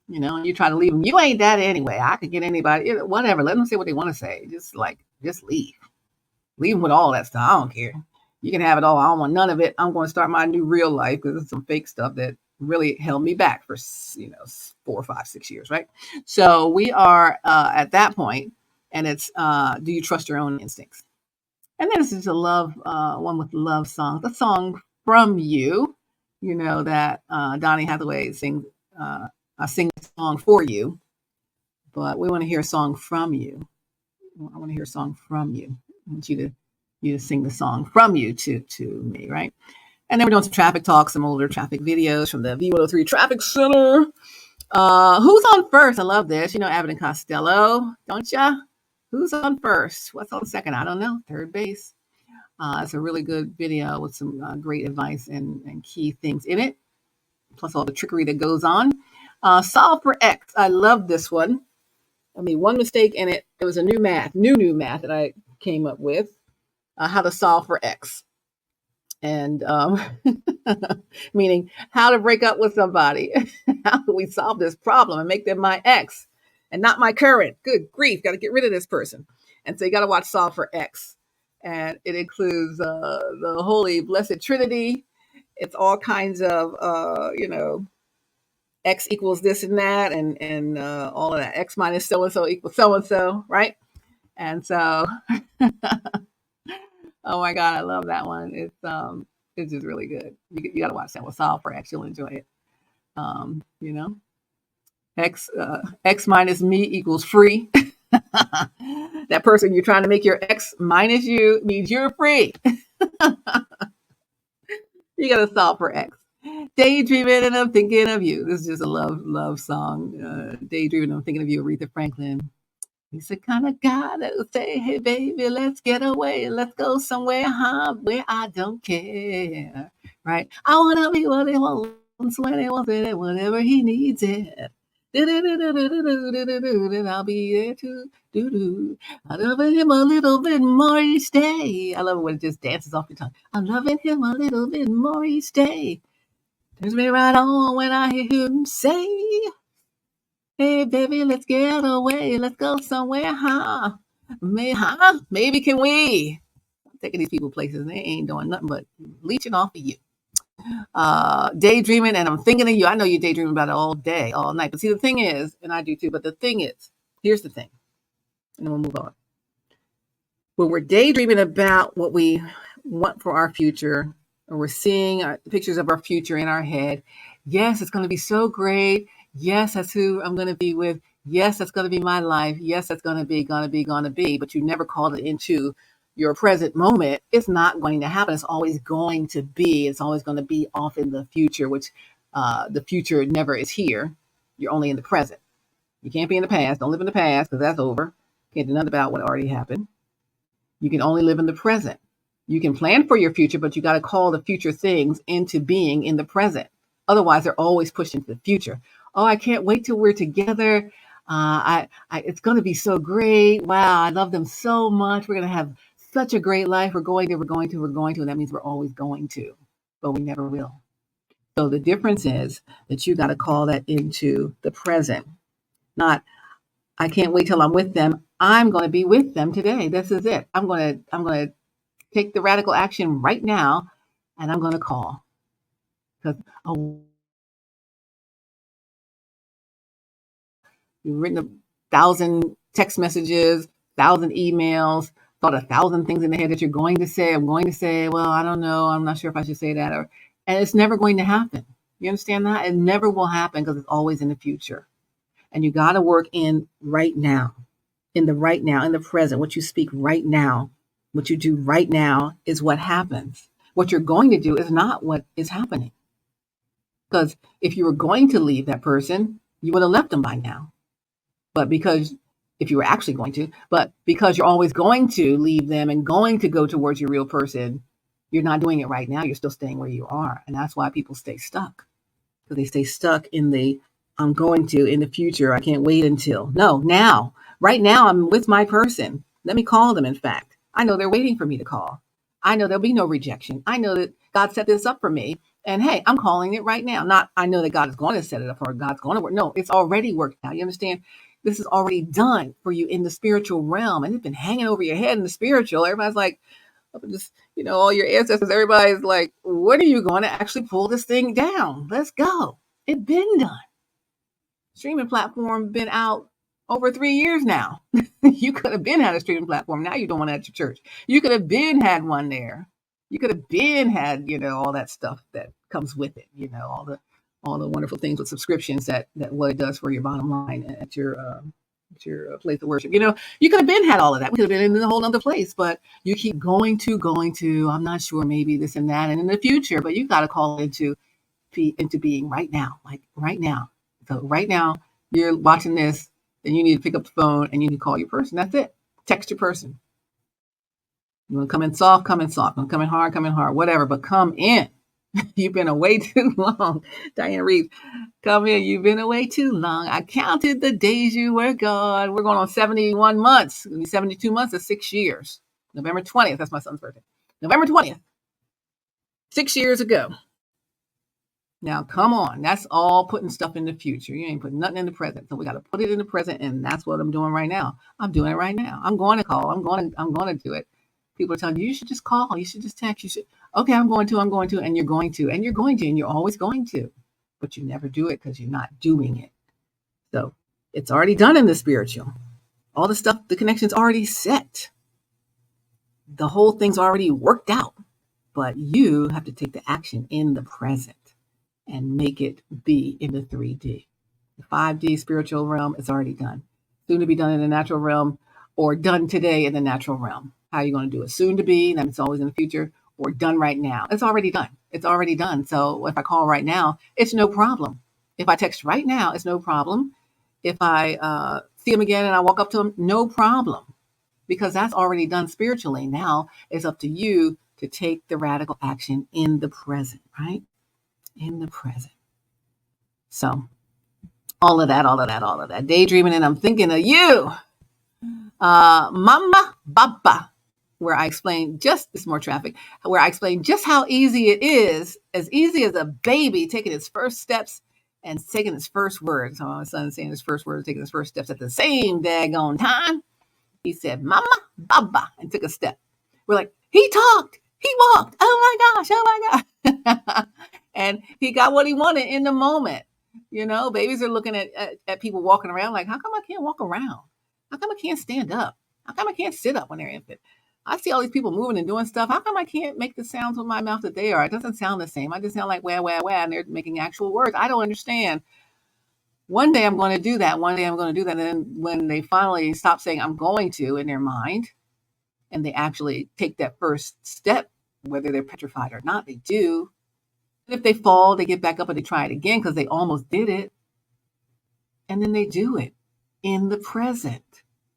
You try to leave them. You ain't that anyway. I could get anybody, whatever. Let them say what they want to say. Just leave. Leave them with all that stuff. I don't care. You can have it all. I don't want none of it. I'm going to start my new real life because it's some fake stuff that really held me back for 4, 5, 6 years, right? So we are at that point, and it's do you trust your own instincts? And then this is a love one with love song, the song From You, that Donny Hathaway sings. I sing the song for you, but we want to hear a song from you. I want to hear a song from you. I want you to sing the song from you to me, right? And then we're doing some traffic talk, some older traffic videos from the V103 Traffic Center. Who's on first? I love this. Abbott and Costello, don't ya? Who's on first? What's on second? I don't know. Third base. It's a really good video with some great advice and key things in it, plus all the trickery that goes on. Solve for X. I love this one. I mean, one mistake in it. It was a new math that I came up with. How to solve for X. And meaning how to break up with somebody. How do we solve this problem and make them my ex and not my current? Good grief, got to get rid of this person. And so you got to watch Solve for X. And it includes the Holy Blessed Trinity. It's all kinds of, X equals this and that, and all of that. X minus so-and-so equals so-and-so, right? And so... Oh my God, I love that one. It's just really good. You got to watch that one. Solve for X. You'll enjoy it. X minus me equals free. That person you're trying to make your X minus you means you're free. You got to solve for X. Daydreaming and I'm thinking of you. This is just a love song. Daydreaming and I'm thinking of you, Aretha Franklin. He's the kind of guy that will say, hey, baby, let's get away. Let's go somewhere, where I don't care. Right? I want to be what he wants, when he wants it, and whenever he needs it. And I'll be there too. I'm loving him a little bit more each day. I love it when it just dances off your tongue. I'm loving him a little bit more each day. Turns me right on when I hear him say, hey, baby, let's get away. Let's go somewhere, Maybe can we? I'm taking these people places and they ain't doing nothing but leeching off of you. Daydreaming and I'm thinking of you. I know you're daydreaming about it all day, all night. But see, the thing is, and I do too, but the thing is, here's the thing. And then we'll move on. When we're daydreaming about what we want for our future, or we're seeing pictures of our future in our head, yes, it's going to be so great. Yes, that's who I'm going to be with. Yes, that's going to be my life. Yes, that's going to be. But you never called it into your present moment. It's not going to happen. It's always going to be. It's always going to be off in the future, which the future never is here. You're only in the present. You can't be in the past. Don't live in the past because that's over. Can't do nothing about what already happened. You can only live in the present. You can plan for your future, but you got to call the future things into being in the present. Otherwise, they're always pushed into the future. Oh, I can't wait till we're together. It's going to be so great. Wow, I love them so much. We're going to have such a great life. We're going to. And that means we're always going to, but we never will. So the difference is that you got to call that into the present. Not, I can't wait till I'm with them. I'm going to be with them today. This is it. I'm going to take the radical action right now, and I'm going to call. Because you've written 1,000 text messages, 1,000 emails, thought 1,000 things in the head that you're going to say. I'm going to say, well, I don't know. I'm not sure if I should say that. And it's never going to happen. You understand that? It never will happen because it's always in the future. And you got to work in right now, in the present. What you speak right now, what you do right now is what happens. What you're going to do is not what is happening. Because if you were going to leave that person, you would have left them by now. But because if you were actually going to, but because you're always going to leave them and going to go towards your real person, you're not doing it right now. You're still staying where you are. And that's why people stay stuck. Because they stay stuck in the I'm going to in the future. I can't wait until. No, now. Right now, I'm with my person. Let me call them, in fact. I know they're waiting for me to call. I know there'll be no rejection. I know that God set this up for me. And hey, I'm calling it right now. Not I know that God is going to set it up or God's going to work. No, it's already worked out. You understand? This is already done for you in the spiritual realm. And it's been hanging over your head in the spiritual. Everybody's like, just, all your ancestors, everybody's like, when are you going to actually pull this thing down? Let's go. It's been done. Streaming platform been out over 3 years now. You could have been had a streaming platform. Now you don't want it at your church. You could have been had one there. You could have been had, all that stuff that comes with it. All the wonderful things with subscriptions that what it does for your bottom line at your place of worship. You could have been had all of that. We could have been in a whole other place, but you keep going to, I'm not sure, maybe this and that, and in the future, but you got to call into being right now, like right now. So right now you're watching this, then you need to pick up the phone and you need to call your person. That's it. Text your person. You want to come in soft, come in soft. You want to come in hard, whatever, but come in. You've been away too long. Diane Reeves, come in. You've been away too long. I counted the days you were gone. We're going on 71 months. It'll be 72 months is 6 years. November 20th. That's my son's birthday. November 20th. 6 years ago. Now, come on. That's all putting stuff in the future. You ain't putting nothing in the present. So we got to put it in the present. And that's what I'm doing right now. I'm doing it right now. I'm going to call. I'm going to do it. People are telling you should just call. You should just text. You should. Okay, I'm going to, and you're going to, and you're always going to, but you never do it because you're not doing it. So it's already done in the spiritual. All the stuff, the connection's already set. The whole thing's already worked out, but you have to take the action in the present and make it be in the 3D. The 5D spiritual realm is already done. Soon to be done in the natural realm, or done today in the natural realm. How are you going to do it? Soon to be, that it's always in the future, or done right now. It's already done. It's already done. So if I call right now, it's no problem. If I text right now, it's no problem. If I see him again and I walk up to him, no problem. Because that's already done spiritually. Now it's up to you to take the radical action in the present, right? In the present. So all of that. Daydreaming, and I'm thinking of you. Mama Baba, where I explain just how easy it is, as easy as a baby taking his first steps and taking his first words. So my son's saying his first words, taking his first steps at the same daggone time. He said, Mama Baba, and took a step. We're like, he talked, he walked. Oh my gosh. And he got what he wanted in the moment. Babies are looking at people walking around like, how come I can't walk around? How come I can't stand up? How come I can't sit up when they're infant? I see all these people moving and doing stuff. How come I can't make the sounds with my mouth that they are? It doesn't sound the same. I just sound like wah, wah, wah, and they're making actual words. I don't understand. One day I'm going to do that. And then when they finally stop saying I'm going to in their mind, and they actually take that first step, whether they're petrified or not, they do. And if they fall, they get back up and they try it again because they almost did it. And then they do it in the present.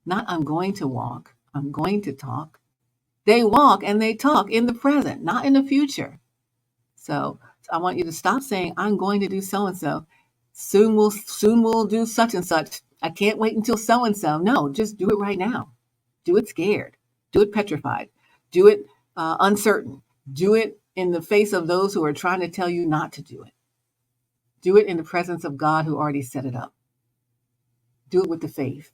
Not I'm going to walk, I'm going to talk. They walk and they talk in the present, not in the future. So I want you to stop saying, I'm going to do so-and-so. Soon we'll do such and such. I can't wait until so-and-so. No, just do it right now. Do it scared. Do it petrified. Do it uncertain. Do it in the face of those who are trying to tell you not to do it. Do it in the presence of God who already set it up. Do it with the faith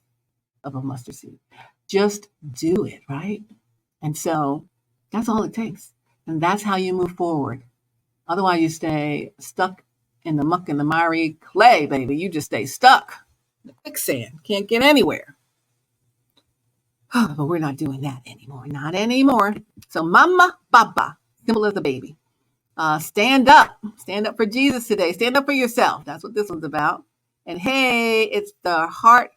of a mustard seed. Just do it, right? And so that's all it takes. And that's how you move forward. Otherwise, you stay stuck in the muck and the miry clay, baby. You just stay stuck in the quicksand. Can't get anywhere. But we're not doing that anymore. Not anymore. So mama, baba, simple as a baby. Stand up. Stand up for Jesus today. Stand up for yourself. That's what this one's about. And hey, it's the heart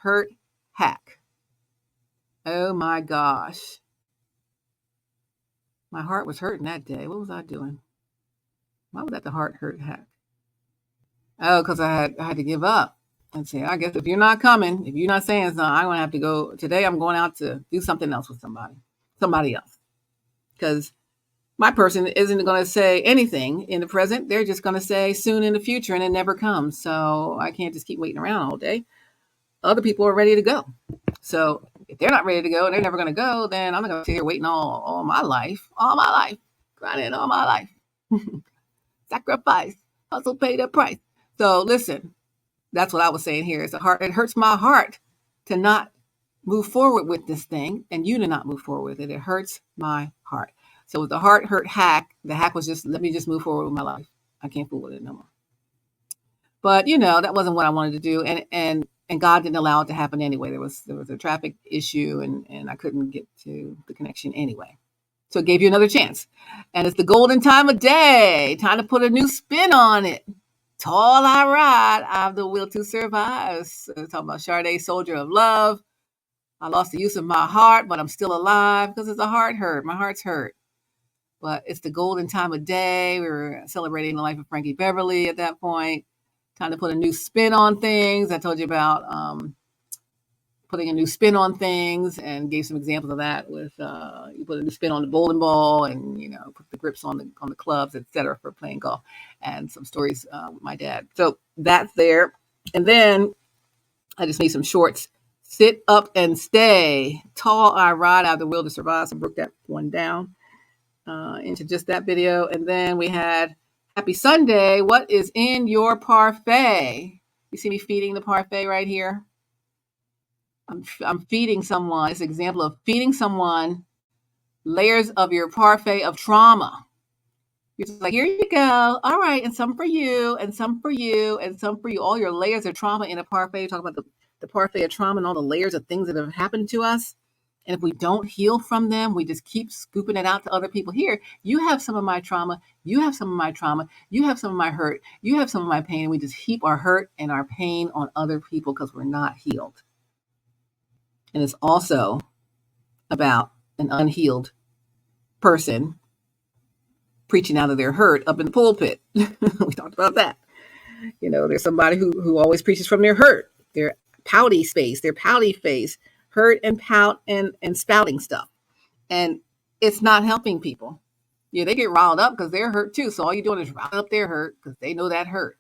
hurt hack. Oh my gosh. My heart was hurting that day. What was I doing? Why was that the heart hurt hack? Oh, because I had to give up and say, I guess if you're not coming, if you're not saying something, I'm going to have to go. Today I'm going out to do something else with somebody else. Because my person isn't going to say anything in the present. They're just going to say soon in the future, and it never comes. So I can't just keep waiting around all day. Other people are ready to go. So if they're not ready to go and they're never going to go, then I'm not going to sit here waiting all my life, grinding all my life. Sacrifice, hustle, pay the price. So listen, that's what I was saying here. It hurts my heart to not move forward with this thing and you to not move forward with it. It hurts my heart. So with the heart hurt hack, the hack was just, let me just move forward with my life. I can't fool with it no more. But that wasn't what I wanted to do. And God didn't allow it to happen anyway. There was a traffic issue and I couldn't get to the connection anyway. So it gave you another chance. And it's the golden time of day. Time to put a new spin on it. Tall I ride, I have the will to survive. So talking about Sade, soldier of love. I lost the use of my heart, but I'm still alive because it's a heart hurt. My heart's hurt. But it's the golden time of day. We were celebrating the life of Frankie Beverly at that point. Time to put a new spin on things. I told you about putting a new spin on things and gave some examples of that with you put a new spin on the bowling ball and put the grips on the clubs, etc. for playing golf, and some stories with my dad. So that's there. And then I just made some shorts. Sit up and stay. Tall I ride, I have the will to survive. So I broke that one down into just that video. And then we had Happy Sunday. What is in your parfait? You see me feeding the parfait right here? I'm feeding someone. It's an example of feeding someone layers of your parfait of trauma. You're just like, here you go. All right. And some for you, and some for you, and some for you. All your layers of trauma in a parfait. You're talking about the parfait of trauma and all the layers of things that have happened to us. And if we don't heal from them, we just keep scooping it out to other people. Here, you have some of my trauma. You have some of my trauma. You have some of my hurt. You have some of my pain. And we just heap our hurt and our pain on other people because we're not healed. And it's also about an unhealed person preaching out of their hurt up in the pulpit. We talked about that. There's somebody who always preaches from their hurt, their pouty face, hurt and pout and spouting stuff. And it's not helping people. Yeah, they get riled up because they're hurt too. So all you're doing is rile up their hurt because they know that hurt.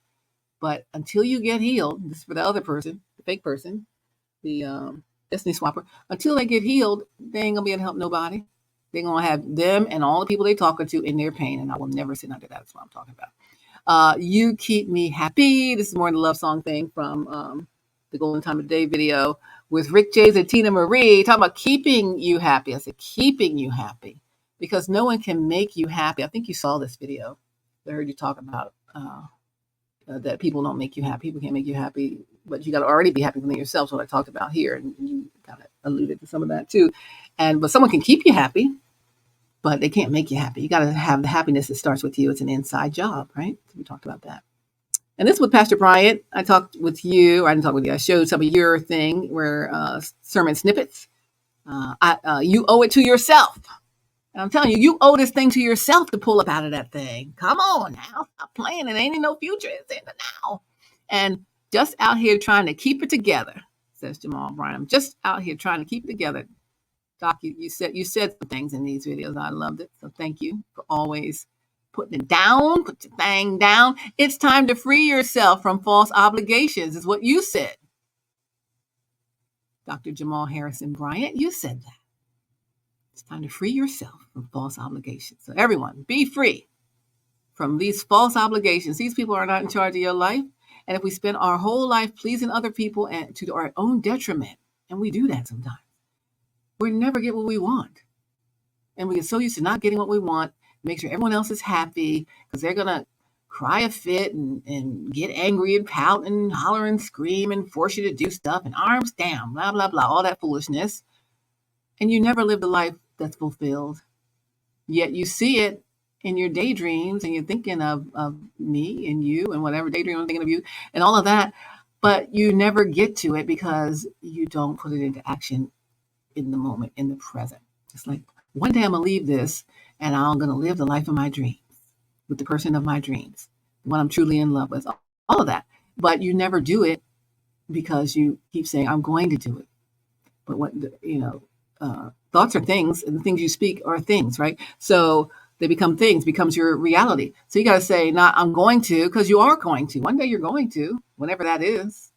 But until you get healed, this is for the other person, the fake person, the Destiny Swapper, until they get healed, they ain't gonna be able to help nobody. They're gonna have them and all the people they talking to in their pain, and I will never sit under that. That's what I'm talking about. You keep me happy. This is more than the love song thing from the Golden Time of Day video with Rick James and Tina Marie talking about keeping you happy. I said keeping you happy because no one can make you happy. I think you saw this video. I heard you talk about that people don't make you happy. People can't make you happy, but you got to already be happy within yourself. What I talked about here, and you kind of alluded to some of that too. But someone can keep you happy, but they can't make you happy. You got to have the happiness that starts with you. It's an inside job, right? So we talked about that. And this with Pastor Bryant, I talked with you. I didn't talk with you. I showed some of your thing where sermon snippets. You owe it to yourself. And I'm telling you, you owe this thing to yourself to pull up out of that thing. Come on now. Stop playing. It ain't in no future. It's in the now. And just out here trying to keep it together, says Jamal Bryant. I'm just out here trying to keep it together. Doc, you said some things in these videos. I loved it. So thank you for always putting it down. Put your thing down. It's time to free yourself from false obligations, is what you said. Dr. Jamal Harrison Bryant, you said that. It's time to free yourself from false obligations. So everyone, be free from these false obligations. These people are not in charge of your life. And if we spend our whole life pleasing other people and to our own detriment, and we do that sometimes, we never get what we want. And we get so used to not getting what we want, make sure everyone else is happy because they're going to cry a fit and get angry and pout and holler and scream and force you to do stuff and arms down, blah, blah, blah, all that foolishness. And you never live the life that's fulfilled. Yet you see it in your daydreams and you're thinking of me and you and whatever daydream I'm thinking of you and all of that. But you never get to it because you don't put it into action in the moment, in the present. It's like, one day I'm going to leave this and I'm going to live the life of my dreams with the person of my dreams, the one I'm truly in love with, all of that. But you never do it because you keep saying, I'm going to do it. But what, thoughts are things, and the things you speak are things, right? So they become things, becomes your reality. So you got to say, not I'm going to, because you are going to. One day you're going to, whenever that is.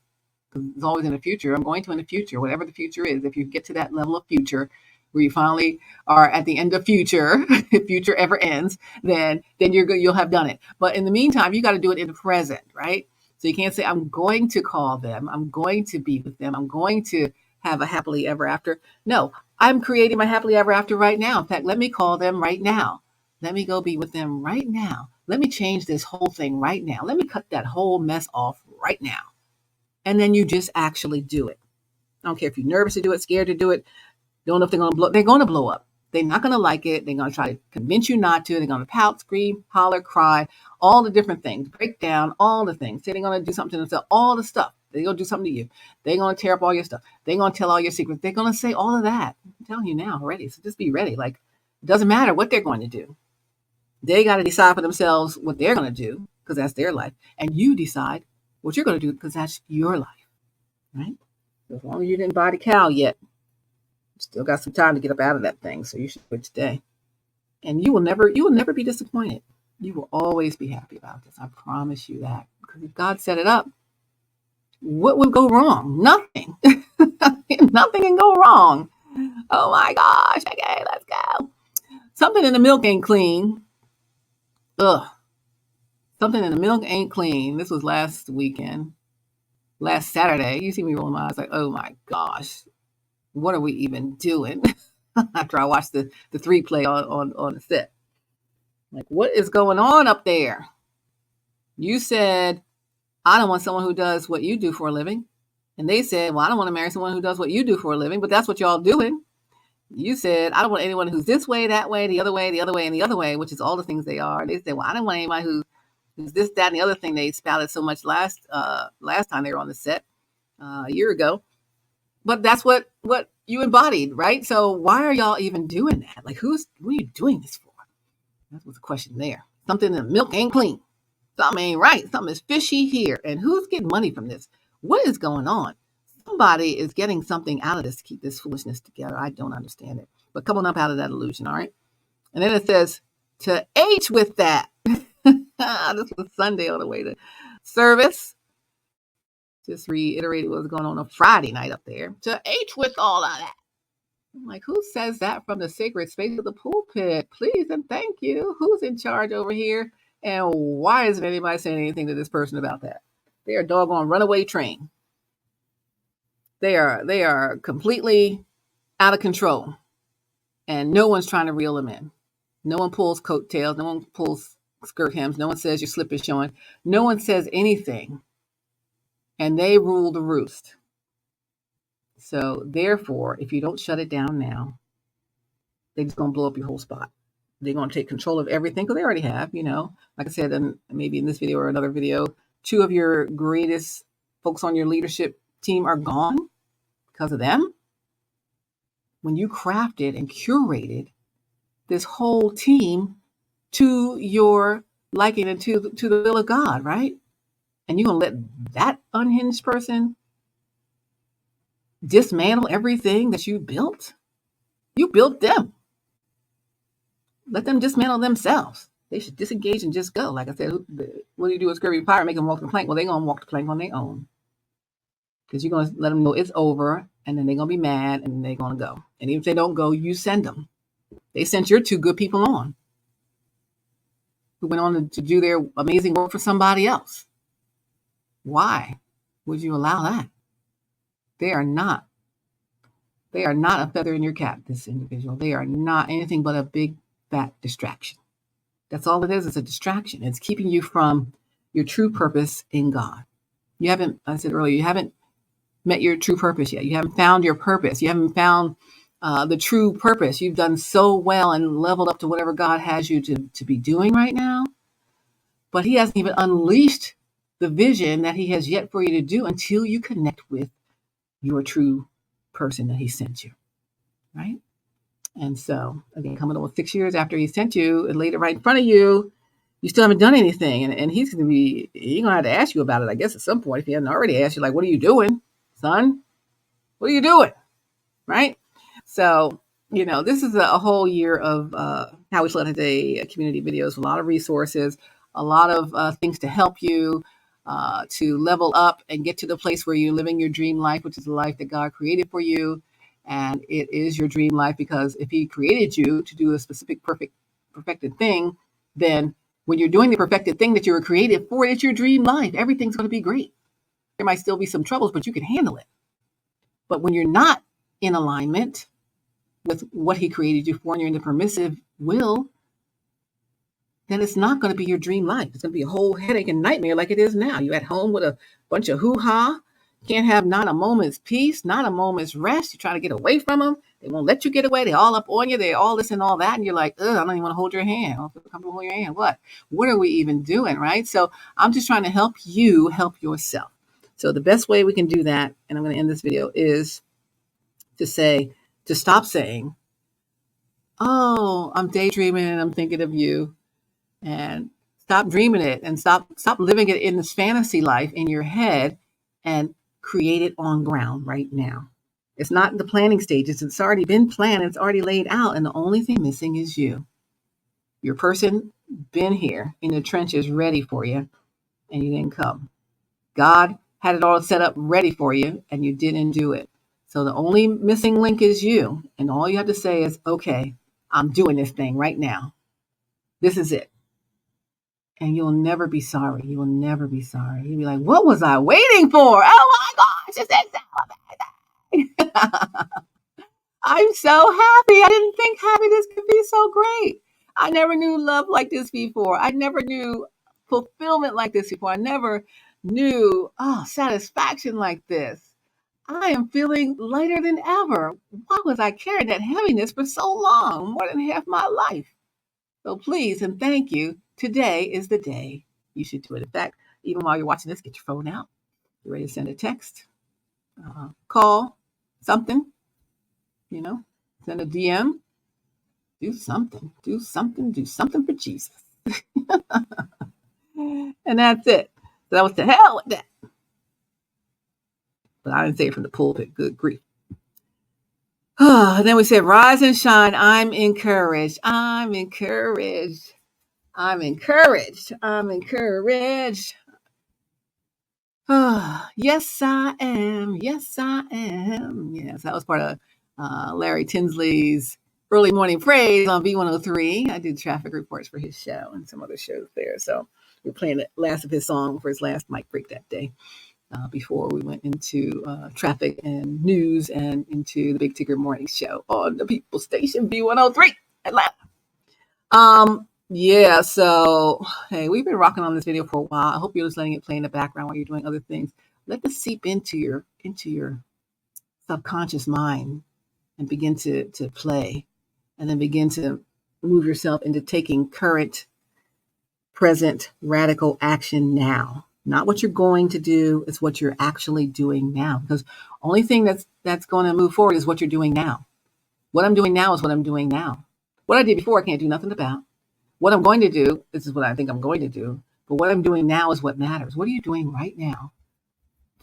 Because it's always in the future. I'm going to in the future, whatever the future is. If you get to that level of future where you finally are at the end of future, if future ever ends, then you'll have done it. But in the meantime, you got to do it in the present, right? So you can't say, I'm going to call them. I'm going to be with them. I'm going to have a happily ever after. No, I'm creating my happily ever after right now. In fact, let me call them right now. Let me go be with them right now. Let me change this whole thing right now. Let me cut that whole mess off right now. And then you just actually do it. I don't care if you're nervous to do it, scared to do it, don't know if they're going to blow. They're going to blow up. They're not going to like it. They're going to try to convince you not to. They're going to pout, scream, holler, cry, all the different things, break down, all the things. Say they're going to do something to themselves, all the stuff. They're going to do something to you. They're going to tear up all your stuff. They're going to tell all your secrets. They're going to say all of that. I'm telling you now already. So just be ready. Like, it doesn't matter what they're going to do. They got to decide for themselves what they're going to do because that's their life. And you decide what you're going to do because that's your life, right? So as long as you didn't buy the cow yet, still got some time to get up out of that thing. So you should quit today. And you will never be disappointed. You will always be happy about this. I promise you that. Because if God set it up, what would go wrong? Nothing. Nothing can go wrong. Oh my gosh. Okay, let's go. Something in the milk ain't clean. Ugh. Something in the milk ain't clean. This was last Saturday. You see me rolling my eyes like, oh my gosh. What are we even doing? After I watched the 3 play on the set. Like, what is going on up there? You said, I don't want someone who does what you do for a living. And they said, well, I don't want to marry someone who does what you do for a living, but that's what y'all doing. You said, I don't want anyone who's this way, that way, the other way, and the other way, which is all the things they are. They said, well, I don't want anybody who's this, that, and the other thing they spouted so much last time they were on the set a year ago. But that's what you embodied, right? So why are y'all even doing that? Like, what are you doing this for? That was the question there. Something in the milk ain't clean. Something ain't right. Something is fishy here. And who's getting money from this? What is going on? Somebody is getting something out of this to keep this foolishness together. I don't understand it. But come on up out of that illusion, all right? And then it says, to H with that. This was Sunday on the way to service. Just reiterated what was going on Friday night up there. To H with all of that. I'm like, who says that from the sacred space of the pulpit? Please and thank you. Who's in charge over here? And why isn't anybody saying anything to this person about that? They are a doggone runaway train. They are completely out of control. And no one's trying to reel them in. No one pulls coattails. No one pulls skirt hems. No one says your slip is showing. No one says anything. And they rule the roost. So therefore, if you don't shut it down now, they're just going to blow up your whole spot. They're going to take control of everything because they already have, like I said, and maybe in this video or another video, 2 of your greatest folks on your leadership team are gone because of them. When you crafted and curated this whole team to your liking and to the will of God, right? And you're going to let that unhinged person dismantle everything that you built? You built them. Let them dismantle themselves. They should disengage and just go. Like I said, what do you do with Scurvy Pirate? Make them walk the plank. Well, they're going to walk the plank on their own. Because you're going to let them know it's over, and then they're going to be mad, and they're going to go. And even if they don't go, you send them. They sent your 2 good people on, who went on to do their amazing work for somebody else. Why would you allow that? They are not a feather in your cap, this individual. They are not anything but a big, fat distraction. That's all it is. It's a distraction. It's keeping you from your true purpose in God. You haven't, I said earlier, you haven't met your true purpose yet. You haven't found your purpose. You haven't found the true purpose. You've done so well and leveled up to whatever God has you to be doing right now. But he hasn't even unleashed the vision that he has yet for you to do until you connect with your true person that he sent you, right? And so, again, coming up with 6 years after he sent you and laid it right in front of you, you still haven't done anything. And he's going to have to ask you about it, I guess, at some point. If he hasn't already asked you, like, what are you doing, son? What are you doing? Right? So, this is a whole year of How We Flow Today community videos, a lot of resources, a lot of things to help you to level up and get to the place where you're living your dream life, which is the life that God created for you. And it is your dream life because if he created you to do a specific perfected thing, then when you're doing the perfected thing that you were created for, it's your dream life. Everything's going to be great. There might still be some troubles, but you can handle it. But when you're not in alignment with what he created you for and you're in the permissive will, then it's not going to be your dream life. It's going to be a whole headache and nightmare like it is now. You're at home with a bunch of hoo-ha. Can't have not a moment's peace, not a moment's rest. You're trying to get away from them. They won't let you get away. They're all up on you. They're all this and all that. And you're like, I don't even want to hold your hand. I don't feel comfortable holding your hand. What are we even doing, right? So I'm just trying to help you help yourself. So the best way we can do that, and I'm going to end this video, is to stop saying, oh, I'm daydreaming and I'm thinking of you. And stop dreaming it and stop living it in this fantasy life in your head and create it on ground right now. It's not in the planning stages. It's already been planned. It's already laid out. And the only thing missing is you. Your person been here in the trenches ready for you and you didn't come. God had it all set up ready for you and you didn't do it. So the only missing link is you. And all you have to say is, okay, I'm doing this thing right now. This is it. And you'll never be sorry. You will never be sorry. You'll be like, what was I waiting for? Oh my gosh, it's celebrating. I'm so happy. I didn't think happiness could be so great. I never knew love like this before. I never knew fulfillment like this before. I never knew satisfaction like this. I am feeling lighter than ever. Why was I carrying that heaviness for so long? More than half my life. So please and thank you. Today is the day you should do it. In fact, even while you're watching this, get your phone out. You're ready to send a text, call, something, send a DM. Do something for Jesus. And that's it. So that was to hell with that. But I didn't say it from the pulpit. Good grief. And then we said, rise and shine. I'm encouraged. Yes, I am. Yes, that was part of Larry Tinsley's early morning praise on V103. I did traffic reports for his show and some other shows there. So we're playing the last of his song for his last mic break that day before we went into traffic and news and into the Big Ticker Morning Show on the People Station V103 Atlanta. Yeah, so, hey, we've been rocking on this video for a while. I hope you're just letting it play in the background while you're doing other things. Let this seep into your subconscious mind and begin to play, and then begin to move yourself into taking current, present, radical action now. Not what you're going to do, it's what you're actually doing now. Because only thing that's going to move forward is what you're doing now. What I'm doing now is what I'm doing now. What I did before, I can't do nothing about. What I'm going to do, this is what I think I'm going to do, but what I'm doing now is what matters. What are you doing right now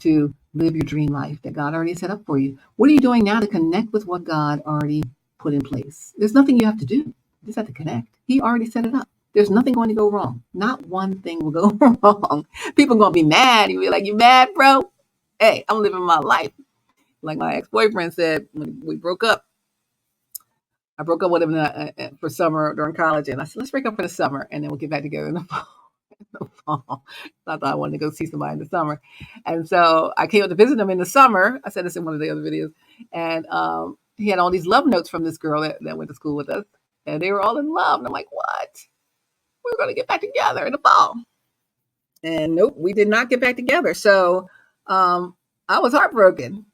to live your dream life that God already set up for you? What are you doing now to connect with what God already put in place? There's nothing you have to do. You just have to connect. He already set it up. There's nothing going to go wrong. Not one thing will go wrong. People are going to be mad. You'll be like, you mad, bro? Hey, I'm living my life. Like my ex-boyfriend said when we broke up. I broke up with him for summer during college, and I said, let's break up for the summer, and then we'll get back together in the fall. fall. I thought I wanted to go see somebody in the summer. And so I came up to visit him in the summer. I said this in one of the other videos. And he had all these love notes from this girl that went to school with us. And they were all in love. And I'm like, what? We're going to get back together in the fall. And nope, we did not get back together. So I was heartbroken.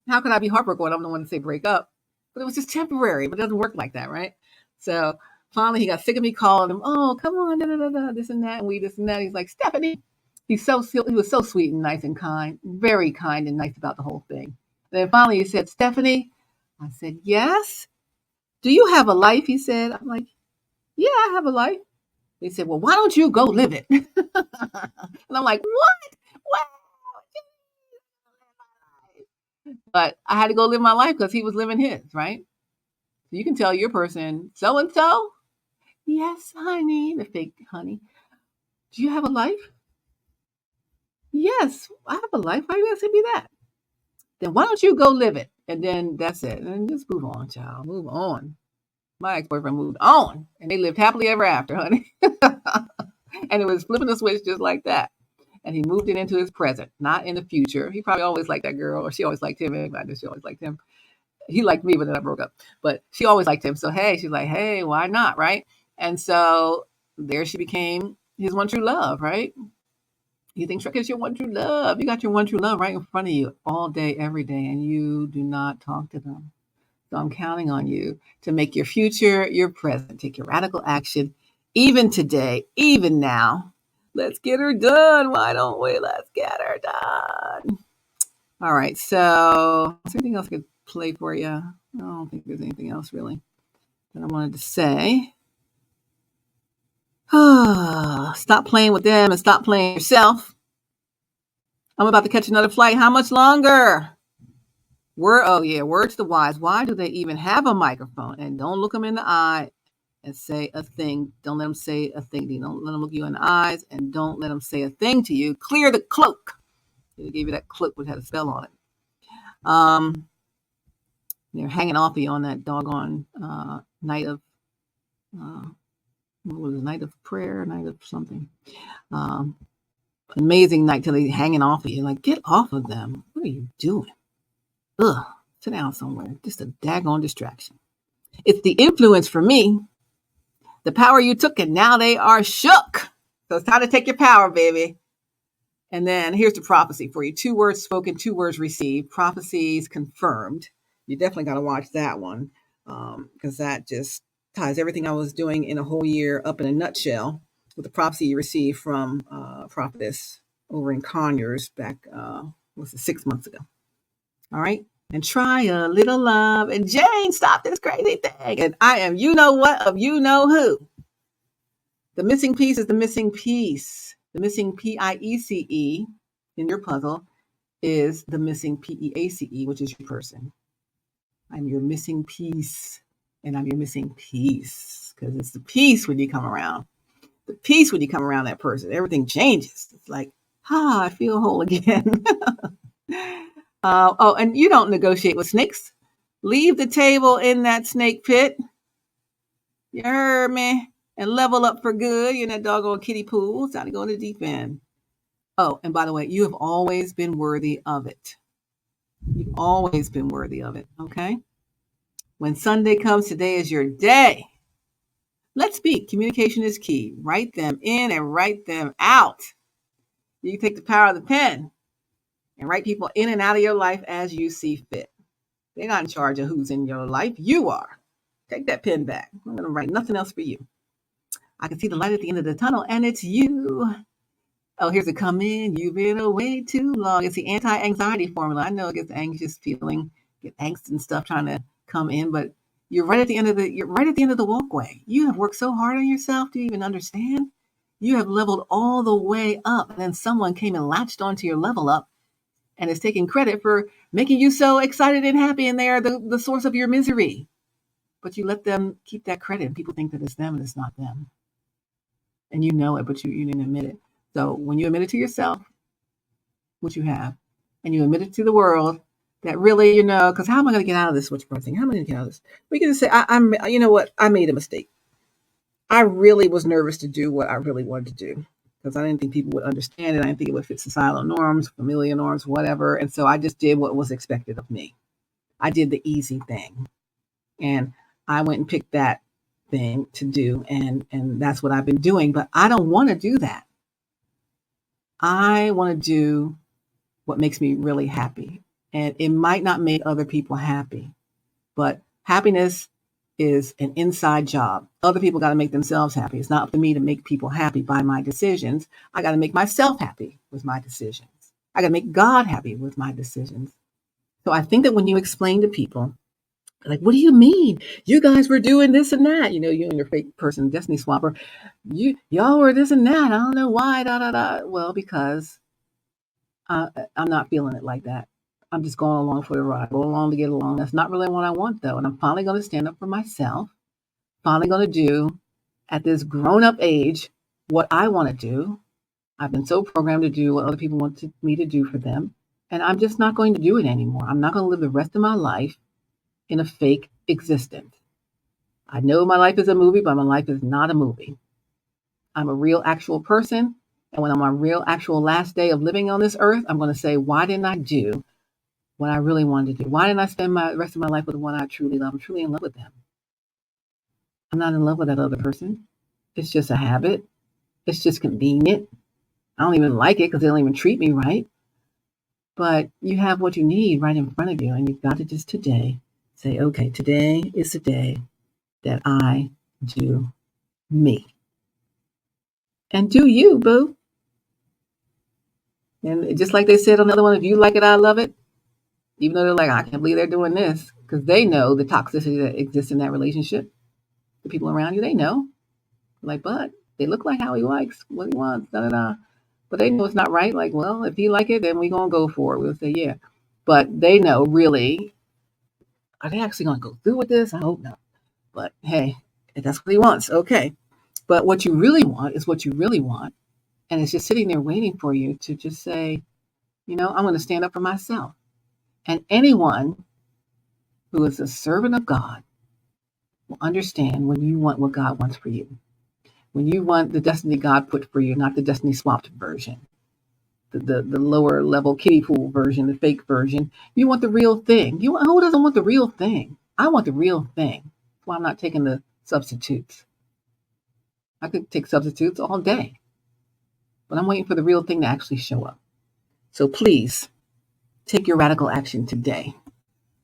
How could I be heartbroken when I'm the one to say break up? But it was just temporary. But it doesn't work like that, right? So finally, he got sick of me calling him. Oh, come on, this and that, and we this and that. He's like, Stephanie. He was so sweet and nice and kind, very kind and nice about the whole thing. And then finally, he said, Stephanie. I said, yes. Do you have a life? He said. I'm like, yeah, I have a life. He said, well, why don't you go live it? And I'm like, what? But I had to go live my life because he was living his, right? So you can tell your person, so-and-so, yes, honey, the fake honey. Do you have a life? Yes, I have a life. Why are you asking me that? Then why don't you go live it? And then that's it. And just move on, child. Move on. My ex-boyfriend moved on. And they lived happily ever after, honey. And it was flipping the switch just like that. And he moved it into his present, not in the future. He probably always liked that girl, or she always liked him. I knew she always liked him. He liked me, but then I broke up. But she always liked him. So, hey, she's like, hey, why not, right? And so there she became his one true love, right? You think Shrek is your one true love. You got your one true love right in front of you all day, every day, and you do not talk to them. So I'm counting on you to make your future your present. Take your radical action, even today, even now. Let's get her done. Why don't we? Let's get her done. All right. So is there anything else I could play for you? I don't think there's anything else really that I wanted to say. Stop playing with them and stop playing yourself. I'm about to catch another flight. How much longer? Word to the wise. Why do they even have a microphone? And don't look them in the eye and say a thing. Don't let them say a thing. Don't let them look you in the eyes, and don't let them say a thing to you. Clear the cloak. They gave you that cloak which had a spell on it. They're hanging off of you on that doggone night of what was it, night of prayer, night of something. Amazing night till they hanging off of you. Like, get off of them. What are you doing? Ugh, sit down somewhere. Just a daggone distraction. It's the influence for me. The power you took, and now they are shook. So it's time to take your power, baby. And then here's the prophecy for you. 2 words spoken, 2 words received. Prophecies confirmed. You definitely got to watch that one because that just ties everything I was doing in a whole year up in a nutshell with the prophecy you received from prophetess over in Conyers back, 6 months ago. All right. And try a little love. And Jane, stop this crazy thing. And I am you know what of you know who. The missing piece is the missing piece. The missing P-I-E-C-E in your puzzle is the missing P-E-A-C-E, which is your person. I'm your missing piece. And I'm your missing piece. Because it's the piece when you come around. The piece when you come around that person. Everything changes. It's like, I feel whole again. And you don't negotiate with snakes. Leave the table in that snake pit. You heard me? And level up for good. You're in that doggone kiddie pool. It's time to go in the deep end. Oh, and by the way, you have always been worthy of it. You've always been worthy of it, okay? When Sunday comes, today is your day. Let's speak. Communication is key. Write them in and write them out. You can take the power of the pen and write people in and out of your life as you see fit. They're not in charge of who's in your life. You are. Take that pen back. I'm going to write nothing else for you. I can see the light at the end of the tunnel, and it's you. Oh, here's a come in. You've been away too long. It's the anti-anxiety formula. I know it gets anxious feeling, get angst and stuff trying to come in, but you're right at the end of the walkway. You have worked so hard on yourself. Do you even understand? You have leveled all the way up, and then someone came and latched onto your level up and is taking credit for making you so excited and happy, and they are the source of your misery. But you let them keep that credit, and people think that it's them and it's not them. And you know it, but you didn't admit it. So when you admit it to yourself, which you have, and you admit it to the world, that really, because how am I going to get out of this switchboard thing? How am I going to get out of this? We can just say, you know what? I made a mistake. I really was nervous to do what I really wanted to do. because I didn't think people would understand it. I didn't think it would fit societal norms, familial norms, whatever. And so I just did what was expected of me. I did the easy thing. And I went and picked that thing to do. And that's what I've been doing. But I don't want to do that. I want to do what makes me really happy. And it might not make other people happy, but happiness is an inside job. Other people got to make themselves happy. It's not up to me to make people happy by my decisions. I got to make myself happy with my decisions. I got to make God happy with my decisions. So I think that when you explain to people, like, what do you mean? You guys were doing this and that. You know, you and your fake person, Destiny Swapper, y'all were this and that. I don't know why, Well, because I'm not feeling it like that. I'm just going along for the ride, go along to get along. That's not really what I want, though. And I'm finally going to stand up for myself, finally going to do at this grown-up age what I want to do. I've been so programmed to do what other people want me to do for them. And I'm just not going to do it anymore. I'm not going to live the rest of my life in a fake existence. I know my life is a movie, but my life is not a movie. I'm a real, actual person. And when I'm on real, actual last day of living on this earth, I'm going to say, why didn't I do what I really wanted to do? Why didn't I spend the rest of my life with the one I truly love? I'm truly in love with them. I'm not in love with that other person. It's just a habit. It's just convenient. I don't even like it because they don't even treat me right. But you have what you need right in front of you. And you've got to just today say, okay, today is the day that I do me. And do you, boo. And just like they said on the other one, if you like it, I love it. Even though they're like, I can't believe they're doing this. Because they know the toxicity that exists in that relationship. The people around you, they know. Like, but they look like how he likes, what he wants, da-da-da. But they know it's not right. Like, well, if he like it, then we're going to go for it. We'll say, yeah. But they know, really, are they actually going to go through with this? I hope not. But hey, if that's what he wants, okay. But what you really want is what you really want. And it's just sitting there waiting for you to just say, you know, I'm going to stand up for myself. And anyone who is a servant of God will understand when you want what God wants for you. When you want the destiny God put for you, not the destiny swapped version, the lower level kiddie pool version, the fake version. You want the real thing. Who doesn't want the real thing? I want the real thing. That's why I'm not taking the substitutes. I could take substitutes all day, but I'm waiting for the real thing to actually show up. So please take your radical action today.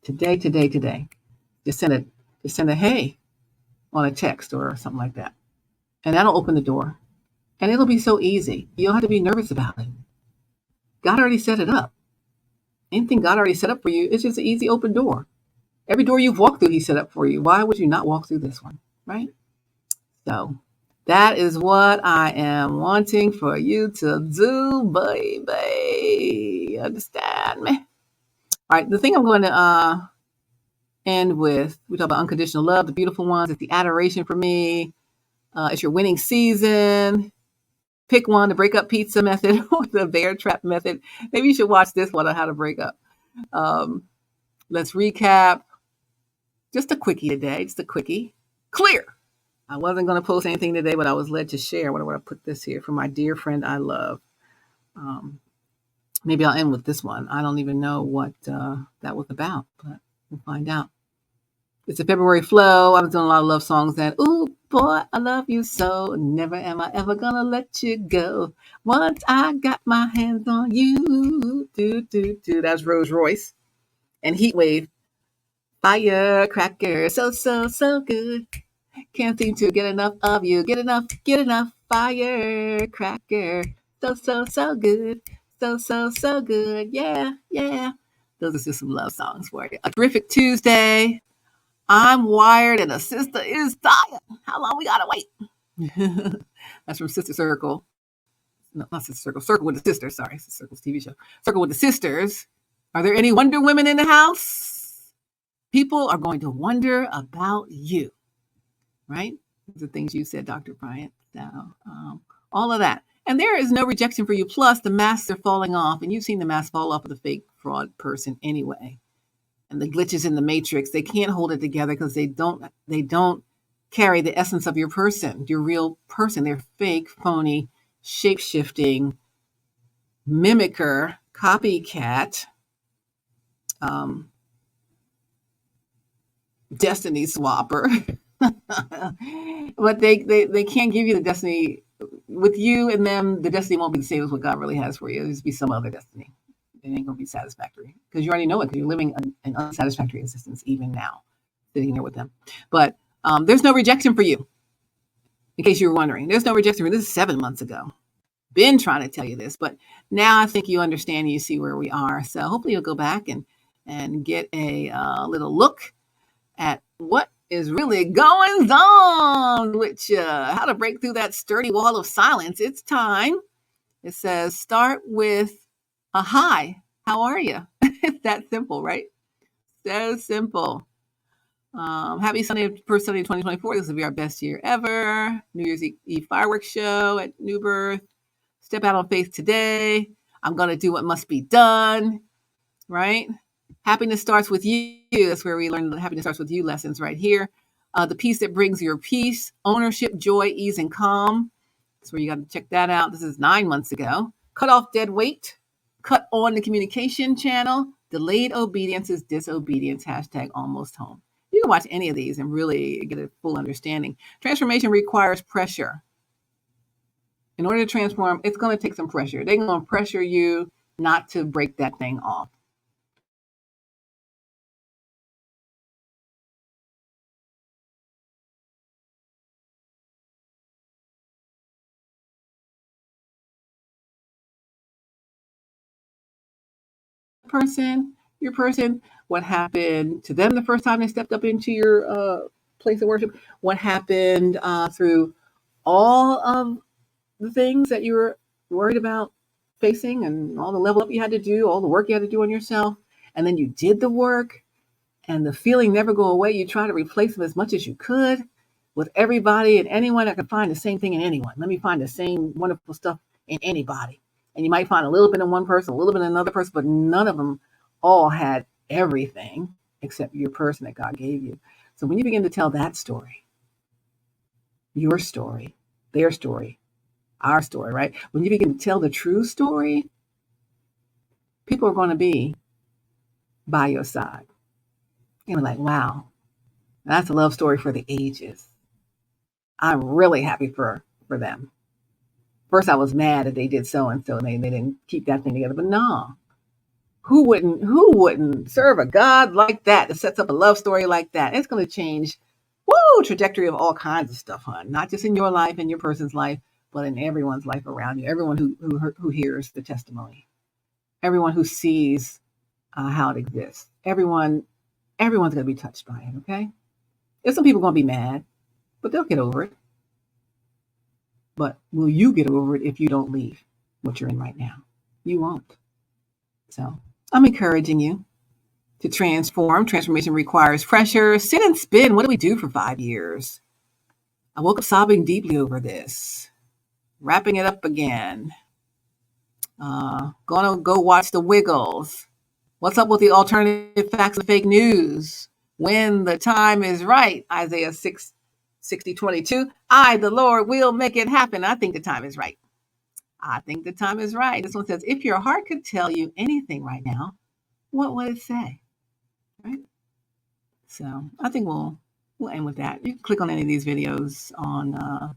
Today. Just send a hey on a text or something like that. And that'll open the door. And it'll be so easy. You don't have to be nervous about it. God already set it up. Anything God already set up for you, it's just an easy open door. Every door you've walked through, He set up for you. Why would you not walk through this one, right? So that is what I am wanting for you to do, baby. Understand me? All right, the thing I'm going to end with, we talk about unconditional love, the beautiful ones. It's the adoration for me. It's your winning season. Pick one, the breakup pizza method or the bear trap method. Maybe you should watch this one on how to break up. Let's recap. Just a quickie today. Just a quickie. Clear. I wasn't going to post anything today, but I was led to share. What do I put this here? For my dear friend I love. Maybe I'll end with this one. I don't even know what that was about, but we'll find out. It's a February flow. I was doing a lot of love songs that, ooh, boy, I love you so. Never am I ever gonna let you go. Once I got my hands on you. That's Rose Royce. And Heat Wave. Firecracker. So good. Can't seem to get enough of you. Get enough. Firecracker. So good. So good. Yeah. Those are just some love songs for you. A terrific Tuesday. I'm wired and a sister is tired. How long we gotta wait? That's from Sister Circle. No, not Sister Circle. Circle with the Sisters. Sorry, Sister Circle's TV show. Circle with the Sisters. Are there any Wonder Women in the house? People are going to wonder about you, right? The things you said, Dr. Bryant. So, all of that. And there is no rejection for you. Plus, the masks are falling off, and you've seen the mask fall off of the fake fraud person anyway. And the glitches in the matrix, they can't hold it together because they don't carry the essence of your person, your real person. They're fake, phony, shape-shifting, mimicker, copycat, destiny swapper. But they can't give you the destiny with you and them. The destiny won't be the same as what God really has for you. It'll just be some other destiny. It ain't gonna be satisfactory because you already know it, because you're living an unsatisfactory existence even now, sitting there with them. But there's no rejection for you. In case you were wondering, there's no rejection. This is 7 months ago. Been trying to tell you this, but now I think you understand and you see where we are. So hopefully you'll go back and get a little look at what is really going on, which how to break through that sturdy wall of silence. It's time. It says start with a hi. How are you? It's that simple, right? So simple. Happy Sunday, first Sunday of 2024. This will be our best year ever. New Year's Eve fireworks show at New Birth. Step out on faith today. I'm going to do what must be done, right? Happiness starts with you. That's where we learn the happiness starts with you lessons right here. The peace that brings your peace, ownership, joy, ease, and calm. That's where you got to check that out. This is 9 months ago. Cut off dead weight. Cut on the communication channel. Delayed obedience is disobedience. Hashtag almost home. You can watch any of these and really get a full understanding. Transformation requires pressure. In order to transform, it's going to take some pressure. They're going to pressure you not to break that thing off. Your person, what happened to them the first time they stepped up into your place of worship, what happened through all of the things that you were worried about facing, and all the level up you had to do, all the work you had to do on yourself, and then you did the work, and the feeling never go away. You try to replace them as much as you could with everybody and anyone that could find the same thing in anyone. Let me find the same wonderful stuff in anybody. And you might find a little bit in one person, a little bit in another person, but none of them all had everything except your person that God gave you. So when you begin to tell that story, your story, their story, our story, right? When you begin to tell the true story, people are going to be by your side. You're like, wow, that's a love story for the ages. I'm really happy for them. First, I was mad that they did so and so, and they didn't keep that thing together. But no, who wouldn't serve a God like that sets up a love story like that? It's going to change, trajectory of all kinds of stuff, hon. Not just in your life and your person's life, but in everyone's life around you. Everyone who hears the testimony, everyone who sees how it exists. Everyone's going to be touched by it. Okay, there's some people going to be mad, but they'll get over it. But will you get over it if you don't leave what you're in right now? You won't. So I'm encouraging you to transform. Transformation requires pressure. Sit and spin. What do we do for 5 years? I woke up sobbing deeply over this. Wrapping it up again. Gonna go watch The Wiggles. What's up with the alternative facts and fake news? When the time is right. Isaiah 6:60-22. I, the Lord, will make it happen. I think the time is right. I think the time is right. This one says, if your heart could tell you anything right now, what would it say? Right? So I think we'll end with that. You can click on any of these videos on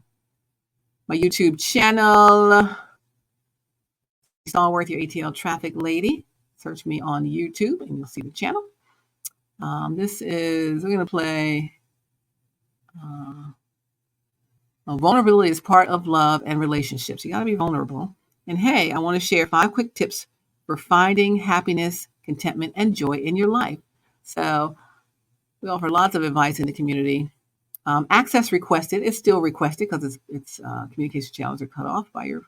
my YouTube channel, Stallworth, your ATL traffic lady. Search me on YouTube and you'll see the channel. We're going to play vulnerability is part of love and relationships. You got to be vulnerable. And hey, I want to share 5 quick tips for finding happiness, contentment, and joy in your life. So we offer lots of advice in the community. Access requested. It's still requested because it's communication channels are cut off by your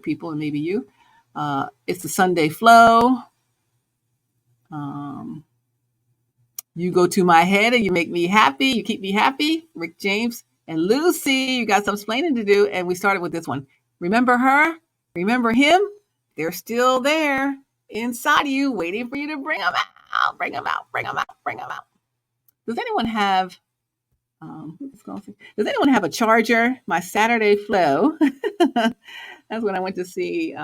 people and maybe you. It's the Sunday flow. You go to my head and you make me happy. You keep me happy. Rick James and Lucy, you got some explaining to do. And we started with this one. Remember her? Remember him? They're still there inside of you, waiting for you to bring them out. Bring them out. Bring them out. Bring them out. Does anyone have a charger? My Saturday flow. That's when I went to see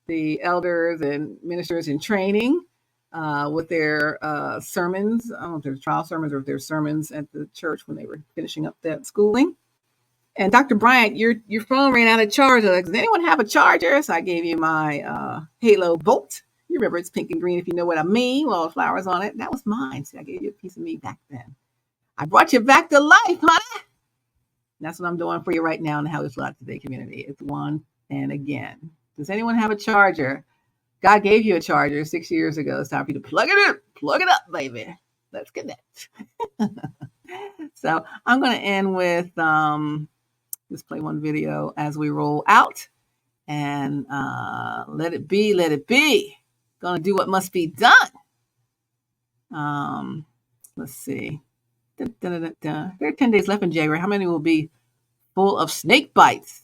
the elders and ministers in training with their sermons. I don't know if they're trial sermons or if they're sermons at the church when they were finishing up that schooling. And Dr. Bryant, your phone ran out of charger. Like, does anyone have a charger? So I gave you my Halo Volt. You remember it's pink and green if you know what I mean, with all the flowers on it. That was mine. So I gave you a piece of me back then. I brought you back to life, honey. That's what I'm doing for you right now in the How We Flow Out Today community. It's one and again. Does anyone have a charger? God gave you a charger 6 years ago. It's time for you to plug it in. Plug it up, baby. Let's connect. So I'm going to end with just play one video as we roll out. And let it be, let it be. Gonna do what must be done. Let's see. There are 10 days left in January. How many will be full of snake bites?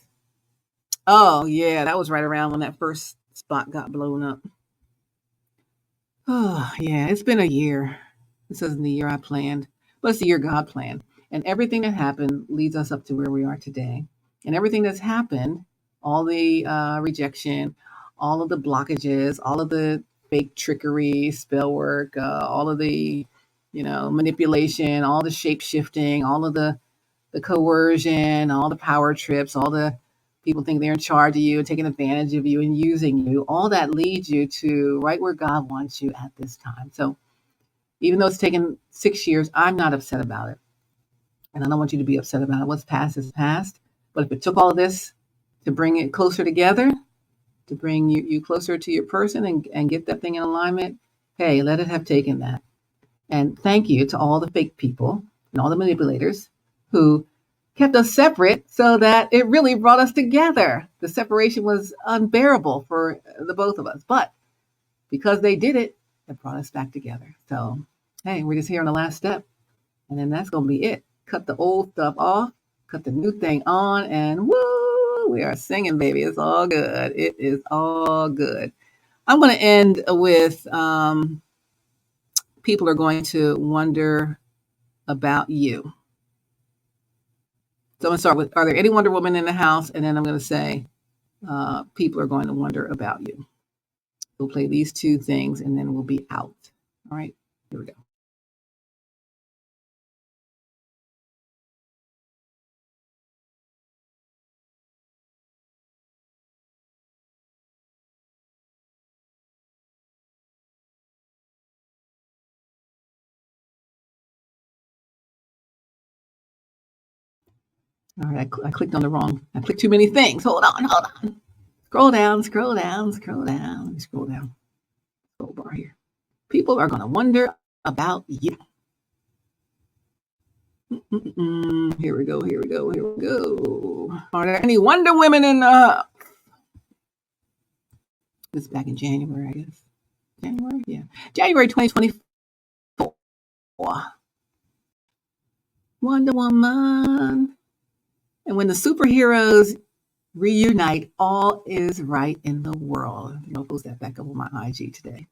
Oh, yeah, that was right around when that first spot got blown up. Oh, yeah, it's been a year. This isn't the year I planned, but it's the year God planned. And everything that happened leads us up to where we are today. And everything that's happened, all the rejection, all of the blockages, all of the fake trickery, spell work, all of the, manipulation, all the shape shifting, all of the coercion, all the power trips, all the people think they're in charge of you, taking advantage of you and using you, all that leads you to right where God wants you at this time. So even though it's taken 6 years, I'm not upset about it. And I don't want you to be upset about it. What's past is past. But if it took all of this to bring it closer together, to bring you closer to your person and get that thing in alignment, hey, let it have taken that. And thank you to all the fake people and all the manipulators who kept us separate so that it really brought us together. The separation was unbearable for the both of us. But because they did it, it brought us back together. So, hey, we're just here on the last step. And then that's going to be it. Cut the old stuff off, cut the new thing on, and woo, we are singing, baby. It's all good. It is all good. I'm going to end with people are going to wonder about you. So I'm going to start with, are there any Wonder Woman in the house? And then I'm going to say, people are going to wonder about you. We'll play these two things and then we'll be out. All right, here we go. All right, I clicked on the wrong. I clicked too many things. Hold on. Scroll down. Let me scroll down. Scroll bar here. People are going to wonder about you. Here we go. Are there any Wonder Women in this is back in January, I guess. January? Yeah. January 2024. Wonder Woman. And when the superheroes reunite, all is right in the world. I'll post that back up on my IG today.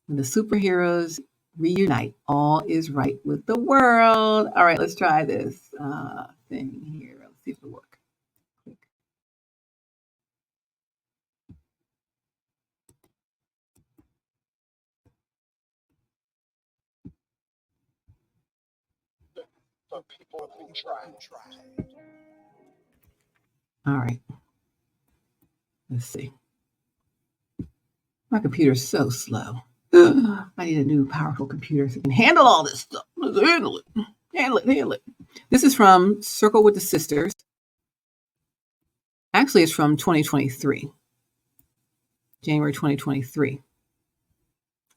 When the superheroes reunite, all is right with the world. All right, let's try this thing here. Let's see if it'll work. Click. But people have been tried. All right. Let's see. My computer's so slow. I need a new powerful computer so it can handle all this stuff. Let's handle it. Handle it. This is from Circle with the Sisters. Actually, it's from 2023. January 2023.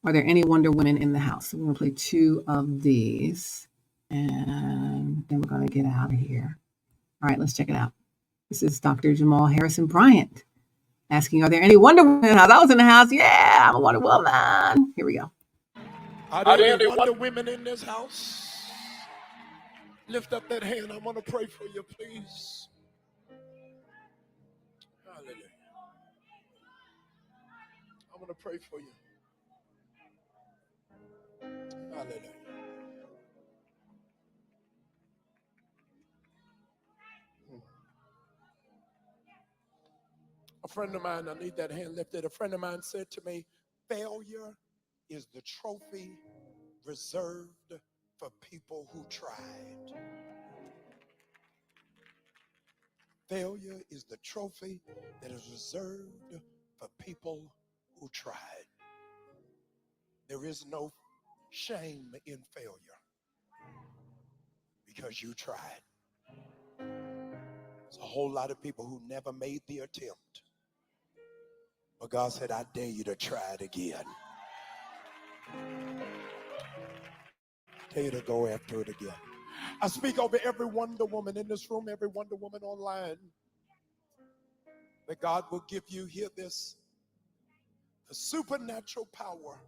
Are there any Wonder Women in the house? So we're going to play two of these. And then we're going to get out of here. All right, let's check it out. This is Dr. Jamal Harrison Bryant asking, are there any Wonder Women in the house? I was in the house. Yeah, I'm a Wonder Woman. Here we go. Are there any Wonder Women in this house? Lift up that hand. I want to pray for you, please. Hallelujah. I want to pray for you. Hallelujah. A friend of mine, I need that hand lifted. A friend of mine said to me, failure is the trophy reserved for people who tried. Failure is the trophy that is reserved for people who tried. There is no shame in failure because you tried. There's a whole lot of people who never made the attempt. But God said, I dare you to try it again. I dare you to go after it again. I speak over every Wonder Woman in this room, every Wonder Woman online, that God will give you, hear this, the supernatural power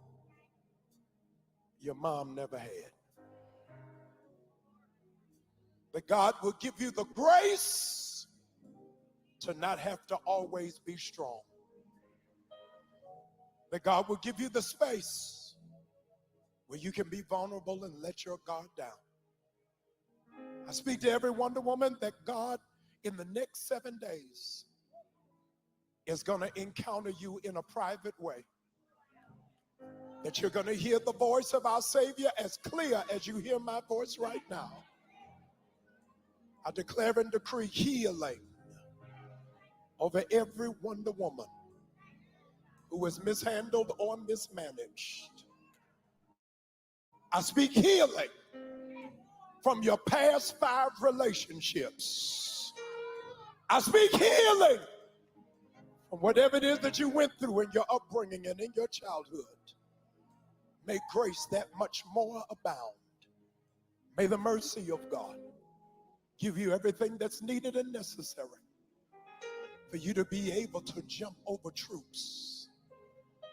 your mom never had. That God will give you the grace to not have to always be strong. That God will give you the space where you can be vulnerable and let your guard down. I speak to every Wonder Woman that God, in the next 7 days, is going to encounter you in a private way. That you're going to hear the voice of our Savior as clear as you hear my voice right now. I declare and decree healing over every Wonder Woman who is mishandled or mismanaged. I speak healing from your past 5 relationships. I speak healing from whatever it is that you went through in your upbringing and in your childhood. May grace that much more abound. May the mercy of God give you everything that's needed and necessary for you to be able to jump over troops,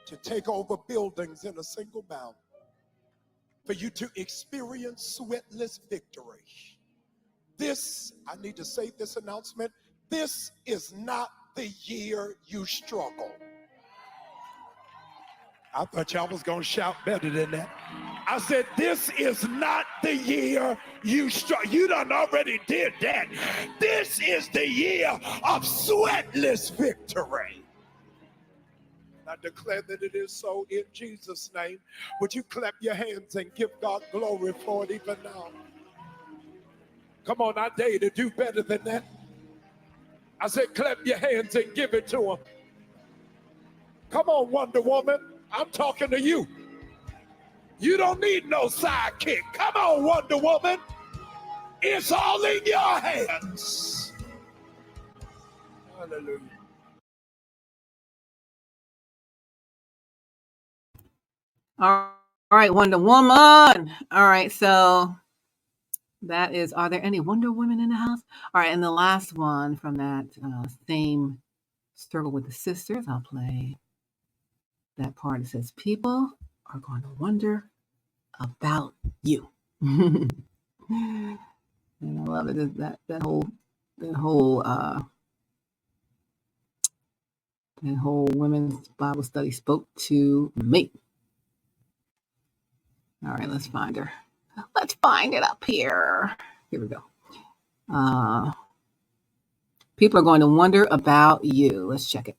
to take over buildings in a single bound, for you to experience sweatless victory. This, I need to say this announcement, this is not the year you struggle. I thought y'all was going to shout better than that. I said, this is not the year you struggle. You done already did that. This is the year of sweatless victory. I declare that it is so in Jesus' name. Would you clap your hands and give God glory for it even now? Come on, I dare you to do better than that. I said, clap your hands and give it to him. Come on, Wonder Woman. I'm talking to you. You don't need no sidekick. Come on, Wonder Woman. It's all in your hands. Hallelujah. All right, Wonder Woman. All right, so that is, are there any Wonder Women in the house? All right, and the last one from that same Struggle with the Sisters, I'll play that part. It says, people are going to wonder about you. And I love it. That whole women's Bible study spoke to me. All right, let's find her. Let's find it up here. Here we go. People are going to wonder about you. Let's check it.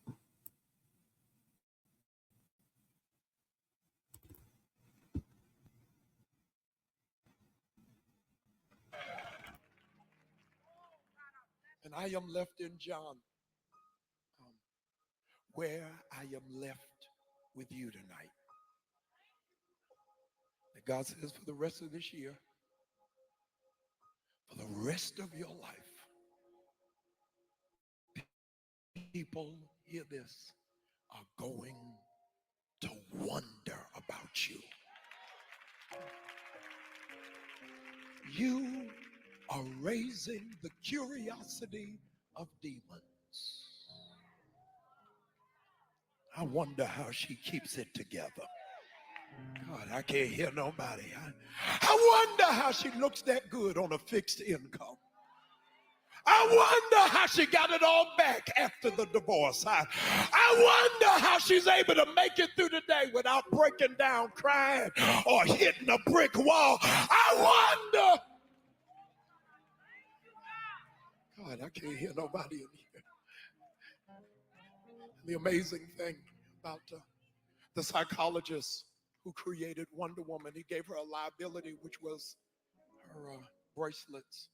And I am left in John, where I am left with you tonight. That God says for the rest of this year, for the rest of your life, people, hear this, are going to wonder about you. You are raising the curiosity of demons. I wonder how she keeps it together. God, I can't hear nobody. I wonder how she looks that good on a fixed income. I wonder how she got it all back after the divorce. I wonder how she's able to make it through the day without breaking down, crying, or hitting a brick wall. I wonder. God, I can't hear nobody in here. The amazing thing about the psychologist who created Wonder Woman, he gave her a liability, which was her bracelets,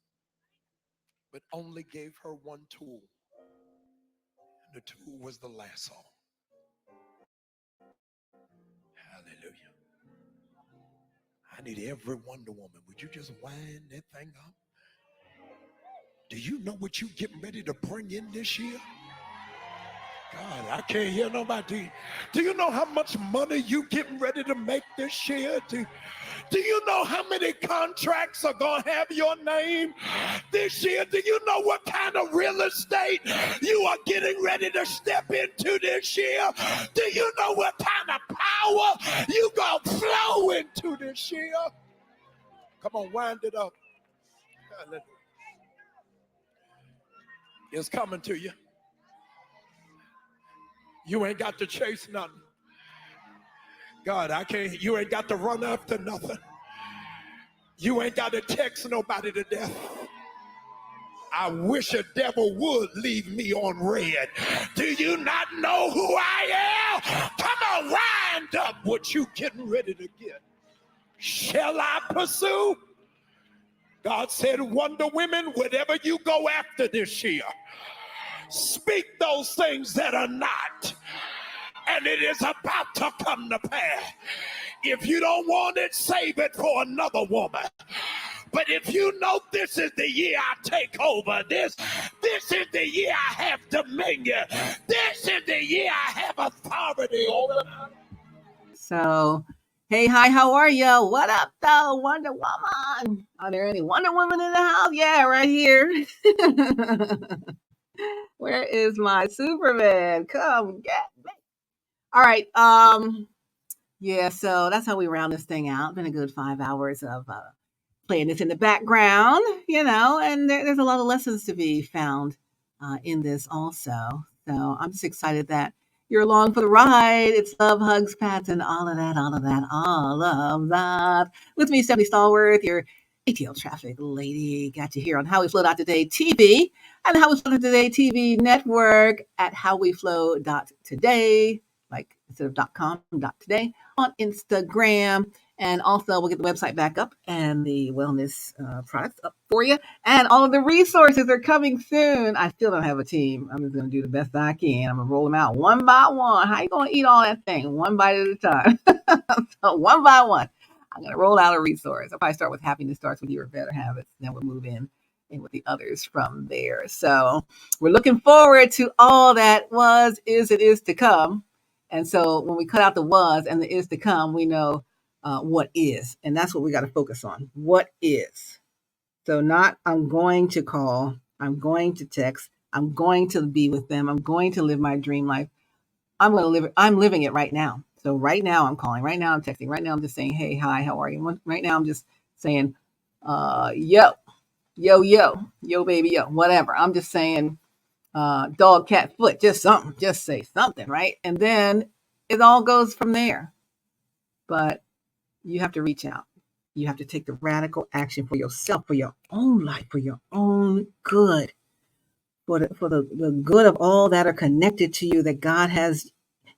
but only gave her one tool. And the tool was the lasso. Hallelujah. I need every Wonder Woman. Would you just wind that thing up? Do you know what you're getting ready to bring in this year? God, I can't hear nobody. Do you know how much money you getting ready to make this year? Do you know how many contracts are going to have your name this year? Do you know what kind of real estate you are getting ready to step into this year? Do you know what kind of power you going to flow into this year? Come on, wind it up. It's coming to you. You ain't got to chase nothing. God, I can't. You ain't got to run after nothing. You ain't got to text nobody to death. I wish a devil would leave me on red. Do you not know who I am? Come on, wind up what you getting ready to get. Shall I pursue? God said, Wonder Women, whatever you go after this year, speak those things that are not, and it is about to come to pass. If you don't want it, save it for another woman. But if you know this is the year I take over, this is the year I have dominion, this is the year I have authority over. So, hey, hi, how are you? What up, though, Wonder Woman? Are there any Wonder Woman in the house? Yeah, right here. Where is my Superman? Come get me. All right. Yeah, so that's how we round this thing out. Been a good 5 hours of playing this in the background, and there's a lot of lessons to be found in this also. So I'm just excited that you're along for the ride. It's love, hugs, pats, and all of that. All of that. With me, Stephanie Stallworth, your ATL Traffic Lady. Got you here on HowWeFlow.Today-TV and the HowWeFlow.Today-TV network at HowWeFlow.Today, like instead of .com, .today, on Instagram. And also, we'll get the website back up and the wellness products up for you. And all of the resources are coming soon. I still don't have a team. I'm just going to do the best I can. I'm going to roll them out one by one. How you going to eat all that thing? One bite at a time. So one by one, I'm going to roll out a resource. I'll probably start with happiness starts with your better habits. Then we'll move in with the others from there. So we're looking forward to all that was, is, and is to come. And so when we cut out the was and the is to come, we know what is. And that's what we got to focus on. What is. So not I'm going to call, I'm going to text, I'm going to be with them, I'm going to live my dream life. I'm going to live it. I'm living it right now. So right now I'm calling, right now I'm texting, right now I'm just saying, hey, hi, how are you? Right now I'm just saying, yo, baby, yo, whatever. I'm just saying, dog, cat, foot, just something, just say something, right? And then it all goes from there. But you have to reach out. You have to take the radical action for yourself, for your own life, for your own good, for the good of all that are connected to you, that God has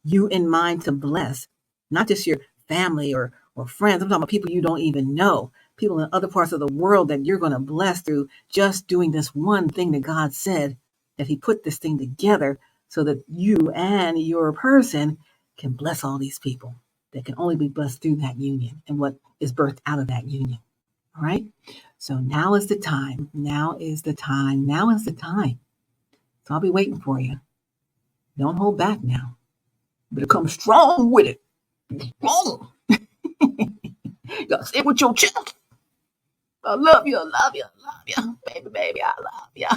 you in mind to bless, not just your family or friends. I'm talking about people you don't even know, people in other parts of the world that you're going to bless through just doing this one thing that God said, that he put this thing together so that you and your person can bless all these people that can only be blessed through that union and what is birthed out of that union. All right. So now is the time. Now is the time. Now is the time. So I'll be waiting for you. Don't hold back now. Better come strong with it. Strong. You gotta say it with your chest. I love you. I love you. I love you. Baby, I love you.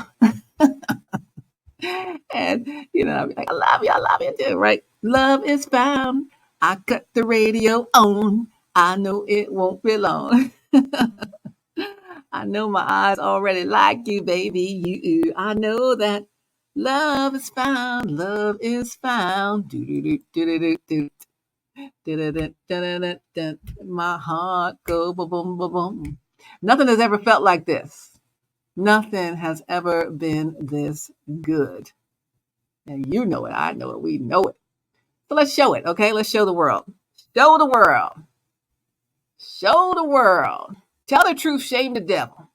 And, I'll be like, I love you too, right? Love is found. I cut the radio on. I know it won't be long. I know my eyes already like you, baby. You. I know that love is found. Love is found. My heart go boom, boom, boom, boom. Nothing has ever felt like this. Nothing has ever been this good. And you know it. I know it. We know it. So let's show it, okay? Let's show the world. Show the world. Show the world. Tell the truth, shame the devil.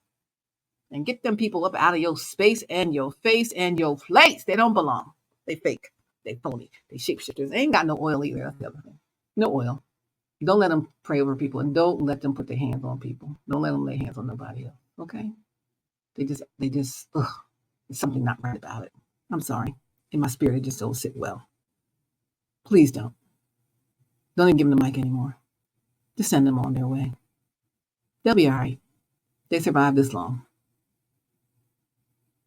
And get them people up out of your space and your face and your place. They don't belong. They fake. They phony. They shapeshifters. They ain't got no oil either. That's the other thing. No oil. Don't let them pray over people, and don't let them put their hands on people. Don't let them lay hands on nobody else. Okay? They just, there's something not right about it. I'm sorry. In my spirit, it just don't sit well. Please don't. Don't even give them the mic anymore. Just send them on their way. They'll be all right. They survived this long.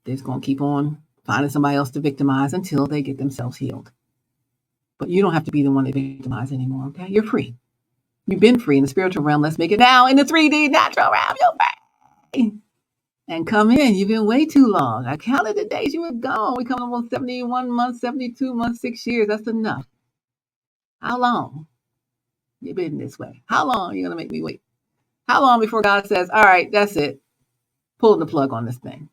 They're just going to keep on finding somebody else to victimize until they get themselves healed. But you don't have to be the one to victimize anymore, okay? You're free. You've been free in the spiritual realm. Let's make it now in the 3D natural realm. You're free. And come in. You've been way too long. I counted the days you were gone. We come almost 71 months, 72 months, 6 years. That's enough. How long? You've been this way. How long are you going to make me wait? How long before God says, all right, that's it. Pull the plug on this thing.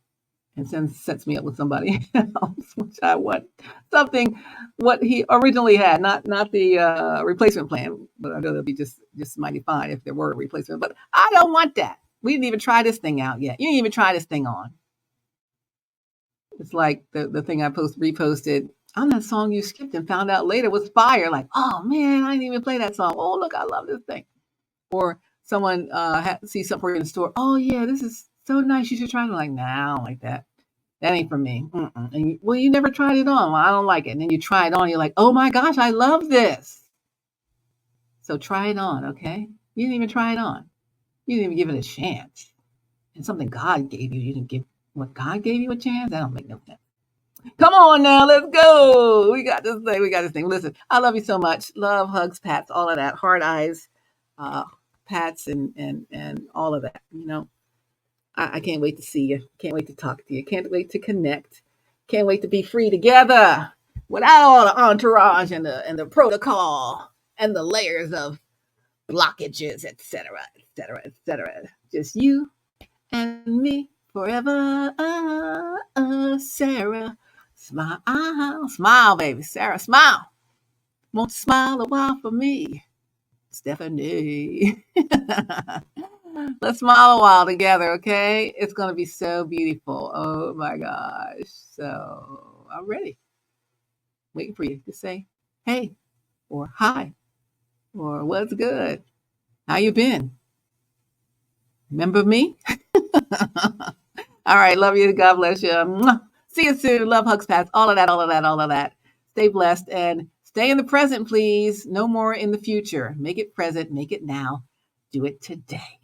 And sets me up with somebody else, which I want. Something what he originally had, not the replacement plan, but I know that'd be just mighty fine if there were a replacement. But I don't want that. We didn't even try this thing out yet. You didn't even try this thing on. It's like the thing I reposted. On that song you skipped and found out later was fire. Like, oh man, I didn't even play that song. Oh look, I love this thing. Or someone sees something in the store. Oh yeah, this is so nice. You should try it. I'm like, nah, I don't like that. That ain't for me. And you never tried it on. Well, I don't like it. And then you try it on. You're like, oh my gosh, I love this. So try it on, okay? You didn't even try it on. You didn't even give it a chance. And something God gave you, you didn't give what God gave you a chance? That don't make no sense. Come on now, let's go. We got this thing. Listen, I love you so much. Love, hugs, pats, all of that. Heart eyes, pats, and all of that. You know, I can't wait to see you. Can't wait to talk to you. Can't wait to connect. Can't wait to be free together without all the entourage and the protocol and the layers of blockages, etc., etc., etc. Just you and me forever, Sarah. Smile, baby. Sarah, smile. Won't you smile a while for me, Stephanie? Let's smile a while together, okay? It's going to be so beautiful. Oh, my gosh. So I'm ready. Waiting for you to say, hey, or hi, or what's good? How you been? Remember me? All right. Love you. God bless you. See you soon. Love, hugs, pats, all of that. Stay blessed and stay in the present, please. No more in the future. Make it present. Make it now. Do it today.